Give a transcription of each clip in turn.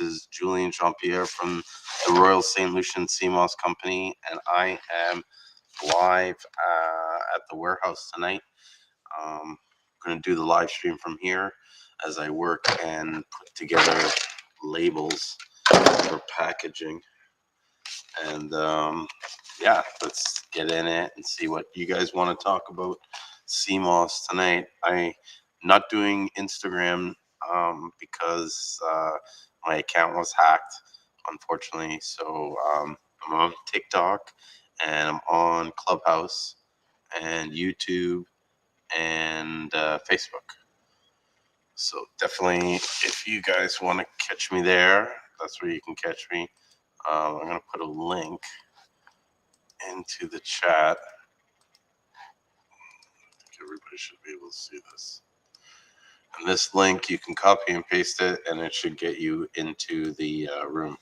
is Julien Jean-Pierre from the Royal St.Lucian Seamoss Company, and I am live at the warehouse tonight. I'm going to do the live stream from here as I work and put together labels for packaging. And yeah, let's get in it and see what you guys want to talk about Seamoss tonight. I'm not doing Instagram because my account was hacked, unfortunately. So I'm on TikTok and I'm on Clubhouse and YouTube and Facebook. So definitely, if you guys want to catch me there, that's where you can catch me. I'm going to put a link into the chat. I think everybody should be able to see this. And this link, you can copy and paste it, and it should get you into the room.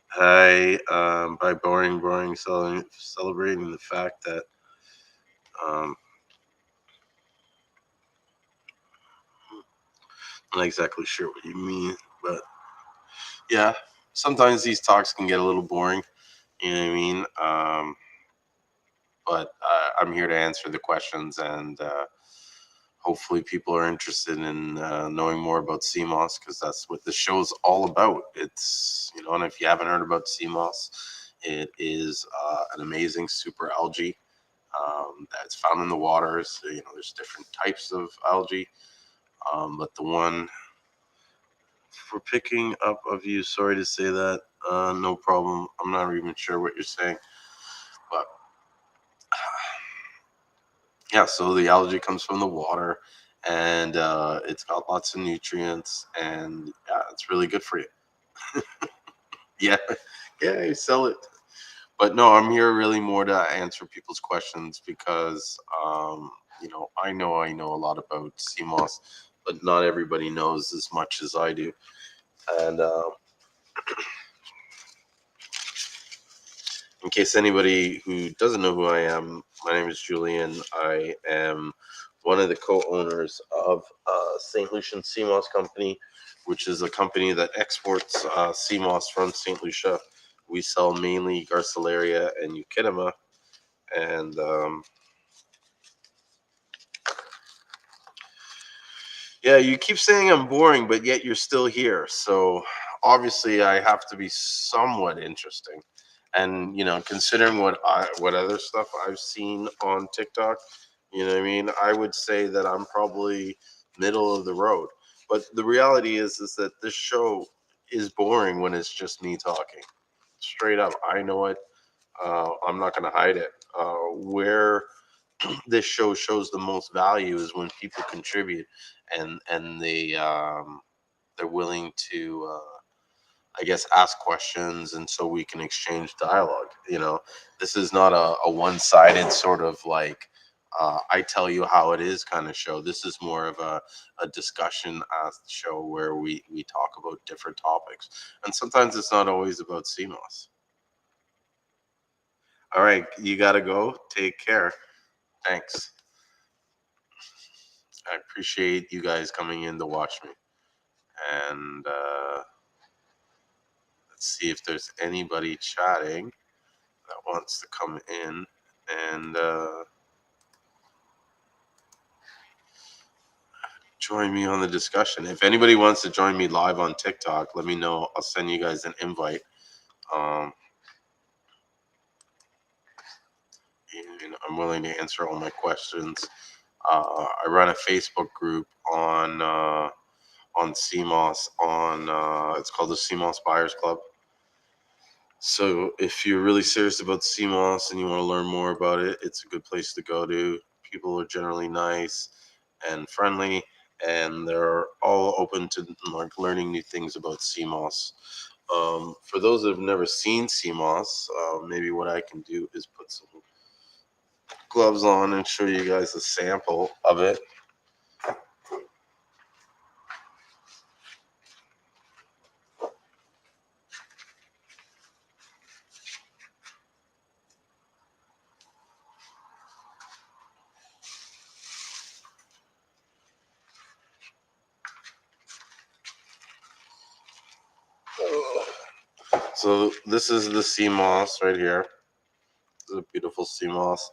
Hi, by boring, celebrating the fact that I'm not exactly sure what you mean, but yeah, sometimes these talks can get a little boring. You know what I mean? But I'm here to answer the questions, and hopefully people are interested in knowing more about Seamoss, because that's what the show's all about. It's, you know, and if you haven't heard about Seamoss, it is an amazing super algae that's found in the waters. You know, there's different types of algae, but the one for picking up of you, sorry to say that, no problem. I'm not even sure what you're saying, but yeah, so the algae comes from the water, and it's got lots of nutrients, and yeah, it's really good for you. Yeah, yeah, you sell it. But no, I'm here really more to answer people's questions because, you know a lot about Seamoss, but not everybody knows as much as I do. And in case anybody who doesn't know who I am, my name is Julien. I am one of the co-owners of St.Lucian Seamoss Company, which is a company that exports Seamoss from St. Lucia. We sell mainly Garcilaria and Echidna, and yeah, you keep saying I'm boring, but yet you're still here. So obviously, I have to be somewhat interesting. And you know, considering what other stuff I've seen on TikTok, you know what I mean, I would say that I'm probably middle of the road. But the reality is that this show is boring when it's just me talking. Straight up, I know it. I'm not going to hide it. Where this show shows the most value is when people contribute and they're willing to I guess ask questions, and so we can exchange dialogue. You know, this is not a one-sided sort of like I tell you how it is kind of show. This is more of a discussion show where we talk about different topics, and sometimes it's not always about Seamoss. All right, you gotta go. Take care. Thanks. I appreciate you guys coming in to watch me. And let's see if there's anybody chatting that wants to come in and join me on the discussion. If anybody wants to join me live on TikTok, let me know. I'll send you guys an invite. Um, and I'm willing to answer all my questions. I run a Facebook group on Seamoss it's called the Seamoss Buyers Club. So if you're really serious about Seamoss and you want to learn more about it, it's a good place to go to. People are generally nice and friendly, and they're all open to like learning new things about Seamoss. For those that have never seen Seamoss, maybe what I can do is put some gloves on and show you guys a sample of it. So this is the sea moss right here. This is a beautiful sea moss.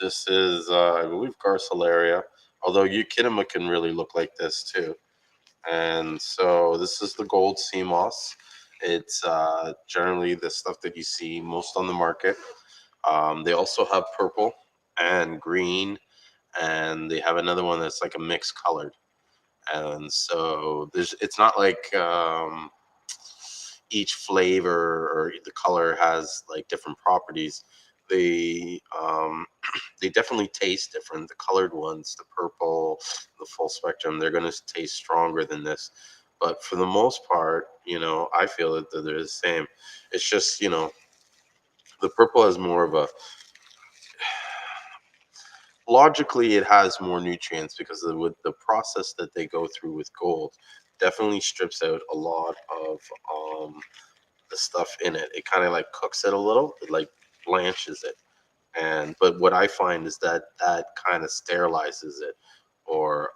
This is, I believe, Garcilaria. Although Euchinima can really look like this too. And so this is the gold sea moss. It's generally the stuff that you see most on the market. They also have purple and green, and they have another one that's like a mixed colored. And so it's not like each flavor or the color has like different properties. They they definitely taste different. The colored ones, the purple, the full spectrum, they're going to taste stronger than this. But for the most part, I feel that they're the same. It's just, the purple has more of a, logically it has more nutrients because with the process that they go through with gold definitely strips out a lot of the stuff in it. It kind of like cooks it a little. It like blanches it. And but what I find is that that kind of sterilizes it, or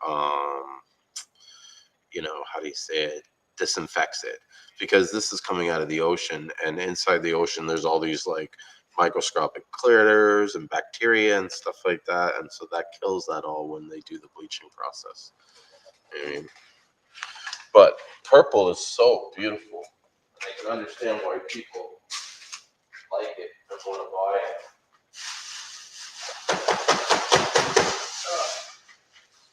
how do you say it? Disinfects it, because this is coming out of the ocean, and inside the ocean there's all these like microscopic critters and bacteria and stuff like that, and so that kills that all when they do the bleaching process. I mean, but purple is so beautiful. I can understand why people like it and want to buy it.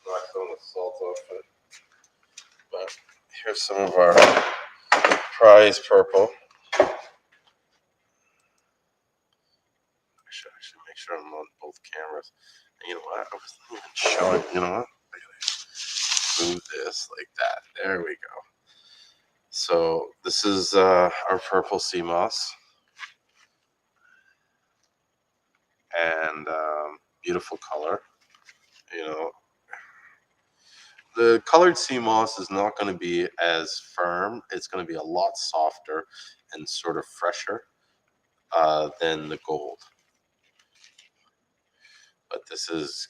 Not throwing the salt off it, but here's some of our prize purple. I should make sure I'm on both cameras. And you know what? I wasn't even showing. You know what? I gotta move this like that. There we go. So this is our purple sea moss, and beautiful color. You know, the colored sea moss is not going to be as firm. It's going to be a lot softer and sort of fresher than the gold. But this is,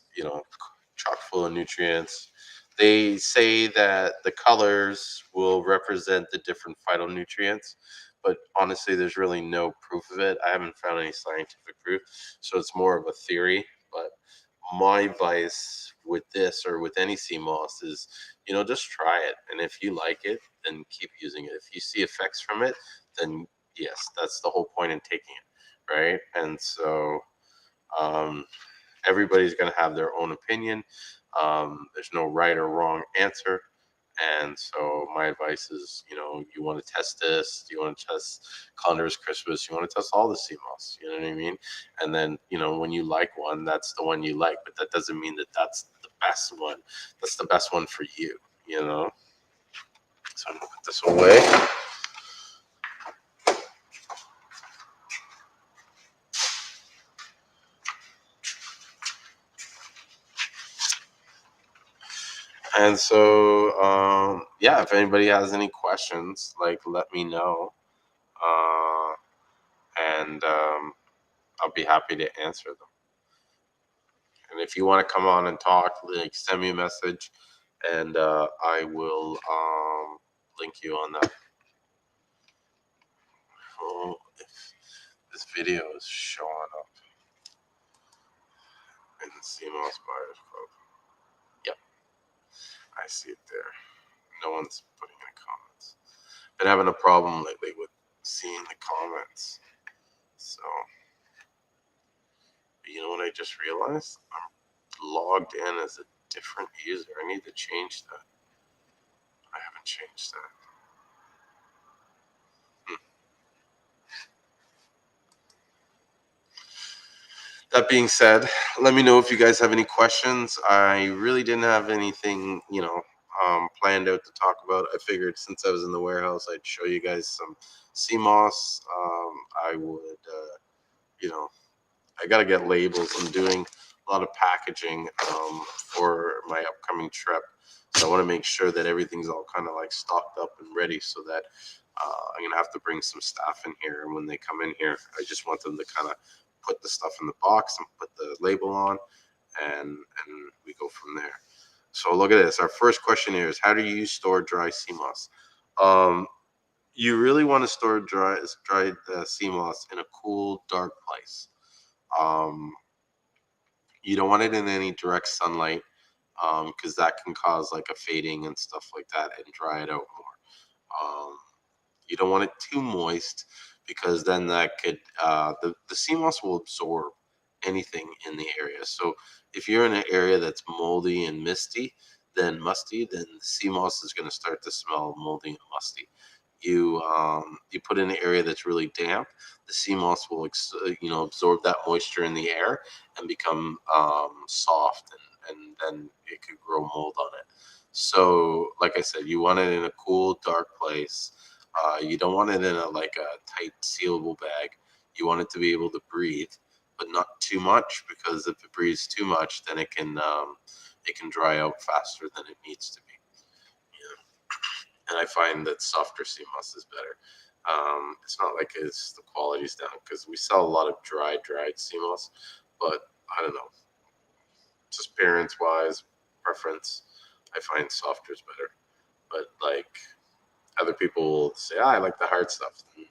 chock full of nutrients. They say that the colors will represent the different phytonutrients, but honestly, there's really no proof of it. I haven't found any scientific proof, so it's more of a theory. But my advice with this or with any sea moss is, just try it, and if you like it, then keep using it. If you see effects from it, then yes, that's the whole point in taking it, right? And so. Um, Everybody's going to have their own opinion. There's no right or wrong answer. And so my advice is, you want to test this, you want to test Connor's Christmas, you want to test all the CMOS, you know what I mean? And then, when you like one, that's the one you like, but that doesn't mean that that's the best one. That's the best one for you, you know? So I'm going to put this away. And so, yeah, if anybody has any questions, like, let me know. Uh, and I'll be happy to answer them. And if you want to come on and talk, like, send me a message, and I will link you on that. Oh, if this video is showing up in the CMOS Buyers Club. Yep, I see it there. No one's putting in comments. Been having a problem lately with seeing the comments. So, you know what I just realized? I'm logged in as a different user. I need to change that. I haven't changed that. That being said, let me know if you guys have any questions. I really didn't have anything, planned out to talk about. I figured since I was in the warehouse, I'd show you guys some CMOS. I would, you know, I got to get labels. I'm doing a lot of packaging for my upcoming trip. So I want to make sure that everything's all kind of like stocked up and ready so that I'm going to have to bring some staff in here. And when they come in here, I just want them to kind of put the stuff in the box and put the label on, and we go from there. So look at this. Our first question here is, how do you store dry sea moss? You really want to store dried sea moss in a cool, dark place. Um, you don't want it in any direct sunlight because that can cause like a fading and stuff like that and dry it out more. You don't want it too moist because then that could the sea moss will absorb anything in the area. So if you're in an area that's moldy and musty, then the sea moss is going to start to smell moldy and musty. You put in an area that's really damp, the sea moss will absorb that moisture in the air and become soft, and then it could grow mold on it. So, like I said, you want it in a cool, dark place. You don't want it in a tight, sealable bag. You want it to be able to breathe, but not too much, because if it breathes too much, then it can dry out faster than it needs to be. And I find that softer sea moss is better. It's not like the quality's down, because we sell a lot of dried sea moss, but I don't know, just appearance wise, preference, I find softer is better. But like other people will say, I like the hard stuff. And,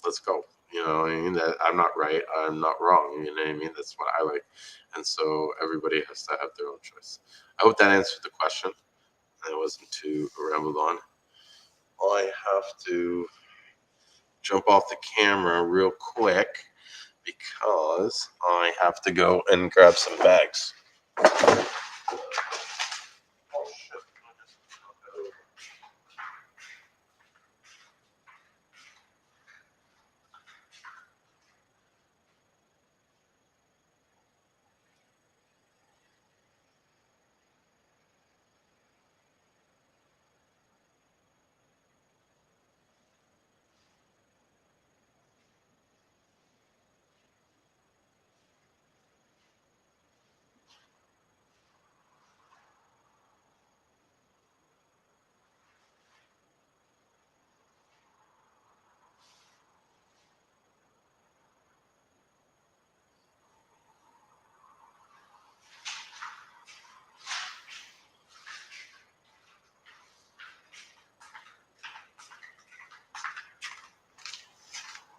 let's go. I mean, that I'm not right, I'm not wrong. You know what I mean? That's what I like, and so everybody has to have their own choice. I hope that answered the question. I wasn't too rambled on. I have to jump off the camera real quick because I have to go and grab some bags.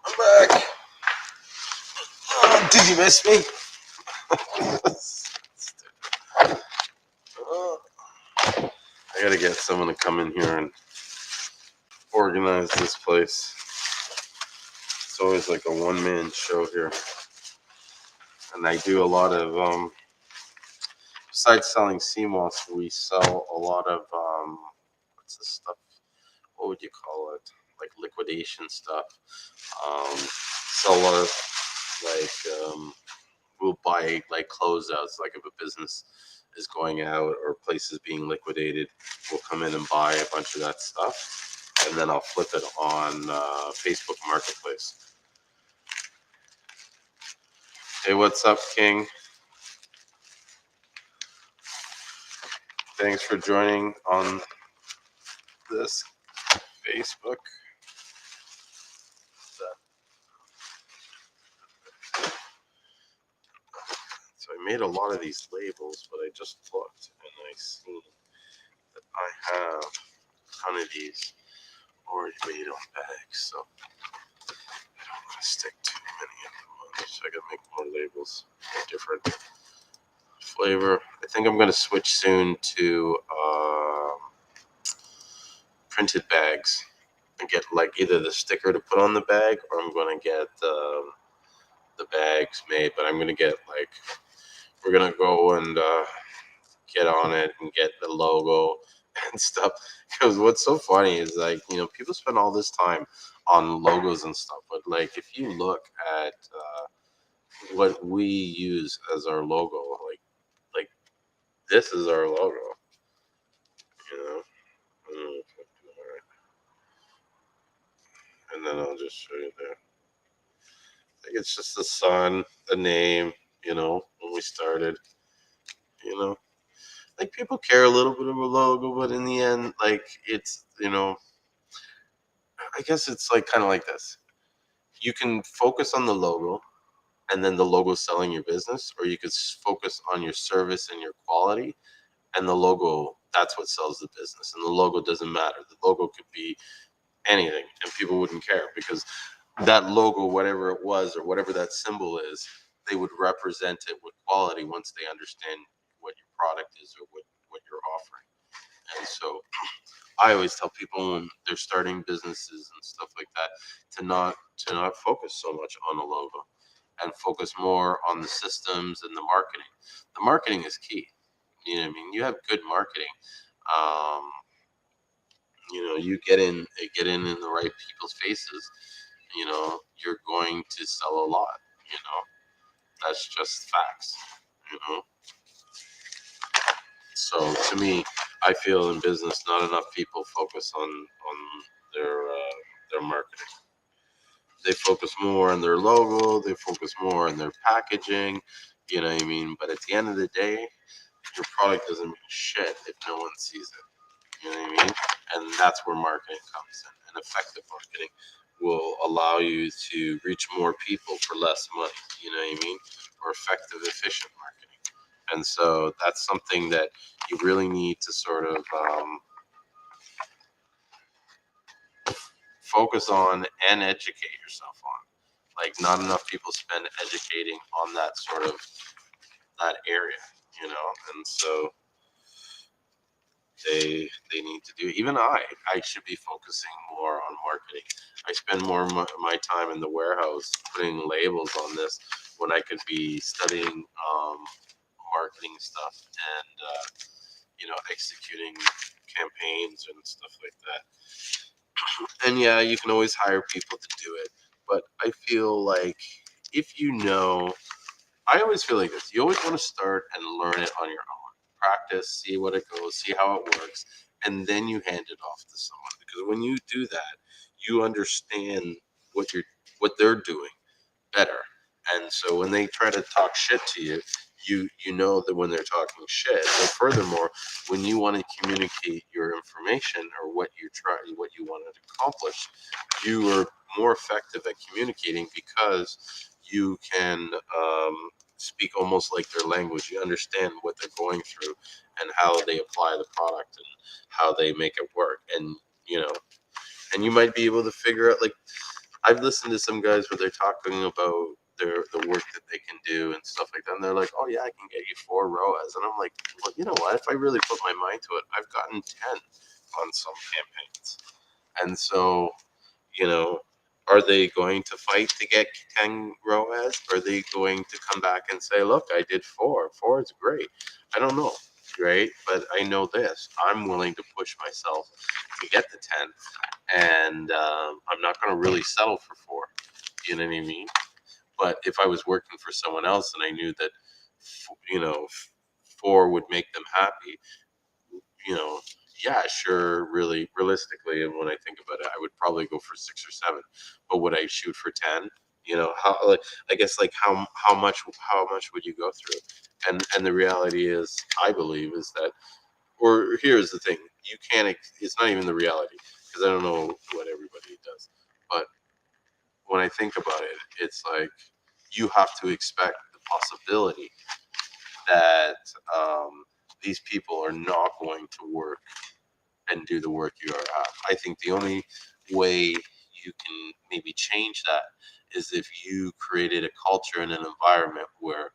I'm back. Did you miss me? I gotta get someone to come in here and organize this place. It's always like a one-man show here. And I do a lot of, besides selling sea moss, we sell a lot of, what's this stuff? What would you call it? Like liquidation stuff. Sell a lot of, we'll buy like closeouts. Like if a business is going out or places being liquidated, we'll come in and buy a bunch of that stuff, and then I'll flip it on Facebook Marketplace. Hey, what's up, King? Thanks for joining on this Facebook. So I made a lot of these labels, but I just looked and I see that I have a ton of these already made on bags. So I don't want to stick too many of them on. So I gotta make more labels, different flavor. I think I'm gonna switch soon to printed bags and get like either the sticker to put on the bag, or I'm gonna get the bags made. But I'm gonna get we're gonna go and get on it and get the logo and stuff. Because what's so funny is people spend all this time on logos and stuff, but like if you look at what we use as our logo, like this is our logo, you know. I don't know if I do it right. And then I'll just show you there. I think it's just the sun, the name, when we started, like people care a little bit of a logo, but in the end, like it's, I guess it's like kind of like this. You can focus on the logo, and then the logo selling your business, or you could focus on your service and your quality, and the logo That's what sells the business, and the logo doesn't matter. The logo could be anything, and people wouldn't care because that logo, whatever it was or whatever that symbol is, they would represent it with quality once they understand what your product is or what you're offering. And so I always tell people when they're starting businesses and stuff like that to not focus so much on the logo and focus more on the systems and the marketing. The marketing is key. You know what I mean? You have good marketing. Um, you get in the right people's faces. You're going to sell a lot. You know, that's just facts. You know, so to me, I feel in business, not enough people focus on their marketing. They focus more on their logo. They focus more on their packaging. You know what I mean? But at the end of the day, your product doesn't mean shit if no one sees it. You know what I mean? And that's where marketing comes in. And effective marketing will allow you to reach more people for less money. You know what I mean? Or effective, efficient marketing. And so that's something that you really need to sort of focus on and educate yourself on. Like, not enough people spend educating on that sort of that area, and so they need to do. Even I should be focusing more on marketing. I spend more of my time in the warehouse putting labels on this when I could be studying marketing stuff and executing campaigns and stuff like that. And yeah, you can always hire people to do it, but I feel like if I always feel like this. You always want to start and learn it on your own. Practice, see what it goes, see how it works, and then you hand it off to someone. Because when you do that, you understand what they're doing better. And so when they try to talk shit to you, you know that when they're talking shit. But furthermore, when you want to communicate your information or what you want to accomplish, you are more effective at communicating because you can speak almost like their language. You understand what they're going through and how they apply the product and how they make it work. And you might be able to figure out, like, I've listened to some guys where they're talking about the work that they can do and stuff like that. And they're like, "Oh yeah, I can get you 4 ROAS." And I'm like, "Well, you know what? If I really put my mind to it, I've gotten 10 on some campaigns." And so, you know, are they going to fight to get 10 ROAS? Are they going to come back and say, "Look, I did 4. 4 is great." I don't know, right? But I know this: I'm willing to push myself to get the 10, and I'm not going to really settle for 4. You know what I mean? But if I was working for someone else and I knew that, 4 would make them happy, you know, yeah, sure, really realistically, and when I think about it, I would probably go for 6 or 7. But would I shoot for 10? How, like, I guess, like, how much would you go through? And the reality is, I believe, is that, or here's the thing, you can't. It's not even the reality because I don't know what everybody does, but when I think about it, it's like you have to expect the possibility that these people are not going to work and do the work you are at. I think the only way you can maybe change that is if you created a culture and an environment where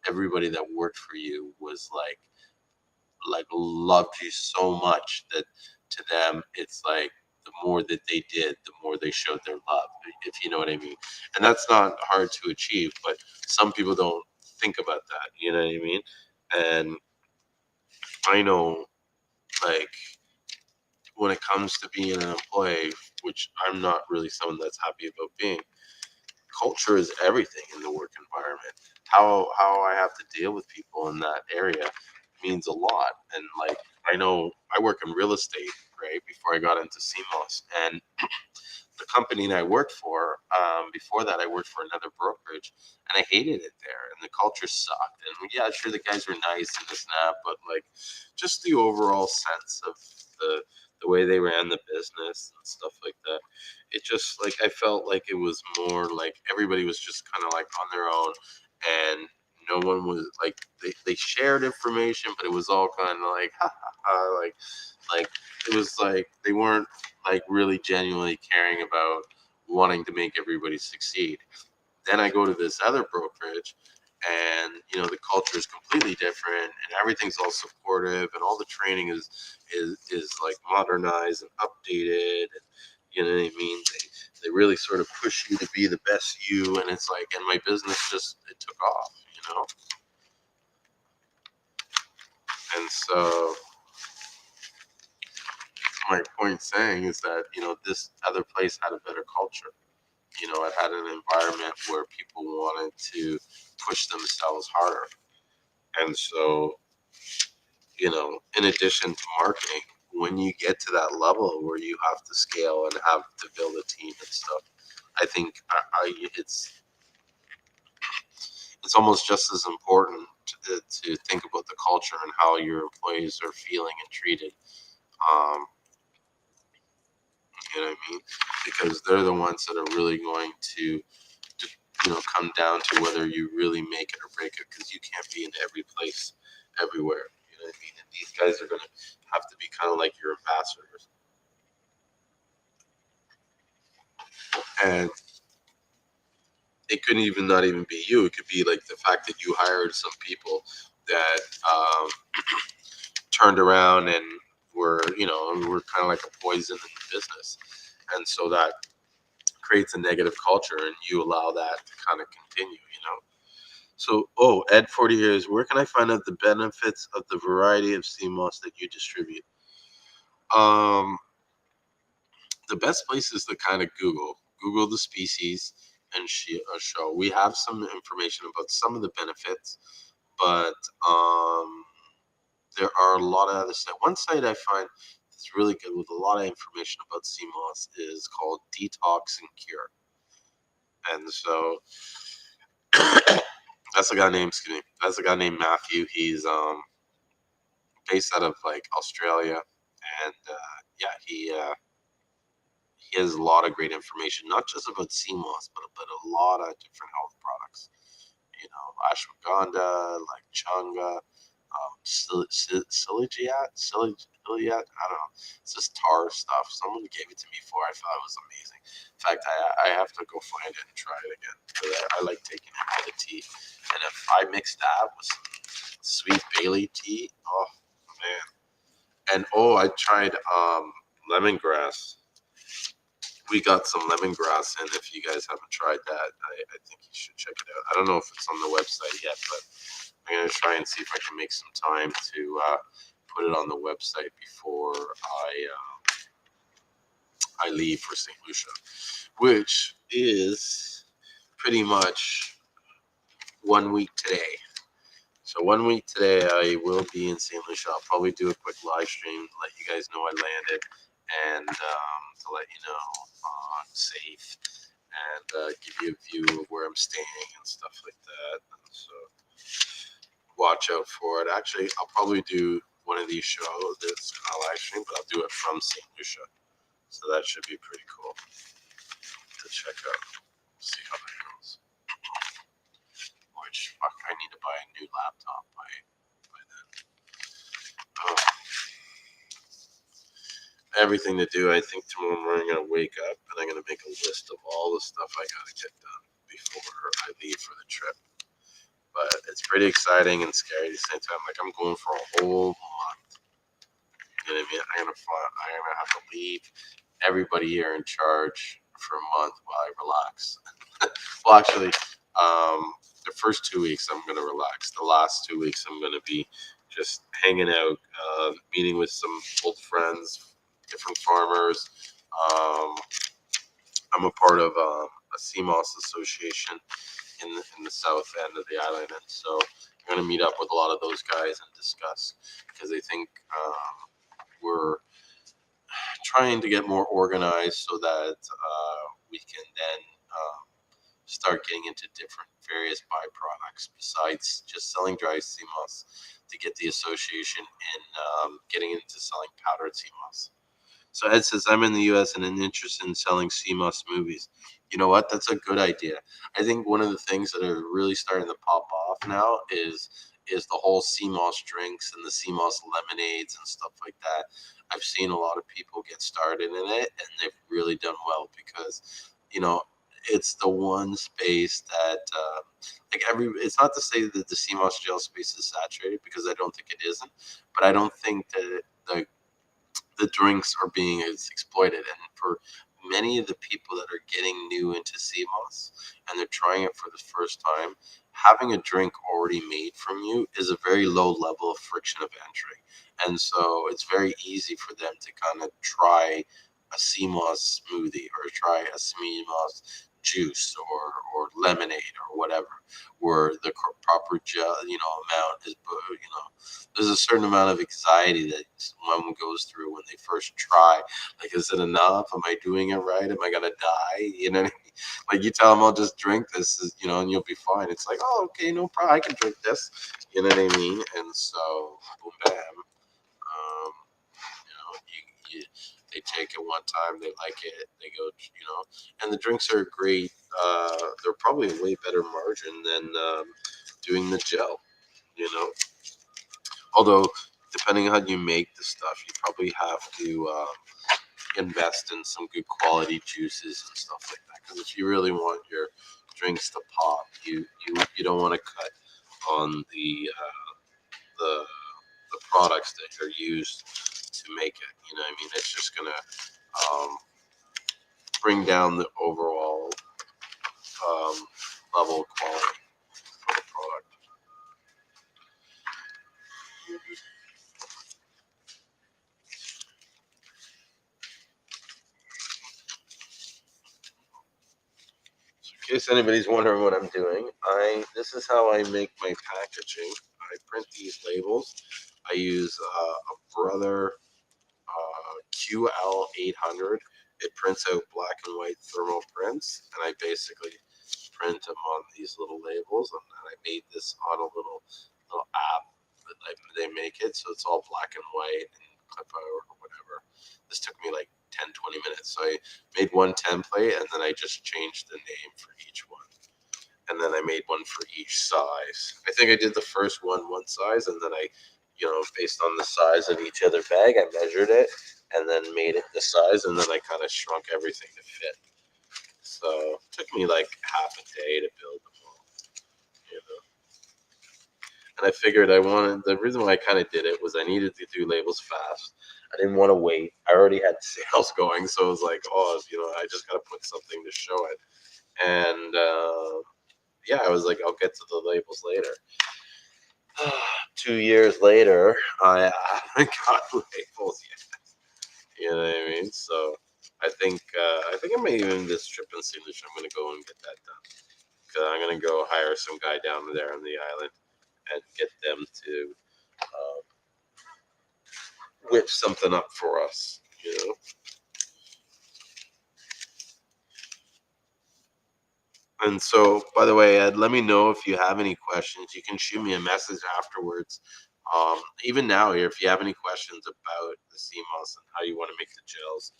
everybody that worked for you was like loved you so much that to them it's like the more that they did, the more they showed their love, if you know what I mean. And that's not hard to achieve, but some people don't think about that, you know what I mean. And I know, like, when it comes to being an employee, which I'm not really someone that's happy about being, culture is everything in the work environment. How I have to deal with people in that area means a lot. And, like, I know I work in real estate, right? Before I got into CMOS, and the company that I worked for, before that, I worked for another brokerage, and I hated it there, and the culture sucked. And yeah, sure, the guys were nice and this and that, but, like, just the overall sense of the way they ran the business and stuff like that, it just, like, I felt like it was more like everybody was just kind of like on their own, and No one was like they shared information, but it was all kind of like ha ha ha, like it was like they weren't like really genuinely caring about wanting to make everybody succeed. Then I go to this other brokerage, and the culture is completely different, and everything's all supportive, and all the training is like modernized and updated, and you know what I mean. They really sort of push you to be the best you, and it's like, and my business just it took off, and so my point saying is that this other place had a better culture. It had an environment where people wanted to push themselves harder. And so, in addition to marketing, when you get to that level where you have to scale and have to build a team and stuff, I think it's almost just as important to think about the culture and how your employees are feeling and treated. Um, you know what I mean? Because they're the ones that are really going to come down to whether you really make it or break it, because you can't be in every place everywhere. You know what I mean? And these guys are going to have to be kind of like your ambassadors. And it couldn't even not even be you. It could be like the fact that you hired some people that turned around and were kind of like a poison in the business. And so that creates a negative culture, and you allow that to kind of continue. So, Ed 40 years, where can I find out the benefits of the variety of sea moss that you distribute? Um, the best place is to kind of Google the species and show. We have some information about some of the benefits, but there are a lot of other sites. One site I find that's really good with a lot of information about sea moss is called Detox and Cure. And so that's a guy named Matthew. He's based out of like Australia, and yeah, he has a lot of great information, not just about sea moss, but a lot of different health products. Ashwagandha, like changa, Siligiat. I don't know. It's just tar stuff. Someone gave it to me before. I thought it was amazing. In fact, I have to go find it and try it again. I like taking it with the tea. And if I mix that with some sweet Bailey tea, oh man. And I tried lemongrass. We got some lemongrass, and if you guys haven't tried that, I think you should check it out. I don't know if it's on the website yet, but I'm gonna try and see if I can make some time to put it on the website before I leave for St. Lucia, which is pretty much 1 week today. So 1 week today, I will be in St. Lucia. I'll probably do a quick live stream, let you guys know I landed, and to let you know I'm safe, and give you a view of where I'm staying and stuff like that. And so watch out for it. Actually, I'll probably do one of these shows that's kind of live stream, but I'll do it from St. Lucia. So that should be pretty cool to check out. See how that goes. Which fuck, I need to buy a new laptop by then. Oh, everything to do. I think tomorrow morning I'm gonna wake up and I'm gonna make a list of all the stuff I gotta get done before I leave for the trip. But it's pretty exciting and scary at the same time. Like, I'm going for a whole month. You know what I mean? I'm gonna have to leave everybody here in charge for a month while I relax. Well, actually, the first 2 weeks I'm gonna relax. The last 2 weeks I'm gonna be just hanging out, meeting with some old friends, different farmers. I'm a part of a CMOS association in the south end of the island, and so I'm going to meet up with a lot of those guys and discuss, because I think we're trying to get more organized so that we can then start getting into different various byproducts besides just selling dry CMOS, to get the association in getting into selling powdered CMOS. So Ed says, I'm in the US and I'm interested in selling CMOS movies. You know what? That's a good idea. I think one of the things that are really starting to pop off now is the whole CMOS drinks and the CMOS lemonades and stuff like that. I've seen a lot of people get started in it and they've really done well because, you know, it's the one space that like it's not to say that the CMOS gel space is saturated because I don't think it isn't, but I don't think that the drinks are being as exploited. And for many of the people that are getting new into CMOS and they're trying it for the first time, having a drink already made from you is a very low level of friction of entry. And so it's very easy for them to kind of try a CMOS smoothie or try a CMOS juice or lemonade or whatever, where the proper gel, amount is, there's a certain amount of anxiety that one goes through when they first try. Like, is it enough? Am I doing it right? Am I gonna die? You know what I mean? Like, you tell them, I'll just drink this, and you'll be fine. It's like, oh, okay, no problem. I can drink this. You know what I mean? And so, boom, bam. You, they take it one time, they like it, they go, and the drinks are great. They're probably a way better margin than doing the gel, you know. Although, depending on how you make the stuff, you probably have to invest in some good quality juices and stuff like that. Because if you really want your drinks to pop, you don't want to cut on the the products that are used to make it. You know what I mean? It's just gonna bring down the overall level of quality for the product. In case anybody's wondering what I'm doing, this is how I make my packaging. I print these labels. I use a Brother QL800. It prints out black and white thermal prints, and I basically print them on these little labels. And then I made this on a little app that they make it, so it's all black and white and clip out or whatever. This took me like 10-20 minutes. So I made one template, and then I just changed the name for each one. And then I made one for each size. I think I did the first one size, and then I, based on the size of each other bag, I measured it and then made it the size, and then I kind of shrunk everything to fit. So it took me like half a day to build them all, you know. And I figured the reason why I kind of did it was I needed to do labels fast. I didn't want to wait. I already had sales going, so it was like, oh, I just got to put something to show it. And yeah, I was like, I'll get to the labels later. 2 years later, I haven't got labels yet. You know what I mean? So I think I may even this trip in St. Lucian, I'm gonna go and get that done. Cause I'm gonna go hire some guy down there on the island and get them to whip something up for us. You know. And so, by the way, Ed, let me know if you have any questions. You can shoot me a message afterwards. Even now, here, if you have any questions about the CMOS and how you want to make the gels,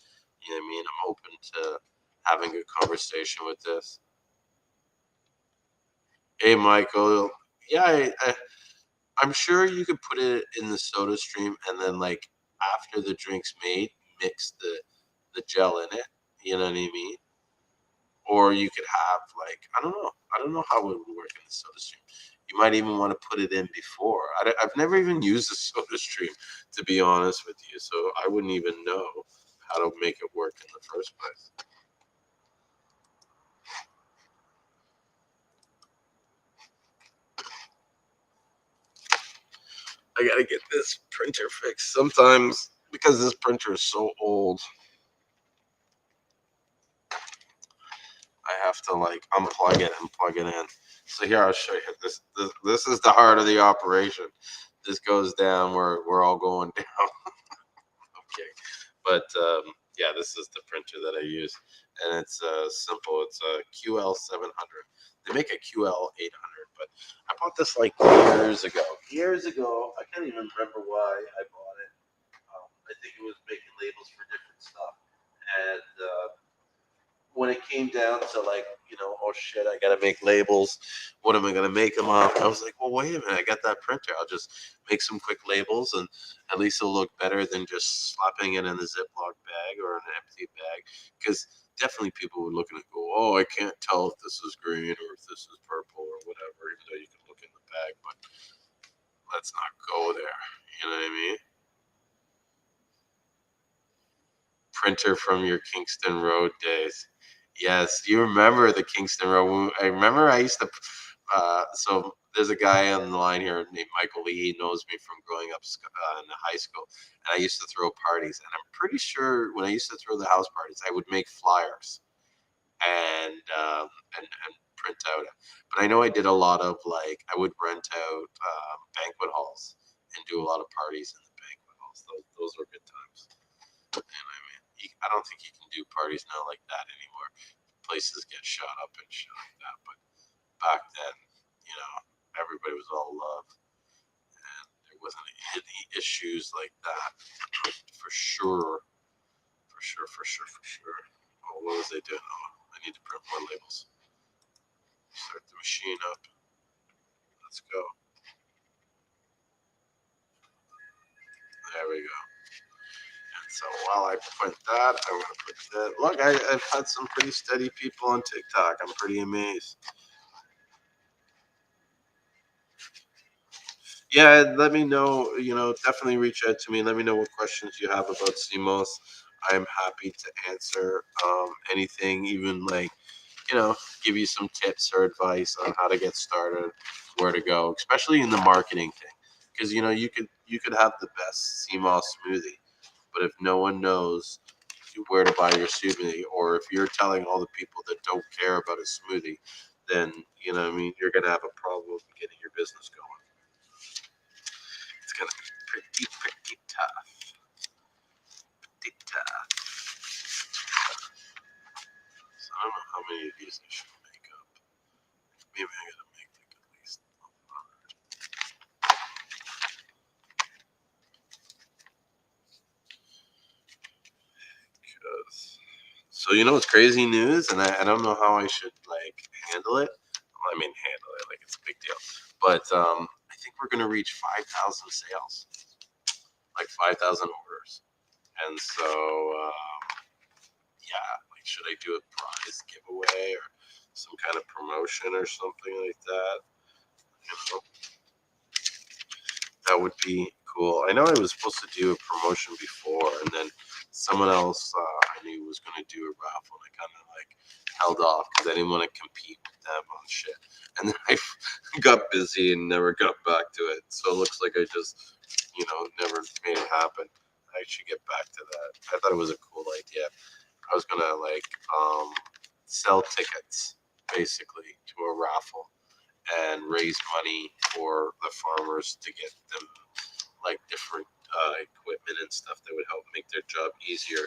you know what I mean? I'm open to having a conversation with this. Hey, Michael. Yeah, I'm sure you could put it in the soda stream and then, like, after the drink's made, mix the gel in it. You know what I mean? Or you could have like I don't know how it would work in the soda stream. You might even want to put it in before. I've never even used the soda stream, to be honest with you, so I wouldn't even know how to make it work in the first place. I gotta get this printer fixed. Sometimes because this printer is so old, I have to like unplug it and plug it in. So here I'll show you. This is the heart of the operation. This goes down. We're all going down. Okay, but yeah, this is the printer that I use, and it's simple. It's a QL700. They make a QL800, but I bought this like years ago. Years ago, I can't even remember why I bought it. I think it was making labels for different stuff. And when it came down to like, oh shit, I gotta make labels. What am I gonna make them of? I was like, well, wait a minute, I got that printer. I'll just make some quick labels, and at least it'll look better than just slapping it in a Ziploc bag or an empty bag. Because definitely people would look and go, oh, I can't tell if this is green or if this is purple or whatever, even though you can look in the bag. But let's not go there. You know what I mean? Printer from your Kingston Road days. Yes, you remember the Kingston Road. I remember I used to. So there's a guy on the line here named Michael Lee. He knows me from growing up in high school, and I used to throw parties. And I'm pretty sure when I used to throw the house parties, I would make flyers and print out. But I know I did a lot of like I would rent out banquet halls and do a lot of parties in the banquet halls. Those were good times. And I mean, I don't think you can do parties now like that anymore. Places get shot up and shit like that. But back then, everybody was all love, and there wasn't any issues like that for sure. For sure, for sure, for sure. Oh, what was they doing? Oh, I need to print more labels. Start the machine up. Let's go. There we go. And so while I print that, I want to put that. Look, I've had some pretty steady people on TikTok. I'm pretty amazed. Yeah, let me know. Definitely reach out to me. Let me know what questions you have about CMOS. I'm happy to answer anything, even like, give you some tips or advice on how to get started, where to go, especially in the marketing thing. Because you could have the best CMOS smoothie, but if no one knows where to buy your smoothie, or if you're telling all the people that don't care about a smoothie, then what I mean, you're gonna have a problem getting your business going. It's gonna be pretty tough. Pretty tough. So I don't know how many of these I should make up. Maybe I gotta make like at least 100. Because it's crazy news, and I don't know how I should like handle it. Well, I mean handle it like it's a big deal, but I think we're gonna reach 5,000 sales, like 5,000 orders, and so yeah, like should I do a prize giveaway or some kind of promotion or something like that? You know, that would be cool. I know I was supposed to do a promotion before, and then someone else I knew was going to do a raffle, and I kind of like held off because I didn't want to compete with them on shit. And then I got busy and never got back to it. So it looks like I just, never made it happen. I should get back to that. I thought it was a cool idea. I was gonna like sell tickets basically to a raffle and raise money for the farmers to get them like different equipment and stuff that would help make their job easier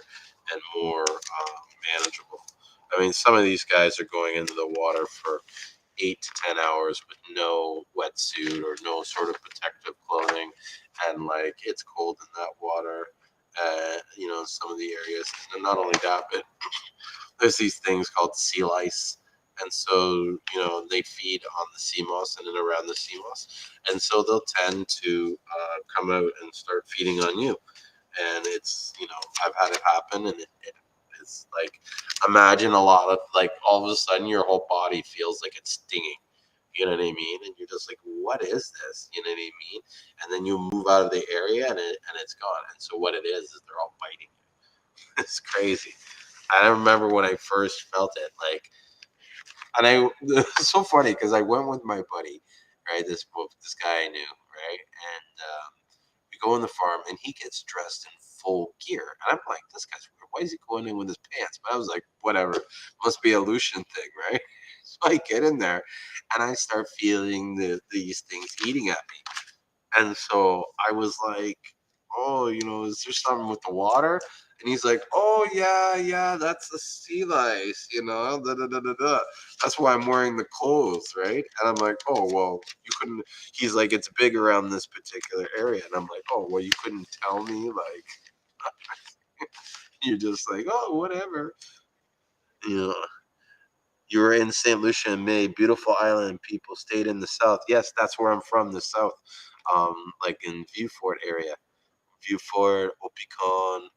and more manageable. I mean, some of these guys are going into the water for 8 to 10 hours with no wetsuit or no sort of protective clothing, and like it's cold in that water. In some of the areas, and not only that, but there's these things called sea lice, and so they feed on the sea moss and then around the sea moss, and so they'll tend to come out and start feeding on you. And it's I've had it happen, and it's like imagine a lot of like all of a sudden your whole body feels like it's stinging. You know what I mean? And you're just like, what is this? You know what I mean? And then you move out of the area and it's gone. And so what it is they're all biting you. It's crazy. I remember when I first felt it, like, and it's so funny because I went with my buddy, right? This guy I knew, right? And we go on the farm, and he gets dressed in full gear, and I'm like, this guy's weird. Why is he going in with his pants? But I was like, whatever, must be a Lucian thing, right? So I get in there, and I start feeling these things eating at me. And so I was like, oh, is there something with the water? And he's like, oh, yeah, yeah, that's the sea lice, da, da, da, da, da. That's why I'm wearing the clothes, right? And I'm like, oh, well, you couldn't. He's like, it's big around this particular area. And I'm like, oh, well, you couldn't tell me, like, You're just like, oh, whatever. You know, you were in St. Lucia in May, beautiful island. People stayed in the south. Yes, that's where I'm from, the south. Like in Viewfort area, Viewfort, Opicon.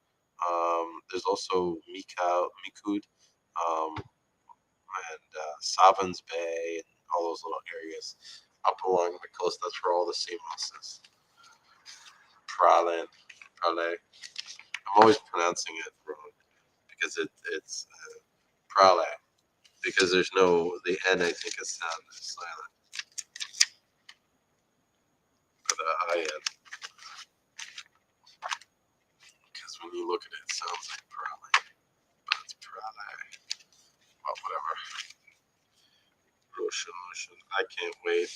There's also Mikud, and Savins Bay, and all those little areas up along the coast. That's where all the sea moss is. Pralin, Prale. I'm always pronouncing it wrong because it's Prale because there's no the N. I think is sound is silent for the I N because when you look at it, it sounds like Prale, but it's Prale. Well, whatever. Lotion. I can't wait.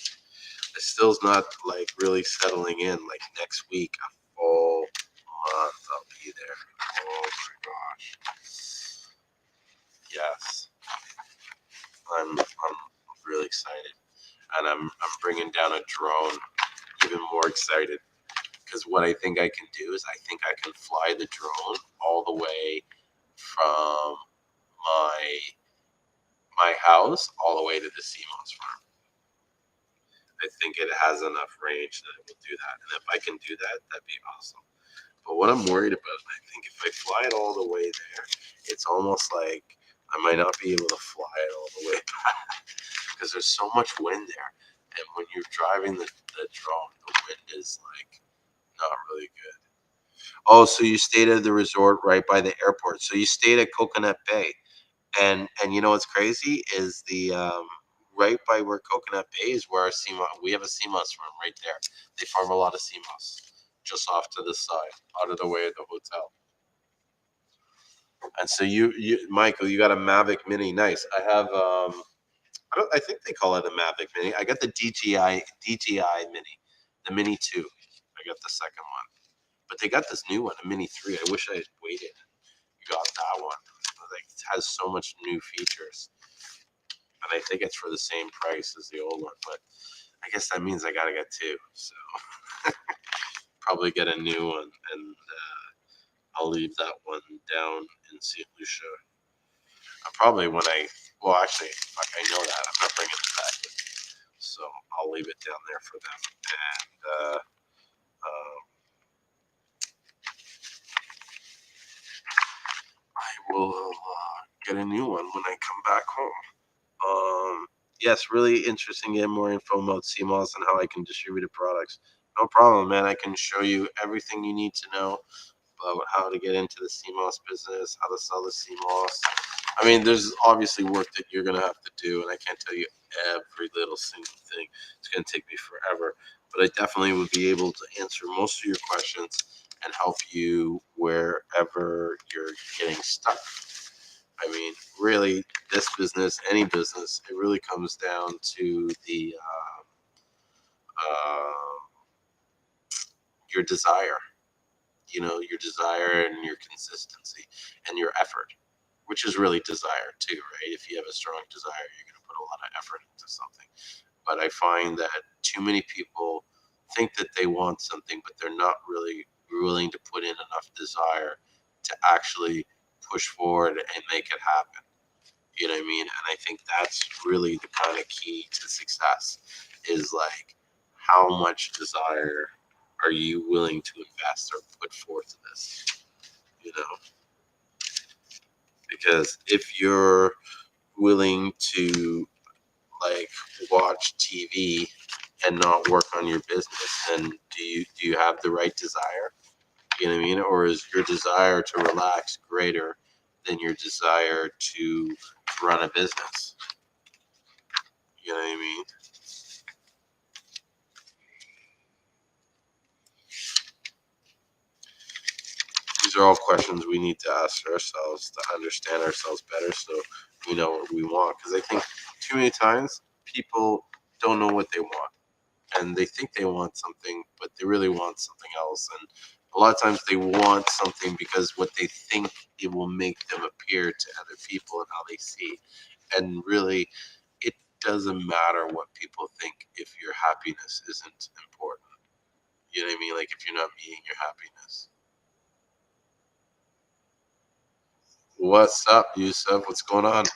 It still's not like really settling in. Like next week, a full month, I'll be there. Oh my gosh. Yes, I'm really excited, and I'm bringing down a drone. Even more excited because what I think I can do is I think I can fly the drone all the way from my my house all the way to the Seamoss farm. I think it has enough range that it will do that, and if I can do that, that'd be awesome. But what I'm worried about, I think if I fly it all the way there, it's almost like I might not be able to fly it all the way back because there's so much wind there. And when you're driving the drone, the wind is like not really good. Oh, so you stayed at the resort right by the airport. So you stayed at Coconut Bay. And you know what's crazy is the right by where Coconut Bay is where our sea moss, we have a sea moss farm right there. They farm a lot of sea moss just off to the side, out of the way of the hotel. And so you Michael, you got a Mavic Mini. Nice. I have I think they call it a Mavic Mini. I got the DJI Mini, the Mini 2. I got the second one. But they got this new one, a Mini 3. I wish I had waited. Got that one. Like it has so much new features. And I think it's for the same price as the old one, but I guess that means I gotta get two. So probably get a new one, and I'll leave that one down in St. Lucia. Probably when well, actually, fuck, I know that I'm not bringing it back, so I'll leave it down there for them, and I will get a new one when I come back home. Yes, really interesting. Get more info about CMOS and how I can distribute the products. No problem, man. I can show you everything you need to know about how to get into the CMOS business, how to sell the CMOS. I mean, there's obviously work that you're gonna have to do, and I can't tell you every little single thing. It's gonna take me forever, but I definitely would be able to answer most of your questions and help you wherever you're getting stuck. I mean, really, this business, any business, it really comes down to the your desire. You know, your desire and your consistency and your effort, which is really desire too, right? If you have a strong desire, you're going to put a lot of effort into something. But I find that too many people think that they want something, but they're not really willing to put in enough desire to actually push forward and make it happen. You know what I mean? And I think that's really the kind of key to success is like how much desire are you willing to invest or put forth to this? You know, because if you're willing to like watch TV and not work on your business, then do you have the right desire? You know what I mean? Or is your desire to relax greater than your desire to run a business? You know what I mean? These are all questions we need to ask ourselves to understand ourselves better so we know what we want. Because I think too many times people don't know what they want and they think they want something, but they really want something else. And a lot of times they want something because what they think it will make them appear to other people and how they see. And really, it doesn't matter what people think if your happiness isn't important. You know what I mean? Like if you're not meeting your happiness. What's up, Yusuf? What's going on? What's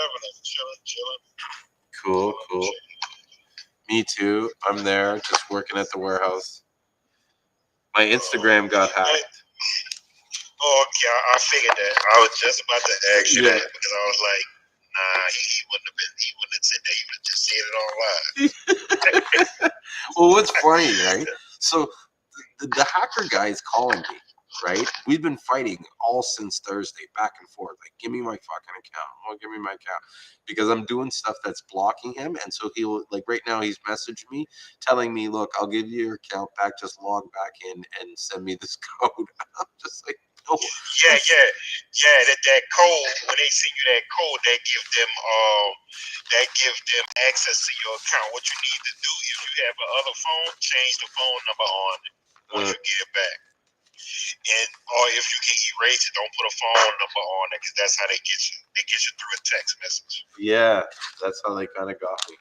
happening? Chilling. Cool, cool. Me too. I'm there, just working at the warehouse. My Instagram got hacked. Oh, okay. I figured that. I was just about to ask you Yeah. that because I was like, nah, he wouldn't have been. He wouldn't have said that. He would have just said it all live. Well, what's funny, right? So the hacker guy is calling me, right? We've been fighting all since Thursday, back and forth. Like, give me my fucking account. Oh, give me my account. Because I'm doing stuff that's blocking him. And so he'll, like, right now he's messaged me telling me, look, I'll give you your account back. Just log back in and send me this code. I'm just like, no. Yeah. That code. When they send you that code, that give them access to your account. What you need to do if you have another phone, change the phone number on it once you get it back. And or if you can erase it, don't put a phone number on it because that's how they get you. They get you through a text message. Yeah, that's how they kind of got me.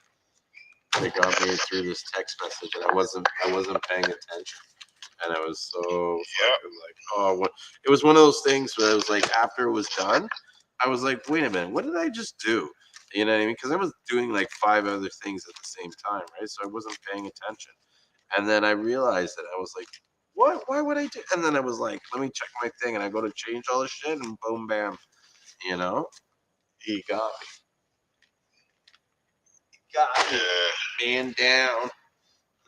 They got me through this text message, and I wasn't paying attention, and I was so fucking like, oh, what? It was one of those things where I was like, after it was done, I was like, wait a minute, what did I just do? You know what I mean? Because I was doing like 5 other things at the same time, right? So I wasn't paying attention, and then I realized that I was like, what? Why would I do? And then I was like, let me check my thing, and I go to change all this shit, and boom, bam, you know, he got me. Got me, man down.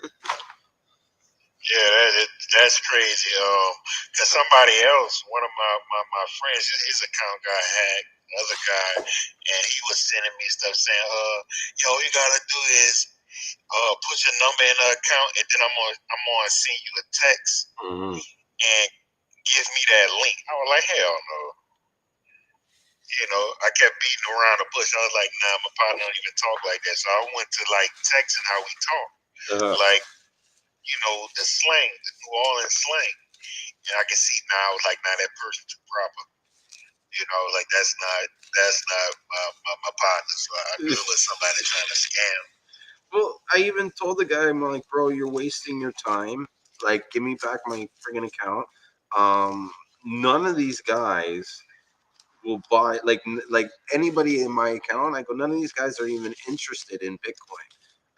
Yeah, that's crazy. Cause somebody else, one of my friends, his account got hacked. Another guy, and he was sending me stuff saying, yo, all you gotta do is put your number in the account, and then I'm gonna send you a text and give me that link. I was like, hell no. You know, I kept beating around the bush. I was like, nah, my partner don't even talk like that. So I went to like texting how we talk, like, you know, the slang, the New Orleans slang. And I can see now, like, now that person's too proper. You know, like that's not my partner. So I knew it was somebody trying to scam. Well, I even told the guy, I'm like, bro, you're wasting your time. Like, give me back my friggin' account. None of these guys will buy like anybody in my account. I go, none of these guys are even interested in Bitcoin.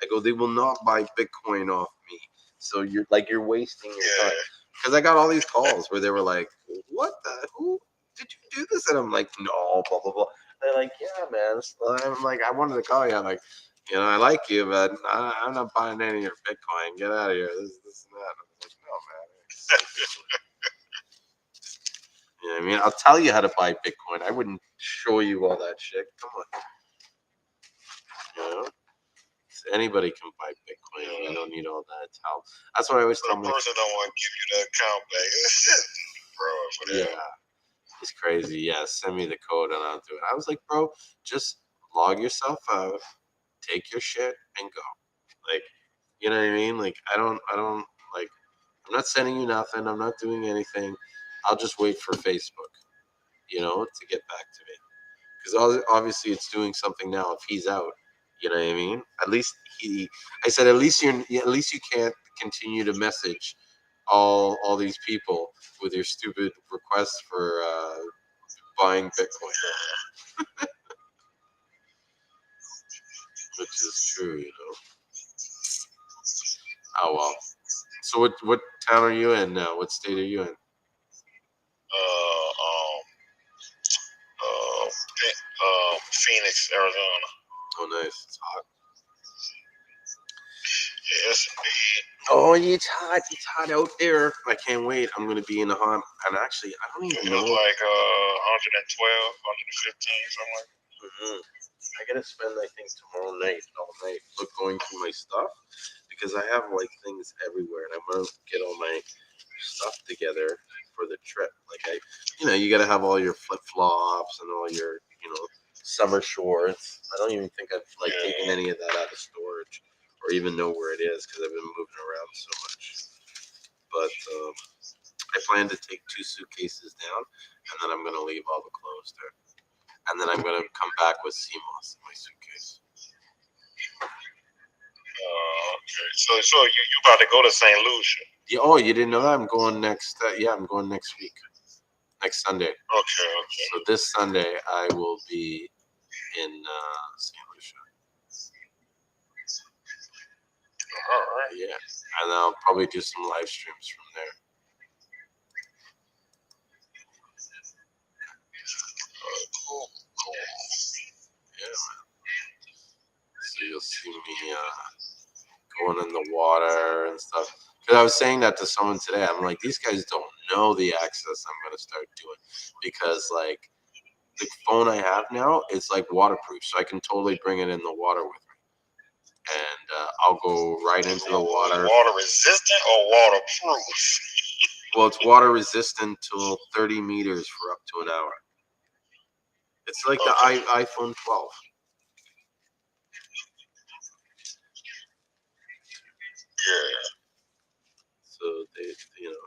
I go, they will not buy Bitcoin off me. So you're wasting your time. Because I got all these calls where they were like, what the who did you do this? And I'm like, no, blah blah blah. They're like, yeah, man. I'm like, I wanted to call you. I'm like, you know, I like you, but I'm not buying any of your Bitcoin. Get out of here. This and that. I'm like, no, man. You know what I mean? I'll tell you how to buy Bitcoin. I wouldn't show you all that shit. Come on. You know? Anybody can buy Bitcoin. You don't need all that help. That's what I always tell my person don't want to give you the account back. Bro, yeah. It's crazy. Yeah, send me the code and I'll do it. I was like, bro, just log yourself out, take your shit, and go. Like, you know what I mean? Like, I don't like. I'm not sending you nothing. I'm not doing anything. I'll just wait for Facebook, you know, to get back to me. Because obviously it's doing something now. If he's out, you know what I mean. At least I said, at least you can't continue to message all these people with your stupid requests for buying Bitcoin, which is true, you know. Oh well. So what town are you in now? What state are you in? Phoenix, Arizona. Oh, nice. It's hot. Yes, indeed. Oh, it's hot. It's hot out there. I can't wait. I'm gonna be in the hot. And actually, I don't even know. It was like 112, 115, something like that. Mm-hmm. I gotta spend, I think, tomorrow night, all night, going through my stuff because I have like things everywhere, and I want to get all my stuff together for the trip. Like you gotta have all your flip flops and all your, summer shorts. I don't even think I've taken any of that out of storage or even know where it is because I've been moving around so much. But I plan to take 2 suitcases down, and then I'm gonna leave all the clothes there. And then I'm going to come back with Seamoss in my suitcase. Okay. So you about to go to St. Lucian? Yeah, oh, you didn't know that? I'm going next. I'm going next week. next Sunday. Okay. So this Sunday I will be in St. Lucia. All right. Yeah, and I'll probably do some live streams from there. Cool. Yeah, man. So you'll see me going in the water and stuff. Because I was saying that to someone today. I'm like, these guys don't know the access I'm going to start doing. Because, like, the phone I have now is, like, waterproof. So I can totally bring it in the water with me. And I'll go right into the water. Water resistant or waterproof? Well, it's water resistant till 30 meters for up to an hour. It's like the iPhone 12. Yeah. So they, you know.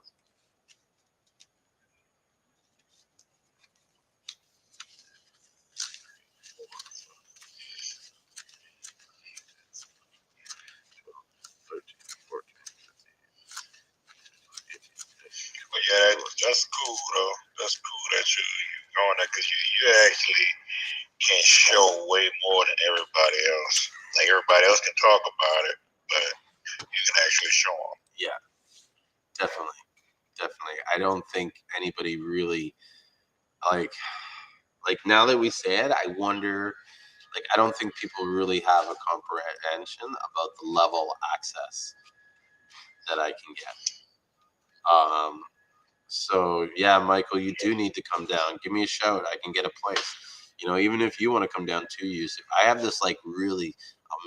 But yeah, that's cool though. That's cool that you going there because you actually can show way more than everybody else. Like everybody else can talk about it, but you can actually show them. Yeah, definitely. I don't think anybody really like now that we say it, I wonder. Like, I don't think people really have a comprehension about the level of access that I can get. So yeah, Michael, you do need to come down. Give me a shout. I can get a place. You know, even if you want to come down too, Yusuf. I have this like really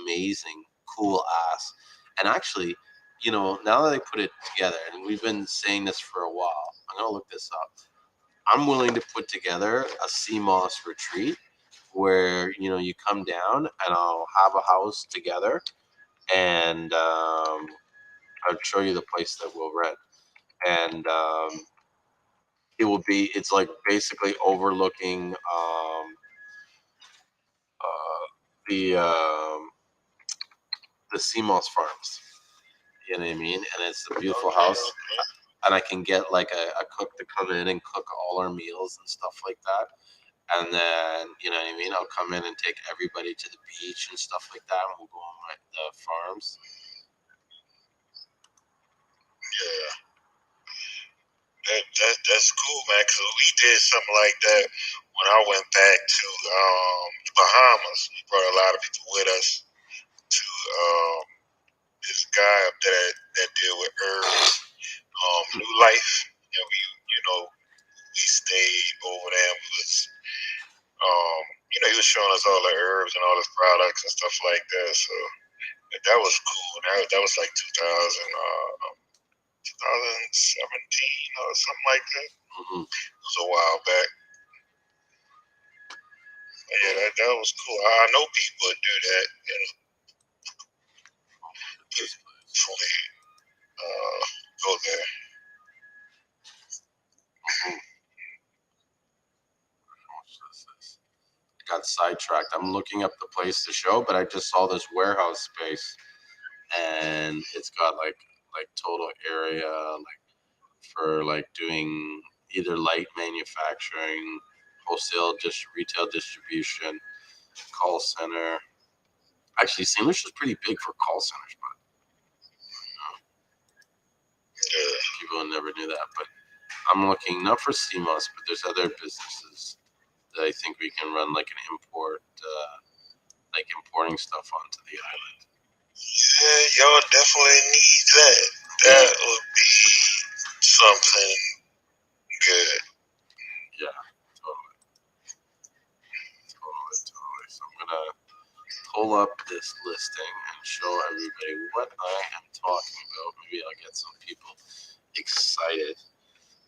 amazing, cool ass. And actually, you know, now that I put it together, and we've been saying this for a while, I'm gonna look this up. I'm willing to put together a Seamoss retreat where you come down and I'll have a house together, and I'll show you the place that we'll rent, and it's like basically overlooking the the Seamoss farms. You know what I mean? And it's a beautiful house. And I can get like a cook to come in and cook all our meals and stuff like that. And then, you know what I mean? I'll come in and take everybody to the beach and stuff like that. And we'll go on the farms. Yeah. That's cool, man. Cause we did something like that when I went back to the Bahamas. We brought a lot of people with us to this guy up there that deal with herbs, New Life. And we stayed over there. And we was he was showing us all the herbs and all his products and stuff like that. So that was cool. That was like 2017 or something like that. Mm-hmm. It was a while back. Yeah, that was cool. I know people that do that. Fully go there. Mm-hmm. Got sidetracked. I'm looking up the place to show, but I just saw this warehouse space, and it's got like total area like for like doing either light manufacturing, wholesale, retail distribution, call center. Actually, St. Lucia is pretty big for call centers, but Yeah. people never knew that. But I'm looking not for Seamoss, but there's other businesses that I think we can run like an importing stuff onto the island. Yeah, y'all definitely need that. That would be something good. Yeah, totally. So I'm gonna pull up this listing and show everybody what I am talking about. Maybe I'll get some people excited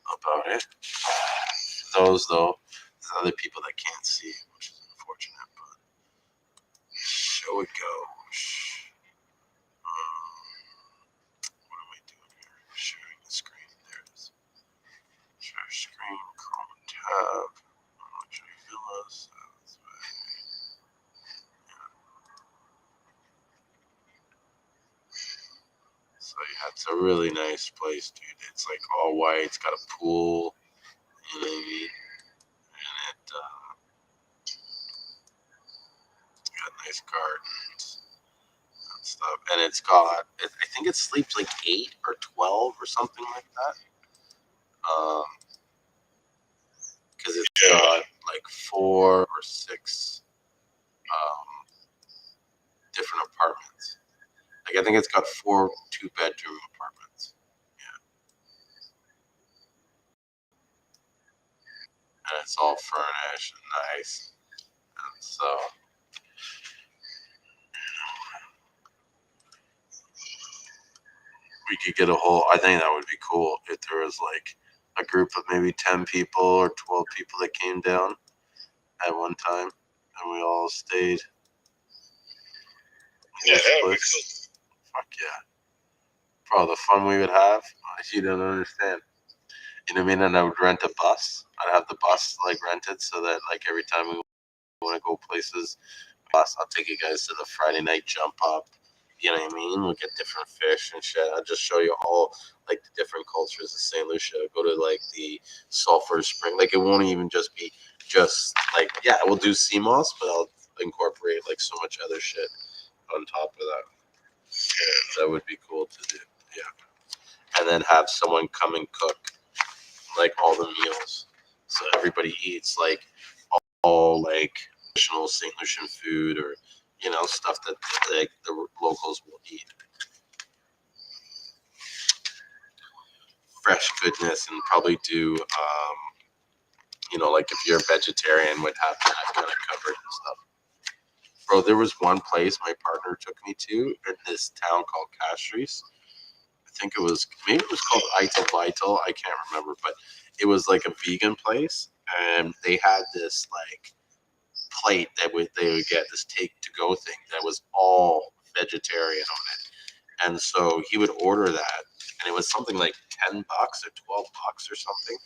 about it. Those though, there's other people that can't see, which is unfortunate. But show it go. What am I doing here? Sharing the screen. There it is. Share screen. Chrome tab. Luxury villas. So yeah, it's a really nice place, dude. It's like all white. It's got a pool. You know what I mean? And it got nice gardens and stuff. And it's got, I think it sleeps like 8 or 12 or something like that. Because it's got like 4 or 6 different apartments. Like I think it's got 4 2-bedroom apartments. Yeah. And it's all furnished and nice. And so we could get a whole, I think that would be cool if there was like a group of maybe 10 people or 12 people that came down at one time and we all stayed. Yeah, that would be cool. Fuck yeah. Bro, the fun we would have, you don't understand. You know what I mean? And I would rent a bus. I'd have the bus like rented so that like every time we want to go places, I'll take you guys to the Friday night jump up. You know what I mean? We'll get different fish and shit. I'll just show you all like the different cultures of St. Lucia. Go to like the sulfur spring. Like it won't even just be just like, yeah, we'll do Seamoss, but I'll incorporate like so much other shit on top of that. Yeah, that would be cool to do. Yeah. And then have someone come and cook like all the meals. So everybody eats like all like traditional St. Lucian food or, you know, stuff that like the locals will eat. Fresh goodness and probably do, you know, like if you're a vegetarian, would have that kind of covered and stuff. Bro, there was one place my partner took me to in this town called Castries. I think it was, maybe it was called Ital Vital. I can't remember, but it was like a vegan place. And they had this like plate that they would get, this take to go thing that was all vegetarian on it. And so he would order that, and it was something like $10 or $12 or something.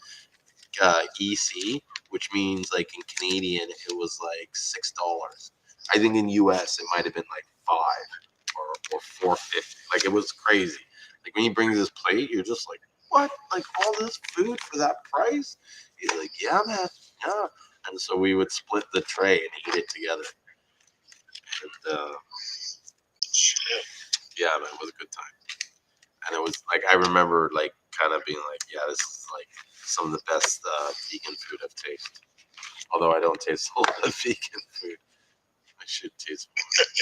EC, which means like in Canadian, it was like $6. I think in US it might have been like 5 or $4.50. Like it was crazy. Like when he brings this plate, you're just like, what? Like all this food for that price? He's like, yeah, man, yeah. And so we would split the tray and eat it together. And yeah, man, it was a good time. And it was like I remember like kind of being like, yeah, this is like some of the best vegan food I've tasted. Although I don't taste a lot of vegan food, I should taste more.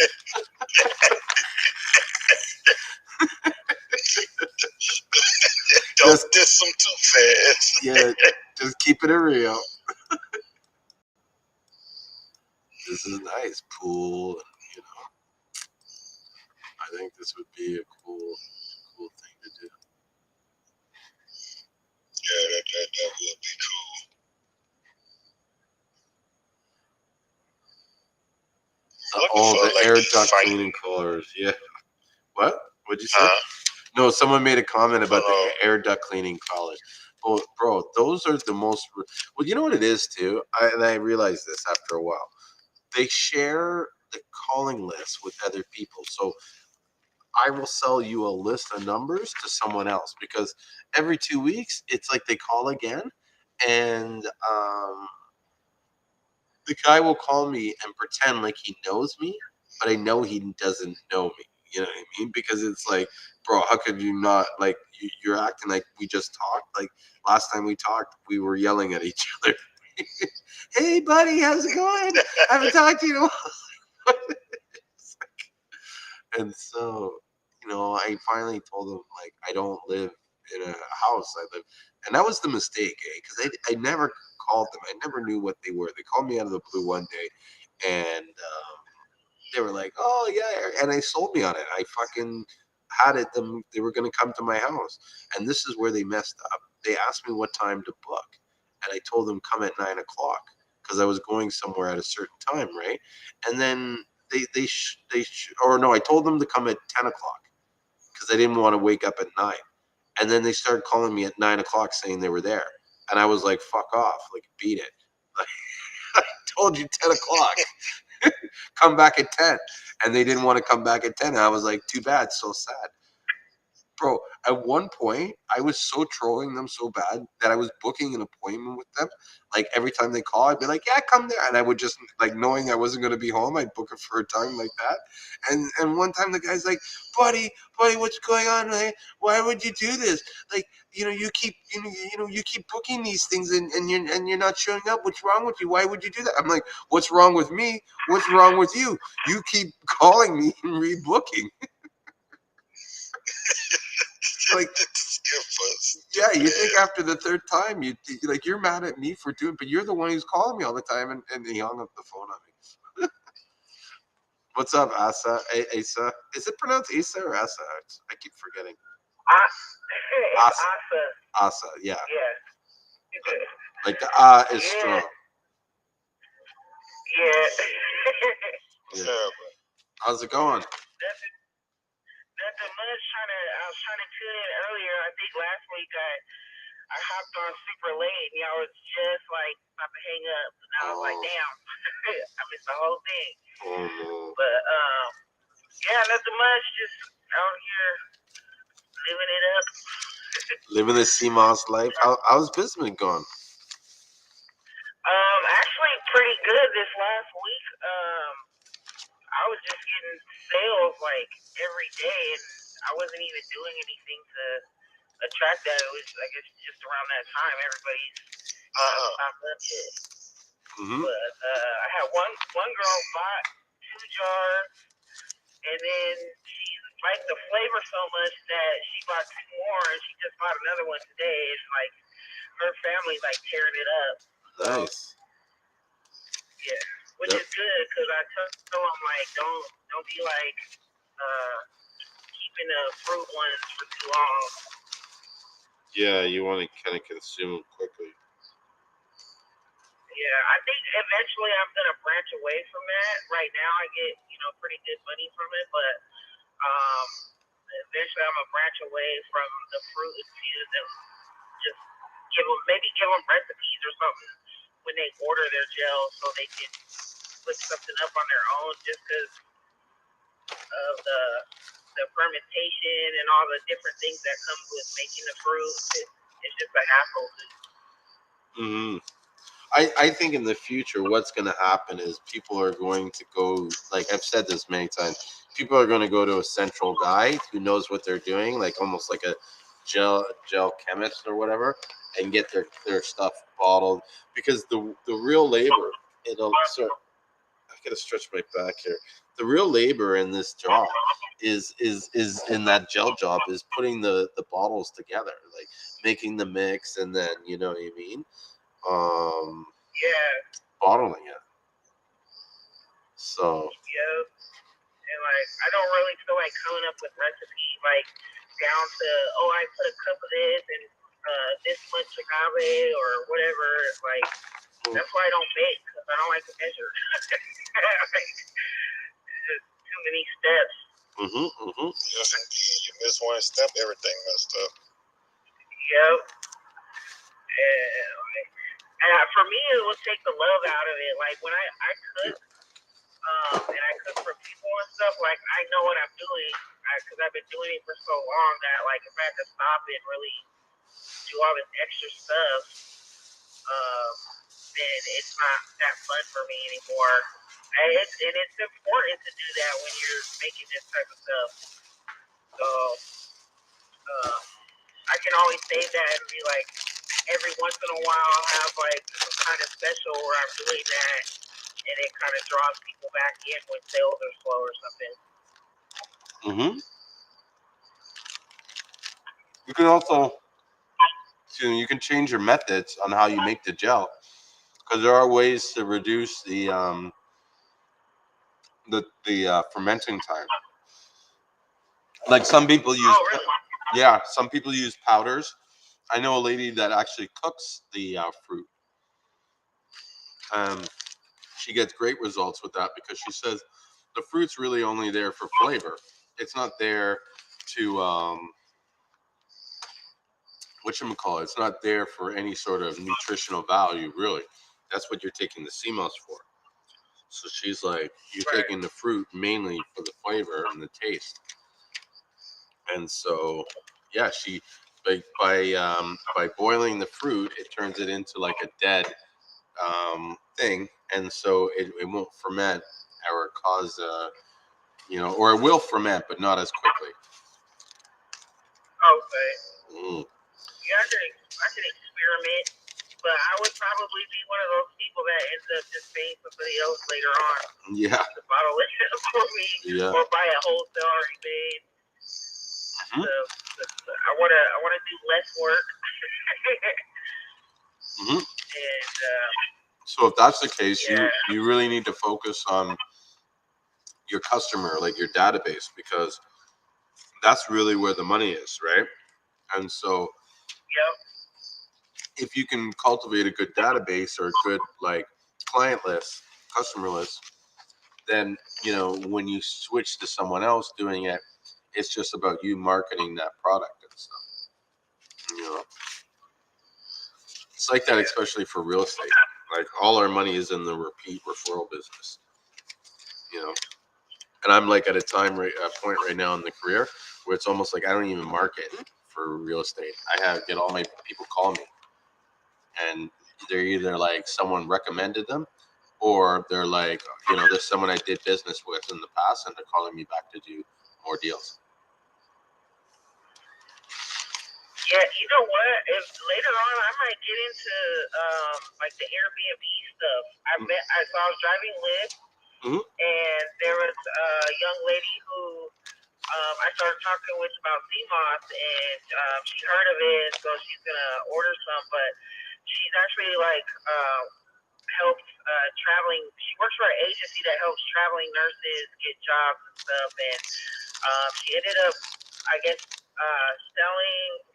Don't diss them too fast. Yeah, just keep it real. This is nice, pool, and you know, I think this would be a cool thing to do. Yeah, that would be cool. Oh, the like air duct cleaning collars. Yeah. What? What'd you say? No, someone made a comment about the air duct cleaning collars. Oh, bro, those are the most. Well, you know what it is too, and I realized this after a while. They share the calling list with other people, so I will sell you a list of numbers to someone else because every 2 weeks it's like they call again, and the guy will call me and pretend like he knows me, but I know he doesn't know me. You know what I mean? Because it's like, bro, how could you not like? You're acting like we just talked. Like last time we talked, we were yelling at each other. Hey, buddy, how's it going? I haven't talked to you in a while. And so, you know, I finally told him like I don't live in a house. I live, and that was the mistake, because I never called them. I never knew what they were. They called me out of the blue one day, and they were like, "Oh yeah," and they sold me on it. I fucking had it. Them they were going to come to my house, and this is where they messed up. They asked me what time to book, and I told them come at 9 o'clock because I was going somewhere at a certain time, right? And then or no, I told them to come at 10 o'clock because I didn't want to wake up at 9. And then they started calling me at 9 o'clock saying they were there, and I was like, "Fuck off! Like beat it! Like, I told you 10 o'clock." Come back at 10, and they didn't want to come back at 10. And I was like, too bad, so sad. Bro, at one point, I was so trolling them so bad that I was booking an appointment with them. Like every time they call, I'd be like, "Yeah, come there," and I would just like knowing I wasn't going to be home, I'd book it for a time like that. And one time the guy's like, "Buddy, what's going on? Like, why would you do this? Like, you keep you keep booking these things and you're not showing up. What's wrong with you? Why would you do that?" I'm like, "What's wrong with me? What's wrong with you? You keep calling me and rebooking." Like, yeah, you think after the third time, you're mad at me for doing, but you're the one who's calling me all the time, and he hung up the phone on me. What's up, Asa? Asa? Is it pronounced Asa or Asa? I keep forgetting. It's Asa. Asa. Asa, yeah. Yeah. Like the is Yeah. strong. Yeah. Yeah. How's it going? Nothing much. I was trying to tune in earlier. I think last week I hopped on super late and y'all was just like about to hang up. And I was like, damn, I missed the whole thing. Oh no. But yeah, nothing much. Just out here living it up. Living the Seamoss life. How's business going? Actually pretty good this last week. I was just getting sales like every day, and I wasn't even doing anything to attract that. It was, I guess, just around that time everybody's stocked up it. Mm-hmm. But I had one girl bought 2 jars, and then she liked the flavor so much that she bought 2 more, and she just bought another one today. And like her family like tearing it up. Nice. Yeah, which is good because I tell them like don't be like keeping the fruit ones for too long. Yeah, you want to kind of consume them quickly. Yeah, I think eventually I'm gonna branch away from that. Right now I get pretty good money from it, but eventually I'm gonna branch away from the fruit infused and just give them recipes or something when they order their gel so they can put something up on their own just because of the fermentation and all the different things that comes with making the fruit. It's just a hassle. Mm-hmm. I think in the future, what's going to happen is people are going to go, like I've said this many times, people are going to go to a central guy who knows what they're doing, like almost like a gel chemist or whatever, and get their stuff bottled, because the real labor, I got to stretch my back here. The real labor in this job is in that gel job is putting the bottles together, like making the mix, and then you know what I mean. Yeah. Bottling it. So. Yeah. And like I don't really feel like coming up with recipes like down to I put a cup of this and this much agave or whatever. Like that's why I don't bake because I don't like to measure. Like, just too many steps. You miss one step, everything messed up. Yep. And for me, it will take the love out of it. Like when I cook, and I cook for people and stuff, like I know what I'm doing because I've been doing it for so long that like if I have to stop and really do all this extra stuff, then it's not that fun for me anymore. And it's important to do that when you're making this type of stuff. So I can always save that and be like, every once in a while I'll have like some kind of special where I'm doing that, and it kind of draws people back in when sales are slow or something. You can also, you can change your methods on how you make the gel, because there are ways to reduce the fermenting time. Like some people use, really? some people use powders. I know a lady that actually cooks the fruit. She gets great results with that because she says the fruit's really only there for flavor. It's not there to whatchamacallit, it's not there for any sort of nutritional value, really. That's what you're taking the Seamoss for. So she's like, you're taking the fruit mainly for the flavor and the taste. And so yeah, she by boiling the fruit, it turns it into like a dead thing, and so it won't ferment or cause or it will ferment, but not as quickly. Okay. Mm. Yeah, I can experiment, but I would probably be one of those people that ends up just paying somebody else later on Yeah, to bottle it for me, yeah. or buy a wholesale already made. Mhm. So I wanna do less work. Mhm. And So if that's the case, yeah, you really need to focus on your customer, like your database, because that's really where the money is, right? And so yep, if you can cultivate a good database or a good like client list, customer list, then when you switch to someone else doing it, it's just about you marketing that product and stuff. It's like that, especially for real estate. Like all our money is in the repeat referral business. And I'm like at a point right now in the career where it's almost like I don't even market for real estate. I get all my people call me, and they're either like someone recommended them, or they're like, there's someone I did business with in the past, and they're calling me back to do more deals. yeah. You know what? If later on I might get into like the Airbnb stuff. So I was driving Lyft, Mhm. and there was a young lady who I started talking with about Seamoss, and she heard of it, so she's gonna order some. But she's actually like helps traveling. She works for an agency that helps traveling nurses get jobs and stuff. And she ended up, I guess,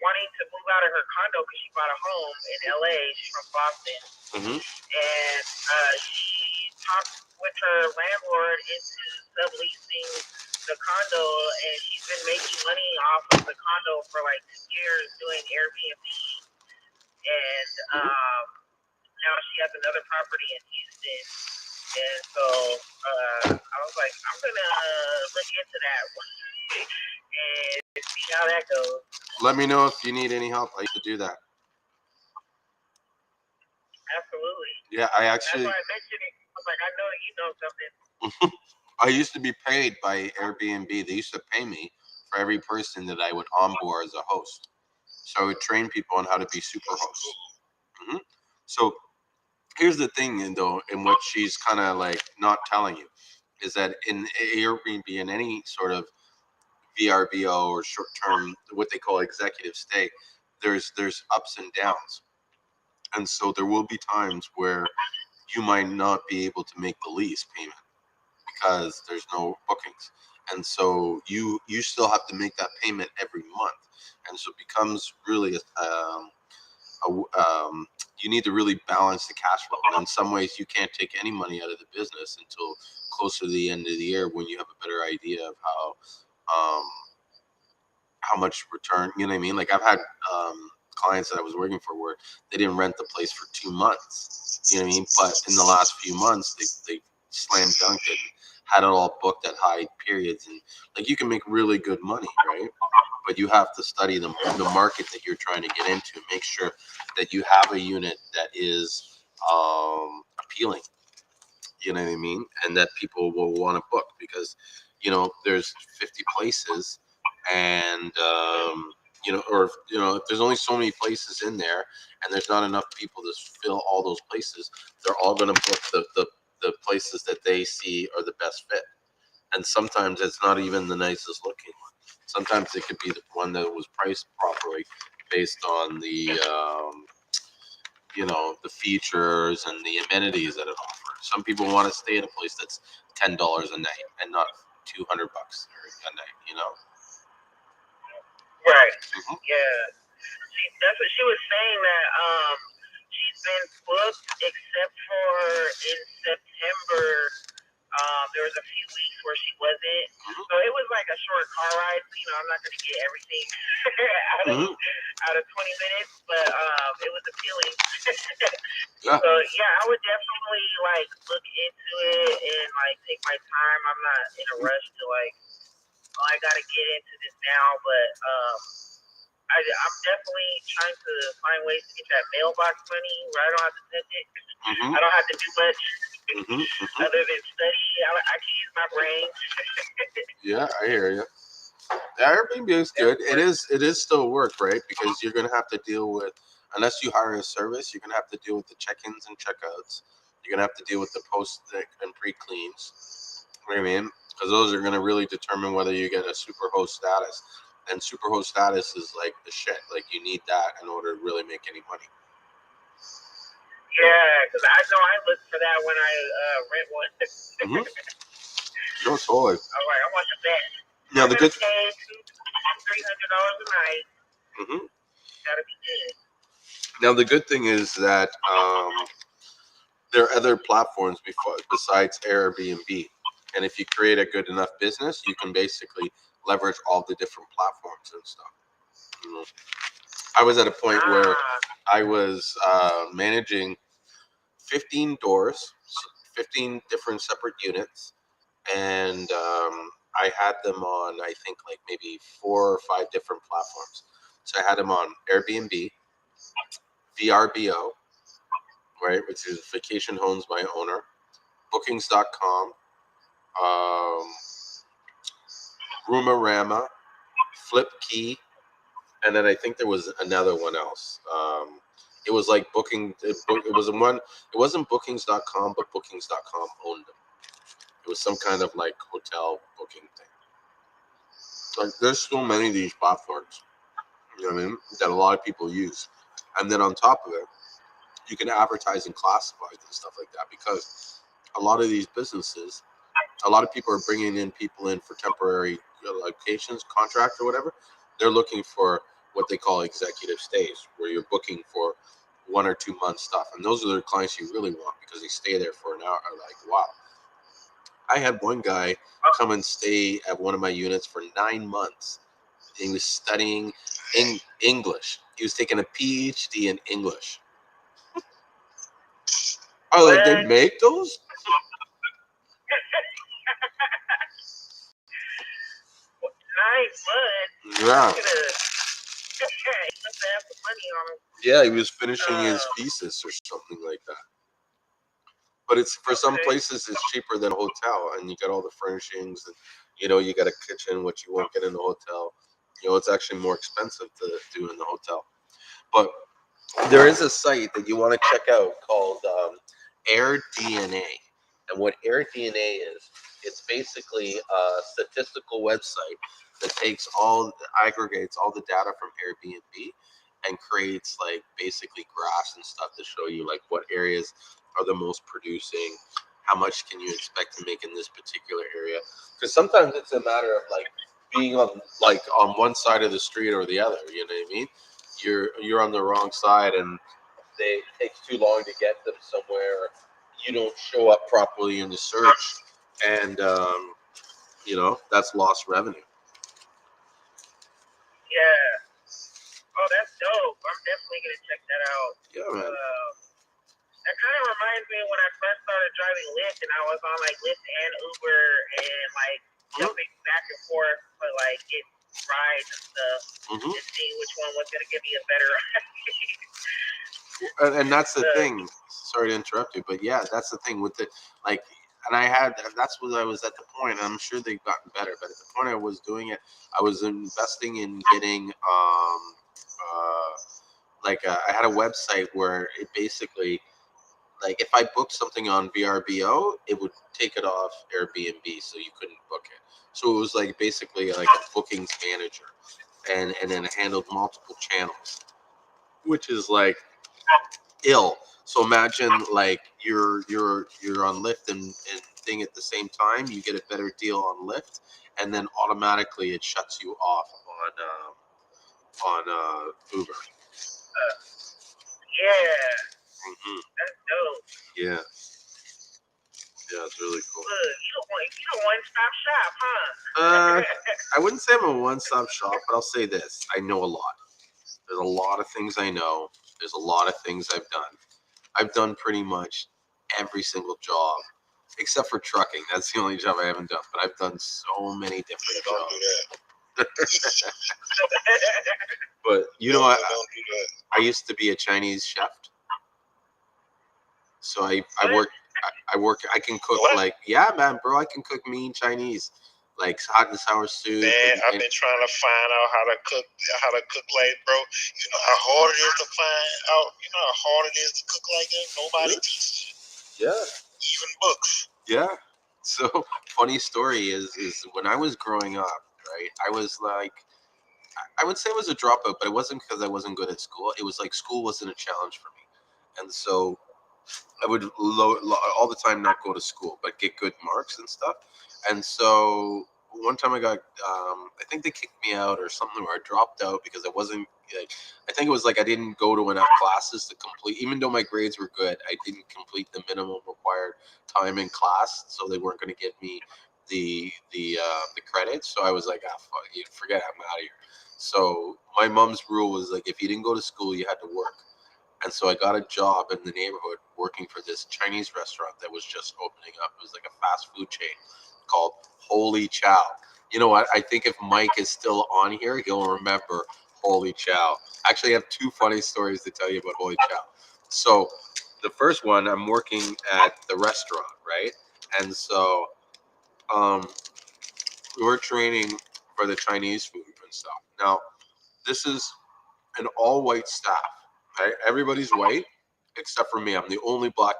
wanting to move out of her condo because she bought a home in LA. She's from Boston, Mhm. and she talked with her landlord into subleasing the condo, and she's been making money off of the condo for like 2 years doing Airbnb, and Mhm. now she has another property in Houston, and so I was like, I'm gonna look into that one and see how that goes. Let me know if you need any help. I used to do that. Absolutely. Yeah, That's why I mentioned it. I was like, I know you know something. I used to be paid by Airbnb. They used to pay me for every person that I would onboard as a host. So I would train people on how to be super hosts. Hmm. So here's the thing, though, in what she's kind of like not telling you is that in Airbnb, in any sort of VRBO or short term, what they call executive stay, there's ups and downs, and so there will be times where you might not be able to make the lease payment because there's no bookings, and so you still have to make that payment every month, and so it becomes really you need to really balance the cash flow. And in some ways, you can't take any money out of the business until closer to the end of the year when you have a better idea of how much return. You know what I mean? Like I've had clients that I was working for where they didn't rent the place for 2 months. You know what I mean? But in the last few months, they slam dunked it, had it all booked at high periods, and like you can make really good money, right? But you have to study the market that you're trying to get into. Make sure that you have a unit that is appealing. You know what I mean? And that people will want to book because there's 50 places, and if there's only so many places in there, and there's not enough people to fill all those places, they're all going to book the places that they see are the best fit. And sometimes it's not even the nicest looking one. Sometimes it could be the one that was priced properly based on the features and the amenities that it offers. Some people want to stay at a place that's $10 a night and not $200 a night. Right. Mhm. Yeah. That's what she was saying, that she's been booked except for in September. There was a few weeks where she wasn't. Mhm. So it was like a short car ride. So, I'm not going to get everything Mhm. out of 20 minutes, but it was appealing. Yeah. So yeah, I would definitely like look into it and like take my time. I'm not in a rush to like, oh, I got to get into this now, but I'm definitely trying to find ways to get that mailbox money where I don't have to touch it. I don't have to do much other than study. I can use my brain. Yeah, I hear you. Airbnb is good. It is still work, right? Because you're gonna have to deal with, unless you hire a service, you're gonna have to deal with the check-ins and checkouts. You're gonna have to deal with the post and pre-cleans. You know what I mean? Because those are gonna really determine whether you get a superhost status. And superhost status is like the shit. Like you need that in order to really make any money. Yeah, because I know I look for that when I rent one. No, totally. I'm like, I want the best. Now the good. Pay $200-$300 a night. Gotta be good. Now the good thing is that there are other platforms besides Airbnb, and if you create a good enough business, you can basically leverage all the different platforms and stuff. You know, I was at a point where I was managing 15 doors, 15 different separate units, and I had them on, I think, like maybe 4 or 5 different platforms. So I had them on Airbnb, VRBO, right, which is Vacation Homes by Owner, Bookings.com, Roomarama, FlipKey, and then I think there was another one else. It was like booking. It was one. It wasn't Bookings.com, but Bookings.com owned them. It was some kind of like hotel booking thing. Like there's so many of these platforms, you know what I mean, that a lot of people use, and then on top of it, you can advertise in classifieds and stuff like that because a lot of these businesses, a lot of people are bringing people in for temporary locations, contract or whatever. They're looking for what they call executive stays, where you're booking for 1 or 2 months stuff, and those are the clients you really want because they stay there for an hour. Like, wow. I had one guy come and stay at one of my units for 9 months. He was studying English. He was taking a PhD in English. I was like, they make those? 9 months. Yeah. He must have some money on him. Yeah, he was finishing his thesis or something like that. But it's for some places it's cheaper than a hotel, and you got all the furnishings, and you know you got a kitchen, which you won't get in the hotel. You know, it's actually more expensive to do in the hotel. But there is a site that you want to check out called AirDNA, and what AirDNA is, it's basically a statistical website that aggregates all the data from Airbnb and creates like basically graphs and stuff to show you like what areas are the most producing, how much can you expect to make in this particular area, because sometimes it's a matter of like being on one side of the street or the other, you know what I mean? You're on the wrong side and it takes too long to get them somewhere, you don't show up properly in the search, and you know, that's lost revenue. Yeah. Oh, that's dope. I'm definitely gonna check that out. Yeah, man. That kind of reminds me of when I first started driving Lyft, and I was on like Lyft and Uber, and like jumping back and forth for like get rides and stuff, and seeing which one was gonna give me a better ride. And that's the thing. Sorry to interrupt you, but yeah, that's the thing with the like. And that's what I was at the point. I'm sure they've gotten better, but at the point I was doing it, I was investing in getting I had a website where it basically, like, if I booked something on VRBO, it would take it off Airbnb, so you couldn't book it. So it was like basically like a bookings manager, and then it handled multiple channels, which is like ill. So imagine like you're on Lyft and thing at the same time, you get a better deal on Lyft, and then automatically it shuts you off on Uber. Yeah. That's dope. Yeah. Yeah, it's really cool. You're a one-stop shop, huh? I wouldn't say I'm a one-stop shop, but I'll say this: I know a lot. There's a lot of things I know. There's a lot of things I've done. I've done pretty much every single job, except for trucking. That's the only job I haven't done. But I've done so many different jobs. But you know, Don't do that. I used to be a Chinese chef, so I What? work. I work. I can cook What? like, yeah, man, bro. I can cook mean Chinese, like hot and sour soup. Man, I've And been trying to find out how to cook like, bro. You know how hard it is to find out. You know how hard it is to cook like that. Nobody teaches you, yeah, even books. yeah. So funny story is when I was growing up, right? I was like, I would say I was a dropout, but it wasn't because I wasn't good at school. It was like school wasn't a challenge for me, and so I would all the time not go to school, but get good marks and stuff. And so one time I got, I think they kicked me out or something, or I dropped out because I wasn't. Like, I think it was like I didn't go to enough classes to complete. Even though my grades were good, I didn't complete the minimum required time in class, so they weren't going to get me the credit. So I was like, ah, fuck you, forget it, I'm out of here. So my mom's rule was like, if you didn't go to school, you had to work. And so I got a job in the neighborhood working for this Chinese restaurant that was just opening up. It was like a fast food chain called Holy Chow. You know what? I think if Mike is still on here, he'll remember Holy Chow. Actually, I have two funny stories to tell you about Holy Chow. So the first one, I'm working at the restaurant, right? And so um, we were training for the Chinese food and stuff. Now, this is an all-white staff. Right? Everybody's white except for me. I'm the only black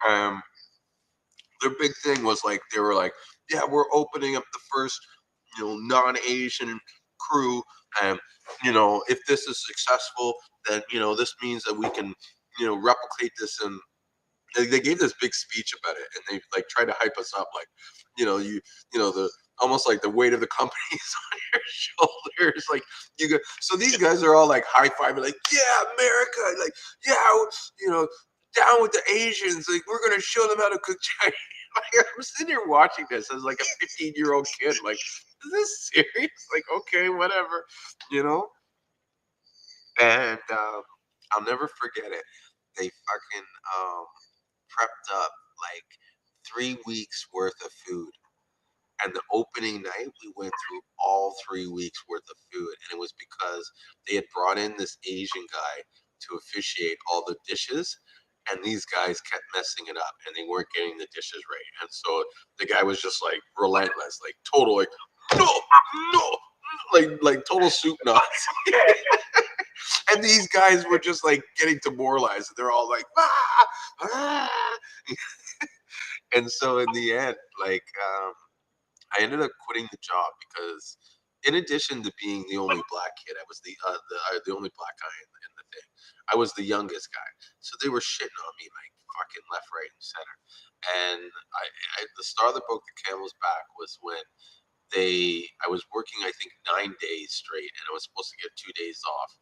guy. Their big thing was like they were like, yeah, we're opening up the first, non-Asian crew, and if this is successful, then this means that we can, replicate this. And they gave this big speech about it, and they like tried to hype us up, like, the almost like the weight of the company is on your shoulders. Like so these guys are all like high fiving, like, yeah, America, like, yeah, down with the Asians, like we're gonna show them how to cook Chinese. Like, I'm sitting here watching this as like a 15-year-old kid, like, is this serious? Like, okay, whatever, you know. And I'll never forget it. They fucking prepped up like 3 weeks worth of food. And the opening night, we went through all 3 weeks worth of food. And it was because they had brought in this Asian guy to officiate all the dishes. And these guys kept messing it up and they weren't getting the dishes right. And so the guy was just like relentless, like total, like, no, no, like total soup nuts. And these guys were just like getting demoralized. They're all like, ah, ah. And so in the end, like, I ended up quitting the job because, in addition to being the only black kid, I was the only black guy in the thing. I was the youngest guy, so they were shitting on me like fucking left, right, and center. And the straw that broke the camel's back was when I was working, I think, 9 days straight, and I was supposed to get 2 days off.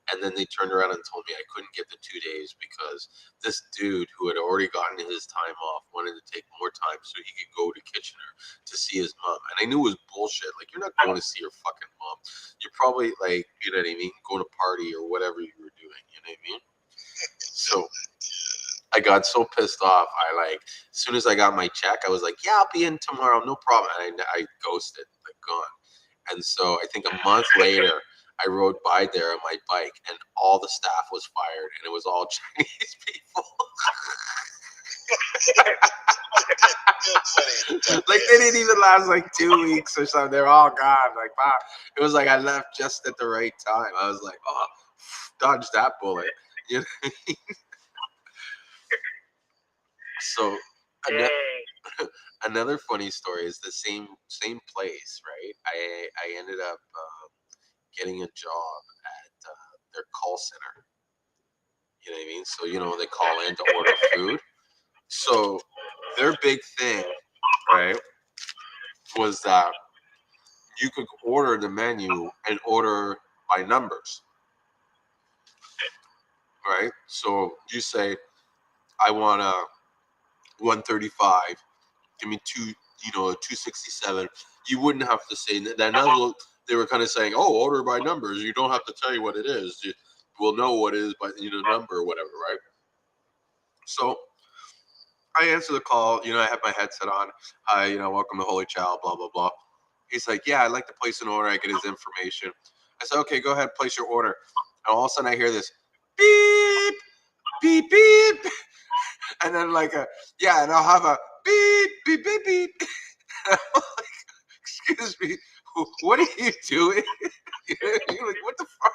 And then they turned around and told me I couldn't get the 2 days because this dude who had already gotten his time off wanted to take more time so he could go to Kitchener to see his mom. And I knew it was bullshit. Like, you're not going to see your fucking mom. You're probably like, you know what I mean, going to party or whatever you were doing. You know what I mean? So I got so pissed off. As soon as I got my check, I was like, yeah, I'll be in tomorrow, no problem. And I ghosted, like, gone. And so I think a month later, I rode by there on my bike, and all the staff was fired, and it was all Chinese people. Like, they didn't even last like 2 weeks or something. They're all gone. Like, wow. It was like I left just at the right time. I was like, oh, dodge that bullet. You know? So another funny story is the same place, right? I ended up getting a job at their call center. You know what I mean? So they call in to order food. So their big thing, right, was that you could order the menu and order by numbers, right? So you say, I want a 135. Give me a 267. You wouldn't have to say that. That's what they were kind of saying. Oh, order by numbers. You don't have to tell you what it is. We'll know what it is by number or whatever, right? So I answer the call. I have my headset on. Hi, welcome to Holy Chow. Blah blah blah. He's like, yeah, I'd like to place an order. I get his information. I said, okay, go ahead, place your order. And all of a sudden I hear this beep, beep, beep. And then like yeah, and I'll have a beep, beep, beep, beep. Excuse me, what are you doing? You're like, what the fuck?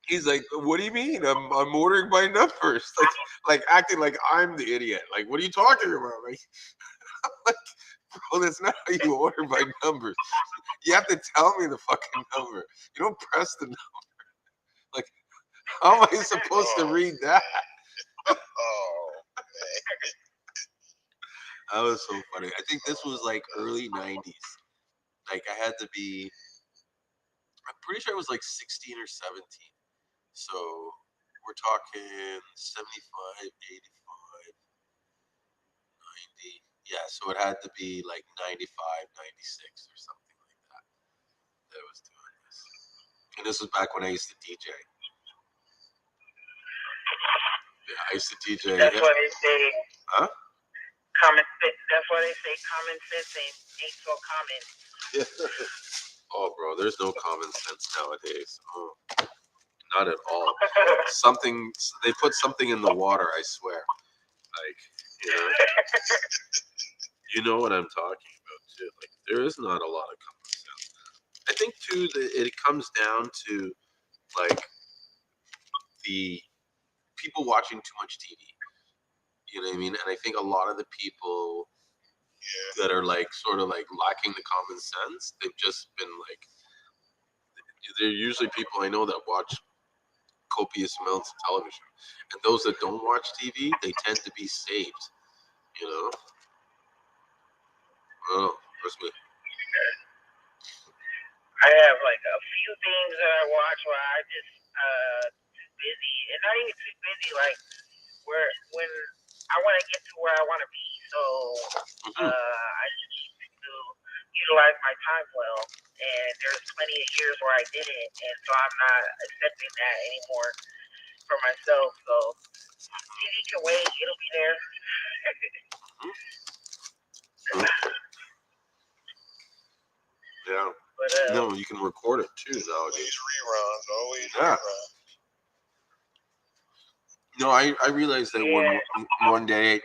He's like, what do you mean? I'm ordering by numbers. Like acting like I'm the idiot. Like, what are you talking about? Like, bro, that's not how you order by numbers. You have to tell me the fucking number. You don't press the number. Like, how am I supposed to read that? Oh, That was so funny. I think this was like early 90s. Like, I had to be, I'm pretty sure it was like 16 or 17. So we're talking 75, 85, 90. Yeah, so it had to be like 95, 96 or something like that. That was doing this. And this was back when I used to DJ. Yeah, I used to DJ. That's why they say. Huh? That's why they say common sense ain't so common. Yeah. Oh, bro, there's no common sense nowadays. Oh, not at all. They put something in the water, I swear. Like, you know what I'm talking about too. Like, there is not a lot of common sense. I think too that it comes down to like the people watching too much TV. You know what I mean? And I think a lot of the people that are like sort of like lacking the common sense, they've just been like, they're usually people I know that watch copious amounts of television, and those that don't watch TV, they tend to be saved. You know? Oh, trust me. I have like a few things that I watch where I just too busy, and not even too busy, like where when I want to get to where I want to be, so I need to utilize my time well. And there's plenty of years where I didn't, and so I'm not accepting that anymore for myself. So TV can wait; it'll be there. Yeah. But no, you can record it too nowadays. Always reruns. Yeah. No, I realized that one day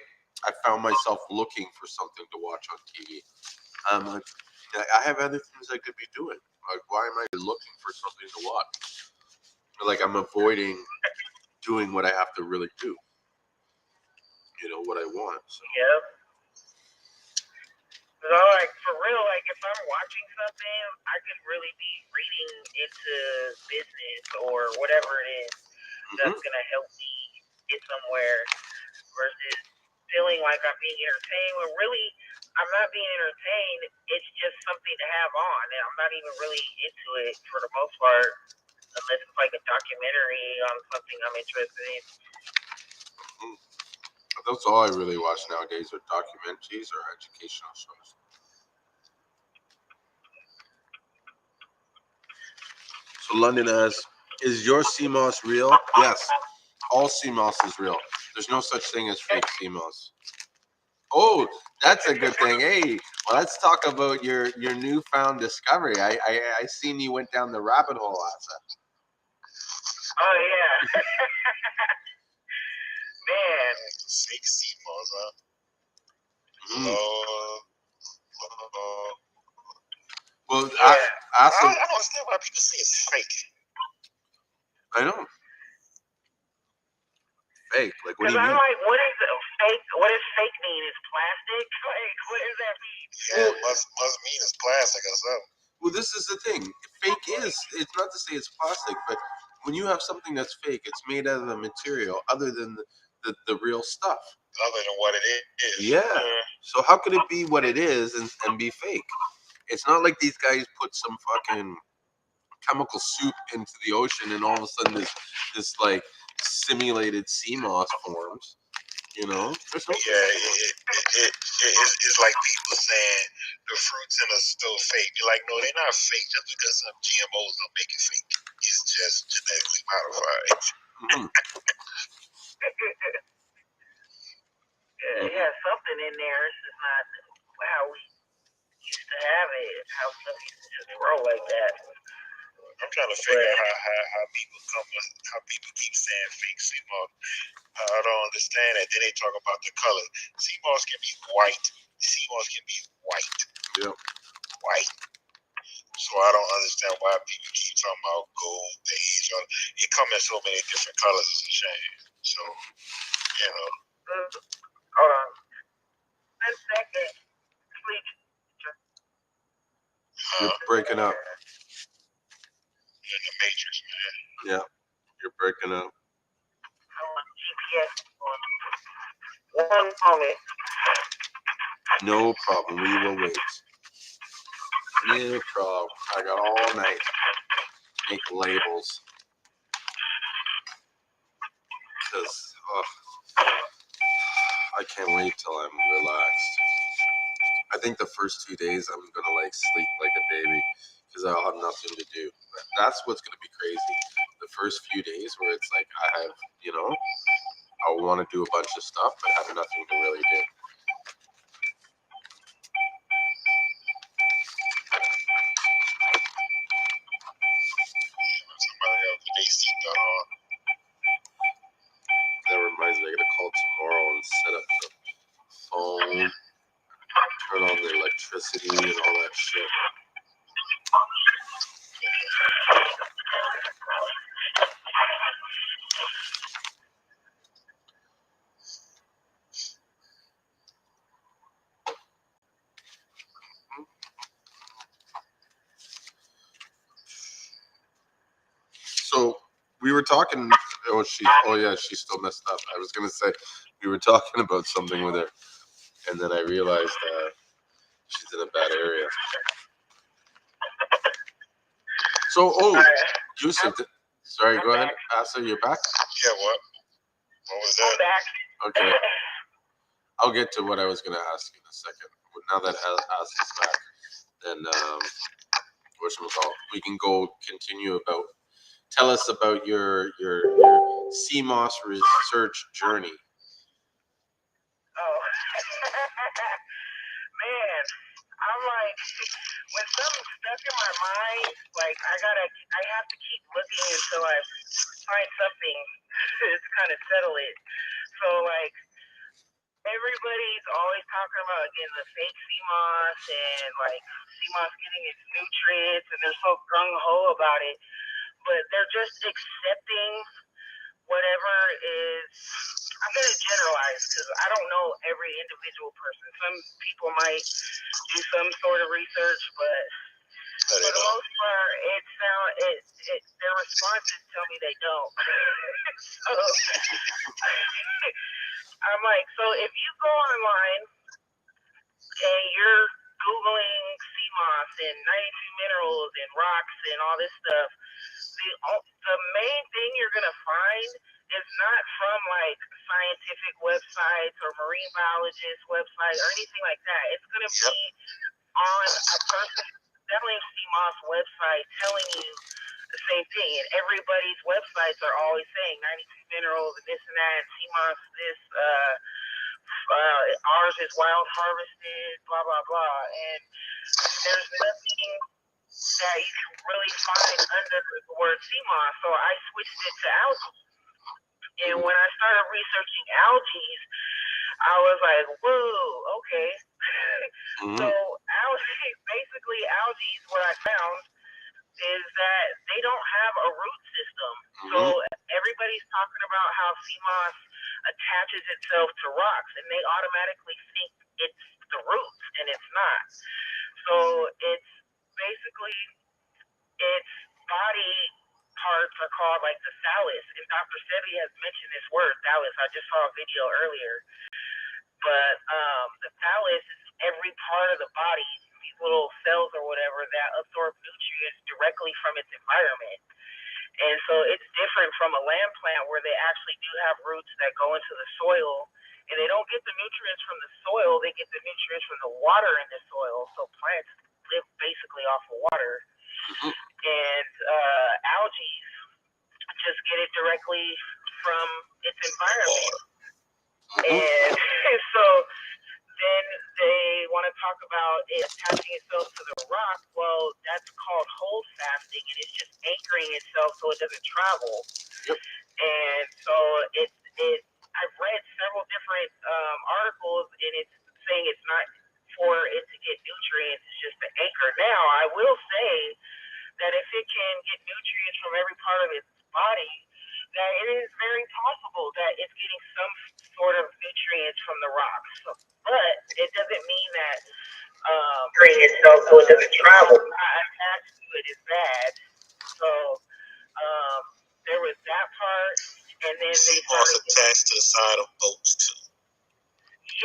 I found myself looking for something to watch on TV. I'm like, I have other things I could be doing. Like, why am I looking for something to watch? Like, I'm avoiding doing what I have to really do. You know, what I want. So. Yep. So, like, for real, like, if I'm watching something, I could really be reading into business or whatever it is that's going to help me get somewhere versus feeling like I'm being entertained. When really, I'm not being entertained. It's just something to have on. And I'm not even really into it for the most part, unless it's like a documentary on something I'm interested in. That's all I really watch nowadays are documentaries or educational shows. So London asks, is your Seamoss real? Yes. All Seamoss is real. There's no such thing as fake Seamoss. Oh, that's a good thing. Hey, well, let's talk about your newfound discovery. I seen you went down the rabbit hole, Asa. Oh, yeah. Man. Fake Seamoss, huh? Well, yeah. I don't understand why people say it's fake. I know. Fake? Like, what do you mean? Because I'm like, what is fake? What does fake mean? Is plastic? Like, what does that mean? Yeah, well, must mean it's plastic or something. Well, this is the thing. Fake is, it's not to say it's plastic, but when you have something that's fake, it's made out of the material other than the real stuff. Other than what it is. Yeah. So how could it be what it is and be fake? It's not like these guys put some fucking chemical soup into the ocean and all of a sudden this like simulated Seamoss forms. You know? It's like people saying the fruits in are still fake. You're like, no, they're not fake just because some GMOs don't make it fake. It's just genetically modified. It has something in there. It's just not how we used to have it, how stuff used to just grow like that. I'm trying to figure out how people keep saying fake sea moss. I don't understand that. Then they talk about the color. Sea moss can be white. Sea moss can be white. Yep. White. So I don't understand why people keep talking about gold, beige. It comes in so many different colors. It's a shame. So, you know. Hold on. 1 second. Please. You're breaking up. In the Matrix, man. Yeah, you're breaking up. GPS. 1 moment. No problem. We will wait. No problem. I got all night to make labels. Because I can't wait till I'm relaxed. I think the first 2 days I'm gonna like sleep like a baby because I'll have nothing to do. That's what's gonna be crazy. The first few days where it's like I have, you know, I want to do a bunch of stuff but have nothing to really do. Somebody else with their seatbelt on. That reminds me, I gotta call tomorrow and set up the phone, turn on the electricity and all that shit. So we were talking. Oh yeah, she's still messed up. I was gonna say we were talking about something with her, and then I realized she's in a bad area. So Yusuf, sorry, go ahead. Asa, you're back. Yeah, what? What was that? I'm back. Okay, I'll get to what I was gonna ask you in a second. Now that Asa's back, then we can go continue about. Tell us about your Seamoss research journey. Oh, man, I'm like, when something's stuck in my mind, like I have to keep looking until I find something to kind of settle it. So like, everybody's always talking about again the fake Seamoss and like Seamoss getting its nutrients, and they're so gung ho about it, but they're just accepting whatever is. I'm going to generalize because I don't know every individual person. Some people might do some sort of research, but for the most part, their responses tell me they don't. So I'm like, so if you go online and you're Googling Seamoss and 92 minerals and rocks and all this stuff, the main thing you're going to find is not from like scientific websites or marine biologist website or anything like that. It's going to be on a person selling Seamoss website telling you the same thing. And everybody's websites are always saying 92 minerals and this and that, and Seamoss this, ours is wild harvested, blah, blah, blah. And there's nothing that you can really find under the word Seamoss. So I switched it to algae. And when I started researching algae, I was like, whoa, okay. So basically algae, what I found is that they don't have a root system. So everybody's talking about how Seamoss attaches itself to rocks, and they automatically think it's the roots, and it's not. So it's basically its body parts are called like the thallus, and Dr. Sebi has mentioned this word thallus. I just saw a video earlier, but the thallus is every part of the body, these little cells or whatever that absorb nutrients directly from its environment. And so it's different from a land plant where they actually do have roots that go into the soil, and they don't get the nutrients from the soil, they get the nutrients from the water in the soil. So plants live basically off of water. And algae just get it directly from its environment. And so then they want to talk talk about it attaching itself to the rock. Well, that's called hold fasting, and it's just anchoring itself so it doesn't travel. Yep. And so I've read several different articles, and it's saying it's not for it to get nutrients, it's just to anchor. Now, I will say that if it can get nutrients from every part of its body, that it is very possible that it's getting some sort of nutrients from the rocks. So, but it doesn't mean that anchoring itself so it doesn't travel. Attached to it is bad. So there was that part, and then sea moss attached to the side of boats too.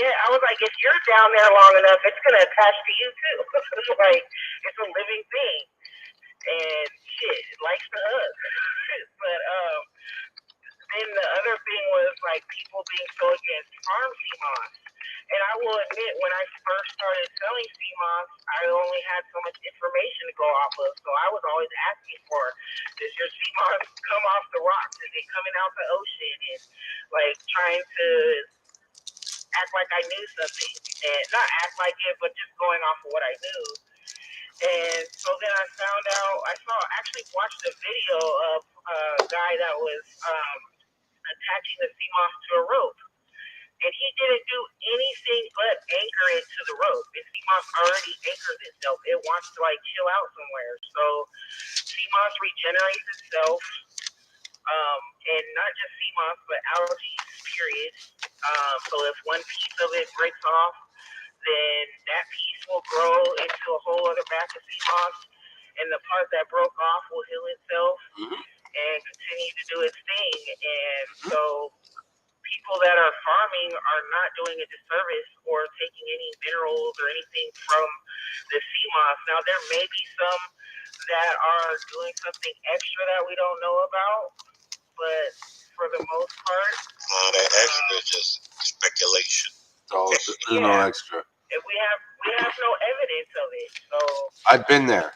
Yeah, I was like, if you're down there long enough, it's gonna attach to you too. Like, it's a living thing, and shit, it likes to hug. But then the other thing was like people being so against farm sea moss. And I will admit, when I first started selling sea moss, I only had so much information to go off of. So I was always asking for, does your sea moss come off the rocks? Is it coming out the ocean? And like trying to act like I knew something. And not act like it, but just going off of what I knew. And so then I found out, actually watched a video of a guy that was attaching the sea moss to a rope. And he didn't do anything but anchor it to the rope. And sea moss already anchors itself. It wants to like chill out somewhere. So sea moss regenerates itself. And not just sea moss, but algae, period. So if one piece of it breaks off, then that piece will grow into a whole other batch of sea moss. And the part that broke off will heal itself and continue to do its thing. And so people that are farming are not doing a disservice or taking any minerals or anything from the sea moss. Now, there may be some that are doing something extra that we don't know about, but for the most part, that extra is just speculation. So there's no extra. And we have no evidence of it. So I've been there.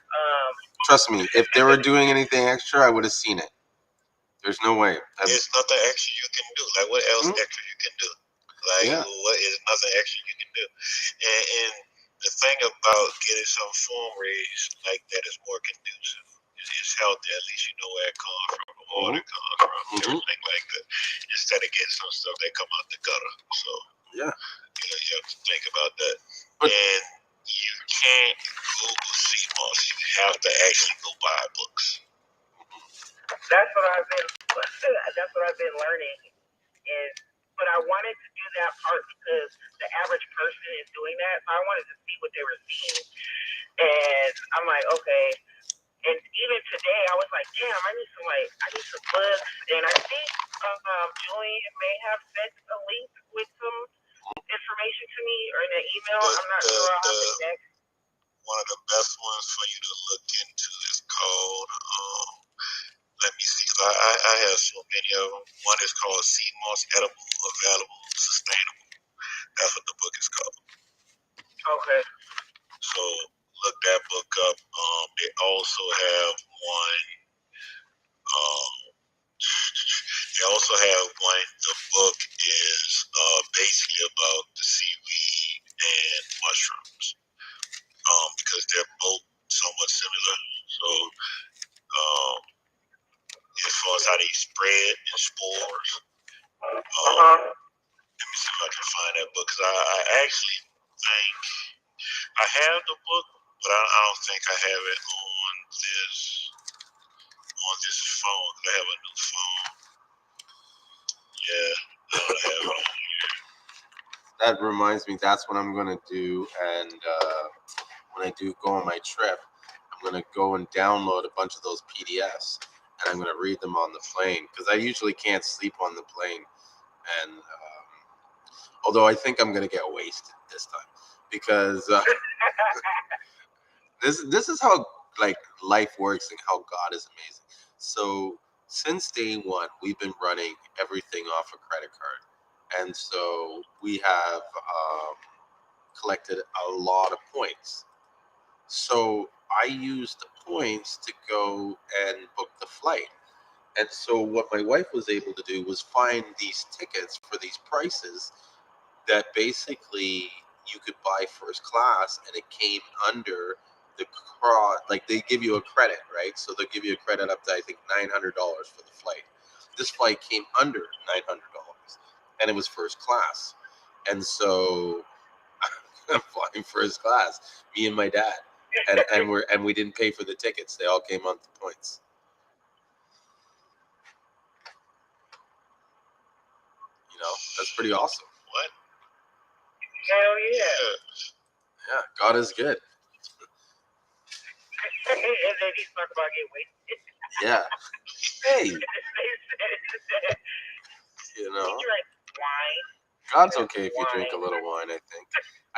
Trust me, if they were doing anything extra, I would have seen it. There's no way. There's nothing extra you can do. Like, what else extra you can do? Like, what is nothing extra you can do? And the thing about getting some form raised like that is more conducive. It's healthy. At least you know where it comes from, the water it comes from, everything like that. Instead of getting some stuff that come out the gutter. So you have to think about that. And you can't Google sea moss. You have to actually go buy books. That's what I've been learning. But I wanted to do that part because the average person is doing that. So I wanted to see what they were seeing. And I'm like, okay. And even today, I was like, damn, I need some books. And I think Julien may have sent a link with some information to me or in an email. I'm not sure. I'll have to check. One of the best ones for you to look into is called, let me see, because I have so many of them. One is called Sea Moss Edible, Available, Sustainable. That's what the book is called. Okay. So look that book up. They also have one. They also have one. The book is basically about the seaweed and mushrooms, because they're both somewhat similar. So as far as how they spread in spores, let me see if I can find that book, because I actually think I have the book, but I don't think I have it on this phone. I have a new phone. Yeah, I don't have it on here. That reminds me, that's what I'm gonna do. And when I do go on my trip, I'm gonna go and download a bunch of those PDFs, and I'm gonna read them on the plane, because I usually can't sleep on the plane. And although I think I'm gonna get wasted this time, because this is how like life works and how God is amazing. So since day one, we've been running everything off a credit card, and so we have collected a lot of points. So I used the points to go and book the flight. And so what my wife was able to do was find these tickets for these prices that basically you could buy first class, and it came under the cross. Like they give you a credit, right? So they'll give you a credit up to I think $900 for the flight. This flight came under $900, and it was first class, and so I'm flying first class, me and my dad, and we didn't pay for the tickets. They all came on the points. You know, that's pretty awesome. What? Hell yeah. Yeah, God is good. And then he's talking about getting wasted. Yeah. Hey, You you know, drink wine. God's okay if you drink a little wine.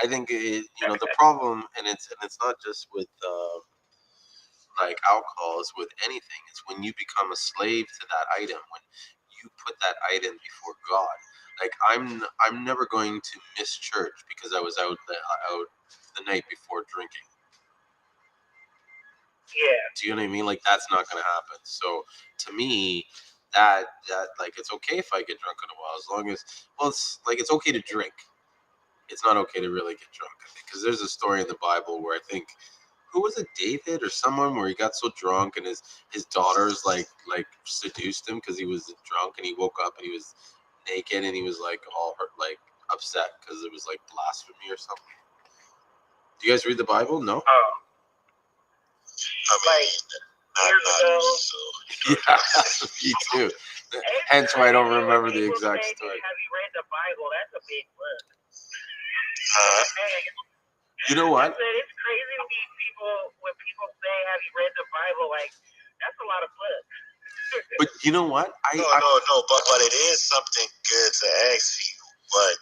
I think it, you know, the problem, and it's not just with like alcohol, is with anything. It's when you become a slave to that item, when you put that item before God. Like I'm never going to miss church because I was out the night before drinking. Yeah. Do you know what I mean? Like that's not going to happen. So to me, that like it's okay if I get drunk in a while, as long as, well, it's like it's okay to drink. It's not okay to really get drunk, because there's a story in the Bible where I think, who was it, David or someone, where he got so drunk and his daughters like seduced him because he was drunk, and he woke up and he was naked and he was like all hurt, like upset because it was like blasphemy or something. Do you guys read the Bible? No. Oh. I mean, not so. Yeah, me too. Hence why I don't remember the exact story. Have you read the Bible? That's a big book. You know what? I said it's crazy to me when people say, "Have you read the Bible?" Like that's a lot of books. But you know what? No. But it is something good to ask people. But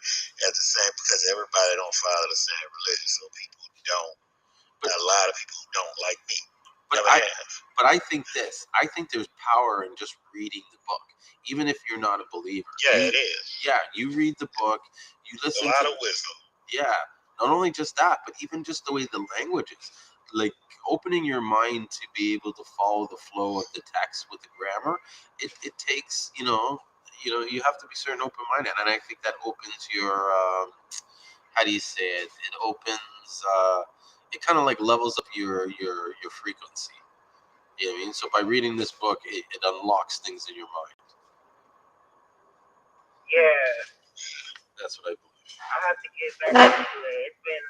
at the same, because everybody don't follow the same religion, so people don't. A lot of people don't like me. But I think this. I think there's power in just reading the book, even if you're not a believer. Yeah, it is. Yeah, you read the book, you listen. A lot of wisdom. Yeah, not only just that, but even just the way the language is, like opening your mind to be able to follow the flow of the text with the grammar. It takes, you have to be certain open minded, and I think that opens your how do you say it? It opens. It kind of like levels up your frequency. You know what I mean? So by reading this book, it unlocks things in your mind. Yeah. That's what I believe. I have to get back into it. It's been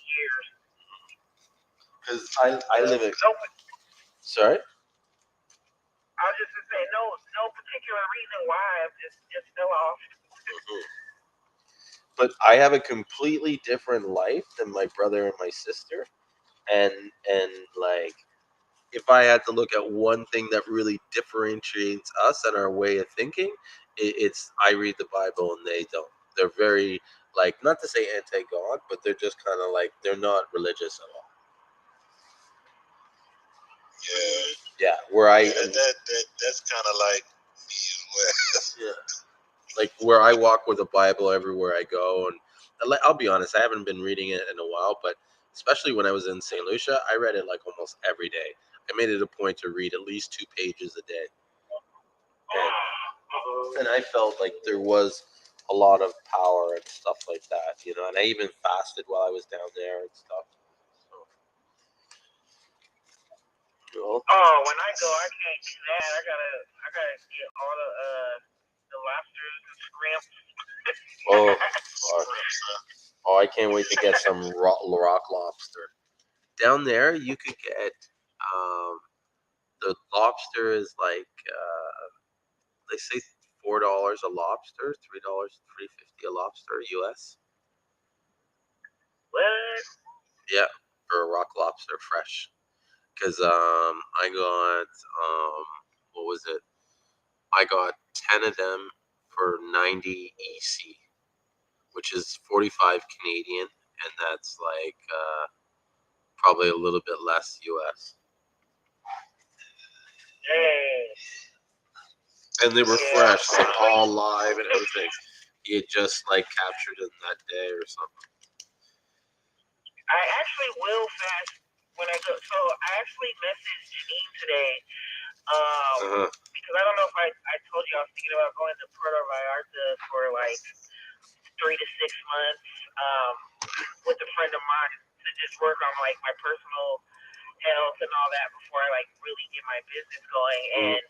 years. Because I live in. Sorry? I was just gonna say no particular reason why. I just fell off. Mm-hmm. But I have a completely different life than my brother and my sister, and like, if I had to look at one thing that really differentiates us and our way of thinking, it's I read the Bible and they don't. They're very, like, not to say anti-God, but they're just kind of like, they're not religious at all. Yeah. Where I that's kind of like me as well. Yeah. Like where I walk with a Bible everywhere I go, and I'll be honest, I haven't been reading it in a while, but especially when I was in St. Lucia, I read it like almost every day. I made it a point to read at least 2 pages a day, and I felt like there was a lot of power and stuff like that, and I even fasted while I was down there and stuff. So, Oh, when I go, I can't do that. I gotta get all the lobsters and scrimps. Oh, I can't wait to get some rock lobster. Down there, you could get the lobster is like they say $4 a lobster, $3.50 a lobster US. What? Yeah, for a rock lobster fresh. Because I got what was it? I got 10 of them for 90 EC, which is 45 Canadian, and that's like probably a little bit less US. Dang. And they were fresh, like all live and everything. He had just like captured it that day or something. I actually will fast when I go. So I actually messaged Janine today because I don't know if I told you I was thinking about going to Puerto Vallarta for like 3 to 6 months with a friend of mine to just work on like my personal health and all that before I like really get my business going. And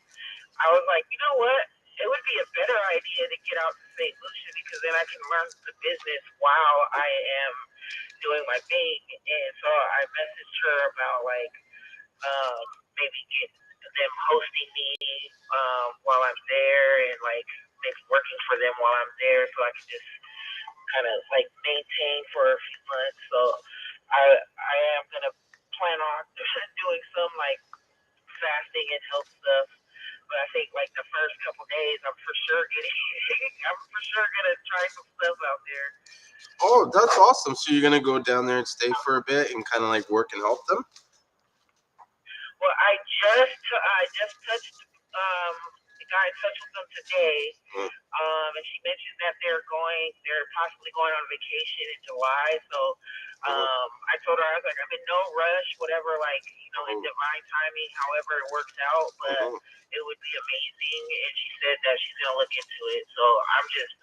I was like, you know what? It would be a better idea to get out to St. Lucian because then I can learn the business while I am doing my thing. And so I messaged her about like maybe get them hosting me while I'm there and like maybe working for them while I'm there so I can just kind of like maintain for a few months. So I am gonna plan on doing some like fasting and health stuff. But I think like the first couple days, I'm for sure gonna try some stuff out there. Oh, that's awesome. So you're gonna go down there and stay for a bit and kind of like work and help them? Well, I just touched got in touch with them today. And she mentioned that they're possibly going on vacation in July. So I told her, I was like, I'm in no rush, whatever, like, in divine timing, however it works out, but it would be amazing. And she said that she's going to look into it. So I'm just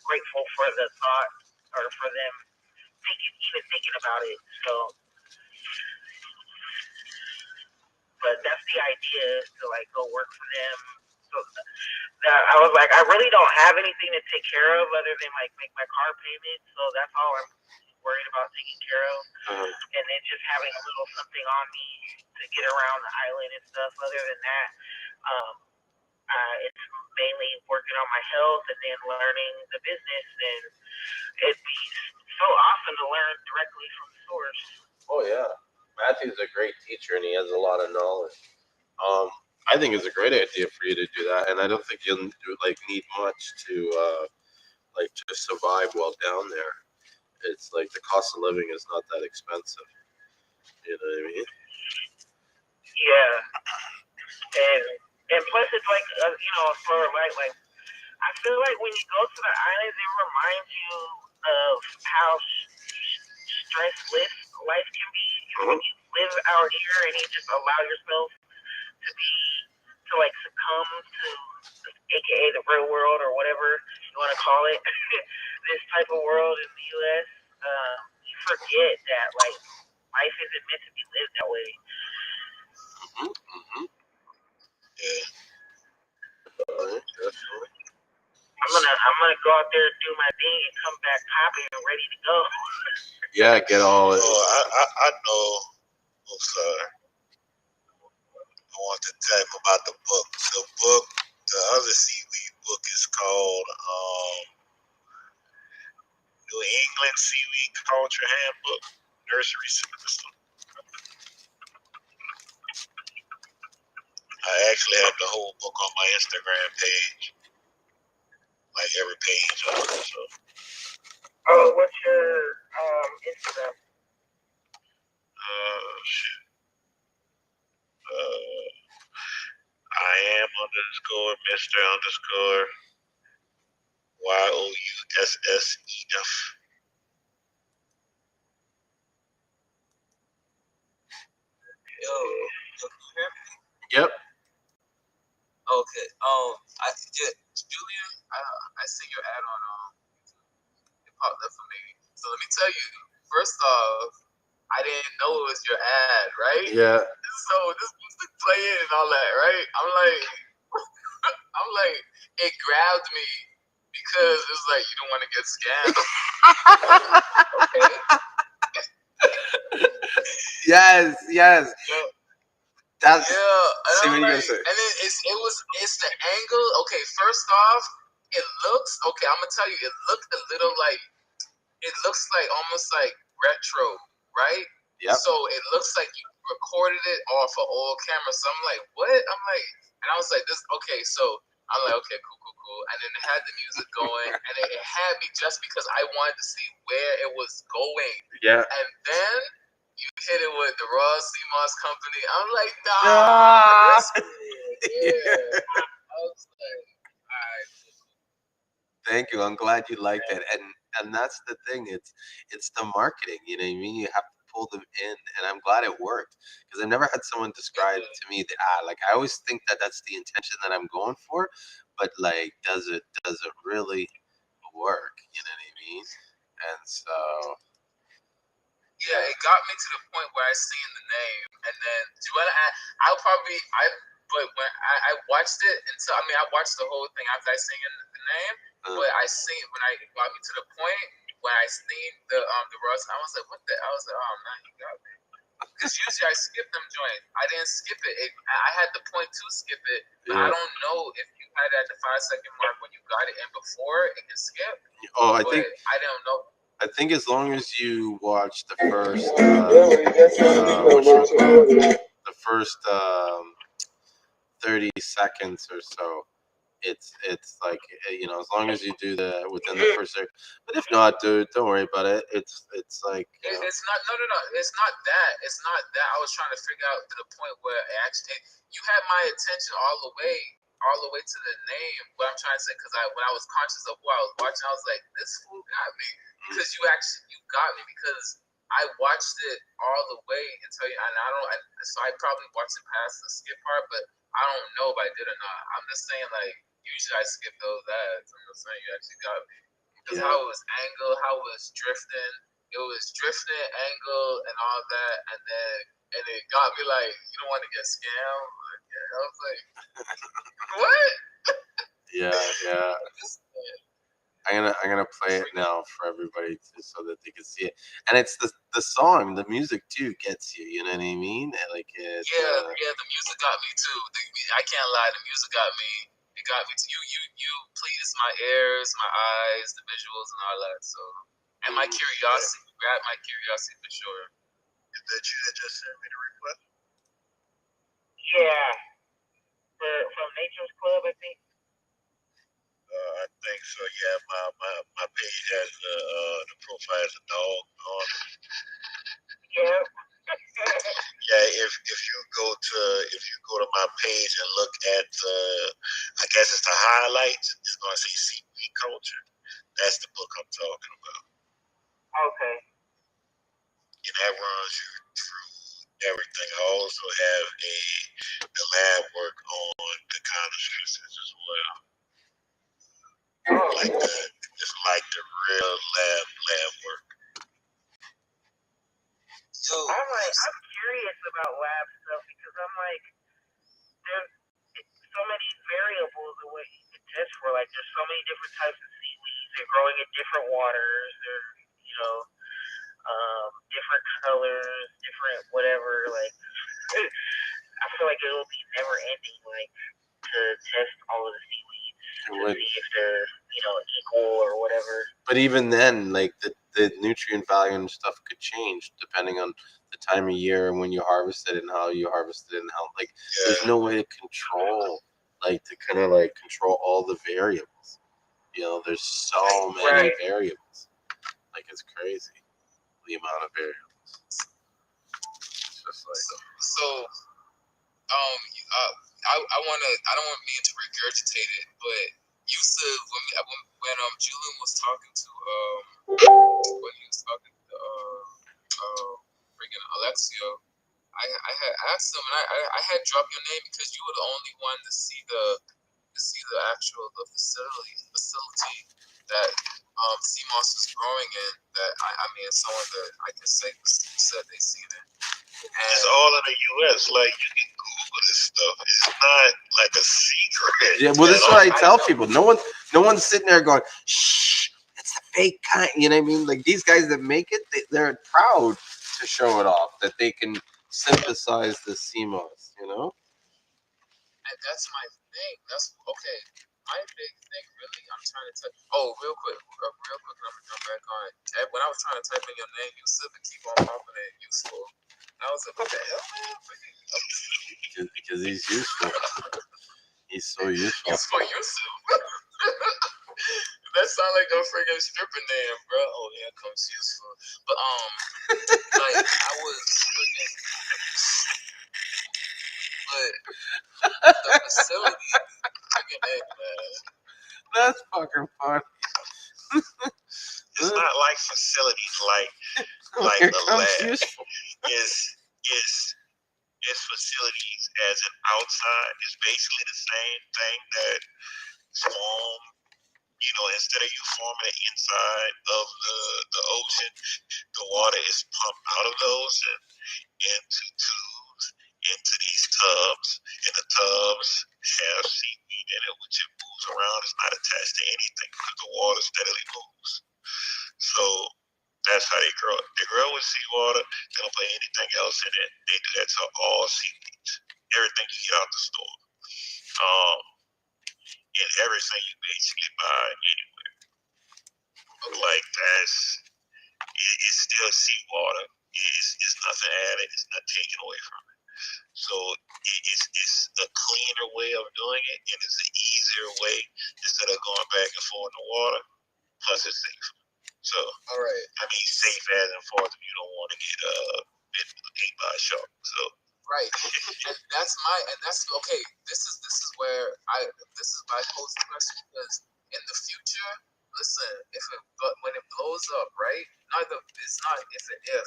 grateful for the thought or for them thinking about it. So, but that's the idea, to like go work for them. So I was like, I really don't have anything to take care of other than like make my car payment. So that's all I'm worried about taking care of. And then just having a little something on me to get around the island and stuff. Other than that, it's mainly working on my health and then learning the business. And it'd be so awesome to learn directly from the source. Oh yeah, Matthew's a great teacher and he has a lot of knowledge. I think it's a great idea for you to do that, and I don't think you'll need much to just survive while down there. It's like the cost of living is not that expensive. You know what I mean? Yeah, and plus it's like a slower life. Like I feel like when you go to the islands, it reminds you of how stressless life can be. When you live out here and you just allow yourself to like succumb to, aka the real world or whatever you want to call it, this type of world in the U.S. You forget that like life isn't meant to be lived that way. Yeah. I'm gonna go out there and do my thing and come back popping and ready to go. Yeah, get all it. I know. I'm sorry. I want to tell you about the book. The other seaweed book is called New England Seaweed Culture Handbook, Nursery System. I actually have the whole book on my Instagram page, like every page of it. So. Oh, what's your Instagram? Shit. I am _ Mr. _ YOUSSEF. Yo, Yep. okay. Julien, I see your ad on it popped up for me. So let me tell you. First off, I didn't know it was your ad, right? Yeah. So this music playing and all that, right? I'm like, it grabbed me because it's like you don't want to get scammed. Okay. Yes. That's yeah. see what you gotta say. And then it's the angle. Okay, first off, it looks okay. I'm gonna tell you, it looked a little like almost like retro, right? Yep. So it looks like you recorded it off an old camera. So I'm like, what? And I was like, this. Okay, so I'm like, okay, cool. And then it had the music going, and it had me just because I wanted to see where it was going. Yeah. And then you hit it with the Raw Seamoss Company. I'm like, nah. Yeah. I was like, all right. Thank you. I'm glad you liked it, and that's the thing. It's the marketing. You know what I mean? You have to pull them in, and I'm glad it worked because I've never had someone describe to me the ad. Like I always think that that's the intention that I'm going for, but like, does it really work. You know what I mean? And so, Yeah, it got me to the point where I seen the name, and then I'll probably but when I watched it until I watched the whole thing after I seen the name, but I seen when I got me to the point when I seen the Russ, I was like, what the? I was like, oh man, you got me. Because usually I skip them joints. I didn't skip it. I had the point to skip it, but I don't know if you had it at the 5-second mark when you got it in before it can skip. oh, I think I don't know. I think as long as you watch the first, the first 30 seconds or so, it's like as long as you do within the first second. But if not, dude, don't worry about it. It's like it's not no. It's not that. It's not that. I was trying to figure out to the point where you had my attention all the way to the name. What I'm trying to say, because when I was conscious of what I was watching, I was like, this fool got me, because you got me, because I watched it all the way until so I probably watched it past the skip part, but I don't know if I did or not. I'm just saying, like, usually I skip those ads. I'm just saying you actually got me, because how it was angled, how it was drifting. It was drifting, angle, and all that, and it got me like, you don't want to get scammed. Like, yeah, I was like, what? yeah. I'm gonna play it now for everybody so that they can see it. And it's the song, the music too gets you. You know what I mean? Like it. The music got me too. I can't lie, the music got me. It got me too. You pleased my ears, my eyes, the visuals, and all that. So, and my curiosity, grabbed my curiosity for sure. Is that you that just sent me the request? Yeah. From Nature's Club, I think. I think so. Yeah, my page has the profile as a dog on it. Yeah. Yeah, if you go to my page and look at I guess it's the highlights, it's gonna say seaweed culture. That's the book I'm talking about. Okay. And that runs you through everything. I also have the lab work on the consciousness as well. It's like the real lab work. I'm curious about lab stuff, because I'm like, there's so many variables of what you can test for. Like, there's so many different types of seaweeds. They're growing in different waters. They're, different colors, different whatever. Like, I feel like it'll be never ending, like, to test all of the seaweeds to see if they're, equal or whatever. But even then, like the nutrient value and stuff could change depending on the time of year and when you harvest it and how you harvest it and how there's no way to control control all the variables. There's so many variables. Like, it's crazy the amount of variables. It's just like I don't want me to regurgitate it, but used to when Julien was talking to when he was talking to freaking Alexio, I had asked him, and I had dropped your name because you were the only one to see the actual facility that Seamoss is growing in. That I mean, someone that I can say said they seen it. And it's all in the U.S. Like, you can Google this stuff. It's not like a secret. Yeah, well, this is what I tell people. No one's sitting there going, "Shh, it's the fake kind." You know what I mean? Like, these guys that make it, they're proud to show it off that they can synthesize the Seamoss. And that's my thing. That's okay. My big thing, really, I'm trying to type. Oh, real quick, and I'm gonna jump back on it. When I was trying to type in your name, you said to keep on popping it useful. And I was like, what the hell, man? Because he's useful. He's so useful. He's so useful. That sounds like a freaking stripper name, bro. Oh, here comes useful. But like I was freaking. But the facility, freaking it, man. That's fucking fun. It's not like facilities like a lab. It's facilities as an outside. It's basically the same thing that Swarm instead of you forming it inside of the ocean, the water is pumped out of the ocean into tubes, into these tubs, and the tubs have seaweed in it, which it moves around. It's not attached to anything because the water steadily moves. So that's how they grow it. They grow with seawater. They don't put anything else in it. They do that to all seaweeds. Everything you get out the store. And everything you basically buy anywhere. Like it's still seawater. It's nothing added. It's not taken away from it. So it's a cleaner way of doing it, and it's an easier way instead of going back and forth in the water. Plus, it's safe. So, all right. I mean, safe as in far as you don't want to get bitten by a shark. So, right, and that's okay. This is where this is my posing question, because in the future, listen, when it blows up, right? It's not if and if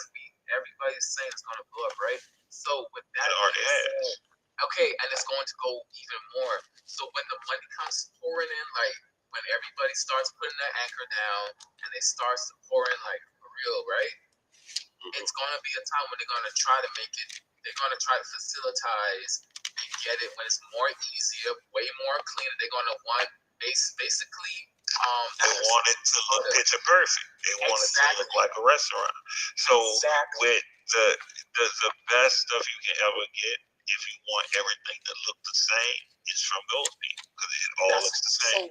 everybody's saying it's gonna blow up, right? So with that it already has. Okay, and it's going to go even more. So when the money comes pouring in, like when everybody starts putting their anchor down and they start to pour in, like for real, right? It's gonna be a time when they're gonna try to make it. They're gonna try to facilitize and get it when it's more easier, way more cleaner. They're gonna want basically. They want it to look picture perfect. They want it to look like a restaurant. So with the best stuff you can ever get, if you want everything to look the same, is from those people because it all looks the same.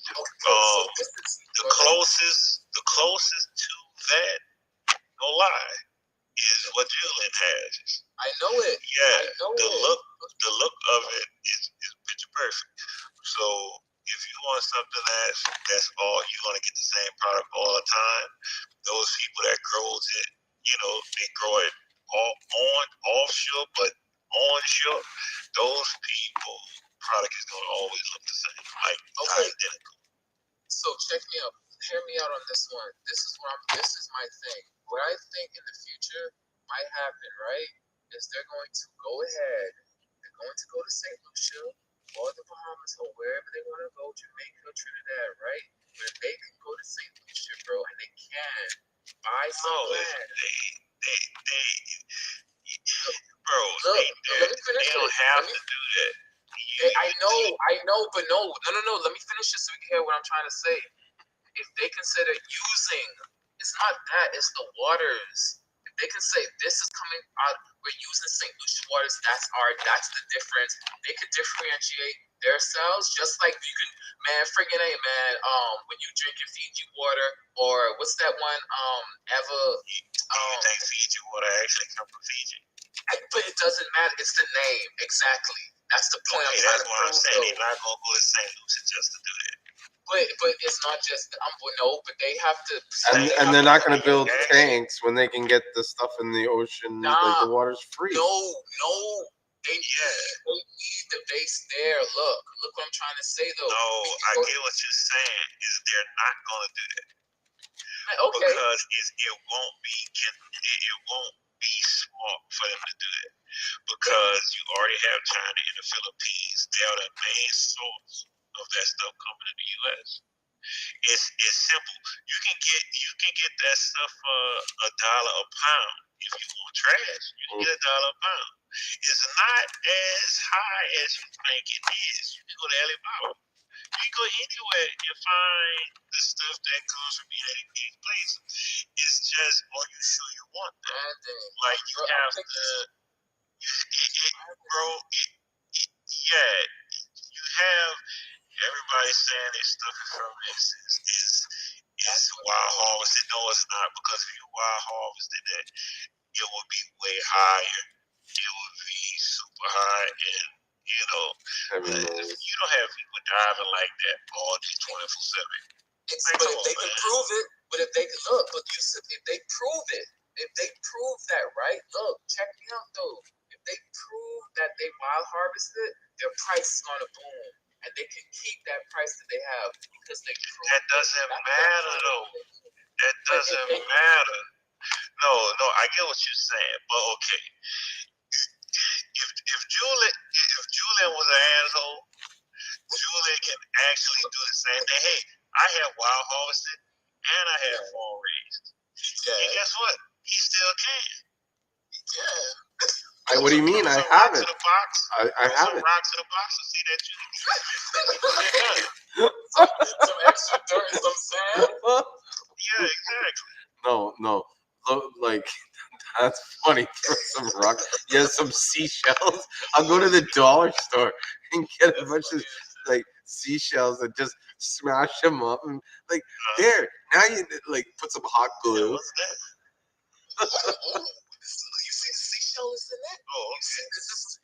The closest to that, no lie, is what Julien has. I know it. Yeah, the look of it is picture perfect. So if you want something that's all, you're gonna get the same product all the time. Those people that grows it, they grow it all offshore, but onshore. Those people product is gonna always look the same, like identical. So check me out. Hear me out on this one. This is my thing. What I think in the future might happen, right, is they're going to go ahead. They're going to go to St. Lucia or the Bahamas or wherever they want to go, Jamaica, Trinidad, right? Where they can go to St. Lucia, bro, and they can buy some land. Let me finish they don't have to do that. I know, but no. Let me finish this so we can hear what I'm trying to say. If they consider using, it's not that, it's the waters. If they can say this is coming out, we're using St. Lucia waters, that's the difference. They could differentiate themselves, just like you can, man, friggin' A, man, when you drinking Fiji water, or what's that one, you think Fiji water actually come from Fiji? But it doesn't matter, it's the name, exactly. That's the point I'm trying to prove. That's what I'm saying. They're not going to go to St. Lucia just to do that. But it's not just but they have to. And they're not going to build tanks when they can get the stuff in the ocean. Like the water's free. No, they need the base there. Look what I'm trying to say though. No, I get what you're saying. Is they're not going to do that. Okay. Because it won't be smart for them to do that. Because you already have China and the Philippines. They are the main source of that stuff coming to the U.S. It's simple. You can get that stuff for $1 a pound. If you want trash, you can get $1 a pound. It's not as high as you think it is. You can go to Alibaba. You can go anywhere and find the stuff that comes from these places. It's just, are you sure you want that? Like you have to, you have everybody saying this stuff from this is wild harvested. No, it's not, because if you wild harvested it, it would be way higher. It would be super high, and you don't have people diving like that all day 24/7. But if they can prove it, but if they can look, but you said if they prove it, if they prove that, right? Look, check me out though. If they prove that they wild harvested, their price is gonna boom. And they can keep that price that they have because they prove that doesn't matter though. That doesn't matter. No, I get what you're saying, but okay. If Julien was an asshole, Julien can actually do the same thing. Hey, I have wild harvested and I have farm raised. And guess what? He still can. What do you mean? I have it. I have it. Rocks in the box to see that you. Some extra dirt, some sand. Yeah, exactly. No. Like, that's funny. Throw some rocks. Yeah, some seashells. I'll go to the dollar store and get a bunch of like seashells and just smash them up and like there. Now you like put some hot glue. What's that? You see the seashells in that? Oh,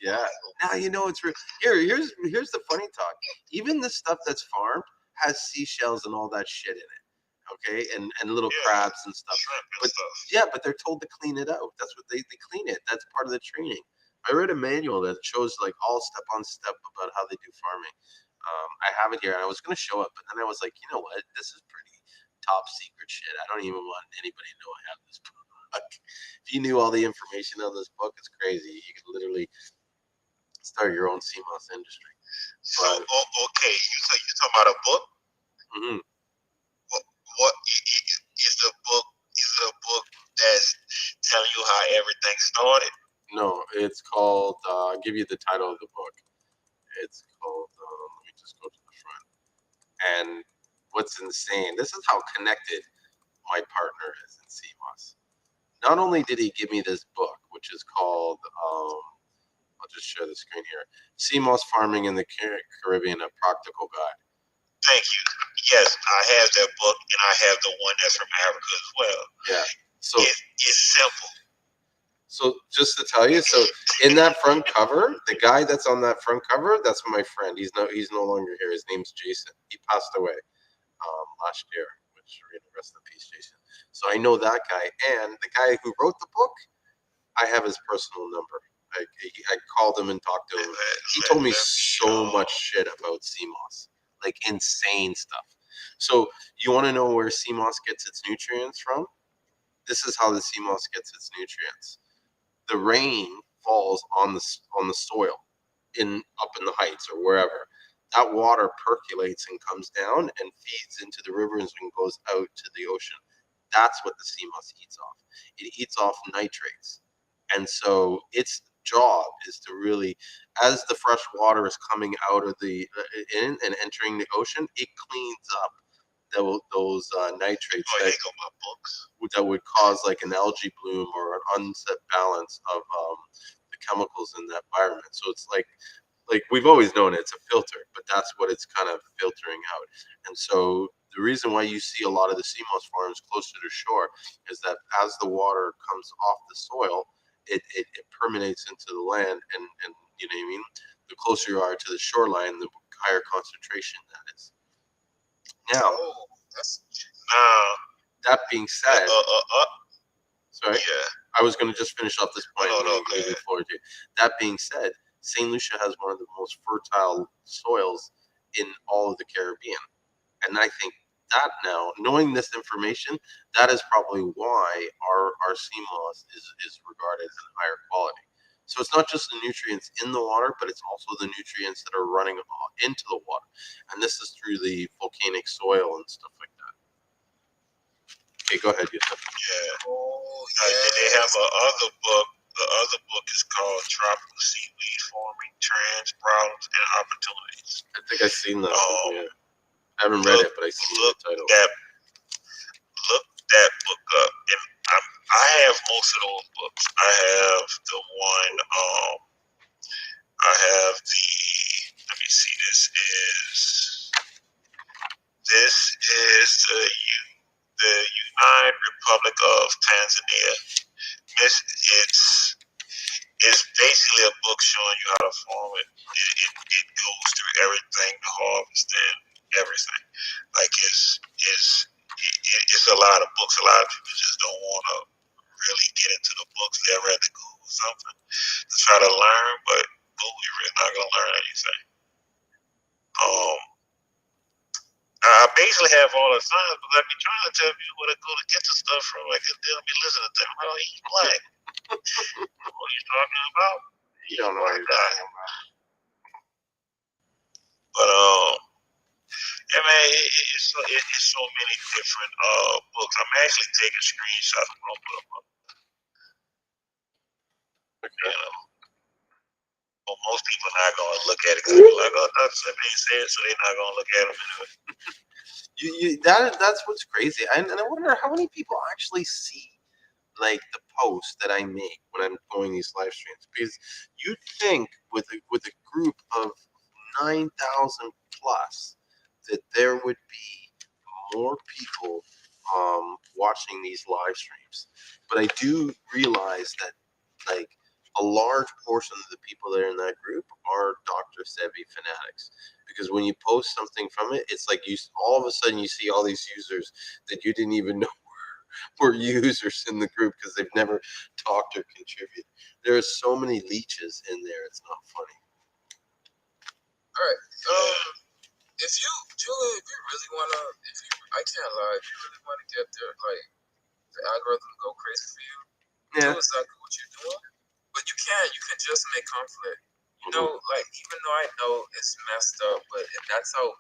Yeah. Now you know it's real. Here's the funny talk. Even the stuff that's farmed has seashells and all that shit in it. Okay, and little crabs and stuff. But they're told to clean it out. That's what they clean it. That's part of the training. I read a manual that shows like all step on step about how they do farming. I have it here, and I was going to show it, but then I was like, you know what? This is pretty top secret shit. I don't even want anybody to know I have this book. If you knew all the information on this book, it's crazy. You could literally start your own Seamoss industry. So, okay, you talking about a book? Mm-hmm. What is the book? Is it a book that's telling you how everything started? No, it's called. I'll give you the title of the book. It's called. Let me just go to the front. And what's insane? This is how connected my partner is in Seamoss. Not only did he give me this book, which is called. I'll just share the screen here. Seamoss Farming in the Caribbean: A Practical Guide. Thank you. Yes, I have that book, and I have the one that's from Africa as well. Yeah. So it's simple. So just to tell you, so in that front cover, the guy that's on that front cover, that's my friend. He's no longer here. His name's Jason. He passed away last year. Which rest in peace, Jason. So I know that guy, and the guy who wrote the book, I have his personal number. I called him and talked to him. He told me so much shit about Seamoss, like insane stuff. So you want to know where Seamoss gets its nutrients from? This is how the Seamoss gets its nutrients. The rain falls on the soil up in the heights or wherever. That water percolates and comes down and feeds into the rivers and goes out to the ocean. That's what the Seamoss eats off. It eats off nitrates. And so its job is to really, as the fresh water is coming out of the in and entering the ocean, it cleans up those nitrates that would cause like an algae bloom or an unset balance of the chemicals in the environment. So it's like we've always known it's a filter, but that's what it's kind of filtering out. And so the reason why you see a lot of the Seamoss farms closer to shore is that as the water comes off the soil, it permeates into the land, and you know what I mean. The closer you are to the shoreline, the higher concentration that is. Now, that being said, sorry, I was going to just finish off this point. That being said, St. Lucia has one of the most fertile soils in all of the Caribbean, and I think that now, knowing this information, that is probably why our Seamoss is regarded as higher quality. So it's not just the nutrients in the water, but it's also the nutrients that are running into the water. And this is through the volcanic soil and stuff like that. Okay, go ahead, Yusuf. Yeah. They have another book. The other book is called Tropical Seaweed Farming, Trends, Problems, and Opportunities. I think I've seen that. Yeah. I haven't read it, but I've seen the title. Look that book up. And I have most of those books. I have the one, I have the, let me see, this is the United Republic of Tanzania. It's basically a book showing you how to farm it. It goes through everything, the harvest and everything. Like it's a lot of books. A lot of people just don't want to really get into the books. They'd rather Google something to try to learn, but Google, you're really not gonna learn anything. I basically have all the signs, but I be trying to tell people where to go to get the stuff from. Like they'll be listening to them. Oh, he's black. What are you talking about? You don't know what you're talking about. But Yeah, man, it's so many different books. I'm actually taking screenshots. I'm gonna put them up. You know, but most people are not gonna look at it because they're like, "Oh, Dr. Sebi said," so they're not gonna look at them anyway. That's what's crazy, and I wonder how many people actually see like the posts that I make when I'm going these live streams, because you'd think with a group of 9,000 plus that there would be more people watching these live streams, but I do realize that like a large portion of the people that are in that group are Dr. Sebi fanatics, because when you post something from it, it's like you all of a sudden you see all these users that you didn't even know were users in the group because they've never talked or contributed. There are so many leeches in there. It's not funny. All right. If you, Julie, if you really wanna, I can't lie, if you really wanna get the algorithm to go crazy for you, do exactly what you're doing. But you can just make conflict. You know, like even though I know it's messed up, but that's how.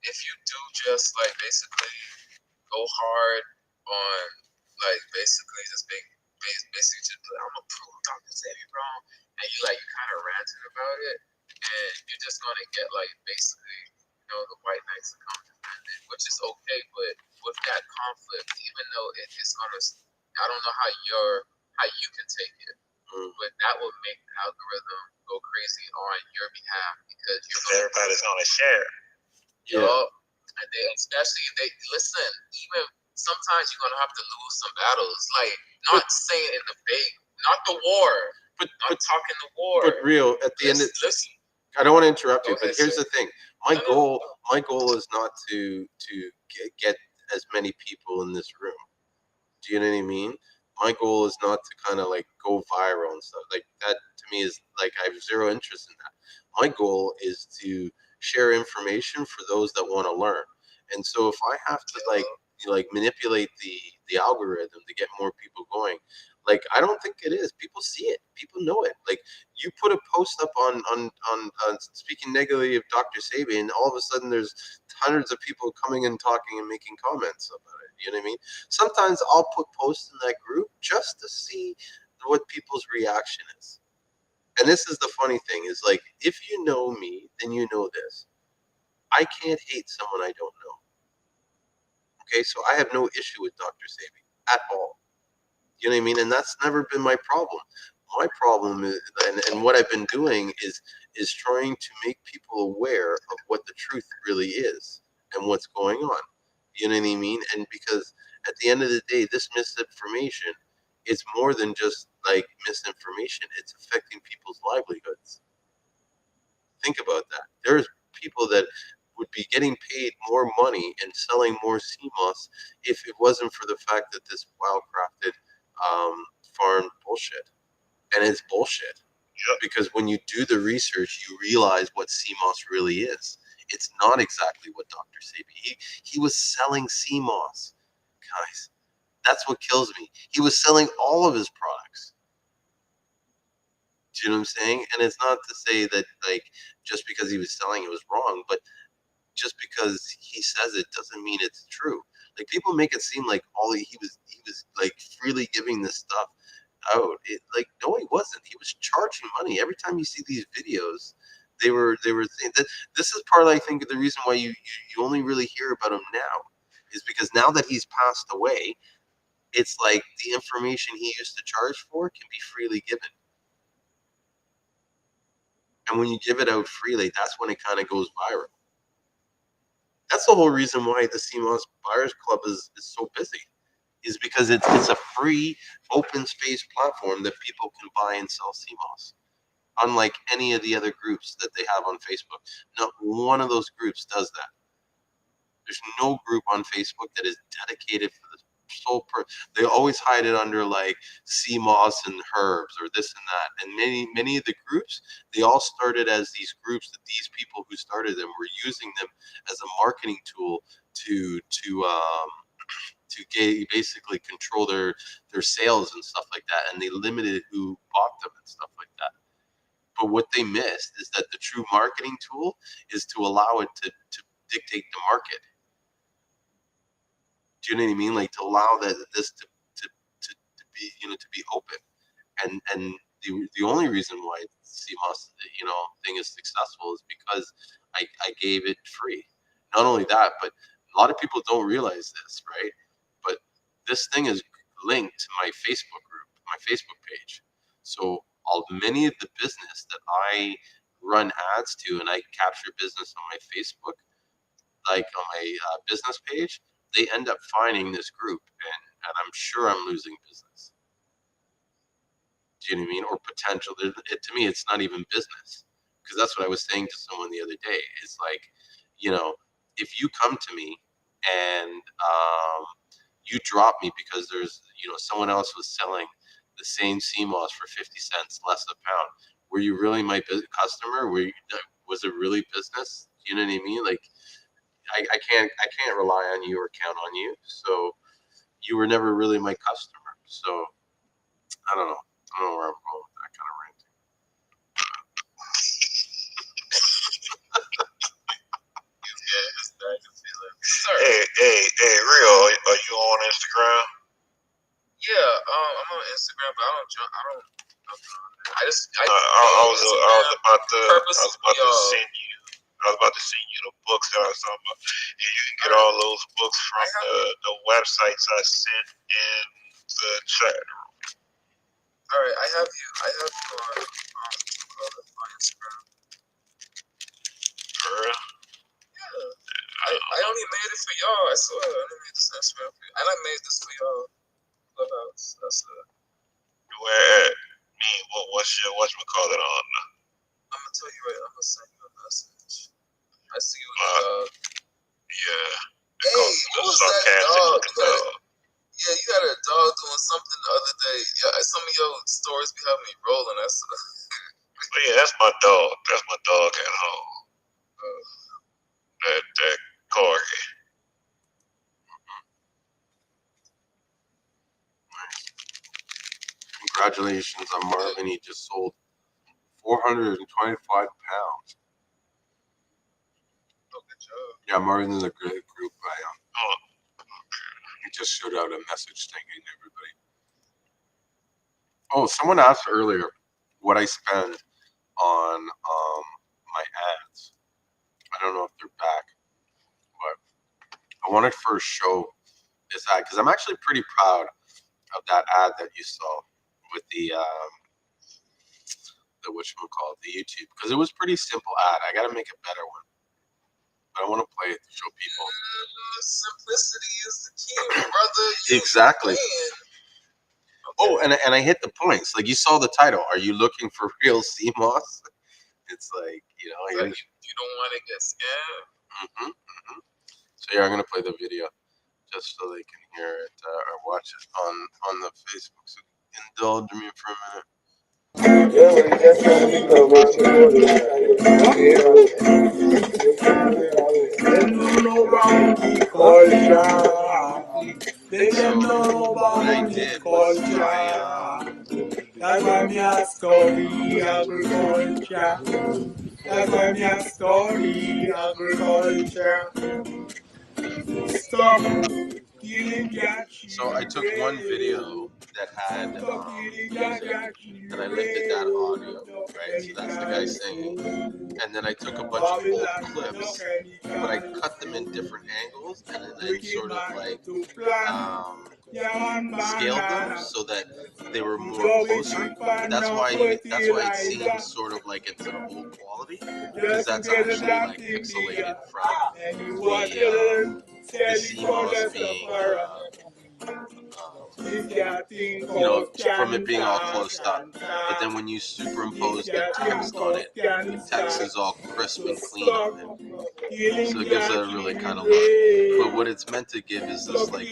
If you do just like basically go hard on basically just basically just I'm gonna prove Dr. Sebi wrong, and you kind of ranting about it, and you're just gonna get basically the white knights to come defend it, which is okay, but with that conflict, even though it's gonna, I don't know how you can take it, but that will make the algorithm go crazy on your behalf because everybody's gonna share. And especially if they listen, even sometimes you're gonna have to lose some battles. Like not saying in the fake, not the war, but talking the war. But real at the end. Listen. I don't want to interrupt you, but here's the thing. My goal is not to get as many people in this room. Do you know what I mean? My goal is not to kind of go viral and stuff like that. To me is I have zero interest in that. My goal is to share information for those that want to learn. And so if I have to manipulate the algorithm to get more people going, I don't think it is. People see it. People know it. You put a post up on speaking negatively of Dr. Sebi, and all of a sudden there's hundreds of people coming and talking and making comments about it. You know what I mean? Sometimes I'll put posts in that group just to see what people's reaction is. And this is the funny thing is if you know me, then you know this. I can't hate someone I don't know. Okay, so I have no issue with Dr. Sebi at all. You know what I mean? And that's never been my problem. My problem is, and what I've been doing is trying to make people aware of what the truth really is and what's going on. You know what I mean? And because at the end of the day, this misinformation is more than just misinformation. It's affecting people's livelihoods. Think about that. There's people that would be getting paid more money and selling more Seamoss if it wasn't for the fact that this well-crafted farm bullshit. And it's bullshit. Yep. Because when you do the research, you realize what Seamoss really is. It's not exactly what Dr. Sebi. He was selling Seamoss. Guys, that's what kills me. He was selling all of his products. Do you know what I'm saying? And it's not to say that just because he was selling it was wrong, but just because he says it doesn't mean it's true. People make it seem like all he was freely giving this stuff out. No, he wasn't. He was charging money. Every time you see these videos, they were saying that this is part, I think, of the reason why you only really hear about him now, is because now that he's passed away, it's the information he used to charge for can be freely given. And when you give it out freely, that's when it kind of goes viral. That's the whole reason why the Seamoss Buyers Club is so busy, is because it's a free open space platform that people can buy and sell Seamoss. Unlike any of the other groups that they have on Facebook. Not one of those groups does that. There's no group on Facebook that is dedicated for the sole purpose. They always hide it under Seamoss and herbs or this and that. And many of the groups, they all started as these groups that these people who started them were using them as a marketing tool to basically control their sales and stuff like that. And they limited who bought them and stuff like that. But what they missed is that the true marketing tool is to allow it to dictate the market. Do you know what I mean? Like to allow this to be, to be open. And the only reason why CMOS, thing is successful is because I gave it free. Not only that, but a lot of people don't realize this, right? But this thing is linked to my Facebook group, my Facebook page. So many of the business that I run ads to and I capture business on my Facebook, like on my business page, they end up finding this group, and I'm sure I'm losing business. Do you know what I mean? Or potential. To me, it's not even business, because that's what I was saying to someone the other day. It's like, if you come to me and you drop me because there's, someone else was selling the same CMOS for 50 cents less a pound, were you really my customer? Was it really business? Do you know what I mean? Like, I can't rely on you or count on you. So you were never really my customer. So I don't know. I don't know where I'm going with that kind of ranting. Hey, real. Are you on Instagram? Yeah, I'm on Instagram, but I don't. I was about to send you the books that I was talking about. And you can get all those books from the websites I sent in the chat. All right, I have you on Instagram. For real? Yeah. I only made it for y'all. I swear, I only made this Instagram for you. And I made this for y'all. Clubhouse. That's it. Where at? What's your whatchamacallit on? I'm gonna tell you right. I'm gonna send you a message. I see you with the dog. Yeah. Hey, what was that dog? Yeah, you got a dog doing something the other day. Yeah, some of your stories be having me rolling. Yeah, that's my dog. That's my dog at home. That corgi. Congratulations on Marvin. He just sold 425 pounds. Oh, good job. Yeah, Marvin's in a great group. He just showed out a message thanking everybody. Oh, someone asked earlier what I spend on my ads. I don't know if they're back, but I wanted to first show this ad because I'm actually pretty proud of that ad that you saw with the the YouTube, because it was pretty simple ad. I got to make a better one, but I want to play it to show people. Simplicity is the key, brother. Exactly. Okay. Oh, and I hit the points. Like, you saw the title. Are you looking for real CMOS? It's like, you don't want to get scammed. So yeah, I'm gonna play the video just so they can hear it or watch it on the Facebook. So indulge me for a minute. So what I did was that's why me a study agriculture. That's why me a study agriculture. Stop killing your children. So I took one video that had music, and I lifted that audio, right? So that's the guy singing. And then I took a bunch of old clips, but I cut them in different angles, and then sort of like scaled them so that they were more closer. That's why it seems sort of like it's an old quality, because that's actually like pixelated from the CMOS being from it being all close up. But then when you superimpose the text on it, the text is all crisp and clean on it. So it gives it a really kind of look. But what it's meant to give is this, like,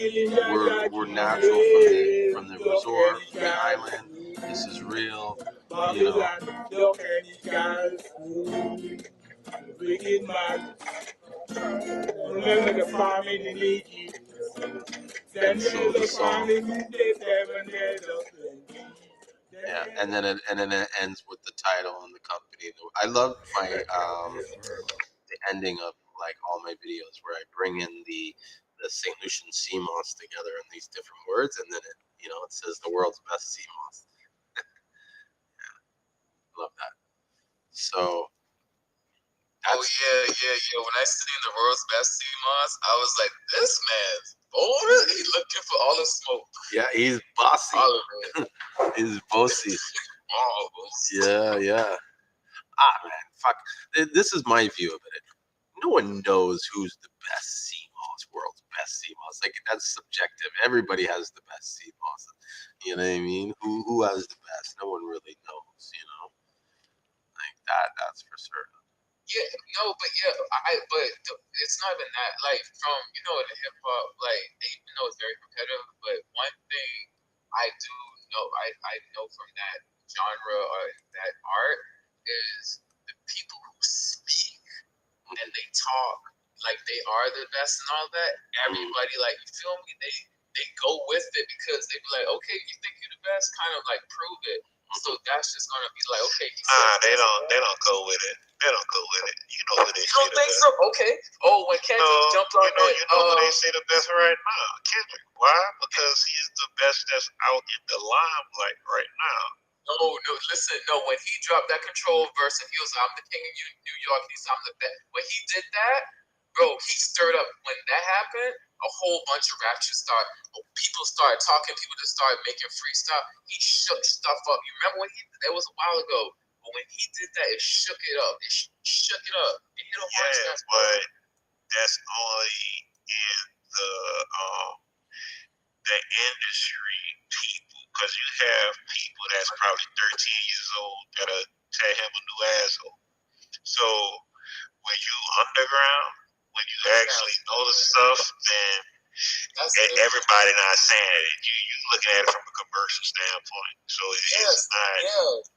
we're natural from the resort, from the island. This is real, Wicked man. Remember the farming in Egypt. And so the song, yeah, and then it ends with the title and the company. I love my the ending of like all my videos where I bring in the St.Lucian Seamoss together in these different words, and then it says the world's best sea moss. Love that. So Oh yeah. When I seen the world's best sea moss, I was like, this man's bold. He looking for all the smoke. Yeah, he's bossy. All of it. He's bossy. Oh, Yeah. Man, fuck. This is my view of it. No one knows who's the best sea moss, world's best sea moss. Like, that's subjective. Everybody has the best sea moss. You know what I mean? Who has the best? No one really knows. Like that's for certain. Yeah, no, but it's not even that. Like from in the hip hop, like even though it's very competitive, but one thing I do know, I know from that genre or that art is the people who speak and they talk like they are the best and all that. Everybody, like, you feel me? They go with it because they be like, okay, you think you're the best? Kind of like prove it. So that's just gonna be like, okay. They don't go with it. They don't go with it. You know who they You say don't the think best. so? Okay. Oh, when Kendrick jumped on that, you know who they say the best right now? Kendrick. Why? Because he's the best that's out in the limelight right now. No, listen, no. When he dropped that Control verse and he was, "I'm the king of New York," he's, "I'm the best." When he did that, bro, he stirred up. When that happened, a whole bunch of rappers people started talking. People just started making freestyle. He shook stuff up. You remember when that was a while ago? But when he did that, it shook it up. It shook it up. It hit a hard step. But that's only in the industry people, because you have people that's probably 13 years old that'll tell him a new asshole. So when you underground, when you actually know the stuff, then everybody not saying it. You looking at it from a commercial standpoint. So it's not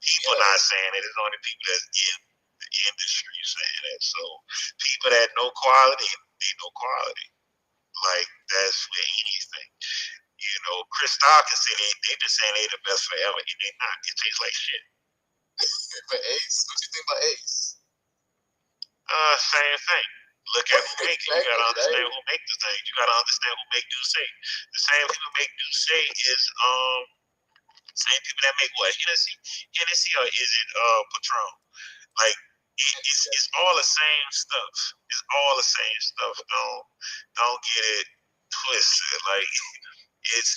people not saying it. It's only people that's in the industry saying it. So people that know quality, they know quality. Like that's with anything. Crystal can say they been saying they the best forever, and they not. It tastes like shit. But Ace, what you think about Ace? Same thing. Look at who make it. You gotta understand who make the thing. You gotta understand who make Douce. The same people make Douce is same people that make what? Hennessy or is it Patron? Like it's all the same stuff. It's all the same stuff. Don't get it twisted. Like it's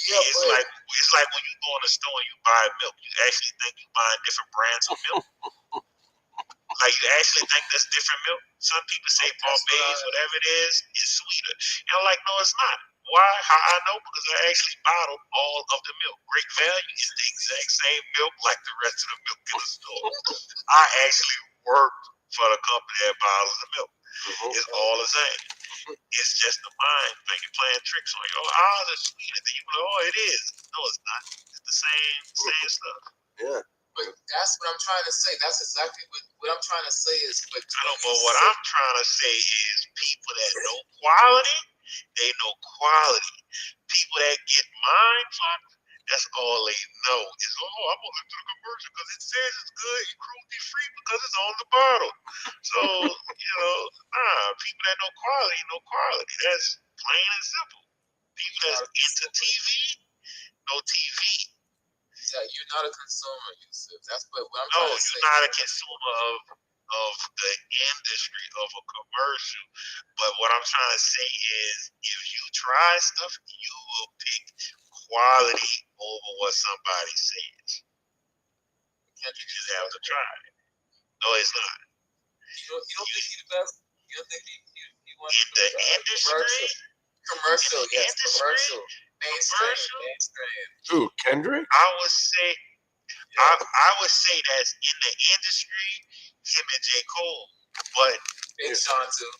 like when you go in the store and you buy milk, you actually think you buying different brands of milk. Like you actually think that's different milk. Some people say Barbados, whatever it is sweeter. And I'm like, no, it's not. Why? How I know? Because I actually bottled all of the milk. Great Value is the exact same milk like the rest of the milk in the store. I actually worked for the company that bottles the milk. It's all the same. It's just the mind thing. You're playing tricks on you. Oh, ours is sweet. And then you go, oh, it is. No, it's not. It's the same stuff. Yeah. But that's what I'm trying to say. That's exactly what I'm trying to say is. But I don't know what I'm trying to say is people that know quality, they know quality. People that get mind fucked, that's all they know. Is I'm gonna look to the commercial because it says it's good and cruelty free because it's on the bottle. So people that know quality. That's plain and simple. People that's into TV know TV. You're not a consumer, Yusuf. That's what I'm No, trying to say. you're not a consumer of the industry of a commercial. But what I'm trying to say is if you try stuff, you will pick quality over what somebody says. You just have to try it. No, it's not. You don't think he's the best? You don't think he wants in the industry? Commercial, yes. Industry? Mainstream. Who, Kendrick? I would say that's in the industry, him and J. Cole. But Big Sean too.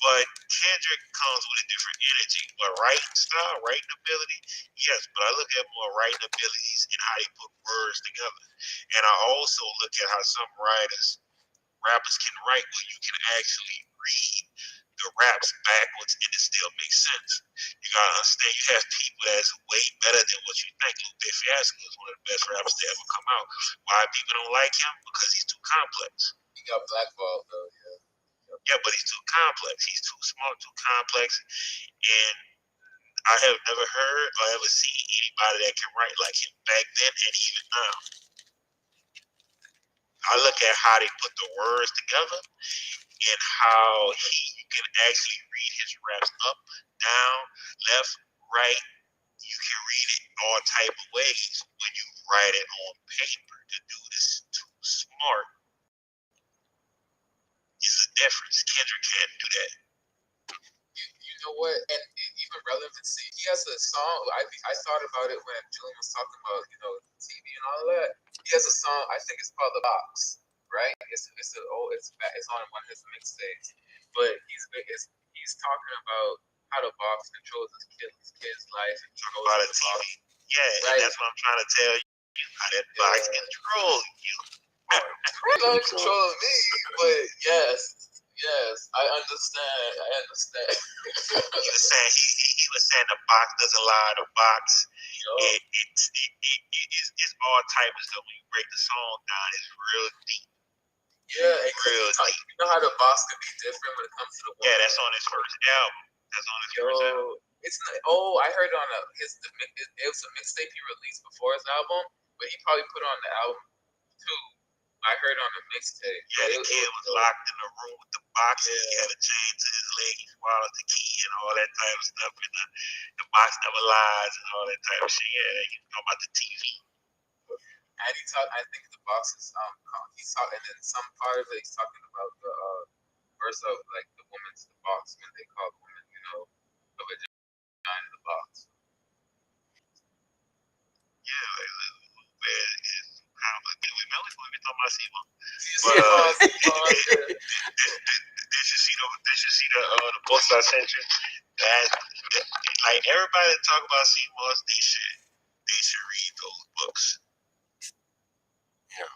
But Kendrick comes with a different energy. But writing style, writing ability, yes. But I look at more writing abilities and how they put words together. And I also look at how some rappers can write where you can actually read the raps backwards and it still makes sense. You gotta understand you have people that's way better than what you think. Lupe Fiasco is one of the best rappers to ever come out. Why people don't like him? Because he's too complex. He got blackballed though, yeah. Yeah, but he's too complex. He's too smart, too complex, and I have never heard or ever seen anybody that can write like him back then and even now. I look at how they put the words together and how you can actually read his raps up, down, left, right. You can read it all type of ways when you write it on paper. The dude is too smart. It's a difference. Kendrick can't do that. You know what? And even relevancy. He has a song. I thought about it when Julien was talking about TV and all that. He has a song. I think it's called The Box. Right? It's on one of his mixtapes. But he's talking about how the box controls his kid's life and talking about a TV. Yeah, right. And that's what I'm trying to tell you. How that box controls you. It doesn't control me, but yes, I understand. He was saying the box doesn't lie. The box, it's all types of stuff. When you break the song down, it's real deep. Yeah, real deep. You know how the box can be different when it comes to the woman? Yeah, that's on his first album. First album. It's not, I heard it on it was a mixtape he released before his album, but he probably put it on the album too. I heard on the mixtape. Yeah, the kid was locked in the room with the box. Yeah. He had a chain to his leg. He swallowed the key and all that type of stuff. And the box never lies and all that type of shit. Yeah, you talking about the TV. And I think the box is he's talking, and then some part of it he's talking about the verse of like the woman's the box when they call women, the vagina in the box. Yeah, we talking about Seamoss. They should see the books I sent you. That like everybody that talk about Seamoss, they should read those books. Yeah.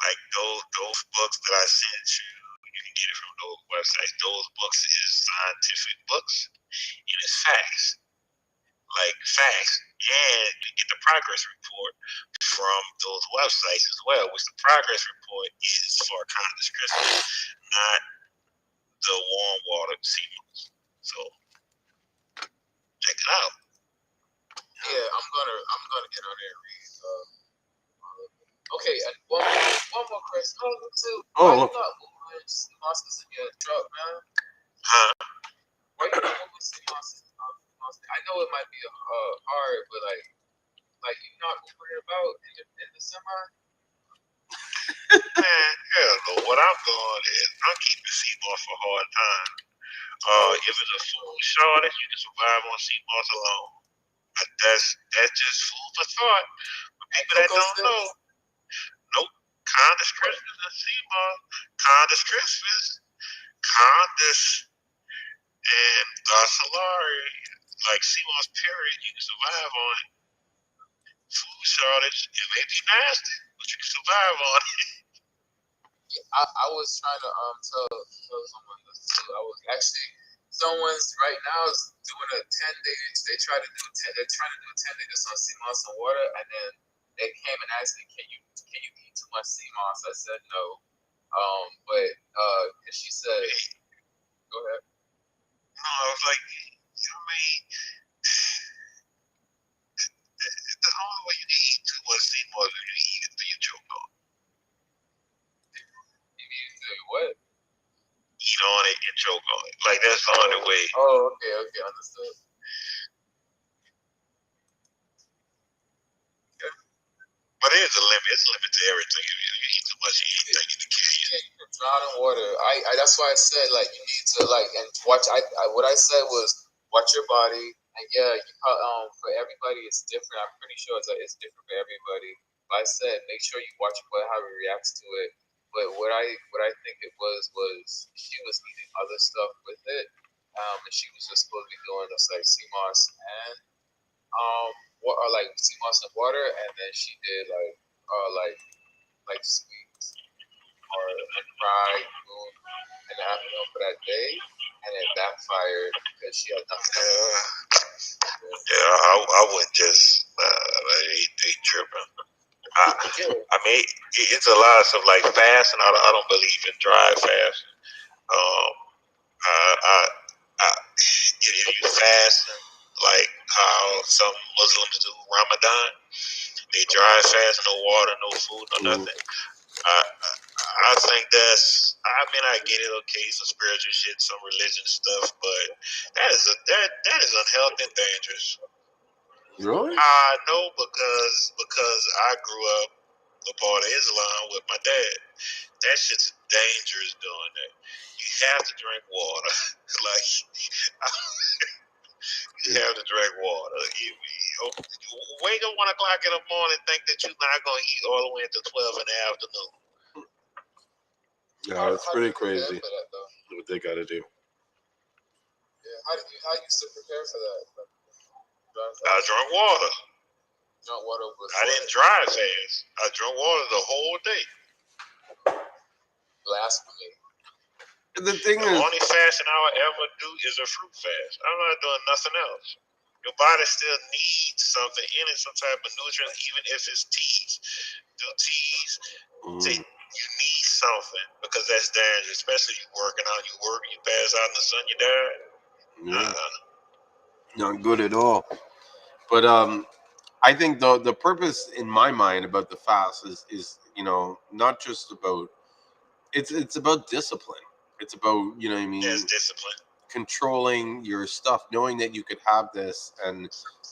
Like those books that I sent you, you can get it from those websites. Those books is scientific books and it's facts. Like facts. And you get the progress report from those websites as well, which the progress report is for condom crystals, not the warm water Seamoss. So check it out. Yeah, I'm gonna get on there and read. Okay, one more question. Why you not moving Seamoss in your truck, man? Huh? Why you not moving Seamoss? I know it might be hard, but like you not moving it about in the semi. Man, hell no. What I'm doing is I'm keeping Seamoss for hard time. If it's a food shortage, you can survive on Seamoss alone. That's just food for thought. For people that don't know, nope. Condis Christmas and Seamoss. Condis Christmas, Condis, and Solari, like Seamoss period, you can survive on it. Food shortage, it may be nasty, but you can survive on it. I was trying to tell someone this too. I was actually someone's right now is doing a 10-day. They're trying to do a 10-day just on Seamoss and water, and then they came and asked me, "Can you eat too much Seamoss?" I said no. But she said, "Go ahead." No, I was like, I mean, the only way you can eat too much Seamoss is you eat it till you choke on. What? Eat on it and choke on it. Like that's the only way. Oh, okay, understood. Okay. But there's a limit. It's a limit to everything. If you eat too much, you eat things to kill you. Yeah, you can drown in water. I that's why I said like you need to and watch. What I said was watch your body. And yeah, for everybody it's different. I'm pretty sure it's different for everybody. But I said make sure you watch how he reacts to it. But what I think it was she was eating other stuff with it, and she was just supposed to be doing this like Seamoss and like Seamoss and water, and then she did like sweets or fried food in the afternoon for that day, and it backfired because she had nothing. Yeah, I wouldn't just they tripping. I mean, it's a lot of stuff like fasting. I don't believe in dry fasting. If you fast, like how some Muslims do Ramadan, they dry fast, no water, no food, no nothing. I think that's. I mean, I get it. Okay, some spiritual shit, some religion stuff, but that is unhealthy and dangerous. Really? I know because I grew up a part of Islam with my dad. That shit's dangerous doing that. You have to drink water. Like you have to drink water. You wake up 1 o'clock in the morning, think that you're not gonna eat all the way until 12 in the afternoon. Yeah, it's pretty prepare crazy for that, though? what they got to do. Yeah, how you used to prepare for that? I drank water. Drunk water with I didn't dry fast. I drank water the whole day. blasphemy. The thing The is, only fasting I would ever do is a fruit fast. I'm not doing nothing else. Your body still needs something in it, some type of nutrient, even if it's teas. Do teas. You need something because that's dangerous, especially if you're working out. You work, you pass out in the sun, you die. not good at all. But I think the purpose in my mind about the fast is not just about it's about discipline. It's about what I mean, There's discipline. controlling your stuff, knowing that you could have this, and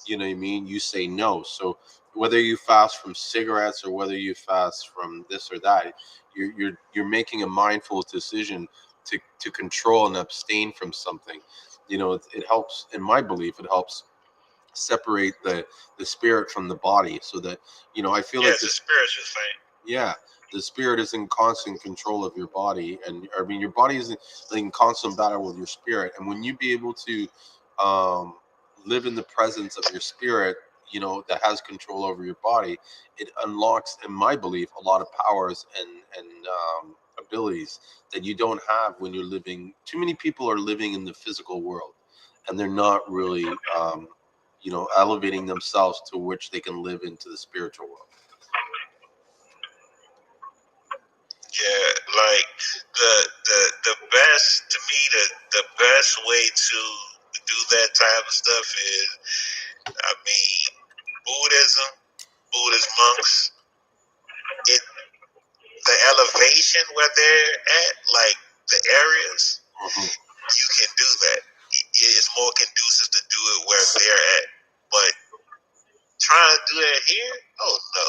what I mean, you say no. So whether you fast from cigarettes or whether you fast from this or that, you're making a mindful decision to control and abstain from something. It helps, in my belief, it helps separate the spirit from the body, so that I feel like it's a spiritual thing. the spirit is in constant control of your body, and I mean your body is in constant battle with your spirit. And when you be able to live in the presence of your spirit, that has control over your body, it unlocks, in my belief, a lot of powers and abilities that you don't have when you're living. Too many people are living in the physical world, and they're not really elevating themselves to which they can live into the spiritual world. Yeah, like the best to me, the best way to do that type of stuff is, I mean, Buddhist monks, the elevation where they're at, like the areas, you can do that. It's more conducive to do it where they're at. But trying to do that here, oh no.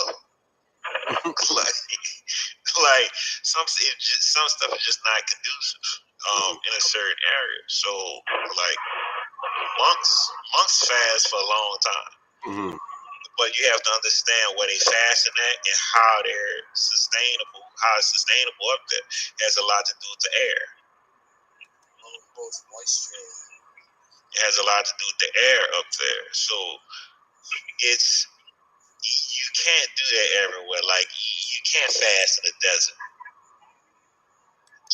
like some stuff is just not conducive in a certain area. So like monks fast for a long time. But you have to understand where they fasting at and how they're sustainable, how it's sustainable up there. It has a lot to do with the air. Both moisture. It has a lot to do with the air up there. So you can't do that everywhere. Like you can't fast in the desert.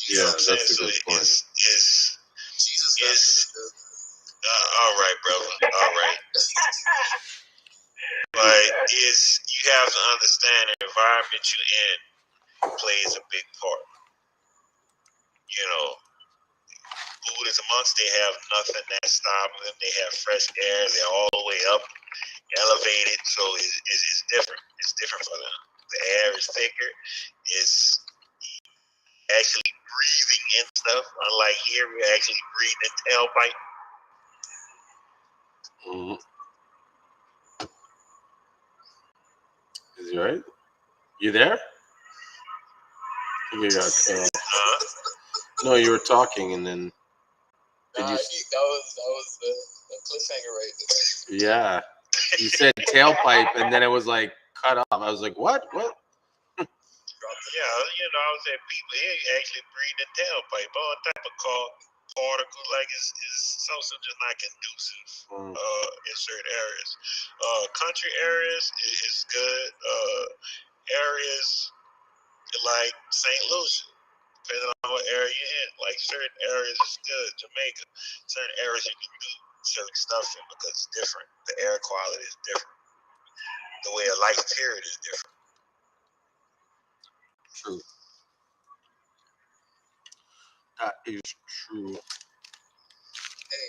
You know what I'm saying? That's a good point. Jesus all right, brother. All right. But you have to understand the environment you're in plays a big part. Buddhists amongst, they have nothing that's stopping them. They have fresh air. They're all the way up, elevated. So it's different. It's different for them. The air is thicker. It's actually breathing in stuff. Unlike here, we're actually breathing in tailpipe. Is he right? You there? You got No, you were talking, and then. That was the cliffhanger right there. Yeah, you said tailpipe, and then it was like cut off. I was like, what? Yeah, I was saying people here actually breathe in tailpipe, all type of particles. Like it's something just not conducive in certain areas. Country areas is good. Areas like St. Lucian, depending on what area you're in. Like certain areas is good. Jamaica, certain areas you can do certain stuff in because it's different. The air quality is different. The way of life period is different. True. That is true. Hey,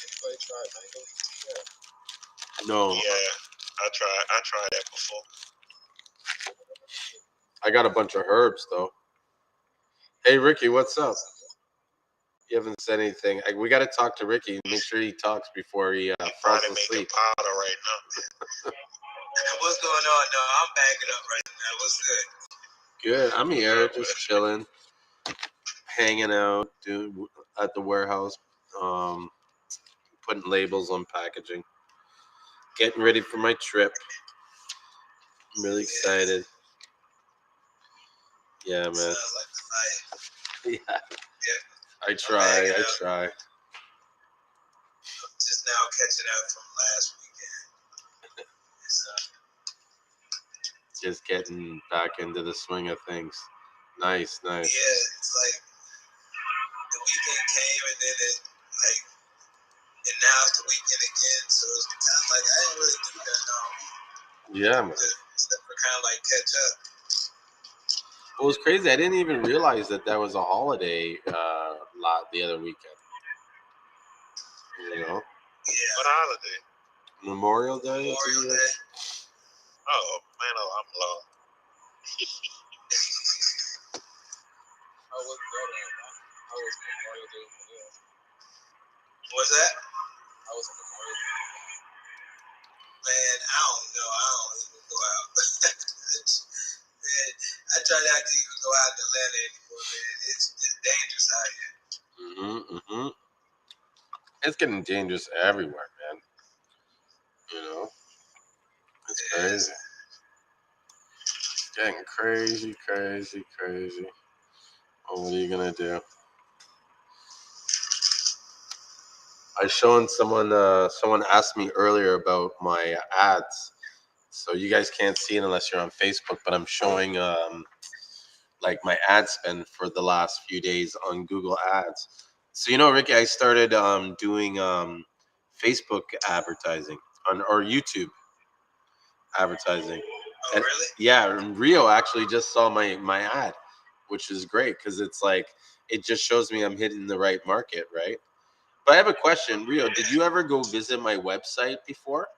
anybody tried mango tea yet? No, Yeah, I tried that before. I got a bunch of herbs though. Hey Ricky, what's up? You haven't said anything. We got to talk to Ricky and make sure he talks before he falls Probably asleep. making powder right now. What's going on? No, I'm bagging up right now. What's good? Good. I'm here, just chilling, hanging out, doing at the warehouse, putting labels on packaging, getting ready for my trip. I'm really excited. Yeah, man. Sounds like the life. Yeah. Yeah. I try. Just now catching up from last weekend. Just getting back into the swing of things. Nice. Yeah, it's like the weekend came and then and now it's the weekend again. So it's kind of like I didn't really do that now. Yeah, man. Except for kind of like catch up. It was crazy. I didn't even realize that was a holiday the other weekend. You know, Yeah. What holiday? Memorial Day. Memorial Day. Oh man, I'm low. How was that? How was Memorial Day? What's that? How was Memorial Day? Man, I don't know. I don't even go out. Man, I try not to even go out to Atlanta anymore, man. It's dangerous out here. It's getting dangerous everywhere, man. You know, it's crazy. It's getting crazy. Oh, what are you gonna do? I shown someone. Someone asked me earlier about my ads. So you guys can't see it unless you're on Facebook, but I'm showing like my ad spend for the last few days on Google Ads. So Ricky, I started doing Facebook advertising or YouTube advertising. Oh, And, really? yeah, and Rio actually just saw my ad, which is great because it's like it just shows me I'm hitting the right market, right? But I have a question, Rio. Did you ever go visit my website before?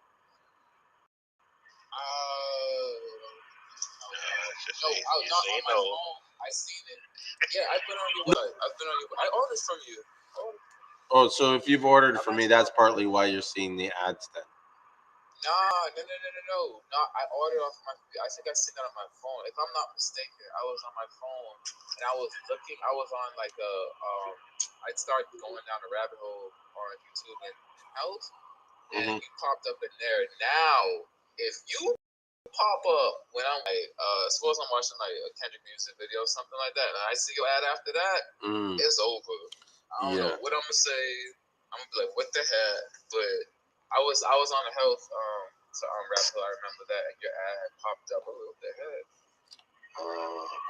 Just No, say, I was you not say on my no. phone. I seen it. Yeah, I've been on your website. I ordered from you. Oh, so if you've ordered from me, that's partly why you're seeing the ads then. No. I ordered off my. I think I seen that on my phone. If I'm not mistaken, I was on my phone and I was looking. I was on like a. I started going down a rabbit hole on YouTube and health, and you popped up in there. Now, if you pop up when I'm like, suppose I'm watching like a Kendrick music video or something like that, and I see your ad after that, it's over. I don't know what I'm gonna say. I'm gonna be like, what the heck? But I was on the health rabbit hole. I remember that, and your ad had popped up a little bit ahead.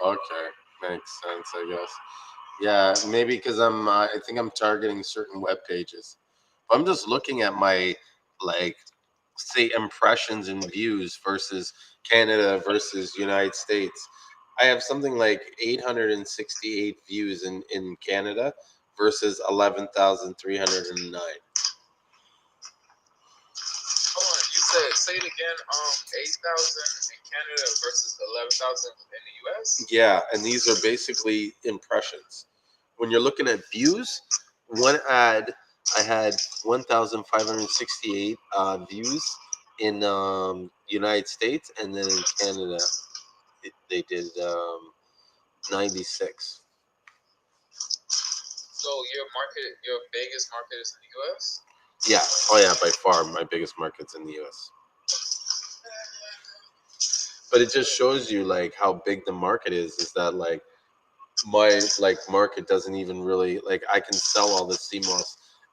Okay, makes sense, I guess. Yeah, maybe because I think I'm targeting certain web pages. I'm just looking at my say impressions and views versus Canada versus United States. I have something like 868 views in Canada versus 11,309. Hold on, you said say it again. 8,000 in Canada versus 11,000 in the U.S. Yeah, and these are basically impressions. When you're looking at views, one ad I had 1,568 views in United States, and then in Canada they did 96. So your biggest market is in the U.S. Yeah. Oh yeah, by far my biggest market's in the U.S. But it just shows you like how big the market is. Is that like my market doesn't even really I can sell all the Seamoss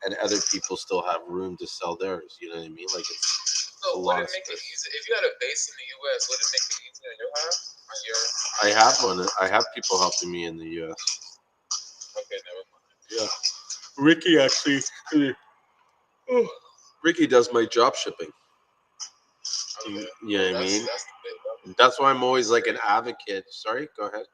and other people still have room to sell theirs. You know what I mean? Like it's So a would lot it of make it space. easy if you had a base in the U.S.? Would it make it easier on your half? On your I have one. I have people helping me in the U.S. Okay, never mind. Yeah, Ricky actually. Ricky does my drop shipping. Okay. You know what I mean? That's the big That's why I'm always like an advocate. Sorry, go ahead.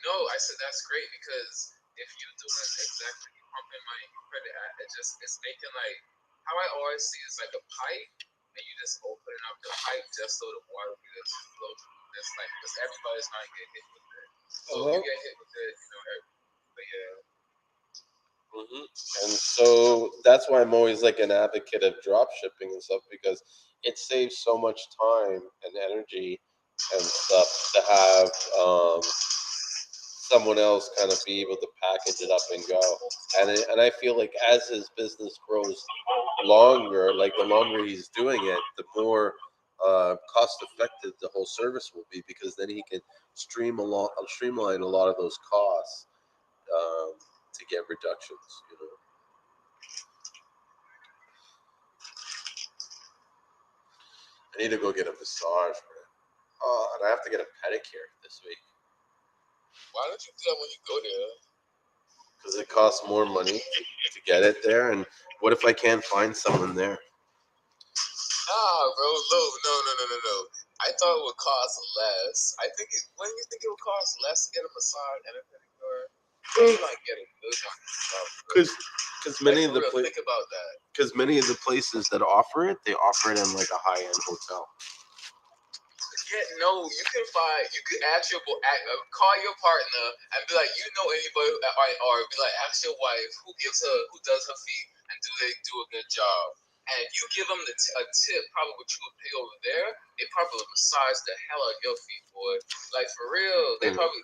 No, I said that's great because if you doing exactly you pumping money, you put it at it's making like how I always see is like a pipe and you just opening up the pipe just so the water can just flow through. It's like because everybody's not getting hit with it. So if you get hit with it, but yeah. Mm-hmm. And so that's why I'm always like an advocate of drop shipping and stuff because it saves so much time and energy and stuff to have someone else kind of be able to package it up and go. And I feel like as his business grows longer, like the longer he's doing it, the more cost effective the whole service will be because then he can streamline a lot of those costs to get reductions. You know. I need to go get a massage, man. Oh, and I have to get a pedicure this week. Why don't you do that when you go there? Because it costs more money to get it there. And what if I can't find someone there? Nah, bro, no. I thought it would cost less. When you think it would cost less to get a massage and a pedicure, you might get a good one. Because many of the think about that. Because many of the places that offer it, they offer it in like a high end hotel. Yeah, no, you can ask call your partner and be like, you know anybody, or be like, ask your wife who does her feet, and do they do a good job? And you give them a tip, probably what you would pay over there. They probably massage the hell out of your feet, boy. Like for real, they probably.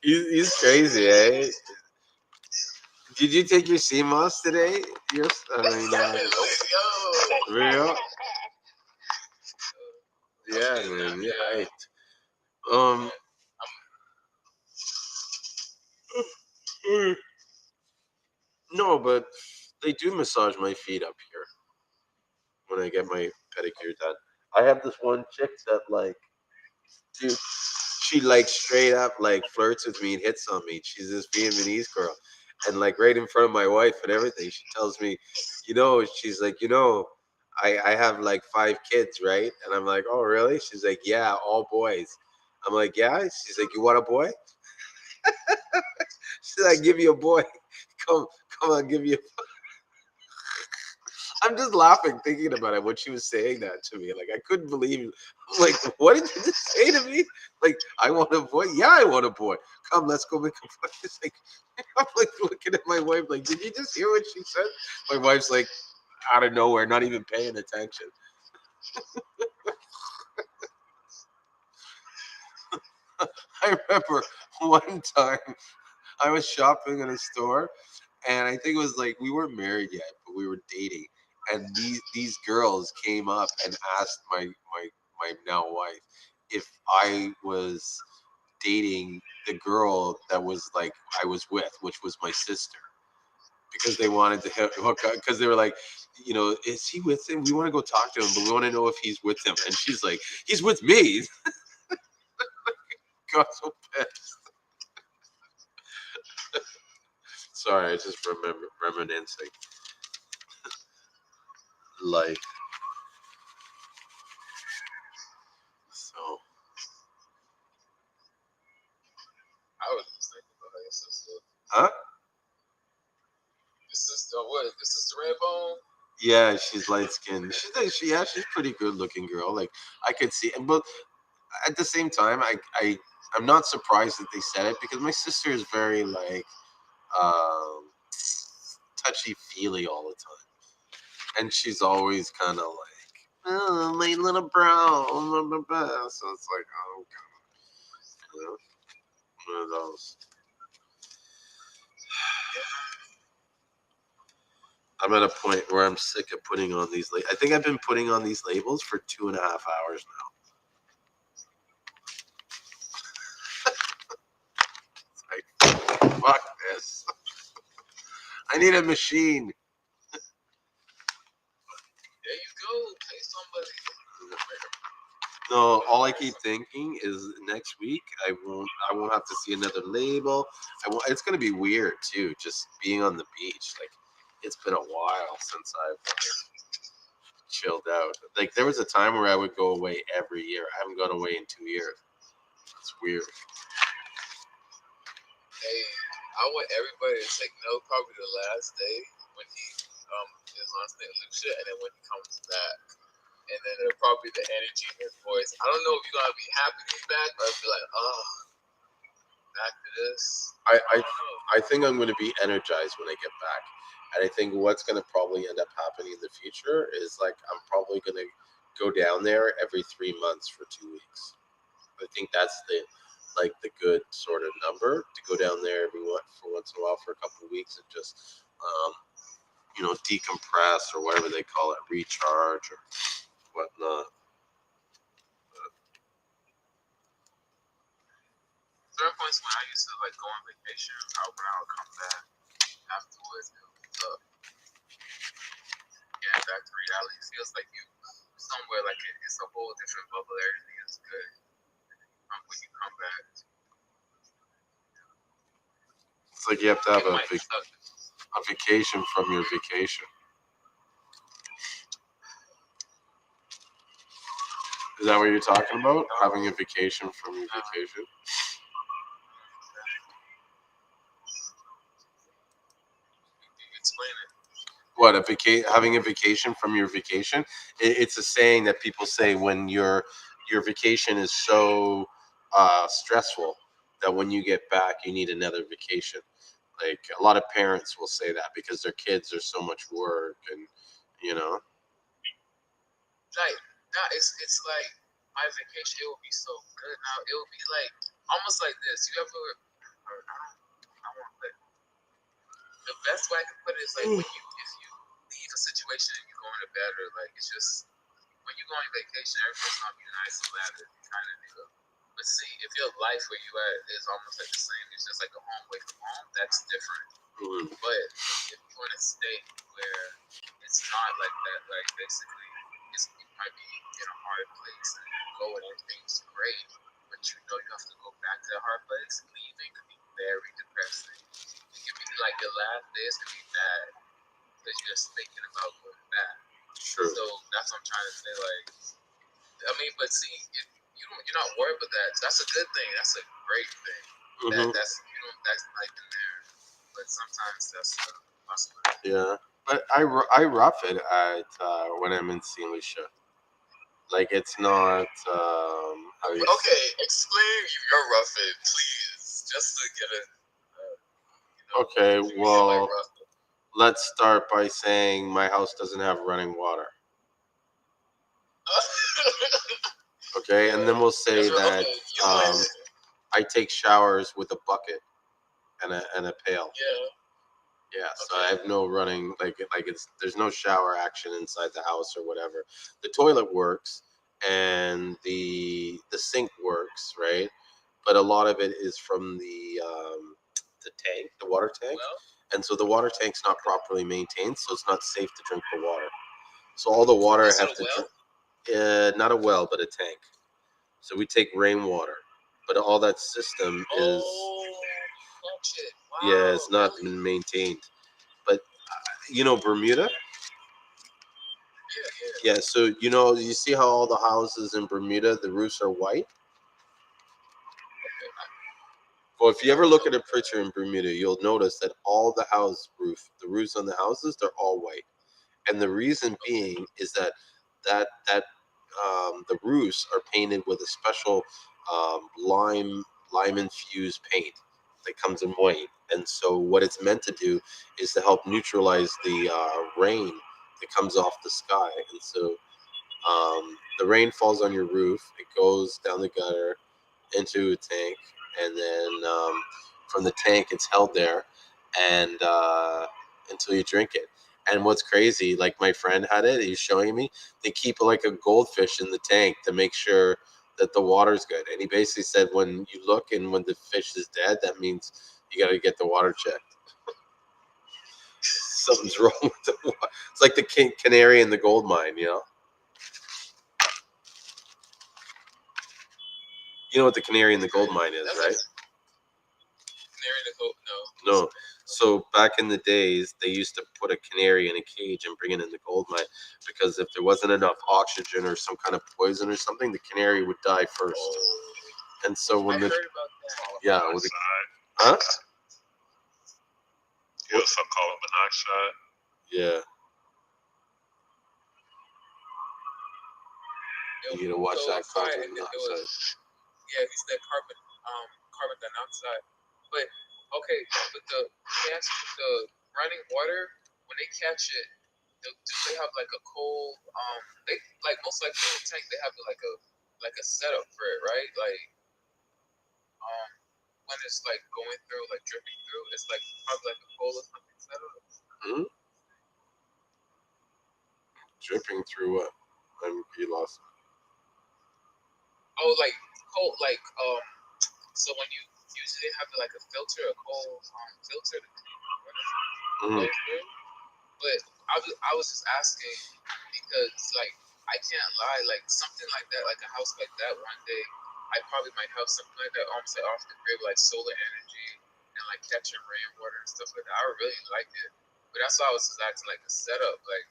He's crazy, eh? Did you take your Seamoss today? Yes, real. Yeah, man. Yeah, right. No, but they do massage my feet up here when I get my pedicure done. I have this one chick that like, dude, she like straight up like flirts with me and hits on me. She's this Vietnamese girl, and like right in front of my wife and everything, she tells me, she's like, I have like 5 kids, right? And I'm like, oh really? She's like, yeah, all boys. I'm like, yeah. She's like, you want a boy? She's like, give you a boy. Come on, give you. I'm just laughing thinking about it when she was saying that to me. Like I couldn't believe. I'm like, what did you just say to me? Like, I want a boy. Yeah, I want a boy. Come, let's go make a boy. It's like, I'm like looking at my wife. Like, did you just hear what she said? My wife's like, out of nowhere, not even paying attention. I remember one time I was shopping in a store, and I think it was like we weren't married yet, but we were dating, and these girls came up and asked my now wife if I was dating the girl that was like I was with, which was my sister, because they wanted to hook up, because they were like, is he with him? We want to go talk to him, but we want to know if he's with him. And she's like, he's with me. Got so pissed. Sorry, I just reminiscing life. So I was just thinking about your sister. Huh? Your sister, what? Your sister Redbone? Yeah, she's light skinned. She's pretty good looking girl. Like I could see, but at the same time, I'm not surprised that they said it because my sister is very like touchy feely all the time, and she's always kind of like, oh, my little bro, so it's like, oh, God. One of those. I'm at a point where I'm sick of putting on these. I think I've been putting on these labels for 2.5 hours now. It's like, fuck this. I need a machine. There you go. Pay somebody. No, all I keep thinking is next week I won't have to see another label. It's gonna be weird too, just being on the beach. Like it's been a while since I've chilled out. Like there was a time where I would go away every year. I haven't gone away in 2 years. It's weird. Hey, I want everybody to take note. Probably the last day when he is on St. Lucian, and then when he comes back, and then it'll probably the energy in his voice. I don't know if you're gonna be happy to be back, or be like, oh, back to this. I think I'm going to be energized when I get back. And I think what's going to probably end up happening in the future is like I'm probably going to go down there every 3 months for 2 weeks. I think that's the good sort of number to go down there for once in a while for a couple of weeks and just decompress or whatever they call it, recharge or whatnot. Certain points when I used to like go on vacation, when I would come back afterwards, it was getting back to reality. It feels like you somewhere like it's a whole different bubble. Everything is good when you come back. It's like you have to have a vacation from your vacation. Is that what you're talking about? Having a vacation from your vacation? Explain it. What, having a vacation from your vacation? It's a saying that people say when your vacation is so stressful that when you get back you need another vacation. Like a lot of parents will say that because their kids are so much work and Like now, it's like my vacation. It will be so good. Now it will be like almost like this. You ever? I want to. The best way I can put it is like when if you leave a situation and you go into better, like it's just when you go on vacation, everything's gonna be nice and ladder kind of deal. But see, if your life where you at is almost like the same, it's just like a home away from home. That's different. But if you're in a state where it's not like that, like basically, you might be in a hard place and going and everything's great, but you know you have to go back to that hard place. Leaving could be very depressing. It could be like your last days could be bad because you're just thinking about going back. Sure. So that's what I'm trying to say. Like, I mean, but see, if you're not worried about that, that's a good thing. That's a great thing. Mm-hmm. That's like in there. But sometimes that's a possibility. Yeah, but I rough it at when I'm in St. Lucia. Like it's not. Okay, explain your rough it, please, just to get it. Okay, well, let's start by saying my house doesn't have running water. Okay, and then we'll say that I take showers with a bucket and a pail. Yeah, so I have no running there's no shower action inside the house or whatever. The toilet works and the sink works, right? But a lot of it is from the tank, the water tank, and so the water tank's not properly maintained, so it's not safe to drink the water. So all the water I have to drink, not a well, but a tank. So we take rainwater, but all that system is yeah, it's not been maintained. But Bermuda. Yeah, so you see how all the houses in Bermuda, the roofs are white? Well, if you ever look at a picture in Bermuda, you'll notice that all the roofs on the houses, they're all white. And the reason being is that the roofs are painted with a special lime infused paint that comes in white. And so what it's meant to do is to help neutralize the rain that comes off the sky. And so the rain falls on your roof, it goes down the gutter into a tank, and then from the tank it's held there and until you drink it. And what's crazy, like my friend had it, he's showing me, they keep like a goldfish in the tank to make sure that the water's good. And he basically said when you look and when the fish is dead, that means you got to get the water checked. Something's wrong with the water. It's like the canary in the gold mine, You know what the canary in the gold mine is, right? Canary in the gold? No. So back in the days, they used to put a canary in a cage and bring it in the gold mine because if there wasn't enough oxygen or some kind of poison or something, the canary would die first. And so when I heard about that. yeah, Huh? You know, some carbon monoxide. Yeah. You gotta watch so that fire, carbon and then there monoxide. was he said carbon dioxide. But okay, with the running water, when they catch it, do they have like a cold they like most likely in the tank they have like a setup for it, right? Like um when it's like going through, like dripping through, it's like probably like a cold or something setup. Hmm? Dripping through what? You lost. Oh, like cold, like so when you usually have like a filter, a cold filter to Mm-hmm. go through. But I was just asking because like I can't lie, like something like that, like a house like that, one day I probably might have something like that almost like off the grid, like solar energy and like catching rainwater and stuff like that. I would really like it, but that's why I was just asking like the setup, like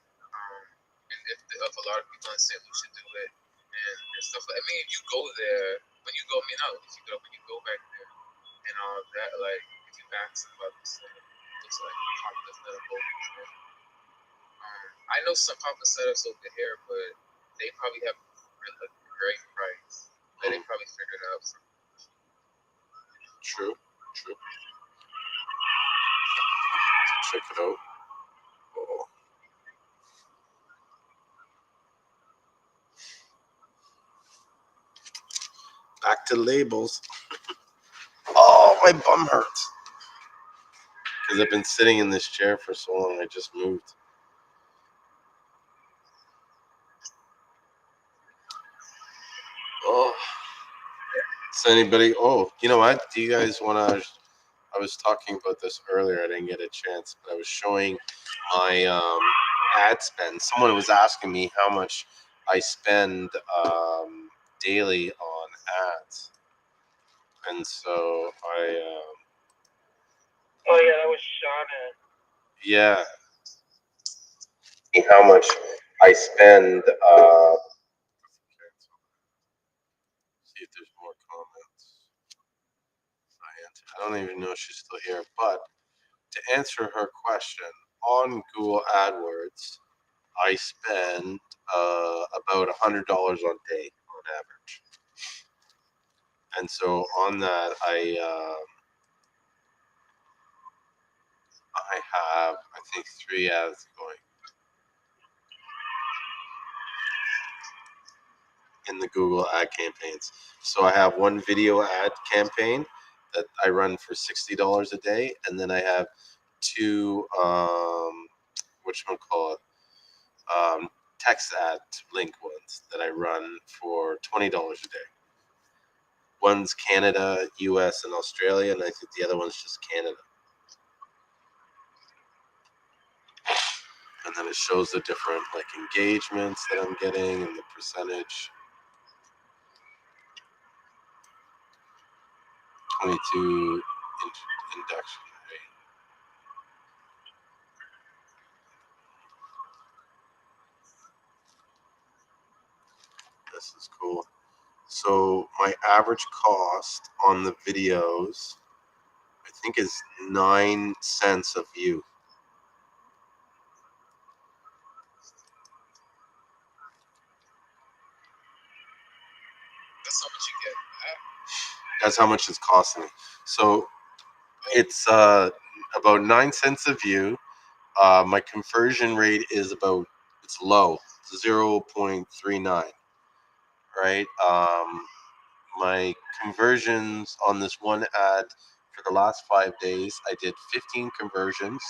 and if a lot of people in St. Lucian do it and stuff like. I mean, if you go there when you go, I mean not if you go when you go back there and all of that, like if you ask about this, looks like populous medical. I know some pop setups over here, but they probably have a great price. That they probably figured out. True. True. Check it out. Oh. Back to labels. Oh, my bum hurts. Because I've been sitting in this chair for so long, I just moved. Oh. So anybody? Oh, you know what? Do you guys want to? I was talking about this earlier. I didn't get a chance, but I was showing my ad spend. Someone was asking me how much I spend daily on ads, and so I. Oh yeah, that was Shauna. Yeah. How much I spend. See if there's more comments. I don't even know if she's still here, but to answer her question, on Google AdWords, I spend about $100 on day on average, and so on that, I have I think 3 ads going in the Google ad campaigns. So I have one video ad campaign that I run for $60 a day, and then I have two whatchamacallit, text ad link ones that I run for $20 a day. One's Canada, US, and Australia, and I think the other one's just Canada. And then it shows the different like engagements that I'm getting and the percentage. 22 induction rate. This is cool. So my average cost on the videos, I think, is 9 cents a view. That's how much you get. That's how much it's costing me. So it's about 9 cents a view. My conversion rate is it's low, 0.39. Right. My conversions on this one ad for the last 5 days, I did 15 conversions.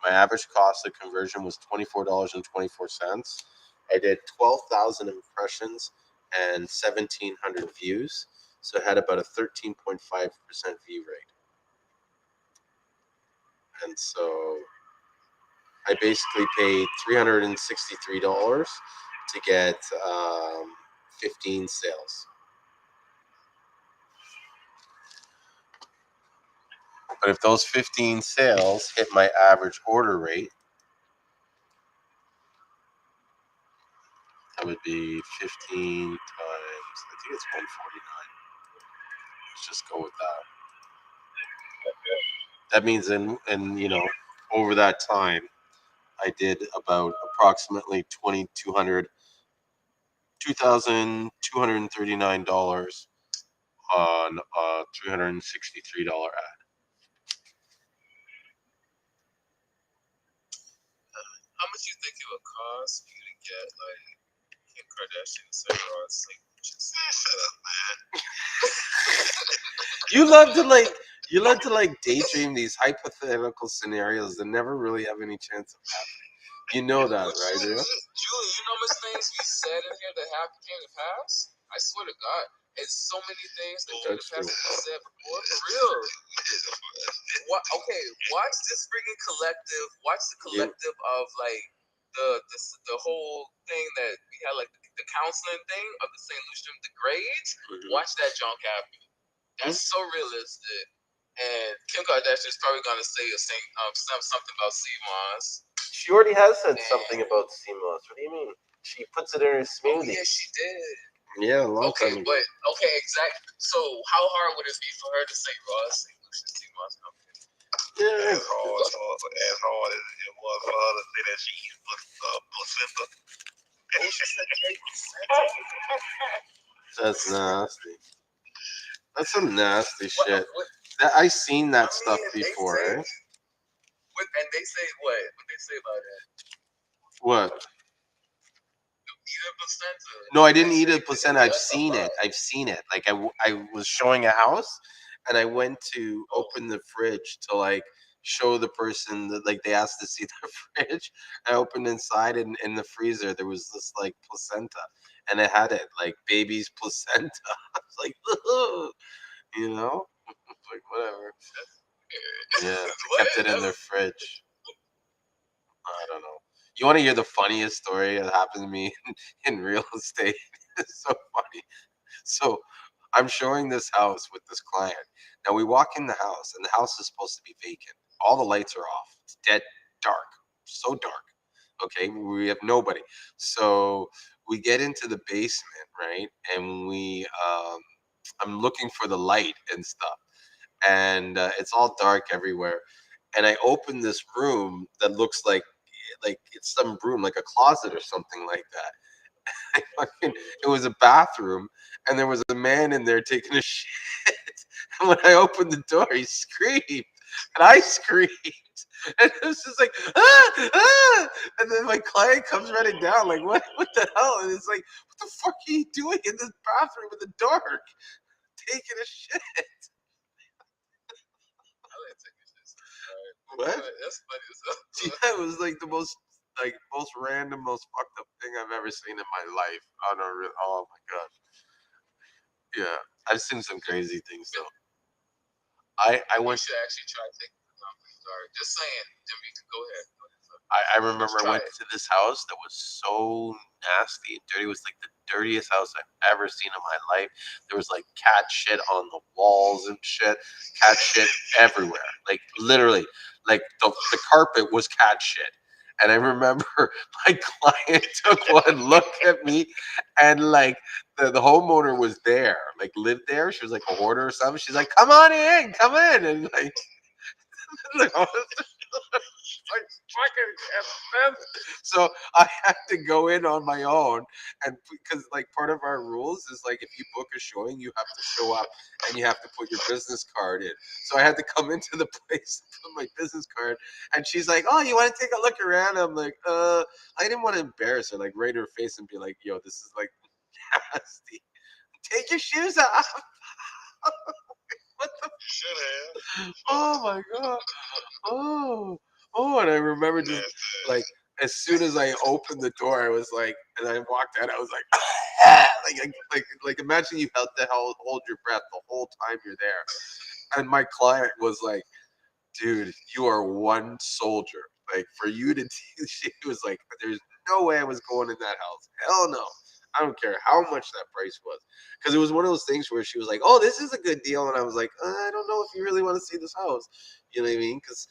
My average cost of conversion was $24.24. I did 12,000 impressions and 1,700 views. So it had about a 13.5% view rate. And so I basically paid $363 to get 15 sales. But if those 15 sales hit my average order rate, that would be 15 times, I think it's 149. Let's just go with that. That means in over that time, I did about approximately $2,239 on a $363 ad. How much you think it would cost for you to get like Kim Kardashian and St. Lucian? Shut up, man. You love to like daydream these hypothetical scenarios that never really have any chance of happening. You know that, right? Julie, Yeah? you know how much things we said in here that happened came to pass? I swear to God. It's so many things that came to That's pass true. that we said before. For real. What? Okay, watch this freaking collective. Watch the collective of like the whole thing that we had, like the counseling thing of the St. Lucian, the grades. Watch that junk happen. That's so realistic. And Kim Kardashian is probably gonna say something about Seamoss. She already has said something about Seamoss. What do you mean? She puts it in her Oh smoothie. yeah, she did. Yeah, a long Okay, time ago. but okay, exactly. So how hard would it be for her to say Ross St. Lucian Seamoss Company? Yeah. As hard as it was for her to say that she eats placenta. Oh, she said That's nasty. That's some nasty what, shit. what, That I seen that stuff they before, say, eh? and they say what? What they say about that? What? Eat a placenta. No, I didn't They eat say a placenta. I've that's a seen it. lot. I've seen it. Like I was showing a house, and I went to Oh, open the fridge to like show the person that like they asked to see the fridge. I opened inside, and in the freezer there was this like placenta, and it had it like baby's placenta. I was like, "Ugh," you know, like whatever. Yeah, they what? kept it in their fridge. I don't know. You want to hear the funniest story that happened to me in real estate? It's so funny. So I'm showing this house with this client. Now we walk in the house, and the house is supposed to be vacant. All the lights are off. It's dead dark, so dark. Okay, we have nobody. So we get into the basement, right? And I'm looking for the light and stuff, and it's all dark everywhere. And I open this room that looks like it's some room, like a closet or something like that. It was a bathroom, and there was a man in there taking a shit. And when I opened the door, he screamed, and I screamed, and it was just like ah, ah! And then my client comes running down, like what the hell? And it's like, what the fuck are you doing in this bathroom in the dark, taking a shit? I like taking shit. Right. What? That's funny as hell. Yeah, it was like the most random, most fucked up thing I've ever seen in my life. Oh my god. Yeah, I've seen some crazy things though. I We went. should actually try to take the company. Sorry, just saying. Then we can go ahead. I remember Let's I try went it. to this house that was so nasty and dirty. It was like the dirtiest house I've ever seen in my life. There was like cat shit on the walls and shit, cat shit everywhere. Like literally, like the carpet was cat shit. And I remember my client took one look at me, and like the homeowner was there, like lived there. She was like a hoarder or something. She's like, come in," and like. Like fucking can't. So I had to go in on my own, and because like part of our rules is like if you book a showing, you have to show up and you have to put your business card in. So I had to come into the place, put my business card, and she's like, "Oh, you want to take a look around?" I'm like, I didn't want to embarrass her, like right in her face and be like, "Yo, this is like nasty. Take your shoes off." What the? Should have. Oh my god. Oh, oh, and I remember just like as soon as I opened the door, I was like, and I walked out, I was like, like imagine you had to hold your breath the whole time you're there. And my client was like, dude, you are one soldier. Like for you to, she was like, there's no way I was going in that house. Hell no. I don't care how much that price was, because it was one of those things where she was like, "Oh, this is a good deal," and I was like, "I don't know if you really want to see this house." You know what I mean? Because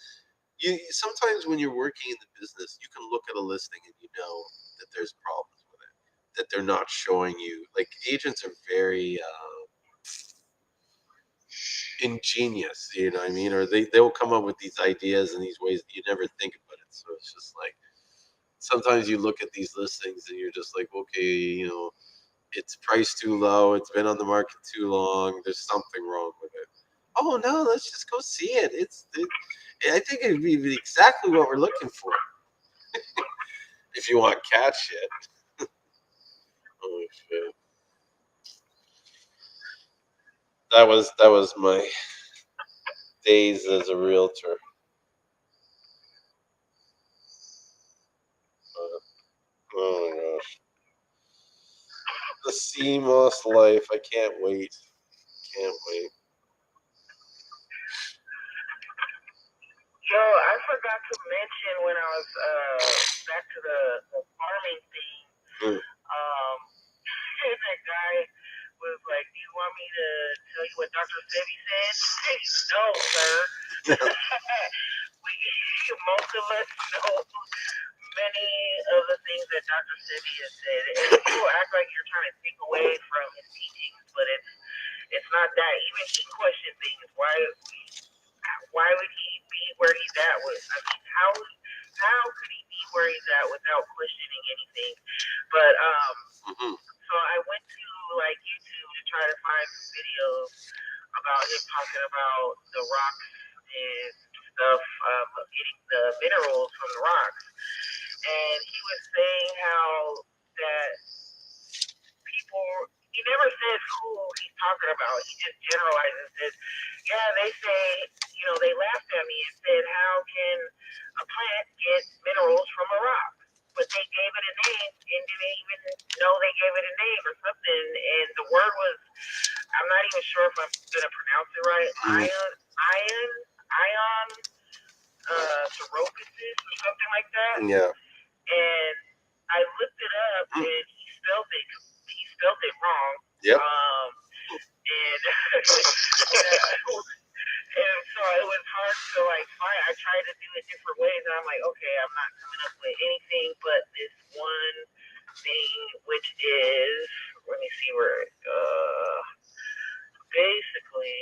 you sometimes when you're working in the business, you can look at a listing and you know that there's problems with it, that they're not showing you. Like agents are very ingenious, you know what I mean? Or they'll come up with these ideas and these ways that you never think about it. So it's just like sometimes you look at these listings and you're just like, okay, you know, it's priced too low, it's been on the market too long, there's something wrong with it. Oh no, let's just go see it. I think it'd be exactly what we're looking for. If you want cat shit. Oh shit. That was my days as a realtor. Oh my gosh. The Seamoss life. I can't wait. Can't wait. Yo, I forgot to mention when I was back to the farming thing. That guy was like, "Do you want me to tell you what Dr. Sebi said?" Hey, no, sir. Most of us know many of the things that Dr. Sebi has said, and people act like you're trying to take away from his teachings, but it's not that. Even he questioned things. Why would he be where he's at with? I mean, how could he be where he's at without questioning anything? But so I went to like YouTube to try to find some videos about him talking about the rocks and stuff, getting the minerals from the rocks, and he was saying how that people. He never says who he's talking about. He just generalizes and says, yeah, they say, you know, they laughed at me and said, how can a plant get minerals from a rock? But they gave it a name and didn't even know they gave it a name or something. And the word was, I'm not even sure if I'm going to pronounce it right, ion, seroposis or something like that. Yeah. And I looked it up and he spelled it wrong. Yep. And and so it was hard to like find. I tried to do it different ways, and I'm like, okay, I'm not coming up with anything but this one thing, which is, let me see where basically.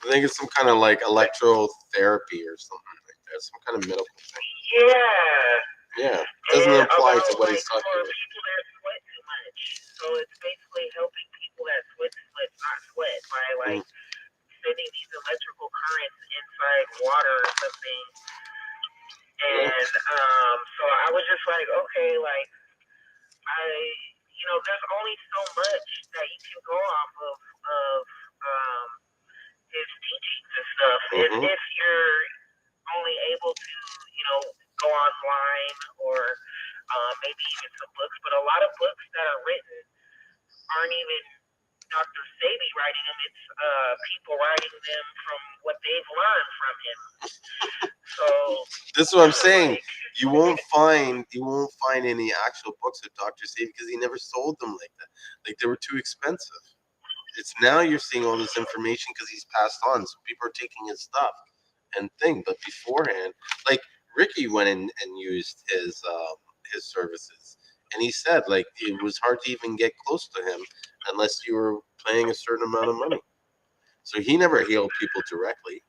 I think it's some kind of like electrotherapy or something like that. Some kind of medical thing. Yeah. Yeah. Doesn't apply to what he's talking for about. people that sweat too much. So it's basically helping people that sweat not sweat by like sending these electrical currents inside water or something. And so I was just like, okay, like there's only so much that you can go off of his teachings and stuff. If you're only able to, go online or maybe even some books, but a lot of books that are written aren't even Dr. Sebi writing them. It's people writing them from what they've learned from him. So this is what I'm saying. You won't find any actual books of Dr. Sebi because he never sold them like that. Like they were too expensive. It's now you're seeing all this information because he's passed on, so people are taking his stuff and thing. But beforehand, like Ricky went in and used his services, and he said like it was hard to even get close to him unless you were paying a certain amount of money. So he never healed people directly.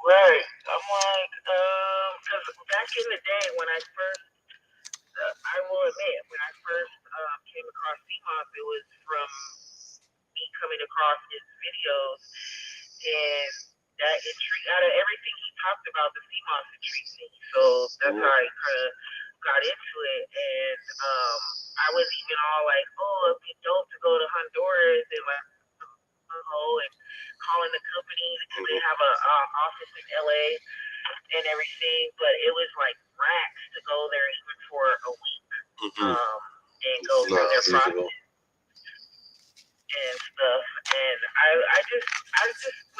Right. I'm like, because back in the day when I first, I will admit, when I first came across Seamoss, it was from me coming across his videos, and that out of everything he talked about, the Seamoss intrigued me. So that's how I kind of got into it, and I was even all like, oh, it'd be dope to go to Honduras and like, and calling the company because they have a office in LA and everything, but it was like racks to go there even for a week and go through their process and stuff. And I just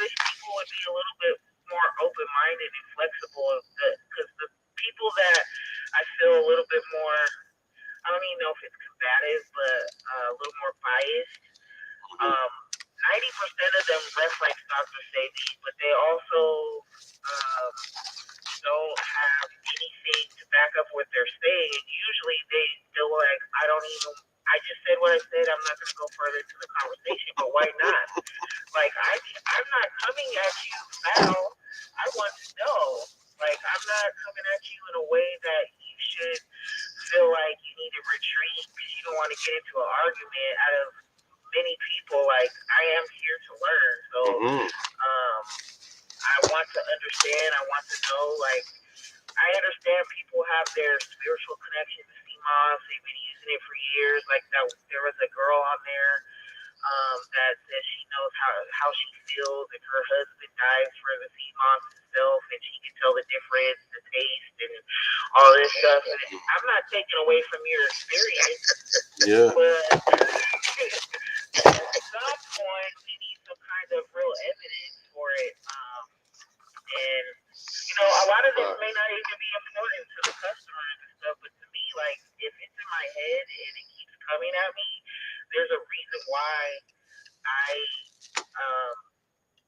wish people would be a little bit more open-minded and flexible, because the people that I feel a little bit more, I don't even know if it's combative, but a little more biased. 90% of them dress like Dr. Sebi, but they also don't have anything to back up what they're saying. And usually they're like, I just said what I said. I'm not going to go further into the conversation, but why not? coming at you foul. I want to know. Like, I'm not coming at you in a way that you should feel like you need to retreat because you don't want to get into an argument out of many people. Like, I am here to learn. So, I want to understand. I want to know. Like, I understand people have their spiritual connection to CMOS. They've been using it for years. Like, that, there was a girl on there that says she knows how she feels if her husband dies for the CMOS itself, and she can tell the difference, the taste, and all this stuff. And I'm not taking away from your experience, but at some point we need some kind of real evidence for it. And you know, a lot of this may not even be important to the customers and stuff, but to me, like, if it's in my head and it keeps coming at me, there's a reason why I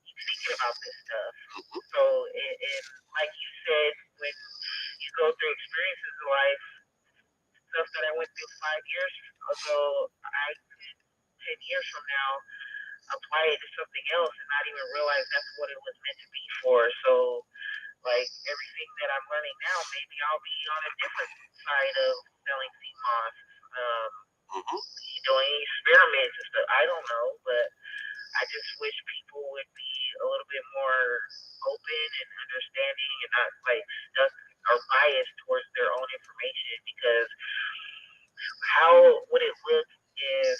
keep thinking about this stuff. So, and like you said, when you go through experiences in life, stuff that I went through 5 years ago, I could 10 years from now apply it to something else and not even realize that's what it was meant to be for. So, like, everything that I'm learning now, maybe I'll be on a different side of selling CMOS, doing experiments and stuff. I don't know, but I just wish people would be a little bit more open and understanding and not, like, stuck or biased towards their own information, because how would it look if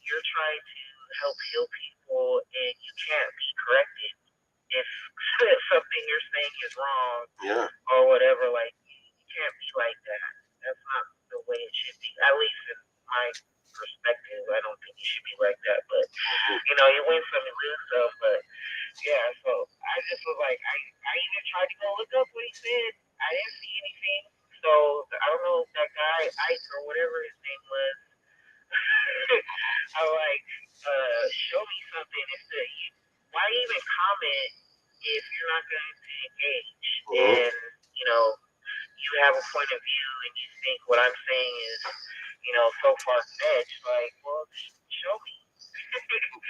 you're trying to help heal people and you can't be corrected if something you're saying is wrong or whatever? Like, you can't be like that. That's not the way it should be, at least in my perspective. I don't think you should be like that, but you know, you win some, you lose some. But yeah, so I just was like, I even tried to go look up what he said. I didn't see anything. So I don't know if that guy Ike or whatever his name was. I like, show me something. Why even comment if you're not going to engage? And you know, you have a point of view and you think what I'm saying is, you know, so far fetched. Like, well, show me.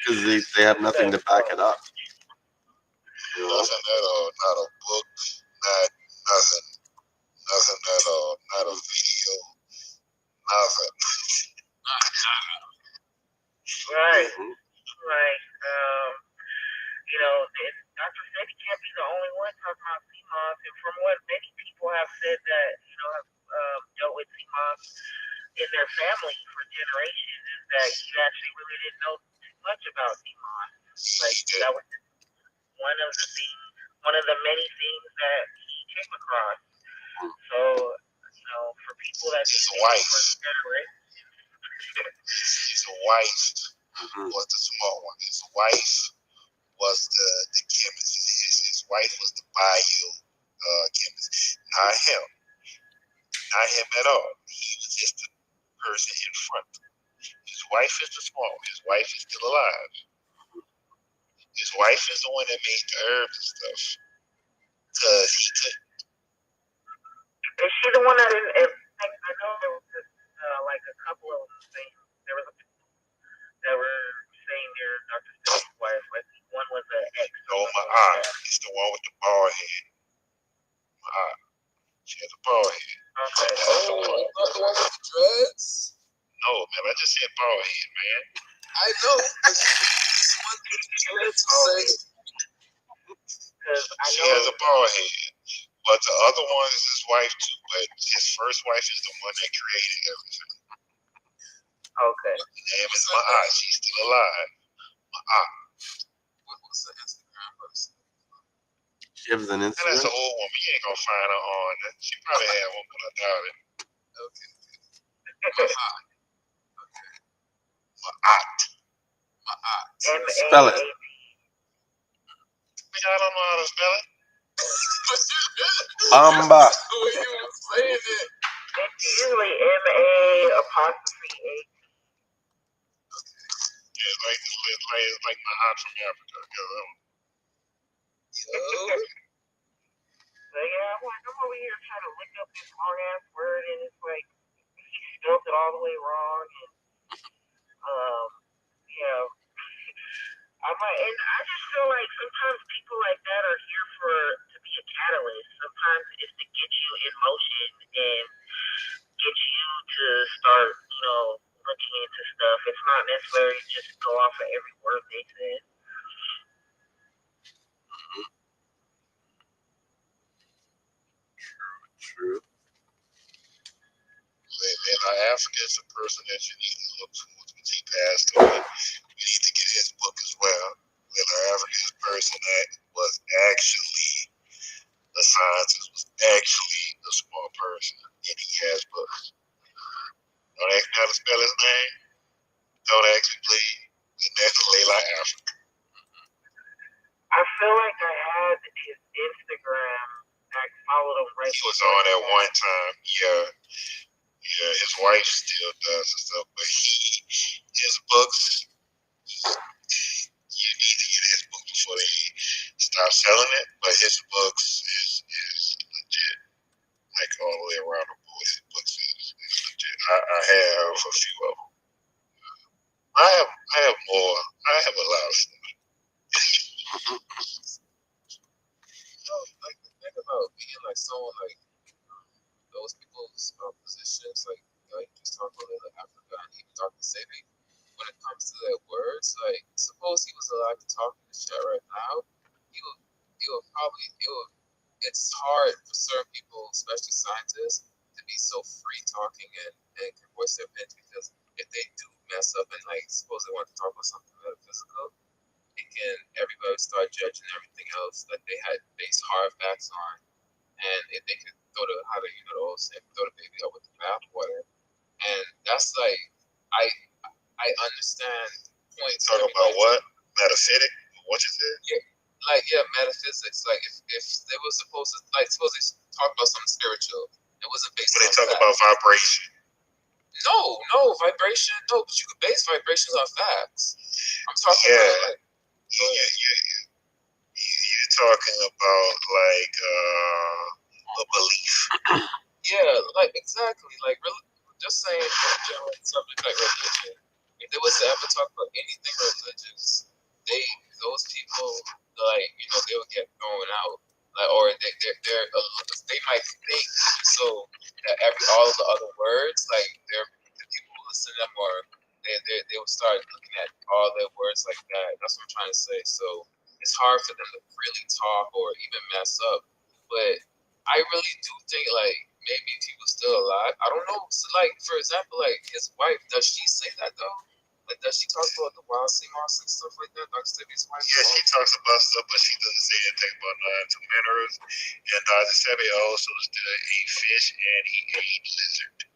Because they have nothing to back it up. Nothing at all. Not a book. Not nothing. Nothing at all. Not a video. Nothing. Right. Right. You know, Dr. said he can't be the only one talking about CMOS, and from what many people have said that, you know, have dealt with CMOS in their family for generations, is that he actually really didn't know too much about CMOS. Like, that was one of the many things that he came across. So, you know, for people that his for generations. His wife was the smart one. His wife was the chemist. His wife was the bio chemist. Not him. Not him at all. He was just the person in front. His wife is the smart one. His wife is still alive. His wife is the one that made the herbs and stuff. Because he couldn't. Is she the one that I know there was like a couple of things. There was that were saying they're Dr. Stella's wife. Like, one was an ex. No, my aunt. It's the one with the bald head. My aunt. She has a bald head. Okay. Not the one with the dreads? No, man. I just said bald head, man. I know. This one with the dreads say. She has a bald head. But the other one is his wife too. But his first wife is the one that created everything. Okay. Her name is my aunt. She's still alive. My aunt. What's the Instagram person? She has an Instagram? And that's an old woman. You ain't gonna find her on. She probably had one, but I doubt it. Okay. My aunt. Okay. My aunt. My aunt. Spell it. I don't know how to spell it. Amba. The way you were saying it. It's usually M-A''A'. Yeah, like my aunt from Africa. So yeah, I'm over here trying to look up this hard ass word, and it's like he spelled it all the way wrong, and yeah. And I just feel like sometimes people you in motion and get you to start, looking into stuff. It's not necessarily just go off of every word they said. True. Like Africa is a person that you need to look towards when he passed away. You need to get his book as well. Africa is a person that was actually a scientist, was actually a smart person, and he has books. Don't ask me how to spell his name. Don't ask me, please. And that's Layla Africa. I feel like I had his Instagram. I followed him right. He was on at one time. Yeah, his wife still does and stuff, but his books, you need to get his book before they stop selling it. But his books is legit, like all the way around the board. His books is legit. I have a few of them. I have more. I have a lot of stuff. Like the thing about being like someone like those people's positions, like you just talk about like Africa and even Dr. Sebi, when it comes to their words, like suppose he was allowed to talk in the chat right now, it's hard for certain people, especially scientists, to be so free talking and can voice their opinions because if they do mess up and like suppose they want to talk about something metaphysical, it can everybody start judging everything else that they had based hard facts on, and if they could throw the how to the old saying, throw the baby out with the bathwater, and that's like I understand points. Talk about what metaphysics? What you said? Yeah, metaphysics. Like if they were supposed to suppose they talk about something spiritual, it wasn't based. When they talk about vibration. No, vibration. No, but you could base vibrations on facts. I'm talking about like. You're talking about like a belief. Yeah, like exactly. Like just saying general subject like religion. If they was to ever talk about anything religious, those people like they would get thrown out. Like, or they might think so that all of the other words like the people who listen to them or they would start looking at all their words like that. That's what I'm trying to say. So it's hard for them to really talk or even mess up. But I really do think like maybe if he was still alive, I don't know. So, like for example, like his wife, does she say that though? Like does she talk about the wild seamoss and stuff like that? Dr. Stevie's wife. Yeah, she talks about stuff, but she doesn't say anything about non-minerals. And Dr. Sebi also still ate fish and he ate lizard.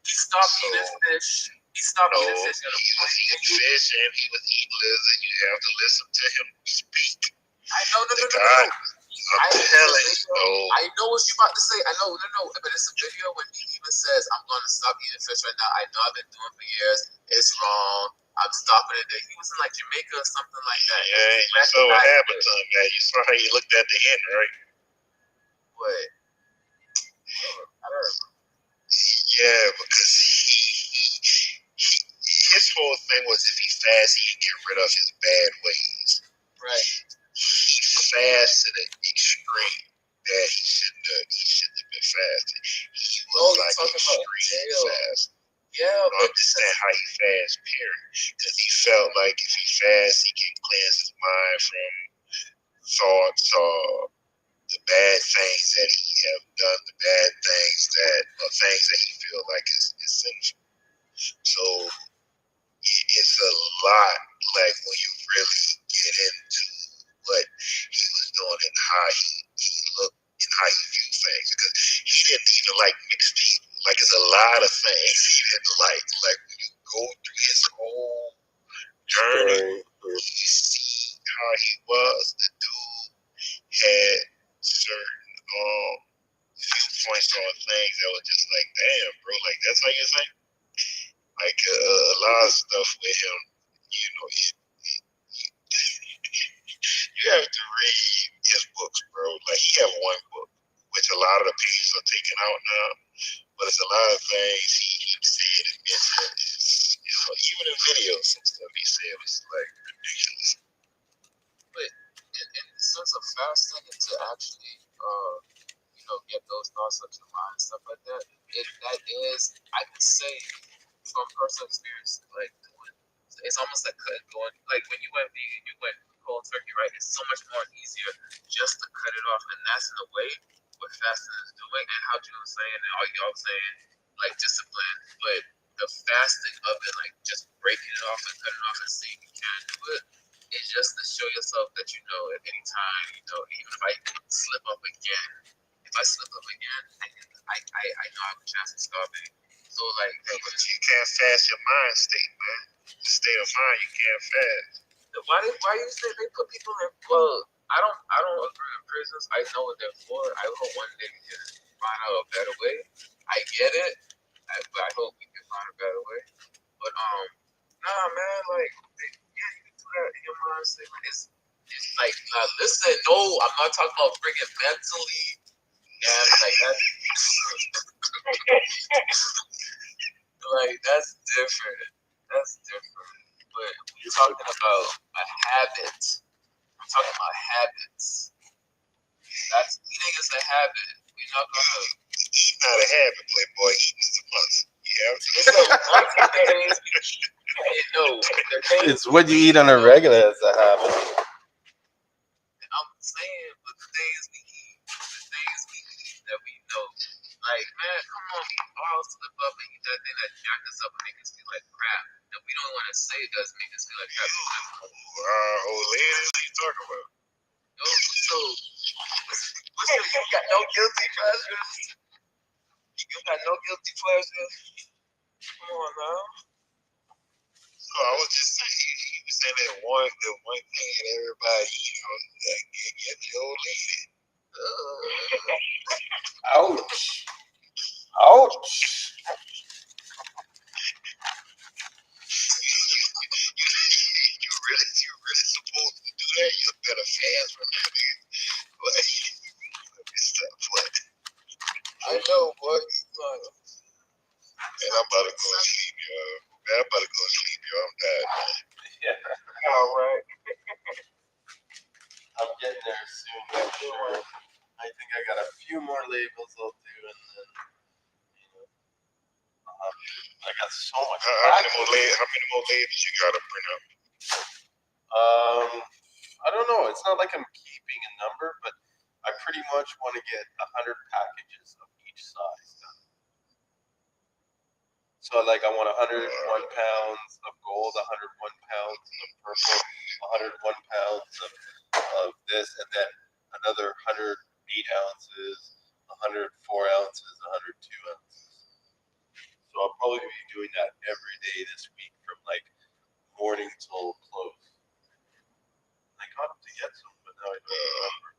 He stopped eating fish. He stopped eating fish. He was eating fish and he was eating lizard. You have to listen to him speak. I know, no. I'm telling you. I know what you're about to say. I know, no. But it's a video when he even says, "I'm going to stop eating fish right now. I know I've been doing it for years. It's wrong. I'm stopping it." He was in like Jamaica or something like that. Yeah, you saw what happened to him, man. You saw how he looked at the end, right? What? I don't know. Yeah, because his whole thing was if he fasts, he can get rid of his bad ways. Right. He fasted at extreme that he shouldn't have been fasting. He was like extreme fast. Yeah, I don't understand how he fast, period. Because he felt like if he fasts, he can cleanse his mind from thoughts or the bad things that he have done, the bad things that he feel like is sinful. So it's a lot, like when you really get into what he was doing and how he looked and how he viewed things. Because he didn't even like mixed people. Like it's a lot of things he didn't like. Like when you go through his whole journey, you see how he was. The dude had certain viewpoints on things that were just like, damn, bro, like that's how you think? Like a lot of stuff with him, you have to read his books, bro. Like he have one book, which a lot of the pages are taken out now, but it's a lot of things he said and mentioned is like, even in videos, some stuff he said was like ridiculous. But in the sense of fasting and to actually get those thoughts such experience like doing. It's almost like going like when you went vegan, you went cold turkey, right? It's so much more easier just to cut it off, and that's in a way what fasting is doing, and how June was saying, and all y'all saying, like discipline, but the fasting of it, like just breaking it off and cutting it off and seeing you can do it, is just to show yourself that you know at any time, you know, even if I slip up again, if I slip up again, I know I have a chance of starving. So like, Yeah, but you can't fast your mind state, man. The state of mind, you can't fast. why you say they put people in? Well, I don't agree with prisons. I know what they're for. I hope one day we can find out a better way. I get it, but I hope we can find a better way. But nah, man, like yeah, you can do that in your mind state. It's like nah, listen, no, I'm not talking about freaking mentally. Yeah, like that's like that's different. That's different. But we're talking about a habit. We're talking about habits. That's eating is a habit. We're not gonna. It's not a habit, Playboy. It's a must. Yeah. It's a once a day. No, the things It's what you eat on a regular as a habit. I'm saying, but the things we eat that we know. Like, man, come on, we all slip up and eat that thing that jacked us up and make us feel like crap. And we don't want to say it does make us feel like crap. Old lady, what are you talking about? No, so, you got no guilty pleasures? You got no guilty pleasures? Come on, now. No, I was just saying, you were saying that one thing that everybody, you know, that get the old lady. Ouch. Ouch. You really supposed to do that? You better fast from that, nigga. Like, stop playing. I know, boy. And I'm about to go to sleep, yo. Man, I'm about to go to sleep, yo. I'm tired, man. Yeah. All right. I'm getting there soon, I'm sure. I think I got a few more labels I'll do, and then, you know, I got so much. How many more labels you gotta print up? I don't know. It's not like I'm keeping a number, but I pretty much want to get 100 packages of each size done. So, like, I want 101 pounds of gold, 101 pounds of purple, 101 pounds of this, and then another 108 ounces, 104 ounces, 102 ounces. So I'll probably be doing that every day this week from like morning till close. I got to get some, but now I don't remember.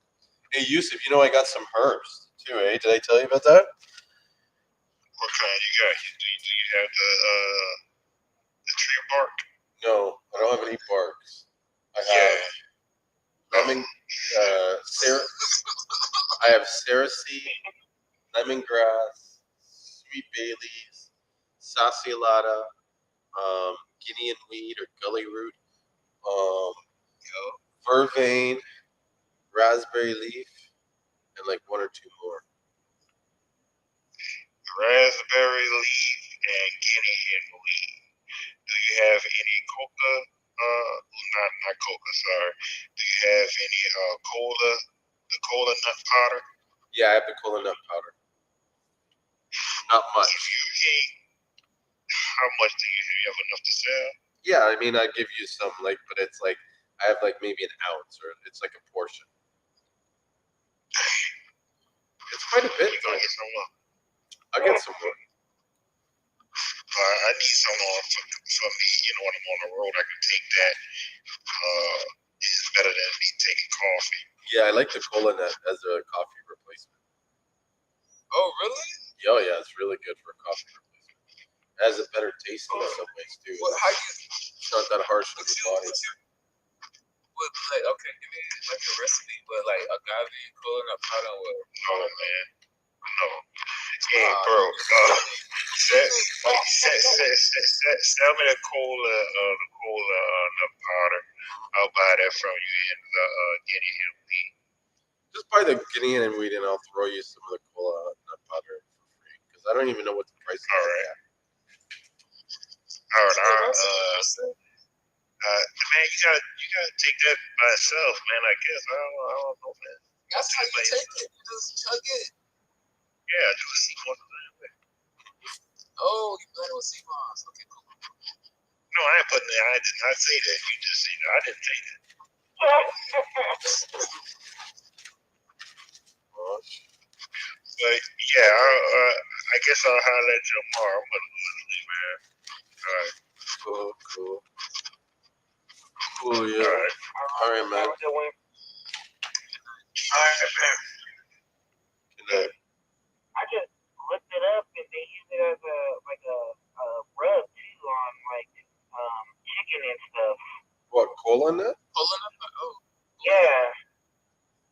Hey, Yusuf, you know I got some herbs too, eh? Did I tell you about that? What kind you got? Do you have the tree bark? No, I don't have any barks. I have lemon, I have cerasee, lemongrass, sweet bay leaves, sassiolata, guinean weed or gully root, vervain, raspberry leaf, and like one or two more. Raspberry leaf and guinea weed. Do you have any coca? Not coca. Sorry. Do you have any cola? The cola nut powder? Yeah, I have the cola nut powder. Not much. If you eat, how much do you have? You have enough to sell? Yeah, I mean, I give you some, like, but it's like I have like maybe an ounce, or it's like a portion. It's quite a bit. You gonna get some more? I'll get some more. I need some more for me. You know, when I'm on the road, I can take that. It's better than me taking coffee. Yeah, I like the cola nut as a coffee replacement. Oh, really? Oh yeah, it's really good for a coffee replacement. It has a better taste in some ways too. Well, how you? It's not that harsh on the body. What, like, okay, give me like a recipe, but like agave and cola nut powder. No, man. No. Hey, bro. Sell me the cola nut powder. I'll buy that from you and guinea hen weed. Just buy the guinea hen weed, and I'll throw you some of the cola nut powder for free because I don't even know what the price is. All right. Oh no, man, you gotta take that by itself, man. I guess I don't know, man. That's how you take it. You just chug it. Yeah, I do a Seamoss. Oh, you blend it with Seamoss. Okay, cool. No, I ain't putting it. I did not say that. You just said that. I didn't say that. But yeah, I guess I'll holler at you tomorrow. I'm gonna literally, man. All right. Cool. Yeah. All right, man. All right, man. Good night. I just looked it up and they use it as a rub too on chicken and stuff. What, coal on that? Pulling up. Oh. Yeah.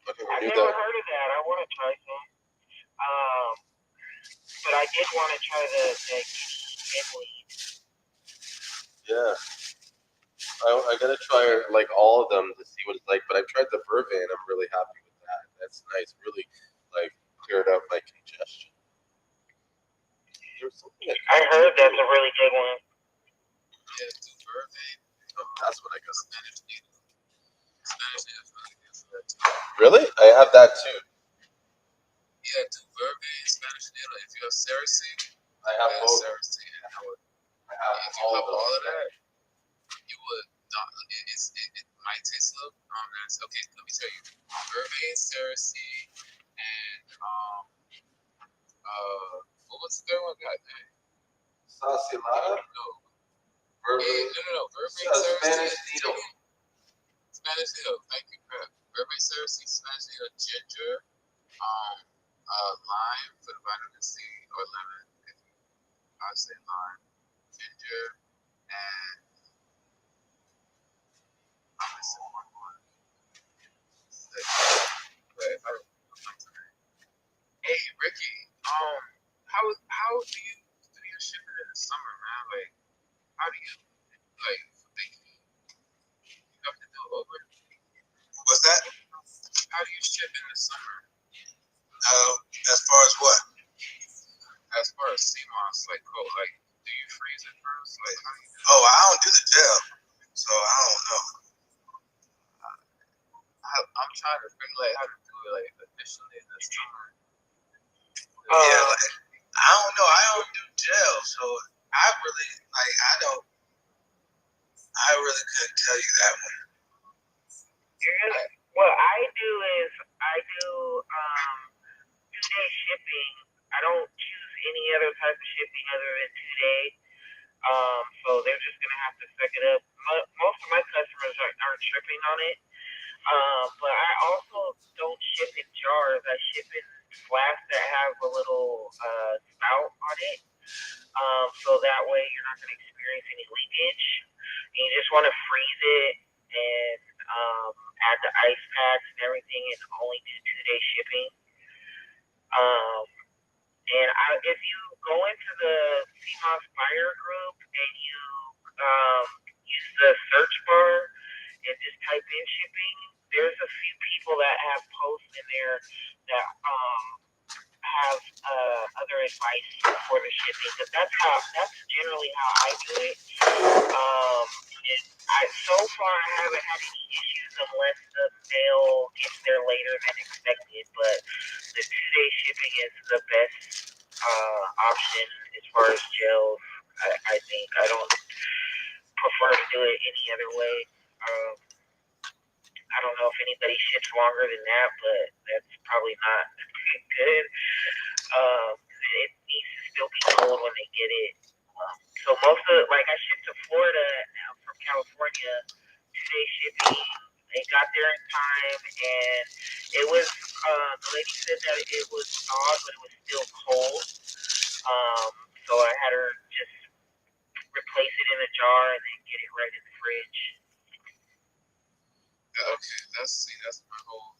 Okay, I do never that. heard of that. I want to try some. But I did want to try the lead. Yeah. I gotta try like all of them to see what it's like, but I've tried the vervain. I'm really happy with that. That's nice. Really like cleared up my congestion. There's something I heard that's a really good one. Yeah, do vervain. Oh, that's what I got. Spanish needle. Spanish needle is really good for that too. Really? I have that too. Yeah, do vervain, Spanish needle. If you have cerasee, I have both. cerasee. I have If you have all of that, you would not. It might taste a little nasty. Okay, let me tell you. Vervain, cerasee, and what was the third one? God dang. Sasilada? No. Vervain. No. Vervain, Spanish cerasee, needle. Spanish needle. Thank you, crap. Vervain, cerasee, Spanish needle, ginger, lime for the vitamin C or lemon. I would say lime, ginger, and I'm missing one more. Hey, Ricky, how do you do your shipping in the summer, man? Like, how do you you have to do it over? What's that? How do you ship in the summer? As far as what? As far as Seamoss, do you freeze it first? Like, how do you do it? Oh, I don't do the gel, so I don't know. I'm trying to figure how to do it initially in the summer. Yeah, I don't know. I don't do gel, so I really I really couldn't tell you that one. What I do is I do 2-day shipping. I don't choose any other type of shipping other than 2-day. So they're just gonna have to suck it up. Most of my customers aren't tripping on it. But I also don't ship in jars. I ship in flasks that have a little spout on it. So that way you're not gonna experience any leakage. And you just want to freeze it and add the ice packs and everything, and only do 2-day shipping. And if you go into the Seamoss buyer group and you use the search bar and just type in shipping, there's a few people that have posts in there that have other advice for the shipping. But that's generally how I do it. So far I haven't had any issues unless the mail gets there later than expected. But the 2-day shipping is the best option as far as gels. I think I don't prefer to do it any other way. I don't know if anybody ships longer than that, but that's probably not good. It needs to still be cold when they get it. So most of I shipped to Florida from California, 2-day shipping. They got there in time, and it was the lady said that it was thawed, but it was still cold. So I had her just replace it in a jar and then get it right in the fridge. Okay, that's my whole.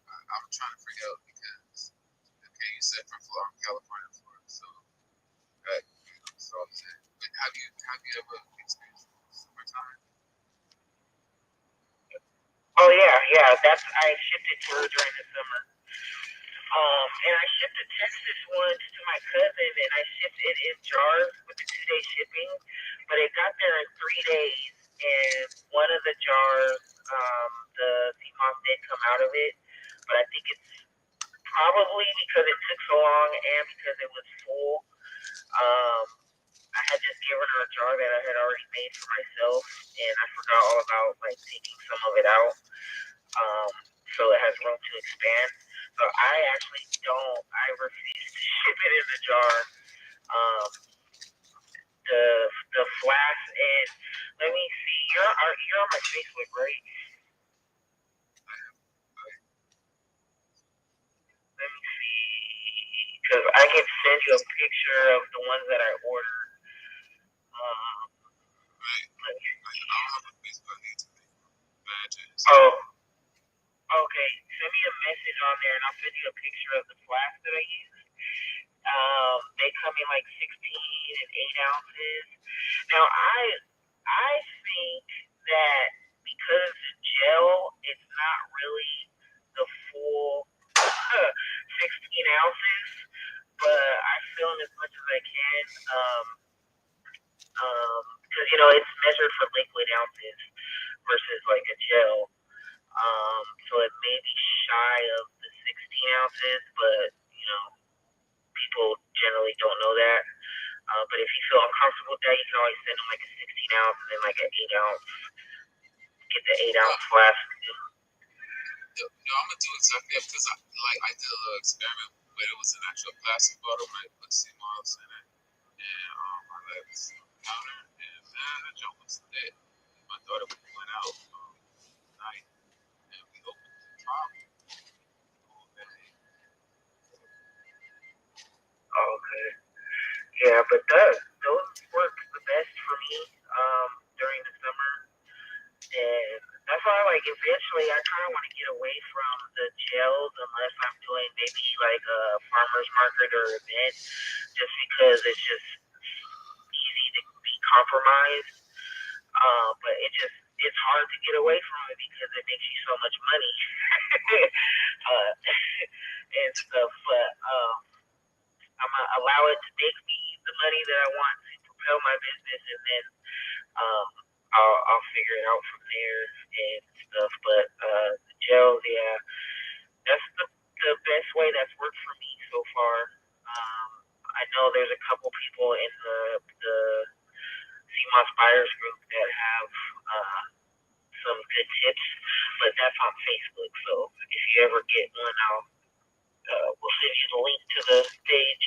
I'm trying to figure out because you said from California, Florida, so I'm saying. But have you ever experienced summertime? Oh yeah. I shipped it to her during the summer. And I shipped a Texas once to my cousin, and I shipped it in jars with the 2-day shipping. but it got there in 3 days, and one of the jars, the sea moss did come out of it, but I think it's probably because it took so long and because it was full. I had just given her a jar that I had already made for myself, and I forgot all about like taking some of it out, so it has room to expand. So I actually don't. I refuse to ship it in the jar. Um, the flask, and let me see. You're on my Facebook, right? Let me see, because I can send you a picture of the ones that I ordered. Let me see. Oh, okay. Send me a message on there, and I'll send you a picture of the flask that I use. They come in like 16 and 8 ounces. Now I think that because gel, it's not really the full 16 ounces, but I fill in as much as I can. Because it's measured for liquid ounces versus like a gel. So it may be shy of the 16 ounces, but people generally don't know that. But if you feel uncomfortable with that, you can always send them like a 16 ounce and then like an 8 ounce. Get the 8-ounce flask. No, I'm gonna do exactly that because I did a little experiment, but it was an actual plastic bottle, right? Put Seamoss in it, and I let it sit on the counter, and man, that junk was lit. My daughter went out night, and we opened the top. Okay. Yeah, but those work the best for me during the summer, and that's why eventually I kind of want to get away from the gels unless I'm doing maybe like a farmer's market or event, just because it's just easy to be compromised. But it's hard to get away from it because it makes you so much money and stuff. But I'm gonna allow it to make me the money that I want to propel my business, and then I'll figure it out from there and stuff. But the gels, yeah, that's the best way that's worked for me so far. I know there's a couple people in the Seamoss buyers group that have some good tips, but that's on Facebook. So if you ever get one, we'll send you the link to the page.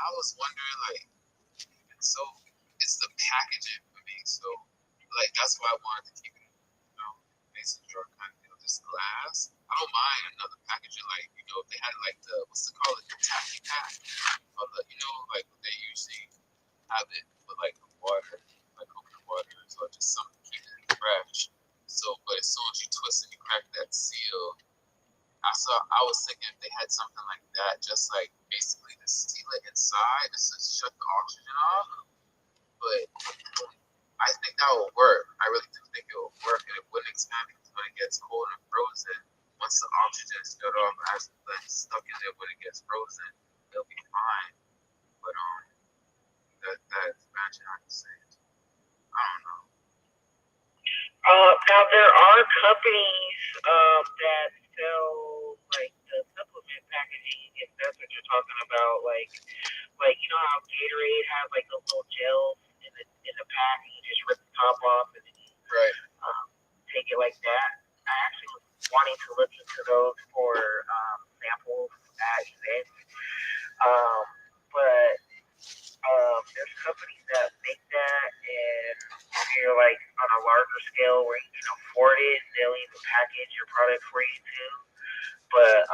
I was wondering, so it's the packaging for me. So, that's why I wanted to keep it, mason jar kind of, this glass. I don't mind another packaging, if they had what's it called, the taffy pack, or what they usually have it with water, like coconut water, or just something to keep it fresh. So, but as soon as you twist and you crack that seal, I was thinking if they had something like that, just basically to seal it inside, just to shut the oxygen off. But I think that will work. I really do think it will work, and it wouldn't expand because when it gets cold and frozen, once the oxygen is shut off, actually stuck in there when it gets frozen, it'll be fine. But that expansion, I can say, I don't know. Now there are companies that sell the supplement packaging, if that's what you're talking about. Like how Gatorade has the little gels in the pack, and you just rip the top off and then you take it like that. I actually was wanting to look into those for samples at events, but there's companies that make that, and if you're on a larger scale where you can afford it, they'll even package your product for you too. But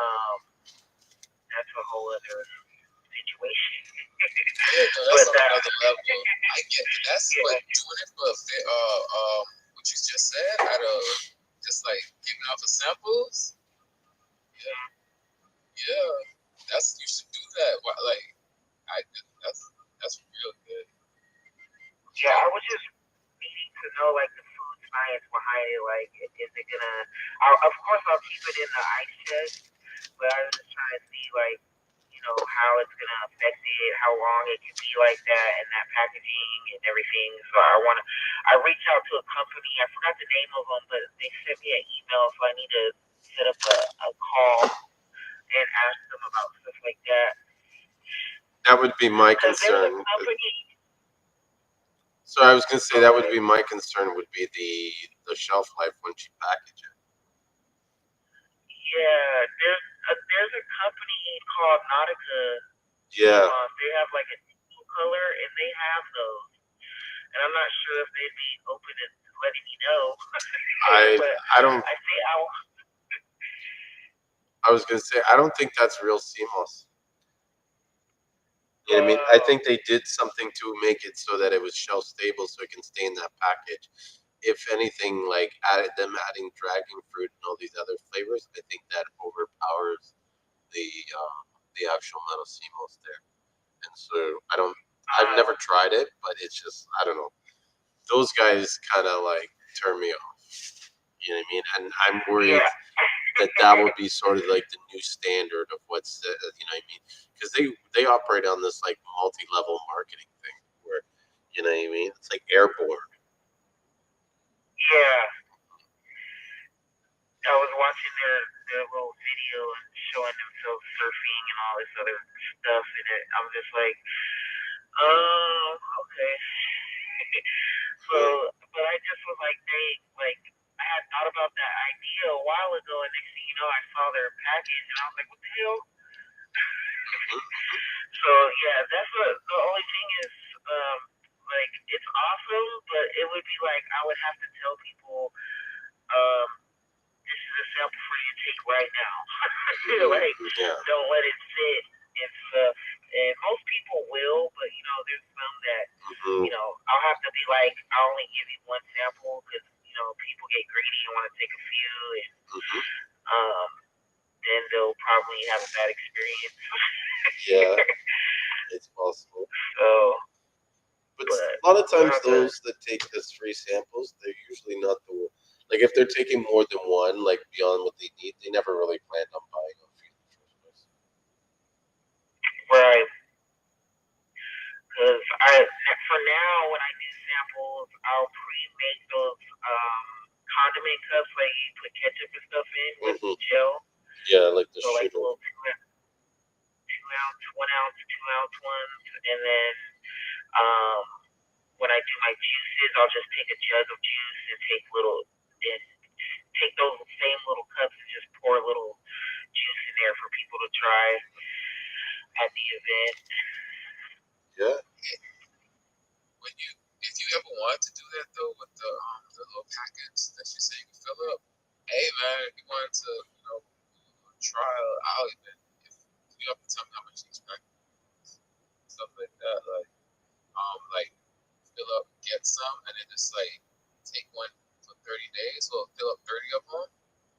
that's a whole other situation. That's on another level. I get that's what doing it for what you just said, out of just giving out the samples. Yeah, you should do that. That's real good. Yeah, I was just needing to know the food science behind it. Is it gonna? Of course, I'll keep it in the ice chest, but I was just trying to see how it's gonna affect it, how long it can be like that, and that packaging and everything. So I reached out to a company. I forgot the name of them, but they sent me an email, so I need to set up a call and ask them about stuff like that. That would be my Because there's a concern. company. So I was gonna say that would be my concern. Would be the shelf life once you package it. Yeah, there's a company called Nautica. Yeah. They have like a teal color, and they have those. And I'm not sure if they'd be open to letting me know. I don't. I say I was gonna say I don't think that's real Seamoss. You know what I mean? I think they did something to make it so that it was shelf stable, so it can stay in that package. If anything, like adding dragon fruit and all these other flavors, I think that overpowers the actual metal Seamoss there. And so I've never tried it, but it's just I don't know. Those guys kind of like turn me off. You know what I mean? And I'm worried that would be sort of like the new standard of what's you know what I mean? Because they operate on this like multi-level marketing thing where you know what I mean? It's like airborne. Yeah. I was watching their little video and showing themselves surfing and all this other stuff, and I was just like, oh, okay. So, but I just was like, I had thought about that idea a while ago, and next thing you know, I saw their package, and I was like, what the hell? So yeah, that's the only thing is, like it's awesome, but it would be like I would have to tell people, this is a sample for you to take right now. Like, don't let it sit and stuff. And most people will, but there's some that, I'll have to be like, I'll only give you one sample because, people get greedy and want to take a few, and then they'll probably have a bad experience. Yeah, it's possible. So, but a lot of times those that take this free samples, they're usually not the like if they're taking more than one, like beyond what they need, they never really planned on buying them in the first place. Right. Because for now, when I do samples, I'll pre-make those condiment cups, like you put ketchup and stuff in with gel. Yeah, like the like little 2-ounce, 1-ounce, 2-ounce ones, and then when I do my juices, I'll just take a jug of juice and take those same little cups and just pour a little juice in there for people to try at the event. Yeah. If you ever wanted to do that though with the little packets that you say you can fill up, hey man, if you wanted to, try, I'll even if you have to tell me how much you expect, stuff like that, like fill up, get some, and then just like take one for 30 days, or fill up 30 of them,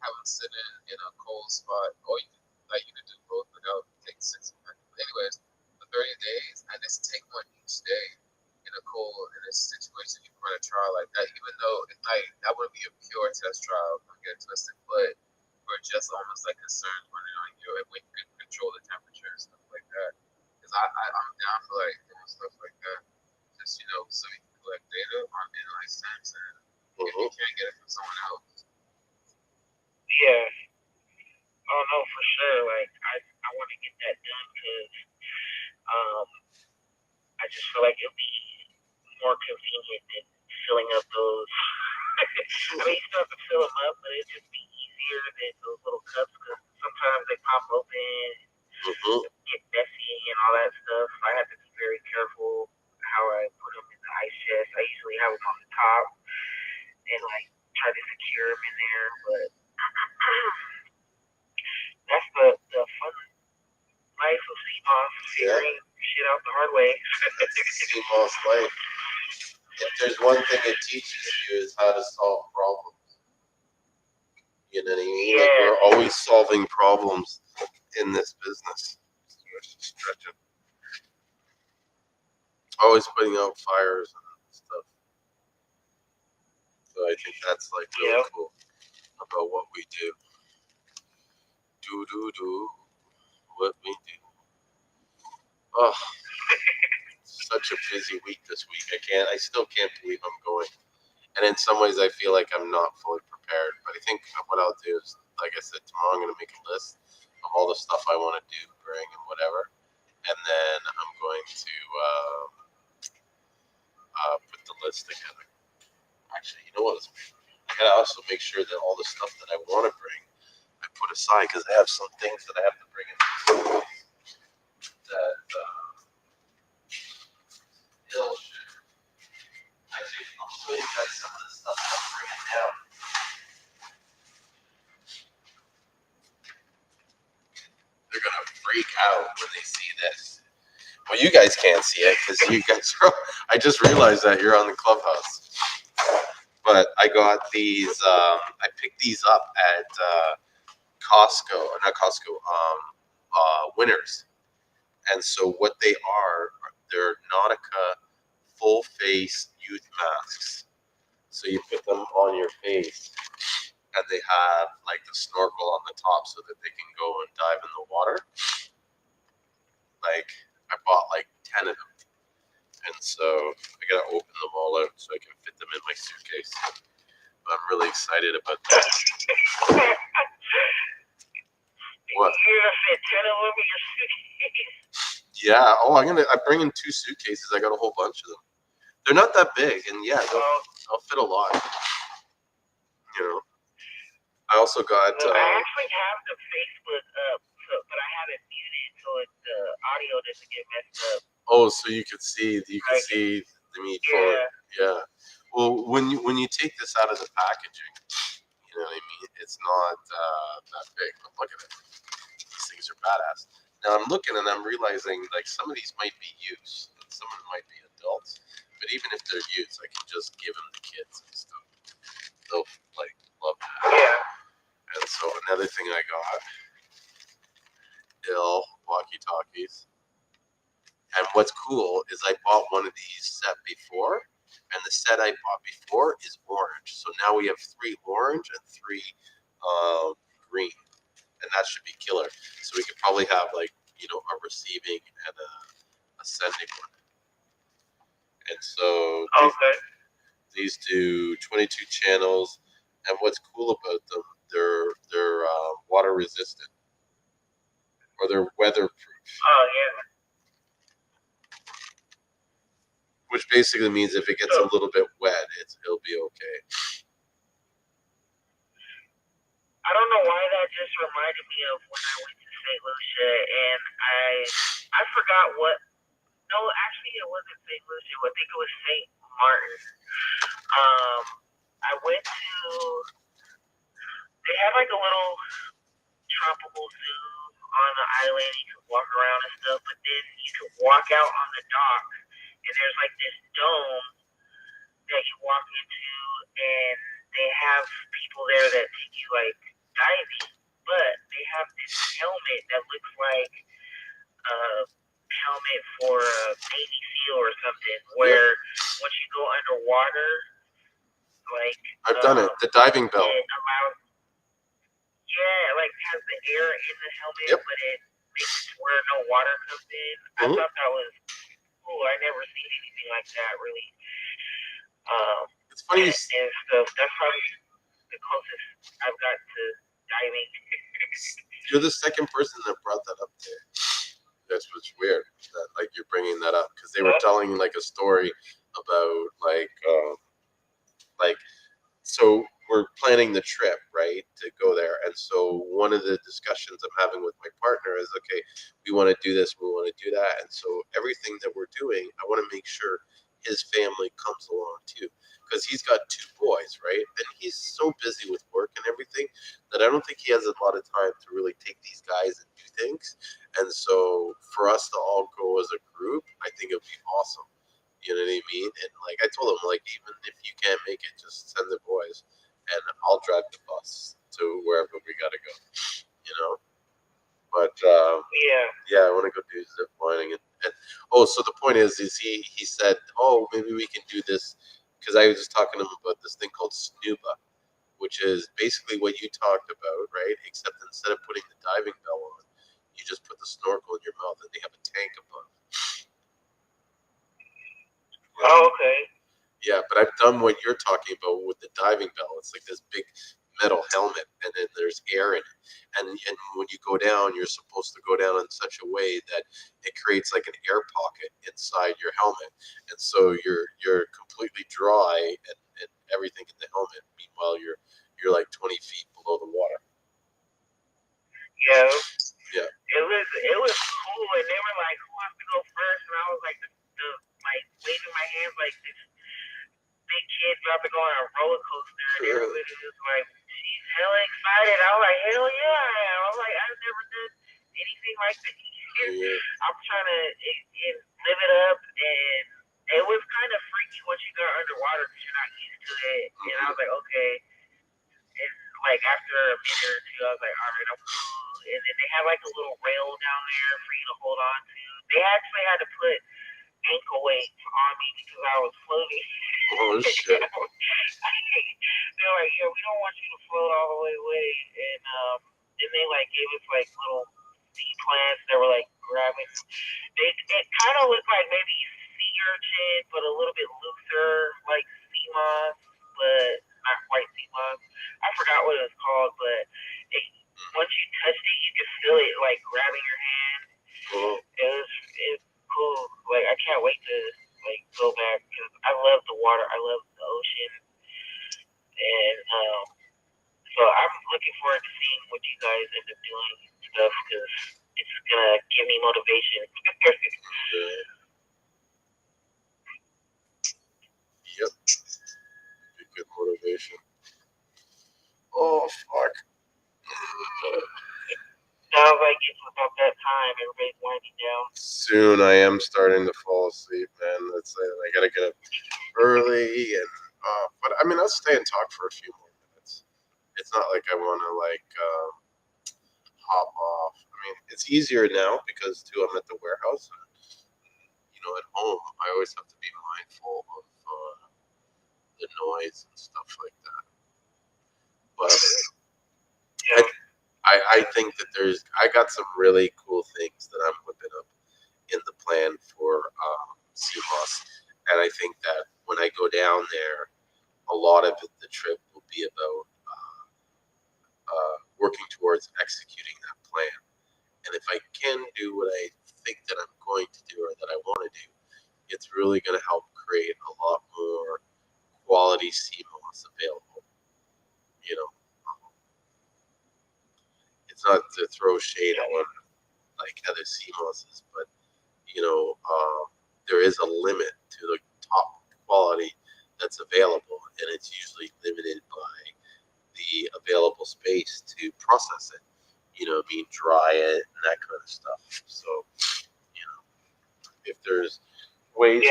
have them sit in a cold spot, or you can do both without taking 6 of them. Anyways, for 30 days, and just take one each day in a situation you run a trial like that, even though it's like that would be a pure test trial, don't get twisted, but we're just almost like concerns running on you, and when you can control the temperature and stuff like that. Because I'm down for like doing stuff like that, just so you can collect data on inline sense, and if you can't get it from someone else. Yeah. Oh no, for sure. Like I want to get that done because I just feel like it'll be more convenient than filling up those. I mean, you still have to fill them up, but it'd just be easier than those little cups because sometimes they pop open, get messy, and all that stuff. So I have to be very careful how I put them in the ice chest. I usually have them on the top and like try to secure them in there, but that's the fun life of Seamoss, figuring shit out the hard way. Seamoss life. If there's one thing it teaches you is how to solve problems. You know what I mean? Yeah. Like we're always solving problems in this business. Always putting out fires and stuff. So I think that's like really cool about what we do. Do what we do. Oh, such a busy week this week. I still can't believe I'm going. And in some ways, I feel like I'm not fully prepared. But I think what I'll do is, like I said, tomorrow I'm going to make a list of all the stuff I want to do, bring, and whatever. And then I'm going to put the list together. Actually, you know what? I got to also make sure that all the stuff that I want to bring, I put aside because I have some things that I have to bring in that Bill should. Actually, I'll show you guys some of the stuff that I'm bringing now. They're gonna freak out when they see this. Well, you guys can't see it because you guys are. I just realized that you're on the clubhouse. But I got these. I picked these up at Costco, not Costco. Winners. And so what they are, they're Nautica full face youth masks. So you put them on your face, and they have like the snorkel on the top so that they can go and dive in the water. Like I bought like 10 of them, and so I gotta open them all out so I can fit them in my suitcase. I'm really excited about that. What? You're gonna fit 10 of them in your suitcase. Yeah. Oh, I'm bringing 2 suitcases. I got a whole bunch of them. They're not that big, and yeah, they'll fit a lot. You know. I also got. Well, I actually have the Facebook up, but I haven't muted so the audio doesn't get messed up. Oh, so you could see see the meat fully. Yeah. Well, when you take this out of the packaging, you know what I mean. It's not that big, but look at it. These things are badass. Now I'm looking and I'm realizing like some of these might be used, and some of them might be adults. But even if they're used, I can just give them to kids and stuff. They'll like love that. Yeah. And so another thing I got, walkie-talkies. And what's cool is I bought one of these set before, and the set I bought before is orange. So now we have 3 orange and 3 green, and that should be killer. So we could probably have like a receiving and a sending one. And so these do 22 channels, and what's cool about them, they're water resistant, or they're weatherproof. Oh yeah. Which basically means if it gets a little bit wet, it'll be okay. I don't know why that just reminded me of when I went to St. Lucia, and I forgot what. No, actually, it wasn't St. Lucia. I think it was St. Martin. I went to. They had like a little tropical zoo on the island. You could walk around and stuff, but then you could walk out on the dock, and there's like this dome that you walk into, and they have people there that take you like diving, but they have this helmet that looks like a helmet for a Navy SEAL or something, where once you go underwater, like I've done it. The diving bell. It allows, like has the air in the helmet, but it makes it to where no water comes in. I thought that was cool. I never seen anything like that really. It's funny. And stuff. That's probably the closest I've got to diving. You're the second person that brought that up there. That's what's weird. That like you're bringing that up because they were telling like a story about so we're planning the trip, right, to go there. And so one of the discussions I'm having with my partner is, okay, we want to do this, we want to do that. And so everything that we're doing, I want to make sure his family comes along too. Because he's got 2 boys, right? And he's so busy with work and everything that I don't think he has a lot of time to really take these guys and do things. And so for us to all go as a group, I think it would be awesome. You know what I mean? And like I told him, like even if you can't make it, just send the boys, and I'll drive the bus to wherever we gotta go. You know. But I want to go do zip lining and so the point is he said, oh, maybe we can do this because I was just talking to him about this thing called snuba, which is basically what you talked about, right? Except instead of putting the diving bell on, you just put the snorkel in your mouth, and they have a tank above. Oh, okay. Yeah, but I've done what you're talking about with the diving bell. It's like this big metal helmet, and then there's air in it. And when you go down, you're supposed to go down in such a way that it creates like an air pocket inside your helmet, and so you're completely dry and everything in the helmet. Meanwhile, you're like 20 feet below the water. Yeah. Yeah. It was cool, and they were like, "Who wants to go first?" And I was like, like waving my hands like this big kid about to go on a roller coaster, and everybody was like, "She's hella excited." I was like, "Hell yeah, I am!" I was like, "I've never done anything like this." I'm trying to live it up, and it was kind of freaky once you got underwater because you're not used to it. And I was like, okay. And like after a minute or two, I was like, all right, I'm cool. And then they had like a little rail down there for you to hold on to. They actually had to put ankle weights on me because I was floating. Oh shit! They're like, yeah, we don't want you to float all the way away. And then they like gave us like little sea plants that were like grabbing. It kind of looked like maybe sea urchin, but a little bit looser, like sea moss, but not quite sea moss. I forgot what it was called, but it, once you touched it, you could feel it like grabbing your hand. Oh. It's cool. Like I can't wait to like go back because I love the water. I love the ocean, and so I'm looking forward to seeing what you guys end up doing and stuff because it's gonna give me motivation. Yep. Good motivation. Oh fuck. Sounds like it's about that time. Everybody's winding down. Soon I am starting to fall asleep, man. That's it. I gotta get up early, and but I mean, I'll stay and talk for a few more minutes. It's not like I want to like hop off. I mean, it's easier now because too I'm at the warehouse, and at home I always have to be mindful of the noise and stuff like that. But Yeah. I think that I got some really cool things that I'm whipping up in the plan for Seamoss, and I think that when I go down there, a lot of the trip will be about working towards executing that plan. And if I can do what I think that I'm going to do or that I want to do, it's really going to help create a lot more quality Seamoss available. It's not to throw shade on like other Seamosses, but there is a limit to the top quality that's available, and it's usually limited by the available space to process it. Dry it and that kind of stuff. So, if there's ways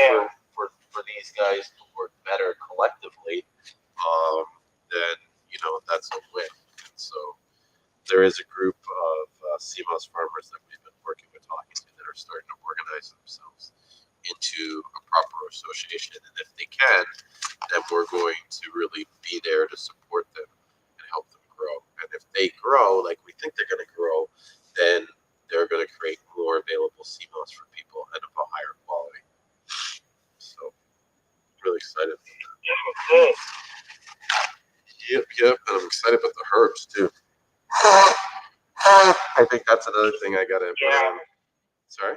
for these guys to work better collectively, then that's a win. And so there is a group of CMOS farmers that we've been working with, talking to, that are starting to organize themselves into a proper association. And if they can, then we're going to really be there to support them and help them grow. And if they grow like we think they're going to grow, then they're going to create more available CMOS for people and of a higher quality. So, really excited about that. Yep. And I'm excited about the herbs too. I think that's another thing I got to put on. Sorry?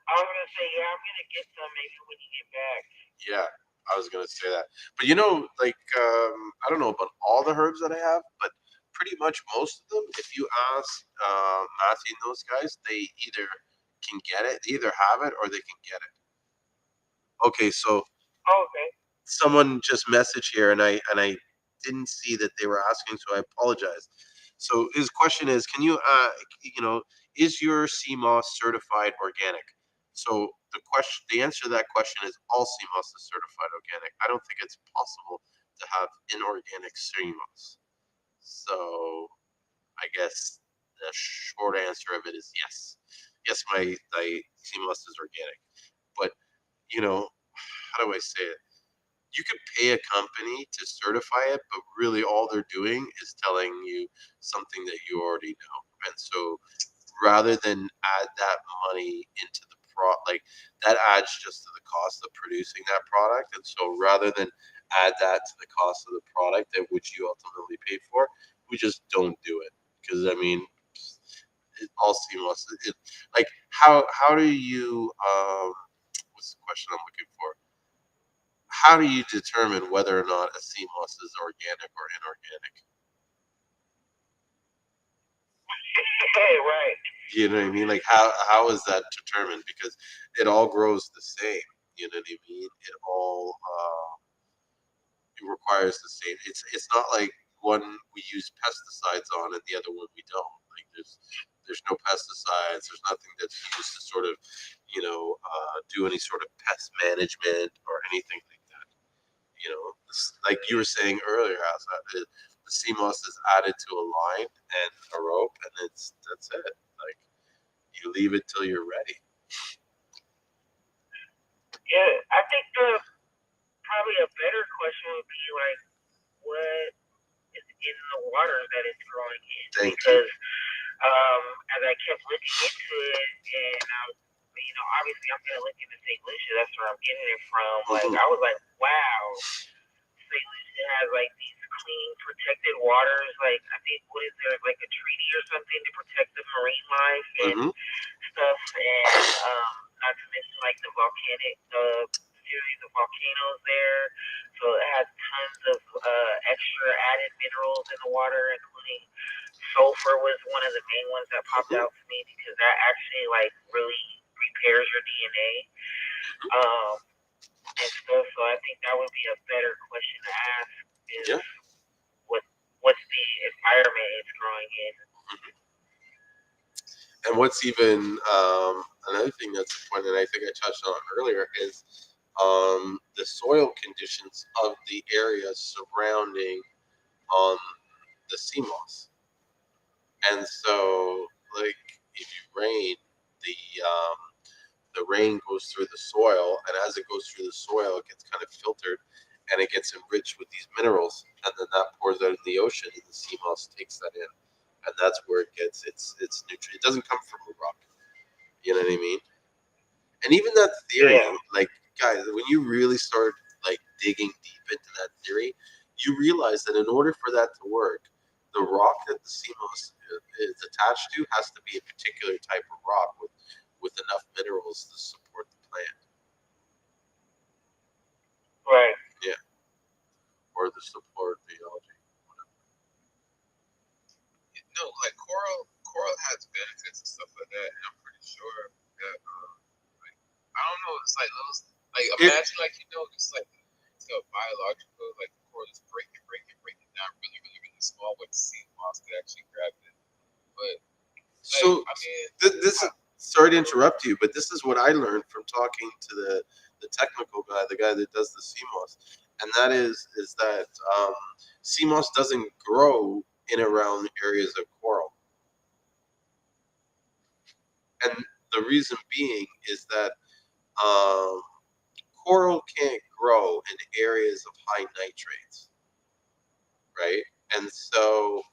I was going to say, I'm going to get some maybe when you get back. Yeah, I was going to say that. But I don't know about all the herbs that I have, but pretty much most of them, if you ask Matthew and those guys, they either can get it, they either have it or they can get it. Okay, so someone just messaged here, and I didn't see that they were asking, so I apologize. So his question is, can you, is your CMOS certified organic? So the answer to that question is all CMOS is certified organic. I don't think it's possible to have inorganic CMOS. So I guess the short answer of it is yes. Yes, my CMOS is organic. But, how do I say it? You could pay a company to certify it, but really all they're doing is telling you something that you already know. And so rather than add that money into the like that adds just to the cost of producing that product. And so rather than add that to the cost of the product that which you ultimately pay for, we just don't do it. Because I mean, all CMOS. Like how do you what's the question I'm looking for? How do you determine whether or not a CMOS is organic or inorganic? Right. You know what I mean? Like how is that determined? Because it all grows the same. You know what I mean? It all it requires the same. It's not like one we use pesticides on and the other one we don't. Like there's no pesticides. There's nothing that's used to sort of do any sort of pest management or anything like that. Like you were saying earlier, Asa, the CMOS is added to a line and a rope, and that's it. Like you leave it till you're ready. Yeah, I think probably a better question would be like, what is in the water that it's growing in? Thank you. Because as I kept looking into it, and obviously I'm gonna look into St. Lucia. That's where I'm getting it from. Like I was like, wow, St. Lucia has like these clean, protected waters. Like I think what is there like a treaty or something to protect the marine life and stuff, and not to mention like the volcanic series of volcanoes there. So it has tons of extra added minerals in the water, including sulfur was one of the main ones that popped out to me because that actually like really repairs your DNA and stuff. So I think that would be a better question to ask is what's the environment it's growing in. And what's even another thing that's important, and I think I touched on earlier, is the soil conditions of the area surrounding the CMOS. And so, like, if you rain, the rain goes through the soil, and as it goes through the soil, it gets kind of filtered, and it gets enriched with these minerals, and then that pours out in the ocean, and the CMOS takes that in, and that's where it gets its nutrient. It doesn't come from a rock. You know what I mean? And even that theory, like guys, when you really start like digging deep into that theory, you realize that in order for that to work, the rock that the CMOS is attached to has to be a particular type of rock with enough minerals to support the plant. Right. Yeah. Or to support the algae. No, like coral has benefits and stuff like that, and I'm pretty sure that I don't know, it's like those imagine it's like it's a biological like the coral is breaking down really, really, really small with sea moss to actually grab it. But so I mean this sorry to interrupt you, but this is what I learned from talking to the technical guy, the guy that does the CMOS, and that is that CMOS doesn't grow in around areas of coral, and the reason being is that coral can't grow in areas of high nitrates, right? And so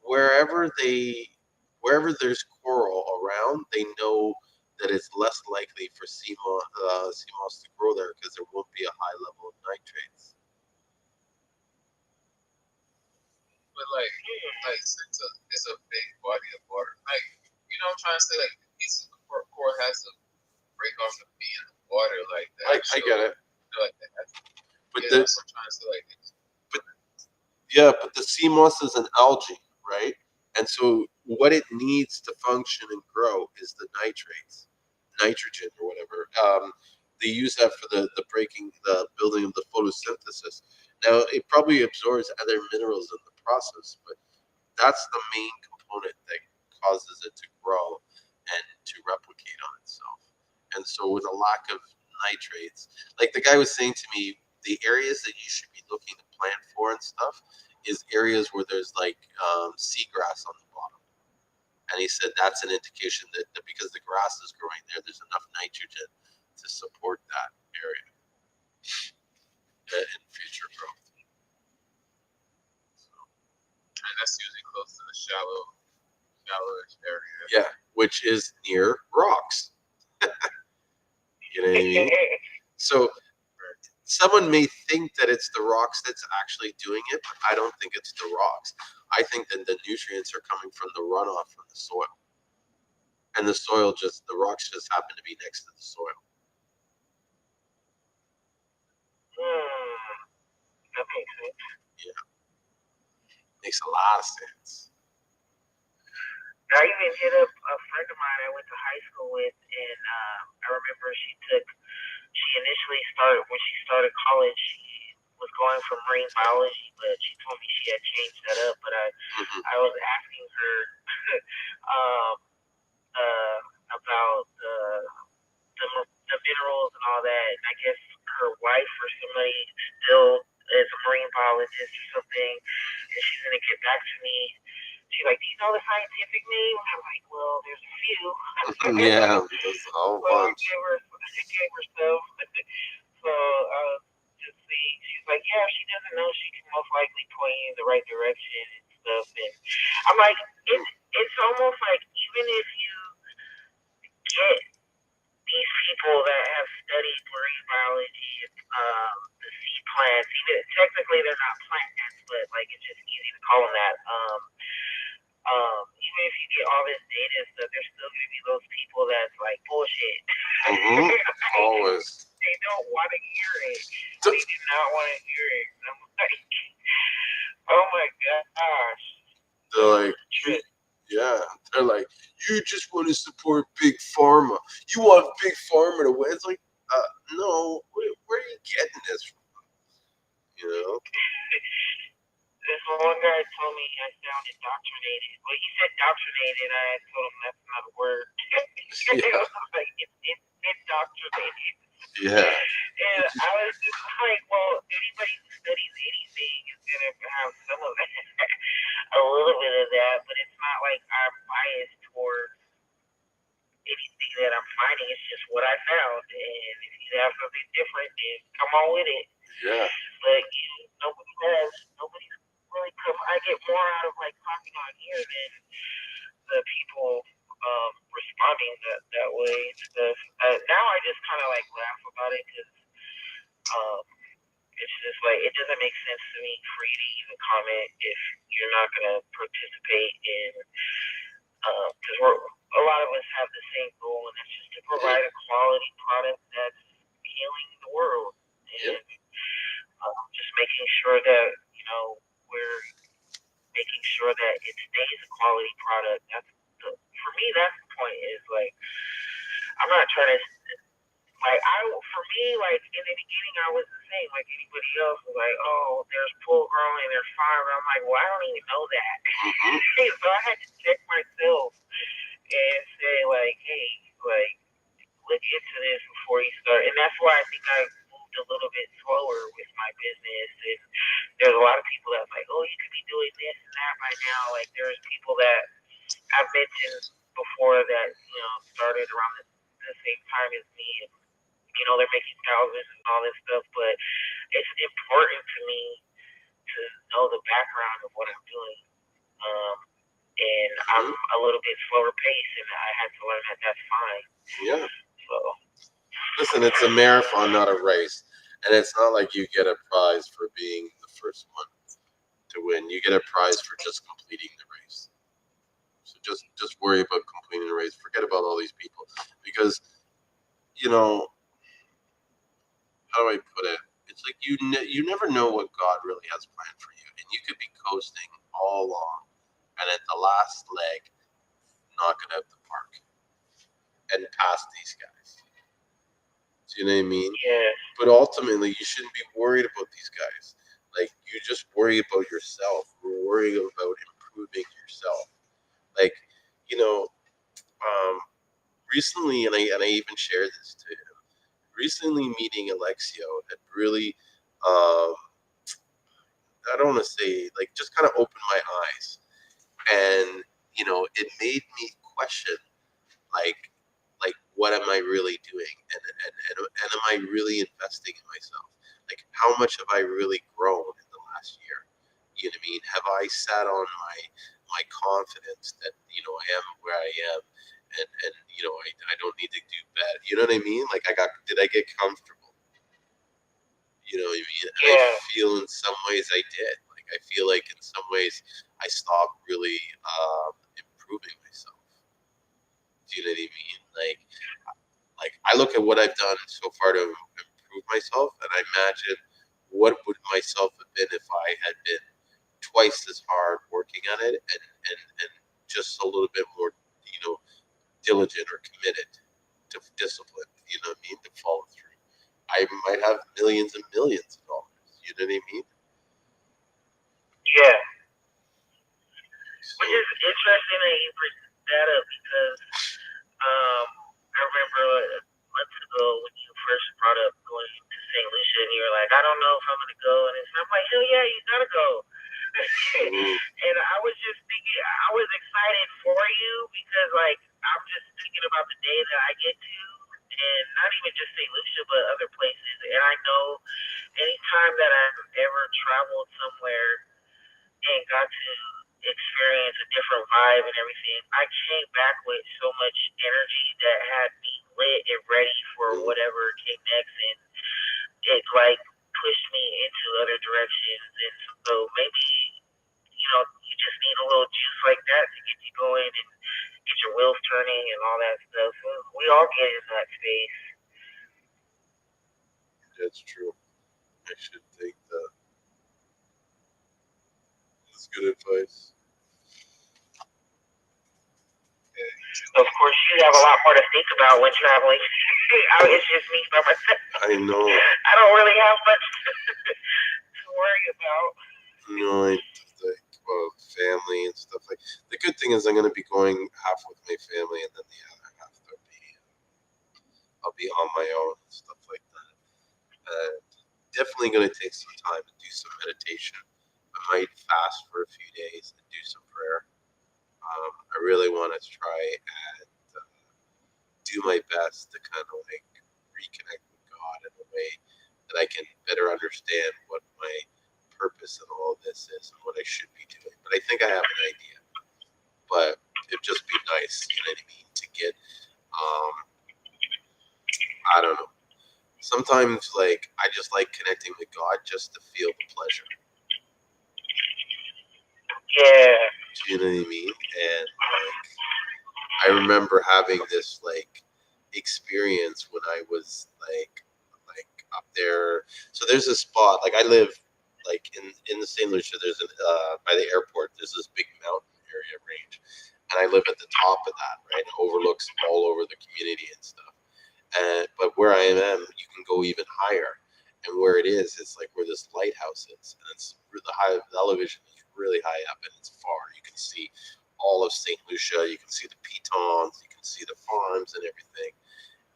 wherever there's coral around, they know that it's less likely for CMOS to grow there because there won't be a high level of nitrates. But it's a big body of water. Like I'm trying to say like pieces of coral has to break off and be in the water like that. I get it. Like that. But that's what I'm trying to say like. But the CMOS is an algae, right? And so what it needs to function and grow is the nitrates, nitrogen or whatever. They use that for the building of the photosynthesis. Now it probably absorbs other minerals in the process, but that's the main component that causes it to grow and to replicate on itself. And so with a lack of nitrates, like the guy was saying to me, the areas that you should be looking to plant for and stuff is areas where there's like seagrass on the bottom. And he said that's an indication that because the grass is growing there, there's enough nitrogen to support that area in future growth. And that's usually close to the shallowish area. Yeah, which is near rocks. You know what I mean? So someone may think that it's the rocks that's actually doing it, but I don't think it's the rocks. I think that the nutrients are coming from the runoff from the soil. And the rocks just happen to be next to the soil. That makes sense. Yeah. Makes a lot of sense. I even hit up a friend of mine I went to high school with, and I remember she initially started, when she started college, she was going for marine biology, but she told me she had changed that up. But I was asking her about the minerals and all that, and I guess her wife or somebody still is a marine biologist or something, and she's gonna get back to me. She's like, "Do you know the scientific name?" I'm like, "Well, there's a few." Yeah, there's a whole bunch. I gave her stuff. So just see, she's like, "Yeah, if she doesn't know, she can most likely point you in the right direction and stuff." And I'm like, it's almost like even if you get these people that have studied marine biology, the sea plants, even technically they're not plants, but like it's just easy to call them that. Even if you get all this data and stuff, there's still gonna be those people that's like bullshit. Always. They don't want to hear it. They do not want to hear it. I'm like, oh my gosh. They're like, yeah. They're like, you just want to support big pharma. You want big pharma to win. It's like, no. Where are you getting this from? You know. This one guy told me I sound indoctrinated. Well, he said indoctrinated. I told him that's not a word. Yeah. Like, it's indoctrinated. Yeah. And I was just like, well, anybody who studies anything is going to have some of that, a little bit of that, but it's not like I'm biased towards anything that I'm finding. It's just what I found. And if you have something different, then come on with it. Yeah. But nobody's really come. I get more out of like talking on here than the people responding that way and stuff. Now I just kind of like laugh about it because it's just like it doesn't make sense to me for you to even comment if you're not going to participate in. Because a lot of us have the same goal, and that's just to provide a quality product that's healing the world. And just making sure that, we're making sure that it stays a quality product. For me, that's the point is like, I'm not trying to, for me, like in the beginning, I was the same, like anybody else was like, oh, there's full grown and there's farm. I'm like, well, I don't even know that. So I had to check myself and say like, hey, like, look into this before you start. And that's why I think I moved a little bit slower with my business. And there's a lot of people that's like, oh, you could be doing this and that by now. Like there's people that I've mentioned before that, started around the same time as me. And, they're making thousands and all this stuff. But it's important to me to know the background of what I'm doing. And I'm a little bit slower paced, and I had to learn that that's fine. Yeah. So, listen, it's a marathon, not a race, and it's not like you get a prize for being the first one to win. You get a prize for just completing the race. So just worry about completing the race. Forget about all these people, because how do I put it? It's like you never know what God really has planned for you, and you could be coasting all along, and at the last leg, knock it out the park and pass these guys. Do you know what I mean? yeah. But ultimately, you shouldn't be worried about these guys. Like, you just worry about yourself. You're worrying about improving yourself. Like, recently, and I even shared this to him. Recently, meeting Alexio had really, I don't want to say, like, just kind of opened my eyes, and it made me question, like what am I really doing, and am I really investing in myself? Like, how much have I really grown in the last year? You know what I mean? Have I sat on my confidence that I am where I am, and I don't need to do bad. You know what I mean? Like did I get comfortable? You know what I mean? And I feel in some ways I did. Like I feel like in some ways I stopped really improving myself. Do you know what I mean? Like I look at what I've done so far to improve myself, and I imagine what would myself have been if I had been twice as hard working at it and just a little bit more, diligent or committed to discipline. You know what I mean? To follow through. I might have millions and millions of dollars. You know what I mean? Yeah. So, Which is interesting that you bring that up because I remember months ago when you first brought up going to St. Lucian, and you were like, I don't know if I'm going to go. And I'm like, hell yeah, you got to go. And I was just thinking, I was excited for you because, like, I'm just thinking about the day that I get to, and not even just St. Lucia, but other places. And I know anytime that I've ever traveled somewhere and got to experience a different vibe and everything, I came back with so much energy that had me lit and ready for whatever came next, and it like pushed me into other directions. And so maybe you just need a little juice like that to get you going and get your wheels turning and all that stuff. So we all get in that space. that's true. I should take that. That's good advice. Of course, you have a lot more to think about when traveling. It's just me by myself. I know. I don't really have much to worry about. I think about family and stuff like. The good thing is I'm going to be going half with my family, and then the other half I'll be on my own and stuff like that. And definitely going to take some time to do some meditation. I might fast for a few days and do some prayer. I really want to try and do my best to kind of like reconnect with God in a way that I can better understand what my purpose in all of this is and what I should be doing. But I think I have an idea. But it'd just be nice, you know what I mean, to get, I don't know. Sometimes, like, I just like connecting with God just to feel the pleasure. Yeah. Do you know what I mean? And like, I remember having this like experience when I was like up there. So there's a spot like I live like in the St. Lucia. There's by the airport. There's this big mountain area range, and I live at the top of that. Right, it overlooks all over the community and stuff. But where I am, you can go even higher. And where it is, it's like where this lighthouse is, and it's the elevation is really high up, and it's far. You can see all of St. Lucia. You can see the pitons. You can see the farms and everything.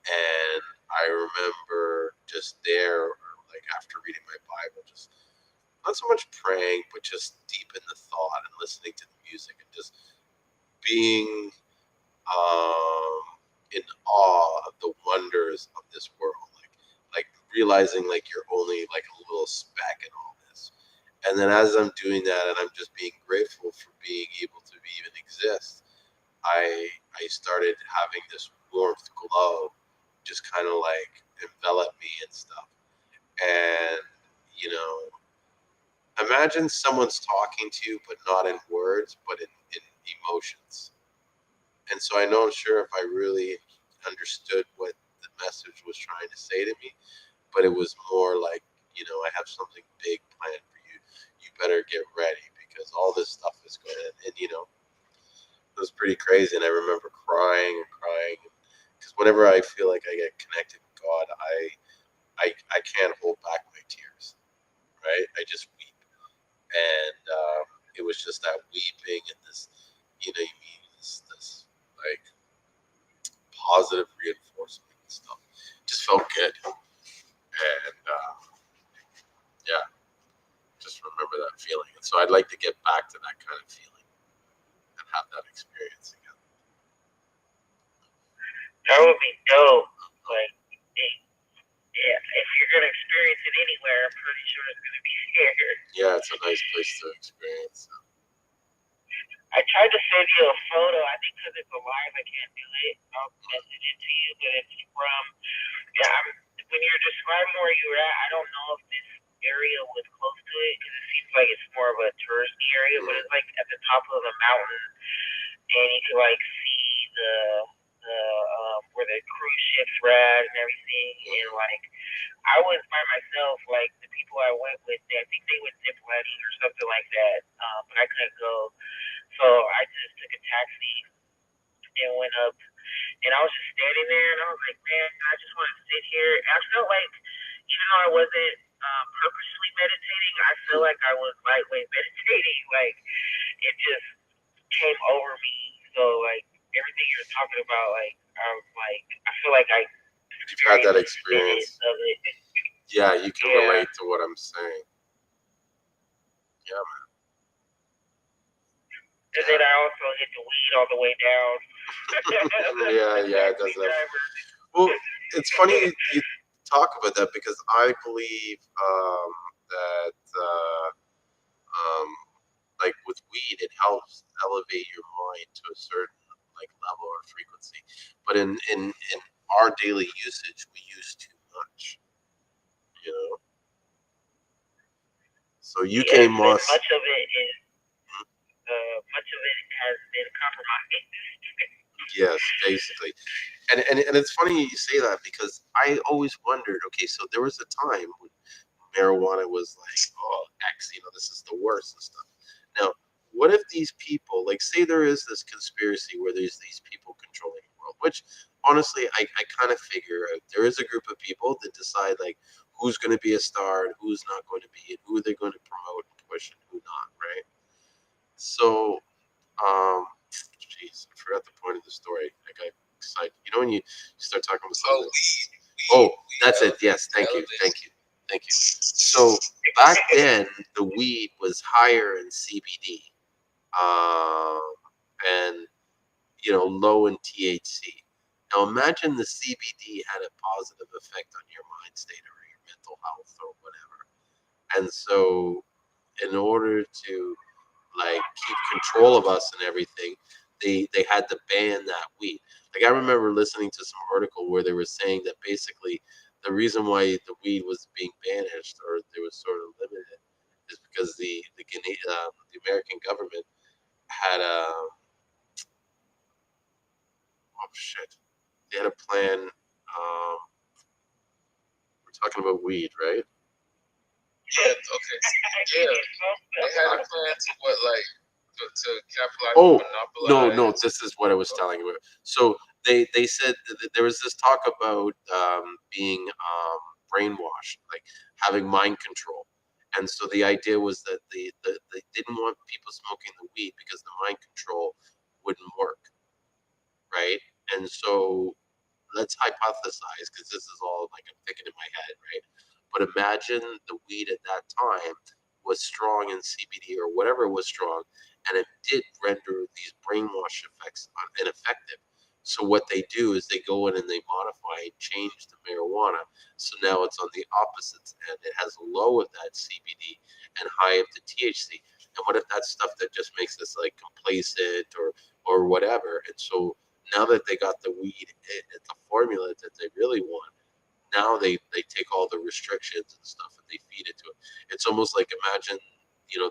And I remember just there, like after reading my Bible, just not so much praying, but just deep in the thought and listening to the music and just being in awe of the wonders of this world, like realizing like you're only like a little speck in all this. And then as I'm doing that, and I'm just being grateful for being able to even exist, I started having this warmth glow, just kind of like envelop me and stuff. And imagine someone's talking to you, but not in words, but in emotions. And so I know I'm sure if I really understood what the message was trying to say to me, but it was more like, I have something big planned for you. You better get ready because all this stuff is going to, and it was pretty crazy. And I remember crying and crying because whenever I feel like I get connected with God, I can't hold back my tears, right? I just weep. And it was just that weeping and this, this like positive reinforcement and stuff. Just felt good. And yeah, just remember that feeling. And so I'd like to get back to that kind of feeling and have that experience again. That would be dope. Like, yeah, if you're gonna experience it anywhere, I'm pretty sure it's gonna be here. Yeah, it's a nice place to experience. I I tried to send you a photo. I think because it's a live, I can't do it. I'll message it to you, but it's from yeah. When you're describing where you were at, I don't know if this area was close to it because it seems like it's more of a touristy area, but it's like at the top of the mountain, and you can like see the where the cruise ships were at and everything, and like I was by myself. Like the people I went with, I think they went zip lining or something like that, but I couldn't go, so I just took a taxi and went up, and I was just standing there, and I was like, man, I just want to sit here. And I felt like, even though I wasn't purposely meditating, I feel like I was lightweight meditating. Like it just came over me. So like everything you're talking about, like I feel like I You've had that experienced experience. of it. Yeah, you can relate to what I'm saying. Yeah, man. And then I also hit the weed all the way down. yeah, it does that. Well, it's funny you talk about that because I believe that like with weed, it helps elevate your mind to a certain like level or frequency. But in our daily usage, we use too much. You know. So UK Moss. Much of it is. Much of it has been compromised. Yes, basically. And it's funny you say that because I always wondered, okay, so there was a time when marijuana was like, oh, X, this is the worst and stuff. Now, what if these people, like, say there is this conspiracy where there's these people controlling the world, which honestly, I kind of figure out there is a group of people that decide, like, who's going to be a star and who's not going to be and who they're going to promote and push and who not, right? So, jeez, I forgot the point of the story. I got excited. When you start talking about something. That's it. Yes, thank you. So back then, the weed was higher in CBD, and low in THC. Now imagine the CBD had a positive effect on your mind state or your mental health or whatever. And so, in order to like keep control of us and everything, they had to ban that weed. Like I remember listening to some article where they were saying that basically the reason why the weed was being banished or there was sort of limited is because the American government had a they had a plan. We're talking about weed, right? Yeah. Okay. Yeah. They had a plan to what, like, to capitalize, monopolize. No. This is what I was telling you. So they said that there was this talk about being brainwashed, like having mind control. And so the idea was that they didn't want people smoking the weed because the mind control wouldn't work, right? And so let's hypothesize because this is all like I'm thinking in my head, right? But imagine the weed at that time was strong in CBD or whatever was strong, and it did render these brainwash effects ineffective. So what they do is they go in and they modify and change the marijuana. So now it's on the opposites end. It has low of that CBD and high of the THC. And what if that's stuff that just makes us like complacent or whatever? And so now that they got the weed, it's a formula that they really want. Now they take all the restrictions and stuff and they feed it to it. It's almost like imagine,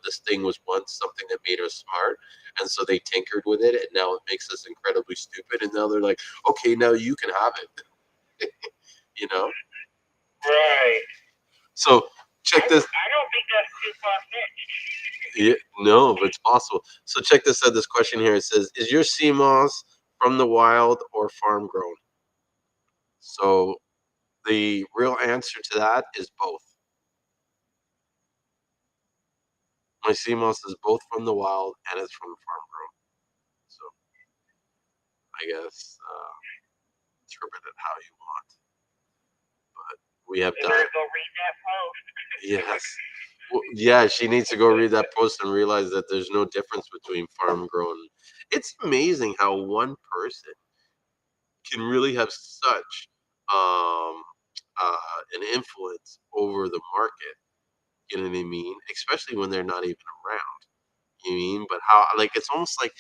this thing was once something that made us smart, and so they tinkered with it, and now it makes us incredibly stupid. And now they're like, okay, now you can have it. Right. So check this. I don't think that's too far fetched. Yeah, no, but it's possible. So check this out. This question here, it says, "Is your sea moss from the wild or farm grown?" So the real answer to that is both. My sea moss is both from the wild and it's from farm grown. So I guess interpret it how you want. But we have done. Go read that post. Yes. Well, yeah, she needs to go read that post and realize that there's no difference between farm grown. It's amazing how one person can really have such um, an influence over the market. You know what I mean? Especially when they're not even around. You mean? But how? Like it's almost like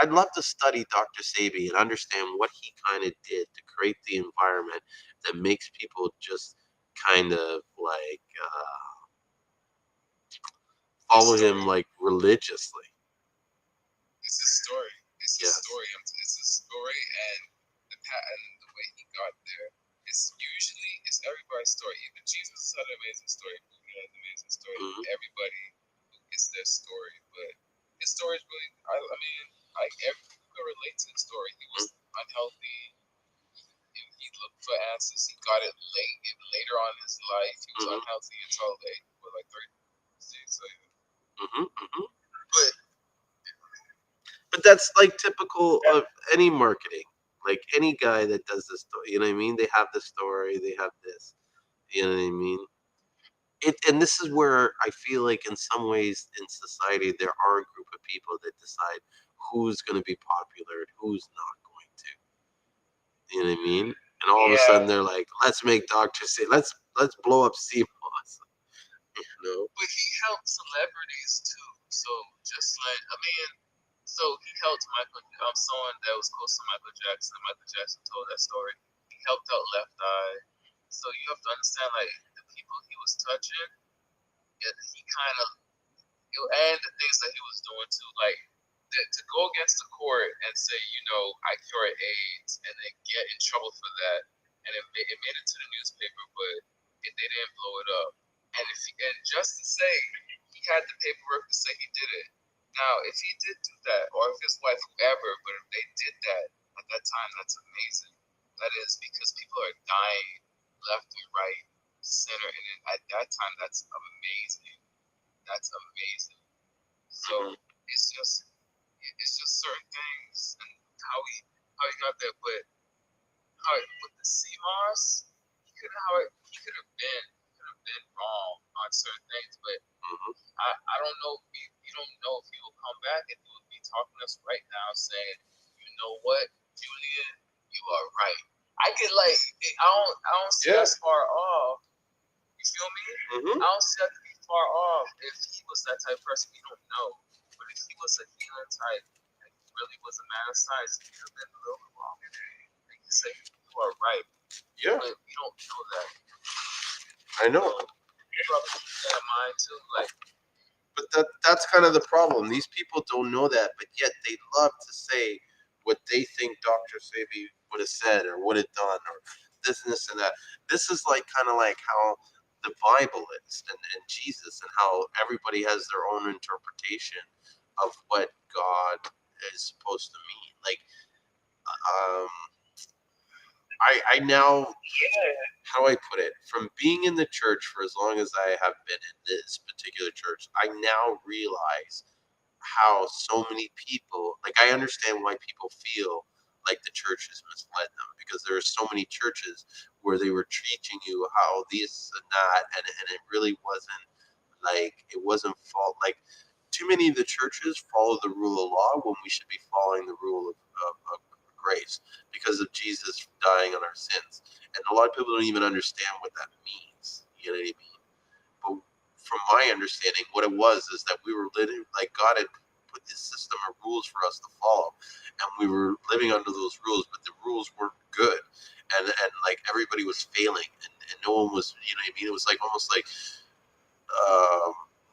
I'd love to study Dr. Sabi and understand what he kind of did to create the environment that makes people just kind of like follow him like religiously. It's a story. It's a Yes. story. It's a story, and the way he got there. It's everybody's story. Even Jesus had an amazing story. Buddha had an amazing story. Mhm. Everybody it's their story, but his story is really. I mean, everyone can relate to his story. He was unhealthy. He looked for answers. He got it later on in his life. He was unhealthy until late, for like 30 days. So, But that's like typical of any marketing. Like any guy that does this story, you know what I mean? They have the story, they have this. You know what I mean? And this is where I feel like in some ways in society there are a group of people that decide who's going to be popular and who's not going to. You know what I mean? And all of a sudden they're like, let's make Doctor say, let's blow up Seamoss. You know? but he helped celebrities too. So just like so he helped someone that was close to Michael Jackson. Michael Jackson told that story. He helped out Left Eye. So you have to understand, like the people he was touching, he kind of and the things that he was doing too, like to go against the court and say, I cure AIDS, and then get in trouble for that, and it made it to the newspaper, but they didn't blow it up. And just to say he had the paperwork to say he did it. Now, if he did do that, or if his wife, whoever, but if they did that at that time, that's amazing. That is because people are dying left and right, center, and at that time, that's amazing. That's amazing. So it's just certain things and how he got there, but how with the Seamoss, he could have been wrong on certain things, but I don't know. We don't know if he will come back and he will be talking to us right now, saying, "You know what, Julien, you are right." I don't see us far off. You feel me? I don't see that to be far off. If he was that type of person, we don't know. But if he was a healer type and he really was a man of science, he could have been a little bit wrong. And he said, "You are right." Yeah. But we don't know that. I know. You probably keep that in mind too. Like, but that's kind of the problem. These people don't know that, but yet they love to say what they think Dr. Sabi would have said or would have done or this and this and that. This is like kind of like how the Bible is and Jesus and how everybody has their own interpretation of what God is supposed to mean. Like, I now, how do I put it, from being in the church for as long as I have been in this particular church, I now realize how so many people, like I understand why people feel like the church has misled them because there are so many churches where they were teaching you how this and that, and it really wasn't like, it wasn't fault. Like too many of the churches follow the rule of law when we should be following the rule of grace because of Jesus dying on our sins. And a lot of people don't even understand what that means. You know what I mean? But from my understanding, what it was is that we were living like God had put this system of rules for us to follow, and we were living under those rules, but the rules weren't good, and like everybody was failing, and no one was, you know what I mean? It was like almost like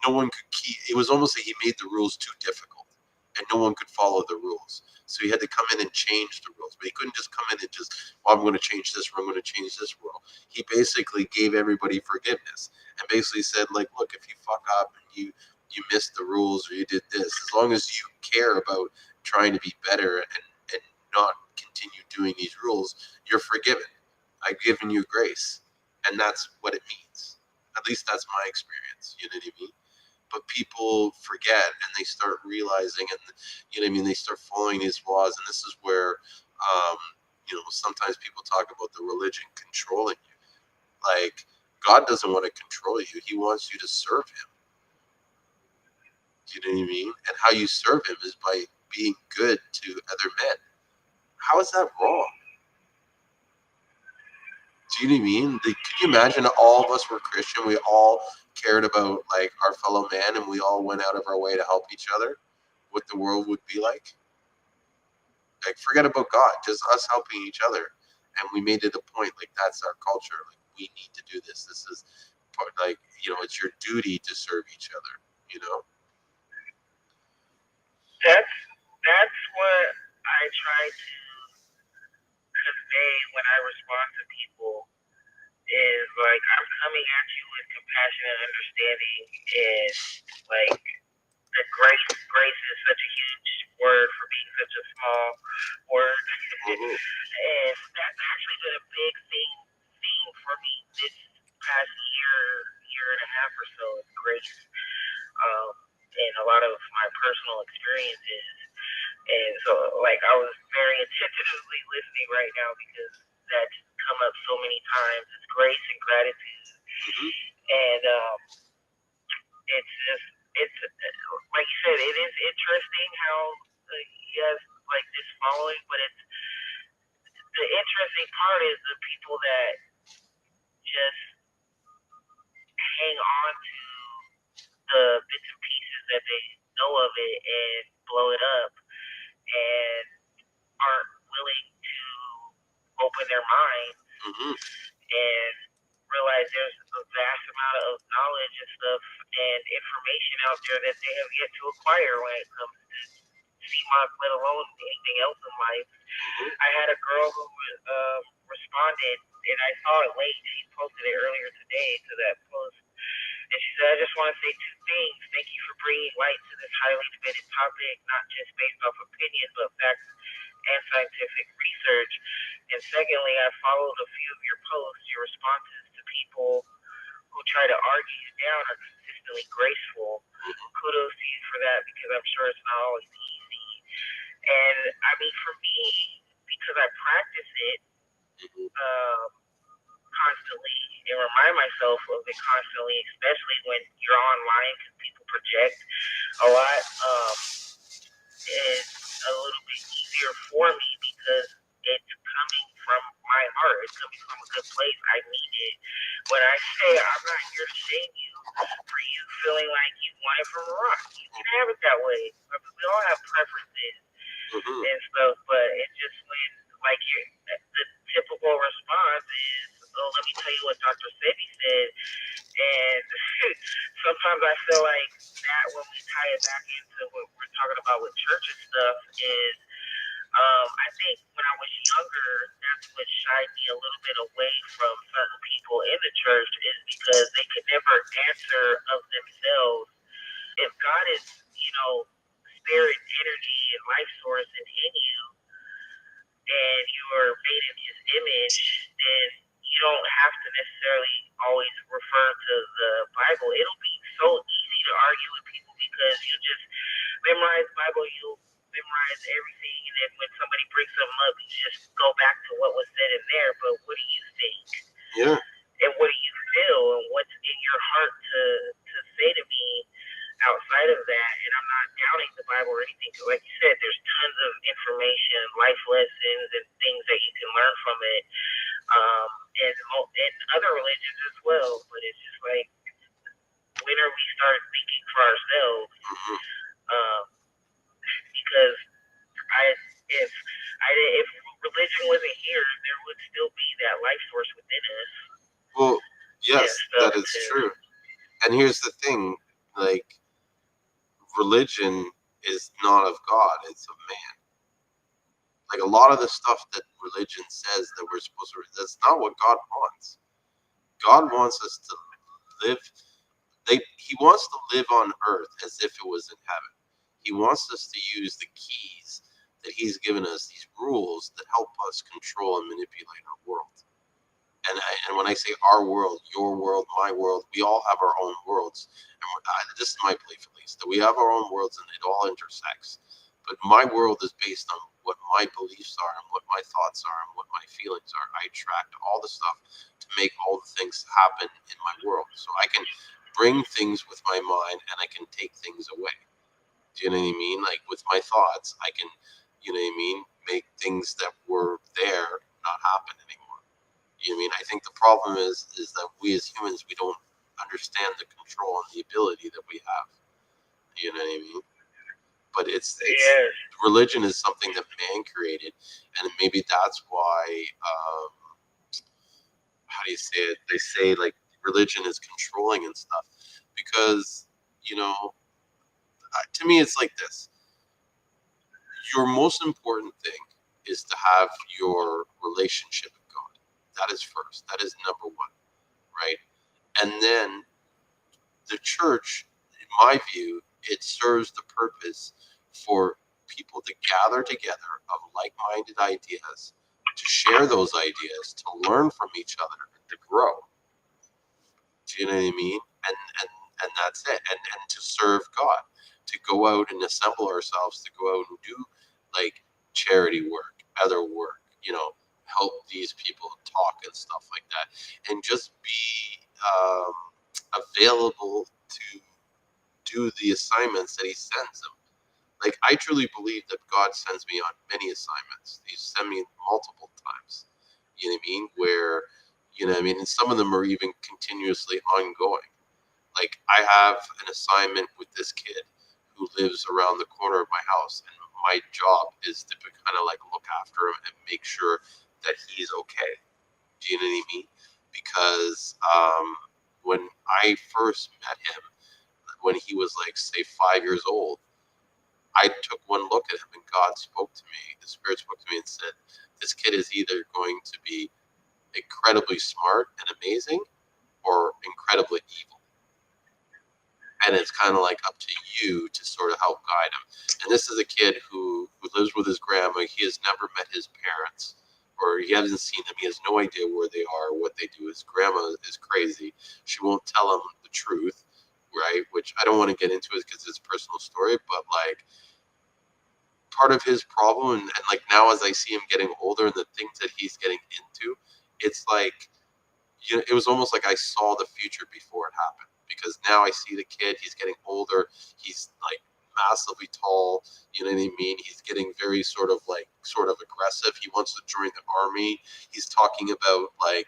no one could keep. It was almost like he made the rules too difficult, and no one could follow the rules. So he had to come in and change the rules, but he couldn't just come in and just, well, I'm going to change this rule, I'm going to change this rule. He basically gave everybody forgiveness and basically said, like, look, if you fuck up and you missed the rules or you did this, as long as you care about trying to be better and not continue doing these rules, you're forgiven. I've given you grace, and that's what it means. At least that's my experience. You know what I mean? But people forget and they start realizing, and you know what I mean, they start following these laws, and this is where sometimes people talk about the religion controlling you. Like, God doesn't want to control you, he wants you to serve him. Do you know what I mean? And how you serve him is by being good to other men. How is that wrong? Do you know what I mean? Like, can you imagine all of us were Christian, we all cared about like our fellow man, and we all went out of our way to help each other? what the world would be like? Like, forget about God, just us helping each other. And we made it a point, like, that's our culture. Like, we need to do this. This is part, like, it's your duty to serve each other, That's what I try to convey when I respond to people is like I'm coming at you with compassion and understanding and like the grace is such a huge word for being such a small word. And that's actually been a big theme for me this past year and a half or so is grace. And a lot of my personal experiences. And so like I was very intentionally listening right now because that's come up so many times. It's grace and gratitude. And it's just it's like you said, it is interesting how he has like this following, but it's the interesting part is the people that just hang on to the bits and pieces that they know of it and blow it up and aren't willing to open their mind and realize there's a vast amount of knowledge and stuff and information out there that they have yet to acquire when it comes to Seamoss, let alone anything else in life. I had a girl who responded, and I saw it late. She posted it earlier today to that post. And she said, I just want to say two things. Thank you for bringing light to this highly debated topic, not just based off opinion, but facts and scientific research. And secondly, I followed a few of your posts, your responses to people who try to argue you down are consistently graceful. Kudos to you for that because I'm sure it's not always easy. And I mean, for me, because I practice it constantly and remind myself of it constantly, especially when you're online because people project a lot, it's a little bit easier for me because it's coming from my heart. It's coming from a good place. I mean it. When I say I'm not here to shame you for you feeling like you want it from a rock. You can have it that way. We all have preferences and stuff, but it's just when like the typical response is, oh, let me tell you what Dr. Sebi said. And sometimes I feel like that when we tie it back into what we're talking about with church and stuff is I think when I was younger, that's what shied me a little bit away from certain people in the church is because they could never answer of themselves. If God is, spirit, energy, and life source in you, and you are made in his image, then you don't have to necessarily always refer to the Bible. It'll be so easy to argue with people because you just memorize the Bible, you'll memorize everything, and then when somebody brings something up, you just go back to what was said in there. But what do you think? Yeah. And what do you feel? And what's in your heart to say to me outside of that? And I'm not doubting the Bible or anything. Because like you said, there's tons of information, life lessons, and things that you can learn from it. And other religions as well. But it's just like, when are we start thinking for ourselves? Because if religion wasn't here, there would still be that life source within us. Well, yes, that is true. And here's the thing, like, religion is not of God, it's of man. Like, a lot of the stuff that religion says that we're supposed to, that's not what God wants. God wants us to live, he wants to live on earth as if it was in heaven. He wants us to use the keys that he's given us, these rules that help us control and manipulate our world. And when I say our world, your world, my world, we all have our own worlds. And this is my belief, at least, that we have our own worlds and it all intersects. But my world is based on what my beliefs are and what my thoughts are and what my feelings are. I attract all the stuff to make all the things happen in my world. So I can bring things with my mind and I can take things away. Do you know what I mean? Like, with my thoughts, I can, you know what I mean, make things that were there not happen anymore. You know what I mean? I think the problem is that we as humans, we don't understand the control and the ability that we have. You know what I mean? but it's Yes. religion is something that man created, and maybe that's why. How do you say it? They say like religion is controlling and stuff, because you know, to me, it's like this: your most important thing is to have your relationship with God. That is first. That is number one, right? And then the church, in my view, it serves the purpose for people to gather together of like-minded ideas, to share those ideas, to learn from each other, to grow. Do you know what I mean? And that's it. And to serve God, to go out and assemble ourselves, to go out and do like charity work, other work, help these people talk and stuff like that, and just be available to do the assignments that He sends them. Like, I truly believe that God sends me on many assignments. He sent me multiple times. You know what I mean? Where, and some of them are even continuously ongoing. Like, I have an assignment with this kid who lives around the corner of my house, and my job is to kind of like look after him and make sure that he's okay. Do you know what I mean? Because when I first met him, when he was like, say, 5 years old, I took one look at him and God spoke to me. The Spirit spoke to me and said, this kid is either going to be incredibly smart and amazing or incredibly evil. And it's kind of like up to you to sort of help guide him. And this is a kid who lives with his grandma. He has never met his parents, or he hasn't seen them. He has no idea where they are, what they do. His grandma is crazy. She won't tell him the truth, right? Which I don't want to get into it because it's a personal story, but like, part of his problem, and like now as I see him getting older and the things that he's getting into, it's like, it was almost like I saw the future before it happened, because now I see the kid, he's getting older, he's like massively tall, you know what I mean? He's getting very sort of aggressive. He wants to join the army. He's talking about like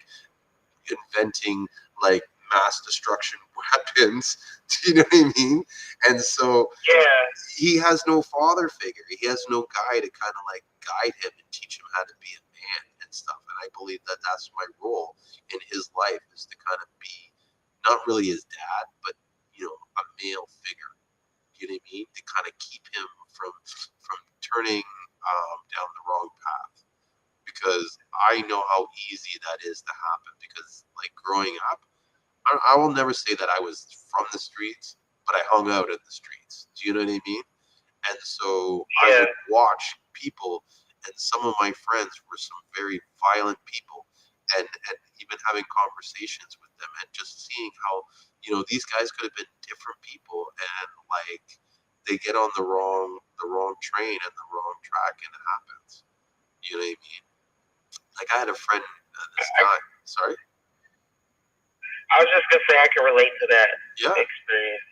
inventing like mass destruction weapons. Do you know what I mean? And so Yeah. he has no father figure. He has no guy to kind of like guide him and teach him how to be a man and stuff. And I believe that that's my role in his life, is to kind of be not really his dad, but a male figure. You know what I mean? To kind of keep him from turning down the wrong path, because I know how easy that is to happen. Because like growing up, I will never say that I was from the streets, but I hung out in the streets. Do you know what I mean? And so I would watch people, and some of my friends were some very violent people, and even having conversations with them and just seeing how, these guys could have been different people, and like they get on the wrong train and the wrong track, and it happens. You know what I mean? Like, I had a friend this guy. Sorry? I was just gonna say I can relate to that experience.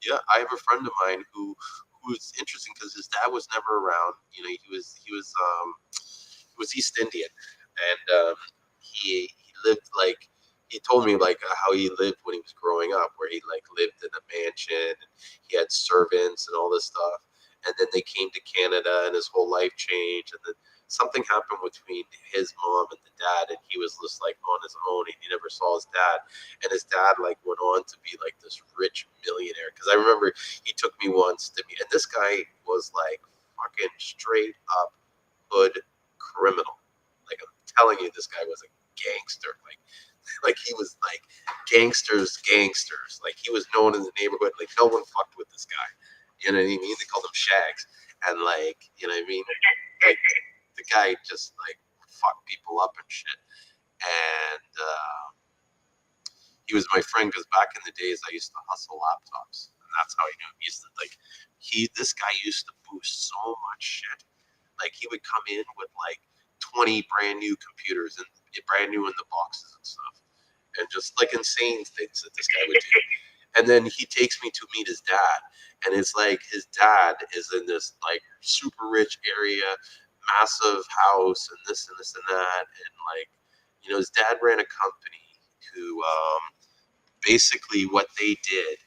Yeah, I have a friend of mine who's interesting because his dad was never around. He was East Indian, and he lived like, he told me like how he lived when he was growing up, where he like lived in a mansion and he had servants and all this stuff. And then they came to Canada, and his whole life changed. And then something happened between his mom and the dad, and he was just like on his own, and he never saw his dad. And his dad like went on to be like this rich millionaire. Because I remember he took me once to meet, and this guy was like fucking straight up hood criminal. Like, I'm telling you, this guy was a gangster. Like he was like gangsters. Like, he was known in the neighborhood. Like, no one fucked with this guy. You know what I mean? They called him Shags. And like, you know what I mean? Like, the guy just like fucked people up and shit. And he was my friend because back in the days I used to hustle laptops, and that's how I knew him. He used to like, this guy used to boost so much shit. Like, he would come in with like 20 brand new computers, and brand new in the boxes and stuff, and just like insane things that this guy would do. And then he takes me to meet his dad, and it's like his dad is in this like super rich area, massive house, and this and this and that. And like, his dad ran a company who basically what they did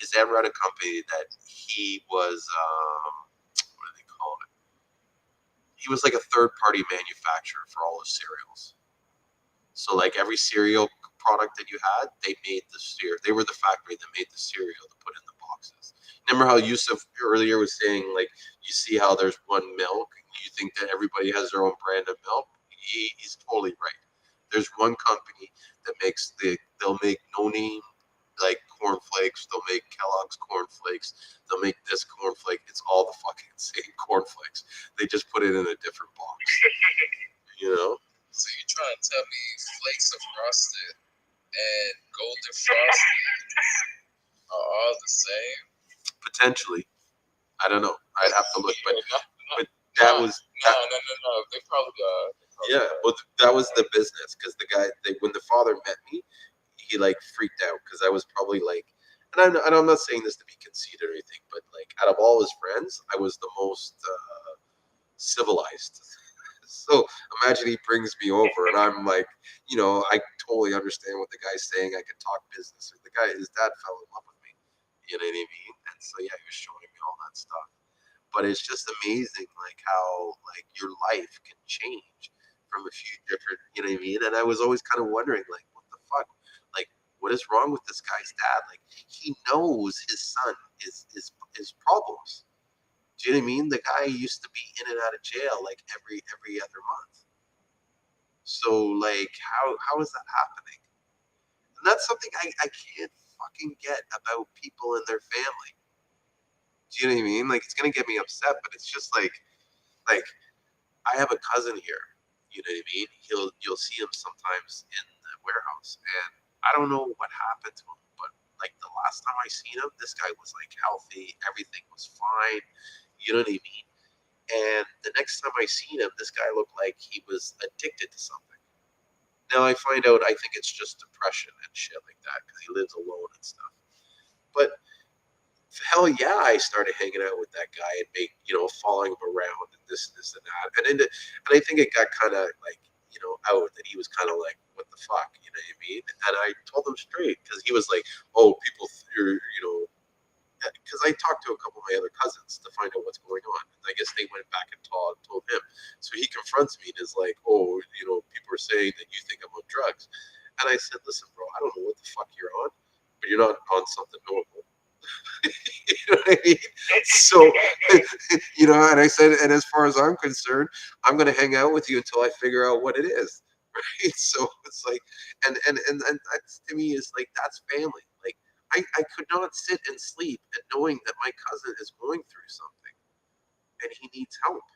is they ran a company that he was he was like a third-party manufacturer for all his cereals. So like every cereal product that you had, they made the cereal. They were the factory that made the cereal to put in the boxes. Remember how Yusuf earlier was saying, like, you see how there's one milk, and you think that everybody has their own brand of milk? He's totally right. There's one company that makes they'll make no name like cornflakes. They'll make Kellogg's cornflakes. They'll make this cornflake. It's all the fucking same cornflakes. They just put it in a different box. You know? So you're trying to tell me flakes of frosted and golden frosted are all the same? Potentially. I don't know. I'd have to look, but that was no. They probably are. yeah. Well, that was the business because the guy, when the father met me, he like freaked out because I was probably like, and I'm not saying this to be conceited or anything, but like out of all his friends, I was the most civilized. So imagine he brings me over and I'm like, I totally understand what the guy's saying. I can talk business. The guy, his dad fell in love with me. You know what I mean? And so yeah, he was showing me all that stuff. But it's just amazing, like how like your life can change from a few different, you know what I mean? And I was always kind of wondering, like, what the fuck? Like, what is wrong with this guy's dad? Like, he knows his son is problems. Do you know what I mean? The guy used to be in and out of jail like every other month. So like, how is that happening? And that's something I can't fucking get about people and their family. Do you know what I mean? Like, it's gonna get me upset, but it's just like I have a cousin here. You know what I mean? You'll see him sometimes in the warehouse, and I don't know what happened to him, but like the last time I seen him, this guy was like healthy, everything was fine. You know what I mean? And the next time I seen him, this guy looked like he was addicted to something. Now I find out I think it's just depression and shit like that because he lives alone and stuff. But hell yeah, I started hanging out with that guy and following him around and this and that. And I think it got kind of like, out that he was kind of like, what the fuck, you know what I mean? And I told him straight because he was like, oh, people, because I talked to a couple of my other cousins to find out what's going on. And I guess they went back and told him. So he confronts me and is like, oh, people are saying that you think I'm on drugs. And I said, listen, bro, I don't know what the fuck you're on, but you're not on something normal. You know what I mean? So, and I said, and as far as I'm concerned, I'm going to hang out with you until I figure out what it is. Right. So it's like, and that's to me is like, that's family. Like, I could not sit and sleep and knowing that my cousin is going through something and he needs help,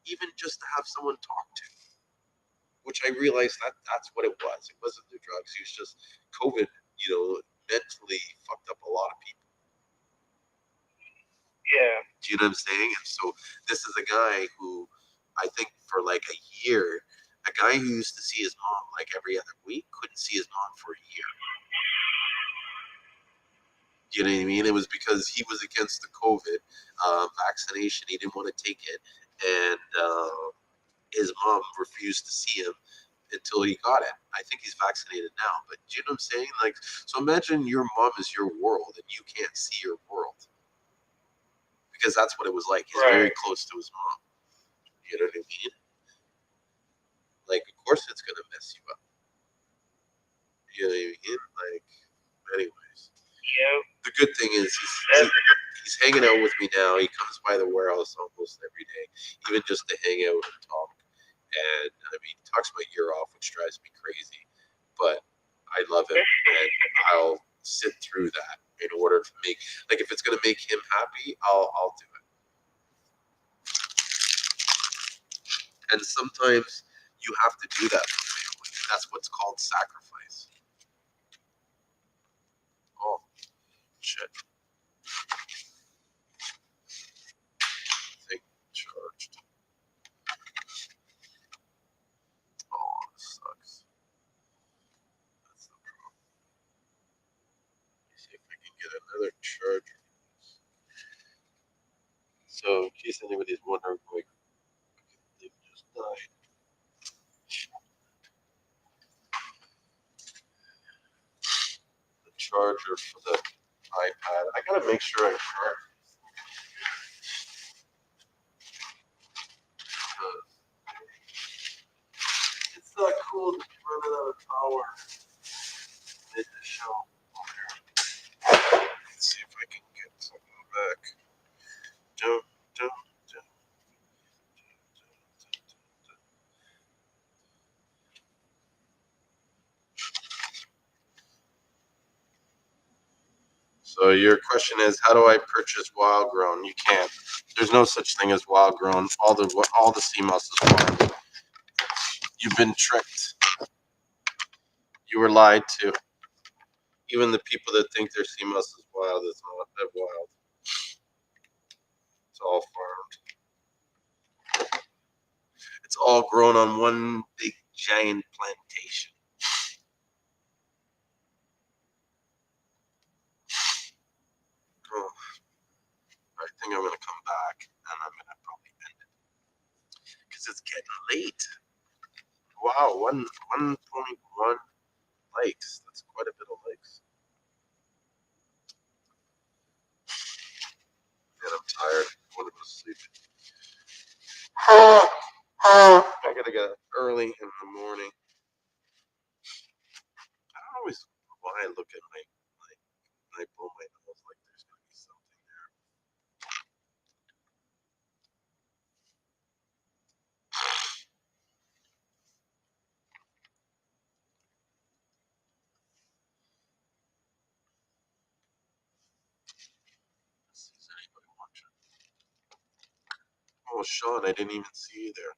even just to have someone talk to, which I realized that's what it was. It wasn't the drugs. It was just COVID, mentally fucked up a lot of people. Yeah. Do you know what I'm saying? And so this is a guy who I think for like a year, a guy who used to see his mom like every other week couldn't see his mom for a year. Do you know what I mean? It was because he was against the COVID vaccination. He didn't want to take it. And his mom refused to see him until he got it. I think he's vaccinated now. But do you know what I'm saying? Like, so imagine your mom is your world and you can't see your world. Because that's what it was like. He's very close to his mom. You know what I mean? Like, of course it's going to mess you up. You know what I mean? Like, anyways. Yeah. The good thing is he's hanging out with me now. He comes by the warehouse almost every day, even just to hang out and talk. And I mean, he talks my ear off, which drives me crazy. But I love him, and I'll sit through that in order to make, like, if it's going to make him happy, I'll do it. And sometimes you have to do that for family. That's what's called sacrifice. Oh, shit. Thing charged. Oh, this sucks. That's the problem. Let me see if I can get another charger. So, in case anybody's wondering, like, they just died. The charger for the iPad. I gotta make sure I charge. cool to be running out of power mid the show. Let's see if I can get something back. Dum, dum, dum. So your question is, how do I purchase wild grown? You can't. There's no such thing as wild grown. All the sea moss is wild. You've been tricked. You were lied to. Even the people that think their sea moss is wild, it's not that wild. It's all farmed. It's all grown on one big giant plantation. Oh, I think I'm gonna come back and I'm gonna probably end it because it's getting late. Wow, 1.1 likes. That's quite a bit of likes. And I'm tired. I want to go to sleep. I gotta get up early in the morning. I don't always why I look at my when I blow my nose like there's gonna be something there. Is anybody watching? Oh, Sean, I didn't even see you there.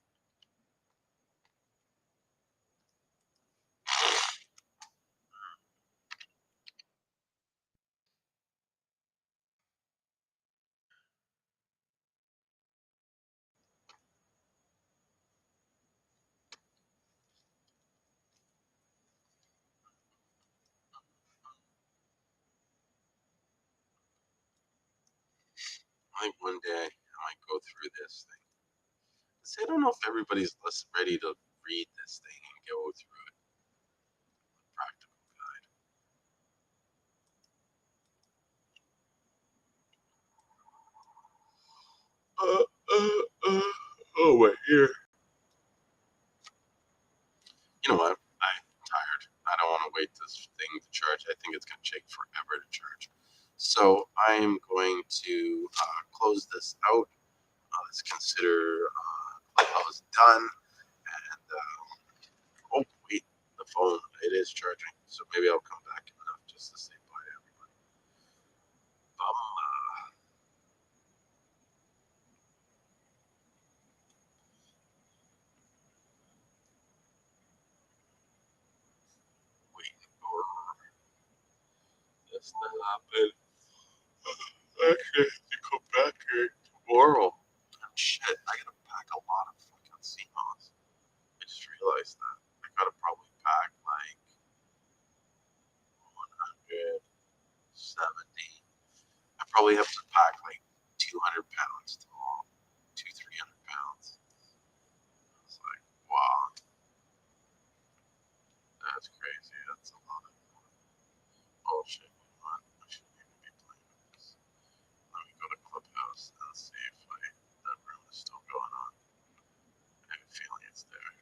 I think one day I might go through this thing. See, I don't know if everybody's less ready to read this thing and go through it. Practical guide. Oh, wait, here. You know what? I'm tired. I don't want to wait this thing to charge. I think it's going to take forever to charge. So I'm going to close this out. Let's consider Clubhouse done. And oh wait, the phone it is charging. So maybe I'll come back enough just to say bye to everybody. Waiting for this to happen. Actually, to come back here tomorrow. And shit, I gotta pack a lot of fucking sea moss. I just realized that. I gotta probably pack like 170. I probably have to pack like 200 pounds tomorrow. 300 pounds. It's like, wow, that's crazy. That's a lot of bullshit. You know what? I shouldn't even be playing with this. Let me go to Clubhouse and see if that room is still going on. I have a feeling it's there.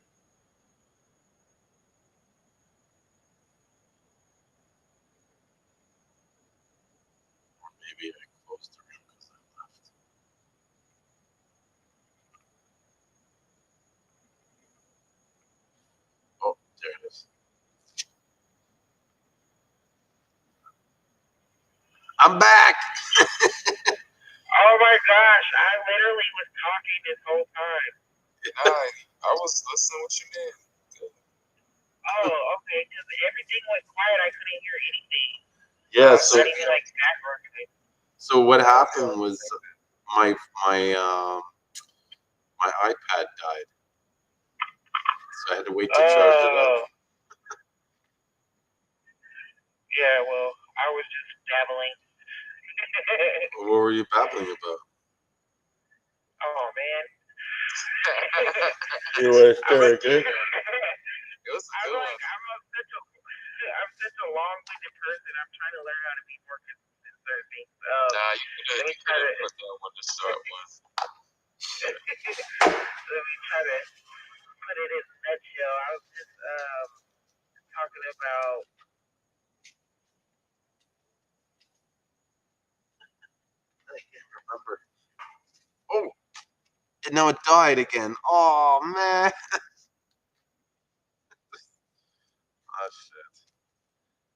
Or maybe I closed the room because I left. Oh, there it is. I'm back. Oh my gosh, I literally was talking this whole time. I was listening. What you mean? Oh, okay, because everything went quiet. I couldn't hear anything. Yeah. Not even like that or anything. So what happened was my iPad died, so I had to wait to charge it up. Yeah, well, I was just dabbling. What were you babbling about? Oh man. You want to start again? It was a good one. I'm such a long-winded person. I'm trying to learn how to be more consistent in certain things. Nah, you could have put that one to start with. Let me try to put it in a nutshell, I was just talking about I can't remember. Oh, and now it died again. Oh man. Oh shit.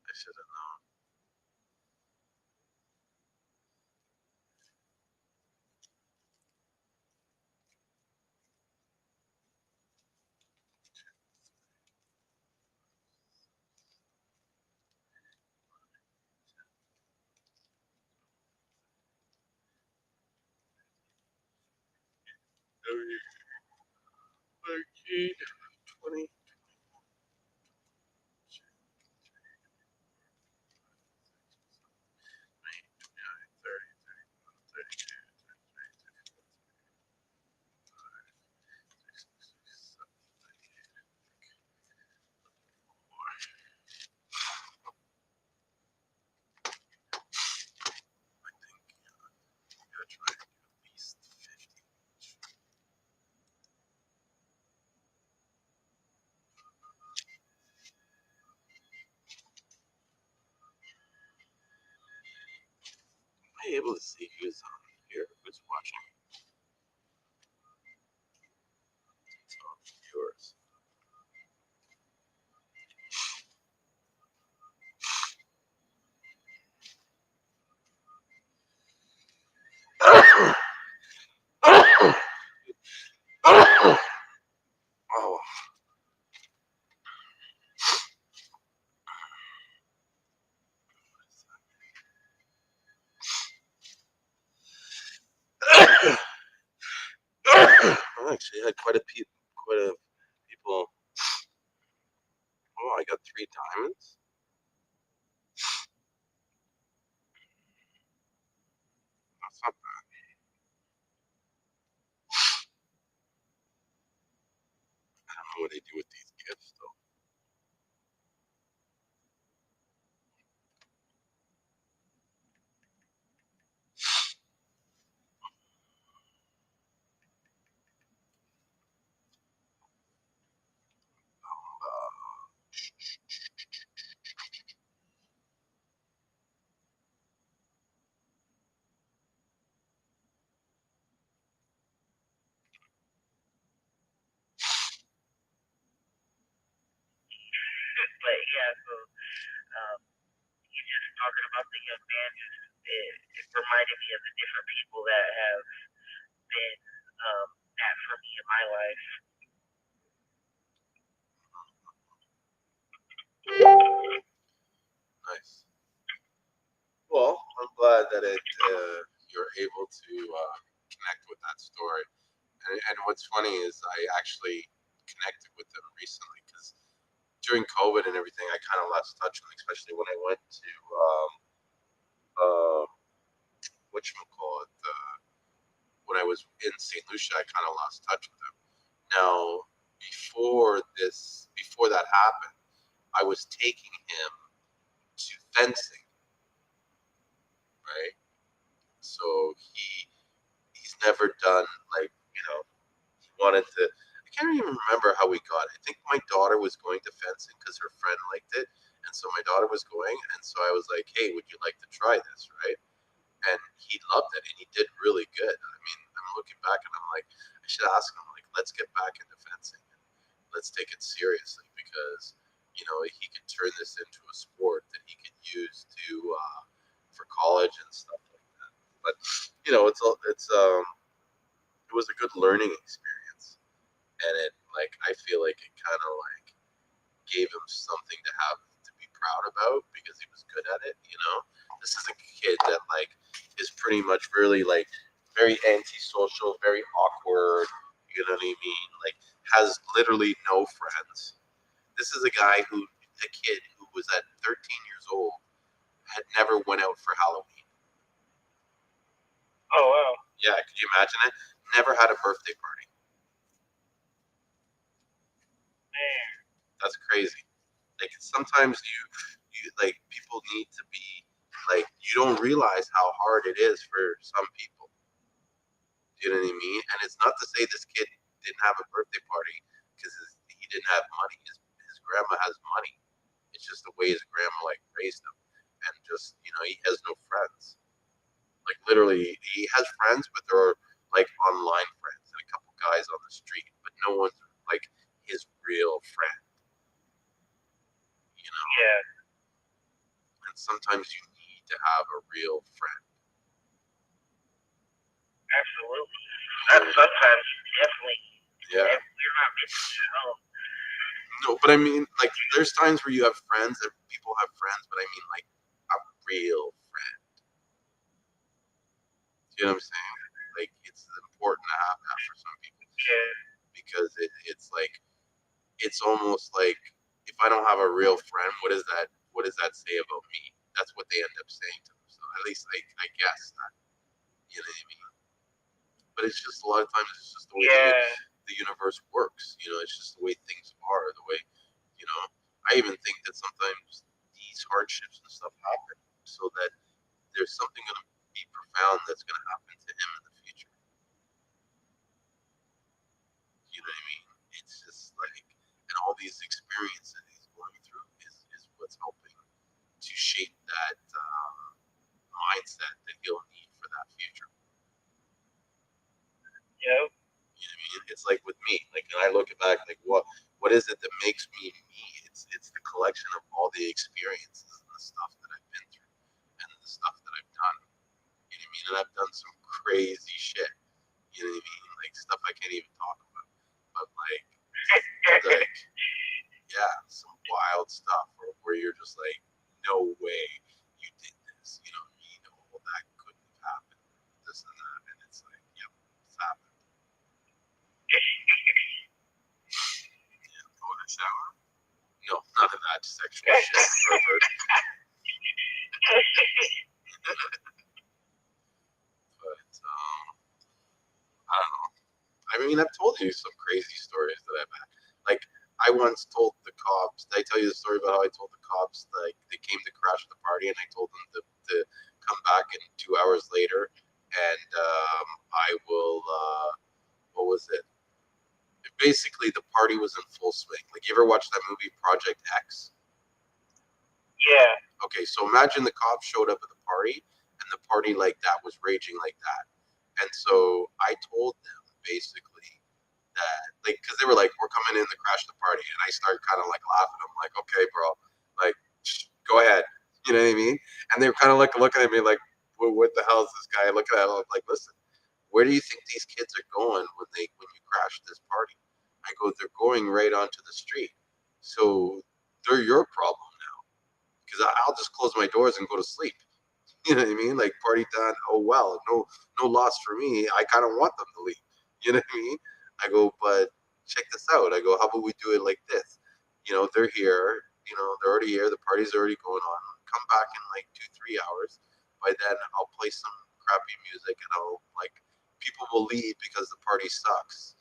I should have known. Okay. 20. 30, 32, gotta try to do at least 50. Am I able to see who's on here? Who's watching? Top viewers. Oh. I actually had quite a people. Oh, I got 3 diamonds. That's not bad. I don't know what they do with these gifts though. but yeah, so um, you just talking about the young man it reminded me of the different people that have been that for me in my life. Nice. Well, I'm glad that you're able to connect with that story. And what's funny is I actually connected with them recently because during COVID and everything, I kind of lost touch with them, especially when I went to uh, whatchamacallit, when I was in St. Lucia, I kind of lost touch with him. Now, before that happened, I was taking him to fencing, right? So he's never done like he wanted to. I can't even remember how we got it. I think my daughter was going to fencing because her friend liked it, and so my daughter was going, and so I was like, "Hey, would you like to try this?" Right? And he loved it, and he did really good. I mean, I'm looking back, and I'm like, I should ask him, like, let's get back into fencing, and let's take it seriously because he could turn this into a sport that he could use to for college and stuff like that. But it was a good learning experience, and it like I feel like it kind of like gave him something to be proud about because he was good at it. This is a kid that like is pretty much really like very antisocial, very awkward. You know what I mean? Like has literally no friends. This is a kid who was at 13 years old, had never went out for Halloween. Oh wow. Yeah, could you imagine it? Never had a birthday party. Man. That's crazy. Like sometimes you like people need to be like you don't realize how hard it is for some people. Do you know what I mean? And it's not to say this kid didn't have a birthday party, because he didn't have money. His grandma has money. It's just the way his grandma like raised him, and just he has no friends. Like literally, he has friends, but they're like online friends and a couple guys on the street, but no one's like his real friend. Yeah. And sometimes you need to have a real friend. Absolutely. Sometimes definitely. Yeah. We're not meant to be alone. No, but I mean, like, there's times where you have friends and people have friends, but I mean, like, a real friend. You know what I'm saying? Like, it's important to have that for some people. Yeah. Because it's like, it's almost like, if I don't have a real friend, what does that say about me? That's what they end up saying to themselves. At least I guess that. You know what I mean? But it's just a lot of times it's just the way the universe works. It's just the way things are. The way, I even think that sometimes these hardships and stuff happen so that there's something going to be profound that's going to happen to him in the future. You know what I mean? It's just like, and all these experiences he's going through is what's helping to shape that mindset that he'll need for that future. Yep. You know what I mean? It's like with me. Like, and I look back, like, what is it that makes me me? It's the collection of all the experiences and the stuff that I've been through and the stuff that I've done. You know what I mean? And I've done some crazy shit. You know what I mean? Like stuff I can't even talk about. But like yeah, some wild stuff where you're just like, no way you did this. You know what I mean? All that couldn't have happened. This and that, and it's like, yep, it's happened. Go in the shower? No, none of that sexual shit, pervert. But I don't know. I mean, I've told you some crazy stories that I've had. Like, I once told the cops. Did I tell you the story about how I told the cops like they came to crash the party, and I told them to come back in 2 hours later, and I will. What was it? Basically, the party was in full swing. Like, you ever watch that movie Project X? Yeah. Okay, so imagine the cops showed up at the party, and the party like that was raging like that. And so I told them basically that, like, because they were like, "We're coming in to crash the party," and I started kind of like laughing. I'm like, "Okay, bro, like, go ahead." You know what I mean? And they were kind of like looking at me like, "What the hell is this guy looking at?" I'm like, "Listen, where do you think these kids are going when you crash this party?" I go, "They're going right onto the street, so they're your problem now, because I'll just close my doors and go to sleep." You know what I mean? Like, party done. Oh well, no loss for me. I kind of want them to leave. You know what I mean? I go, but check this out. I go, how about we do it like this? They're here. They're already here. The party's already going on. Come back in like 2-3 hours. By then, I'll play some crappy music, and I'll like people will leave because the party sucks.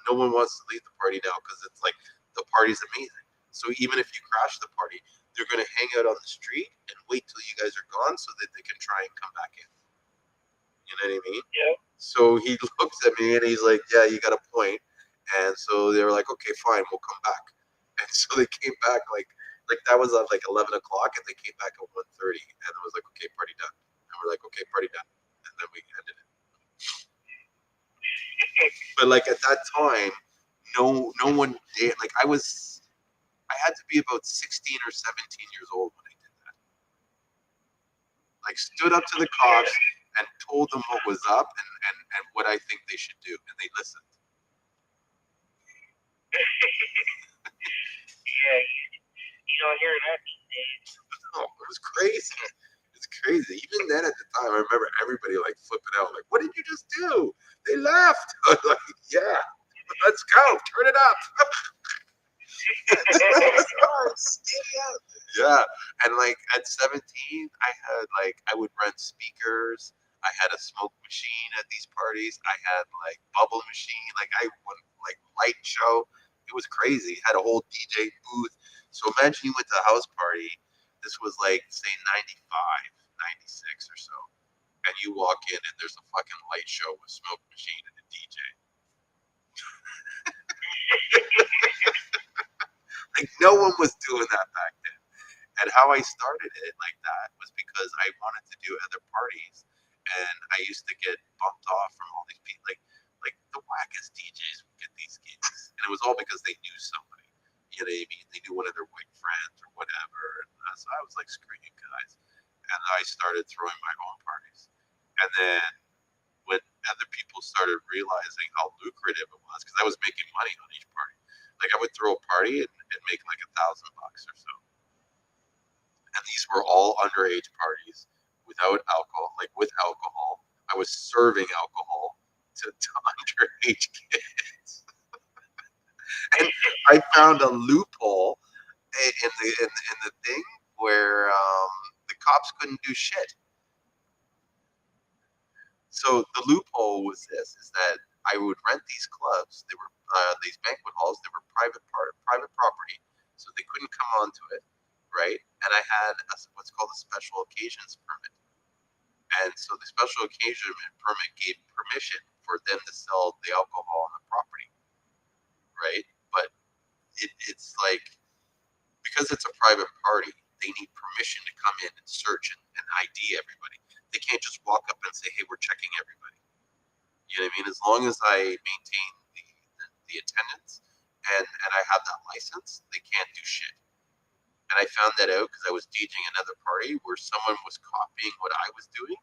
No one wants to leave the party now because it's like the party's amazing. So even if you crash the party, they're going to hang out on the street and wait till you guys are gone so that they can try and come back in. You know what I mean? Yep. So he looks at me and he's like, "Yeah, you got a point." And so they were like, "Okay, fine, we'll come back." And so they came back like that was at like 11 o'clock, and they came back at 1:30, and it was like, "Okay, party done." And we're like, "Okay, party done," and then we ended it. But like at that time, no one did. Like I had to be about 16 or 17 years old when I did that. Like, stood up to the cops and told them what was up and what I think they should do, and they listened. Yeah. You don't hear that these days. Oh, it was crazy. It's crazy. Even then, at the time, I remember everybody like flipping out, like, "What did you just do? They left." I was like, "Yeah, let's go, turn it up." Yeah, and like at 17, I would rent speakers. I had a smoke machine at these parties. I had like bubble machine. Like I went like light show. It was crazy. Had a whole DJ booth. So imagine you went to a house party. This was like say 95, 96 or so, and you walk in and there's a fucking light show with smoke machine and a DJ. Like no one was doing that back then. And how I started it like that was because I wanted to do other parties, and I used to get bumped off from all these people, like the wackest DJs would get these gigs, and it was all because they knew somebody. You know what I mean? They knew one of their white friends or whatever, and so I was like, screw you guys, and I started throwing my own parties, and then when other people started realizing how lucrative it was, because I was making money on each party. Like I would throw a party and make like $1,000 or so, and these were all underage parties without alcohol, like with alcohol. I was serving alcohol to underage kids, and I found a loophole in the thing where the cops couldn't do shit. So the loophole was this: is that I would rent these clubs. They were these banquet halls. They were private property, so they couldn't come onto it, right? And I had what's called a special occasions permit. And so the special occasion permit gave permission for them to sell the alcohol on the property, right? But it's like, because it's a private party, they need permission to come in and search and ID everybody. They can't just walk up and say, hey, we're checking everybody. You know what I mean? As long as I maintain the attendance and I have that license, they can't do shit. And I found that out because I was DJing another party where someone was copying what I was doing,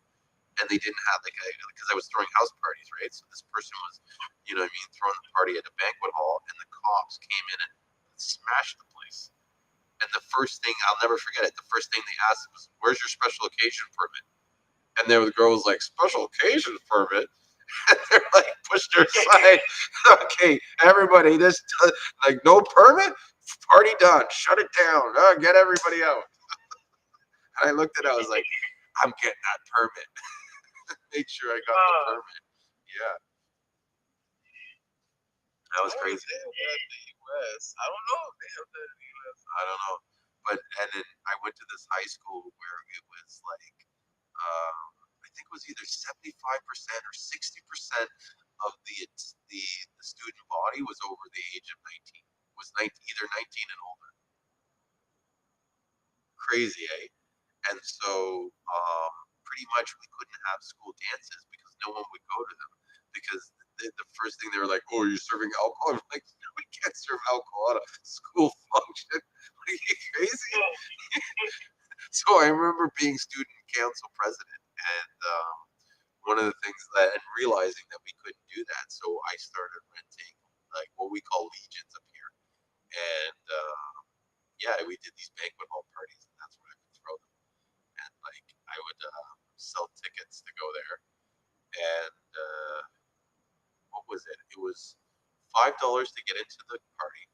and they didn't have because I was throwing house parties, right? So this person was, you know what I mean, throwing the party at a banquet hall, and the cops came in and smashed the place. And the first thing, I'll never forget it, the first thing they asked was, where's your special occasion permit? And then the girl was like, special occasion permit? And they're like, pushed her aside. Okay, everybody, this, like, no permit? Party done. Shut it down. Get everybody out. And I looked at it, I was like, I'm getting that permit. Make sure I got the permit. Yeah. That was crazy. They have that in the U.S. I don't know if they have that in the U.S. I don't know. And then I went to this high school where it was like, I think it was either 75% or 60% of the student body was over the age of 19. Was 19, either 19 and older. Crazy, eh? And so pretty much we couldn't have school dances because no one would go to them, because the first thing they were like, oh, you're serving alcohol? I'm like, no, we can't serve alcohol at a school function. Are you crazy? So I remember being student council president, and one of the things that, and realizing that we couldn't do that, so I started renting like what we call legions up here, and yeah, we did these banquet hall parties, and that's where I would throw them, and like I would sell tickets to go there, and what was it? It was $5 to get into the party,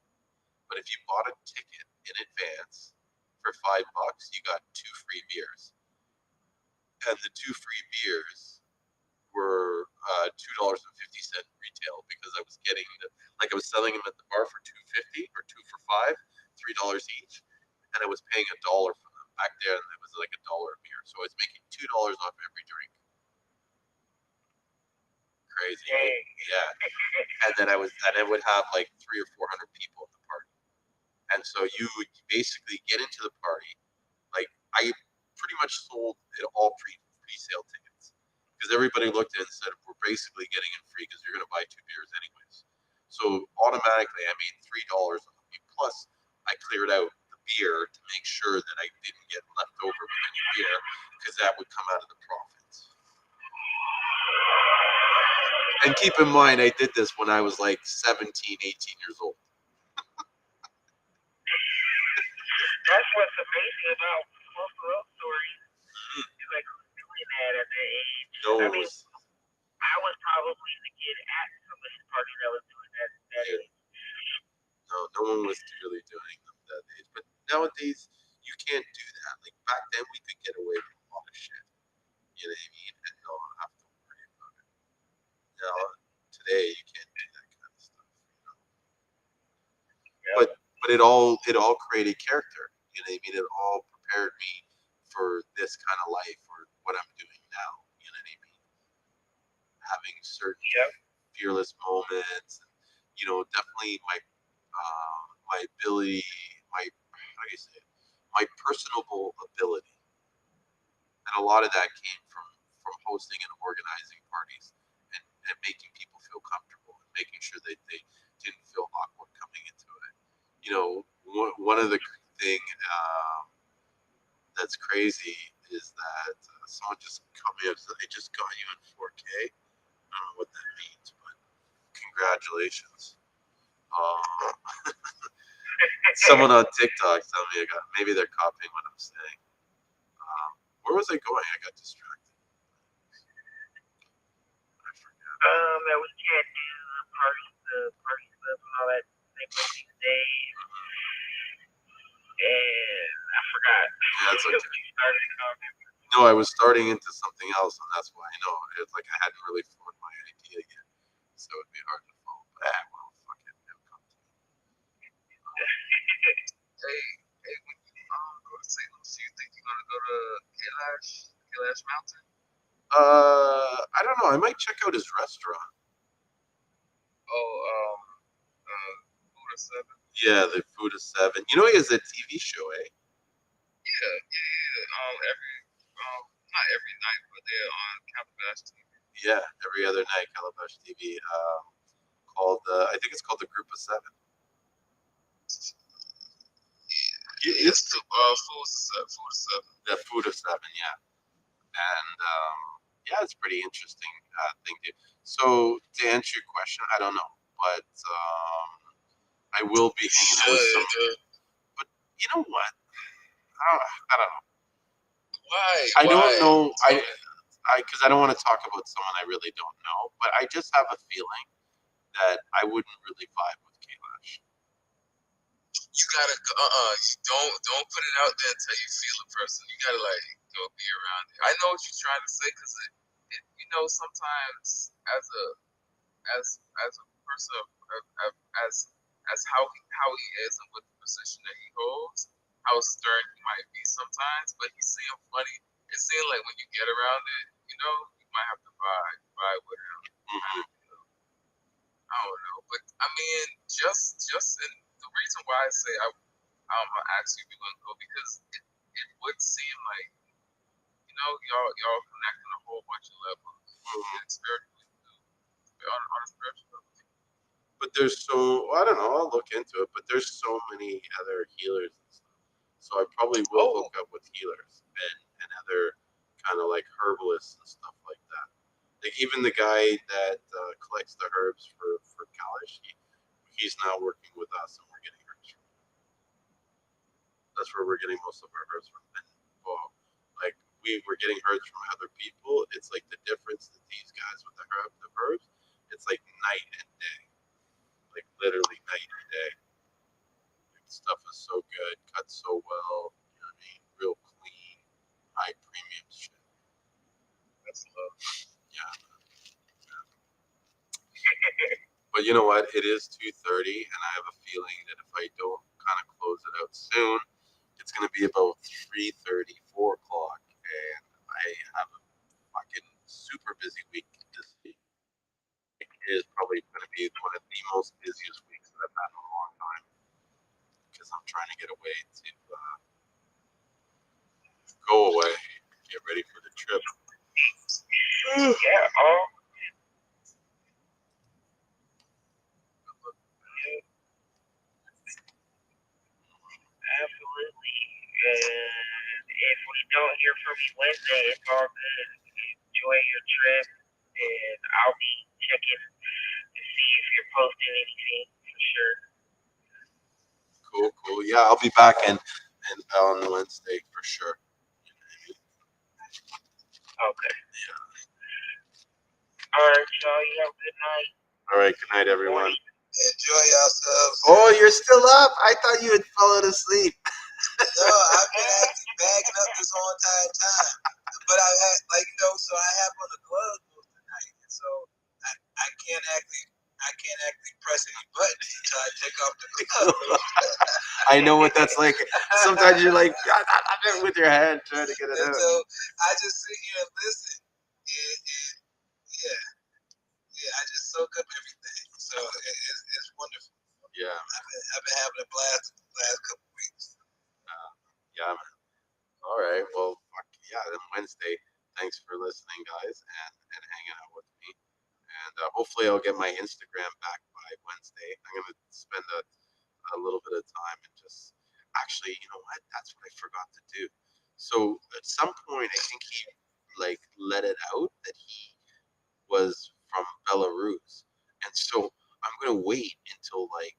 but if you bought a ticket in advance for $5, you got 2 free beers, and the 2 free beers were $2.50 retail, because I was getting I was selling them at the bar for $2.50 or 2 for $5, $3 each, and I was paying $1 for them. Back then it was like $1 a beer, so I was making $2 off every drink. Crazy, yeah. And then I would have like 300 or 400 people at the party, and so you would basically get into the party. Like I pretty much sold it all pre-sale tickets, because everybody looked at it and said, we're basically getting it free because you're going to buy 2 beers anyways. So automatically I made $3 off me. Plus I cleared out the beer to make sure that I didn't get left over with any beer, because that would come out of the profits. And keep in mind, I did this when I was like 17, 18 years old. That's what's amazing about most love stories. Is like who's doing that at that age. No I one mean, was. I was probably the kid at somebody's party that was doing that at that Yeah. age. No one was really doing them that age. But nowadays, you can't do that. Like back then, we could get away with a lot of shit. You know what I mean? And no one have to worry about it. Now, today, you can't do that kind of stuff. You know? Yeah. But it all created character. You know what I mean? It all prepared me for this kind of life, or what I'm doing now. You know what I mean? Having certain Yep. fearless moments, and definitely my ability, my how do you say it, my personable ability, and a lot of that came from hosting and organizing parties and making people feel comfortable and making sure that they didn't feel awkward coming into it. You know, one of the thing that's crazy is that someone just come in and said they just got you in 4K. I don't know what that means, but congratulations. Someone on TikTok told me maybe they're copying what I'm saying. Where was I going? I got distracted. I forgot. That we can't do the party stuff and all that same way these days. And I forgot. Yeah, it's okay. You started talking. No, I was starting into something else, and that's why I know it's like I hadn't really formed my idea yet, so it would be hard to follow. Well, fuck it, it'll come to me. Hey, when you go to St. Lucian, you think you're gonna go to Kailash Mountain? I don't know. I might check out his restaurant. Oh, Buddha 7. Yeah, the Food of Seven. You know, he has a TV show, eh? Yeah. Not every night, but they're on Calabash TV. Yeah, every other night, Calabash TV. Called I think it's called the Group of Seven. It's the Food of Seven. The Food of Seven, yeah. And yeah, it's pretty interesting thing to. So to answer your question, I don't know, but I will be hanging out with some. But you know what? I don't know. Why? I don't know. Because I don't want to talk about someone I really don't know, but I just have a feeling that I wouldn't really vibe with Kailash. You gotta don't put it out there until you feel a person. You gotta like go be around it. I know what you're trying to say because sometimes as a person as how he is and with the position that he holds, how stern he might be sometimes, but he seem funny. It seems like when you get around it, you might have to vibe with him. Mm-hmm. I don't know, but I mean, just in the reason why I say I'm gonna ask you if you're gonna go because it would seem like y'all connect on a whole bunch of levels, spiritually on a spiritual level. But there's I don't know. I'll look into it. But there's so many other healers and stuff. So I probably will hook up with healers and other kind of like herbalists and stuff like that. Like even the guy that collects the herbs for Kailash, he's now working with us, and we're getting herbs from him. That's where we're getting most of our herbs from. And well, like we're getting herbs from other people. It's like the difference that these guys with the herbs, it's like night and day. Like literally night and day. Like, the stuff is so good, cut so well. You know what I mean? Real clean, high premium shit. That's love. Yeah. But you know what? It is 2:30, and I have a feeling that if I don't kind of close it out soon, it's going to be about 3:30, 4 o'clock, and I have a fucking super busy week this week. It is probably going to be one of the most busiest weeks that I've had in a long time because I'm trying to get away to go away, get ready for the trip. Yeah, absolutely. And if we don't hear from you Wednesday, it's all good. Enjoy your trip, and I'll be checking to see if you're posting anything for sure. Cool. Yeah, I'll be back and on Wednesday for sure. Okay. Yeah. All right, y'all. You have a good night. All right. Good night, everyone. Enjoy yourselves. Oh, you're still up? I thought you had fallen asleep. No, I've been actually bagging up this whole entire time. But I had, so I have on the gloves most of the night. And so I can't actually press any buttons until I take off the gloves. I know what that's like. Sometimes you're like, with your hand trying to get it out. So I just sit here and listen. And I just soak up everything. So it's wonderful. Yeah, I've been having a blast the last couple of weeks. yeah, man. All right. Well, fuck, yeah. Then Wednesday. Thanks for listening, guys, and hanging out with me. And hopefully, I'll get my Instagram back by Wednesday. I'm gonna spend a little bit of time and just actually, you know what? That's what I forgot to do. So at some point, I think he like let it out that he was from Belarus, and so I'm gonna wait until like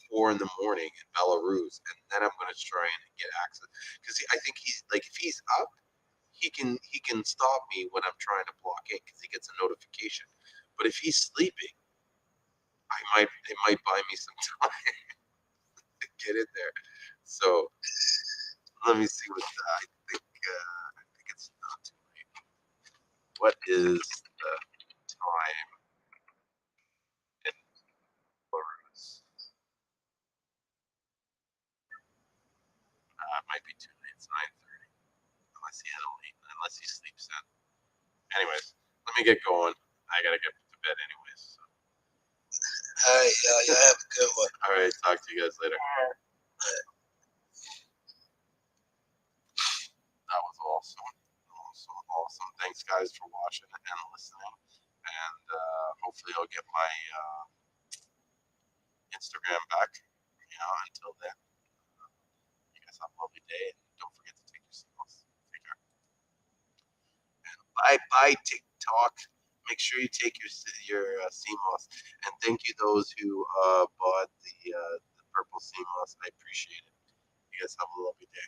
4 in the morning in Belarus, and then I'm gonna try and get access because I think he's like if he's up, he can stop me when I'm trying to block in because he gets a notification. But if he's sleeping, it might buy me some time to get in there. So let me see what I think it's not too late. What is the time in Belarus? It might be too late. It's 9:30 unless he sleeps in. Anyways, let me get going. I gotta get to bed anyways. So. All right, y'all have a good one. All right, talk to you guys later. That was awesome. Awesome. Thanks, guys, for watching and listening. And hopefully, I'll get my Instagram back. Until then, you guys have a lovely day. And don't forget to take your signals. Take care. And bye, TikTok. Make sure you take your CMOS. And thank you those who bought the purple CMOS. I appreciate it. You guys have a lovely day.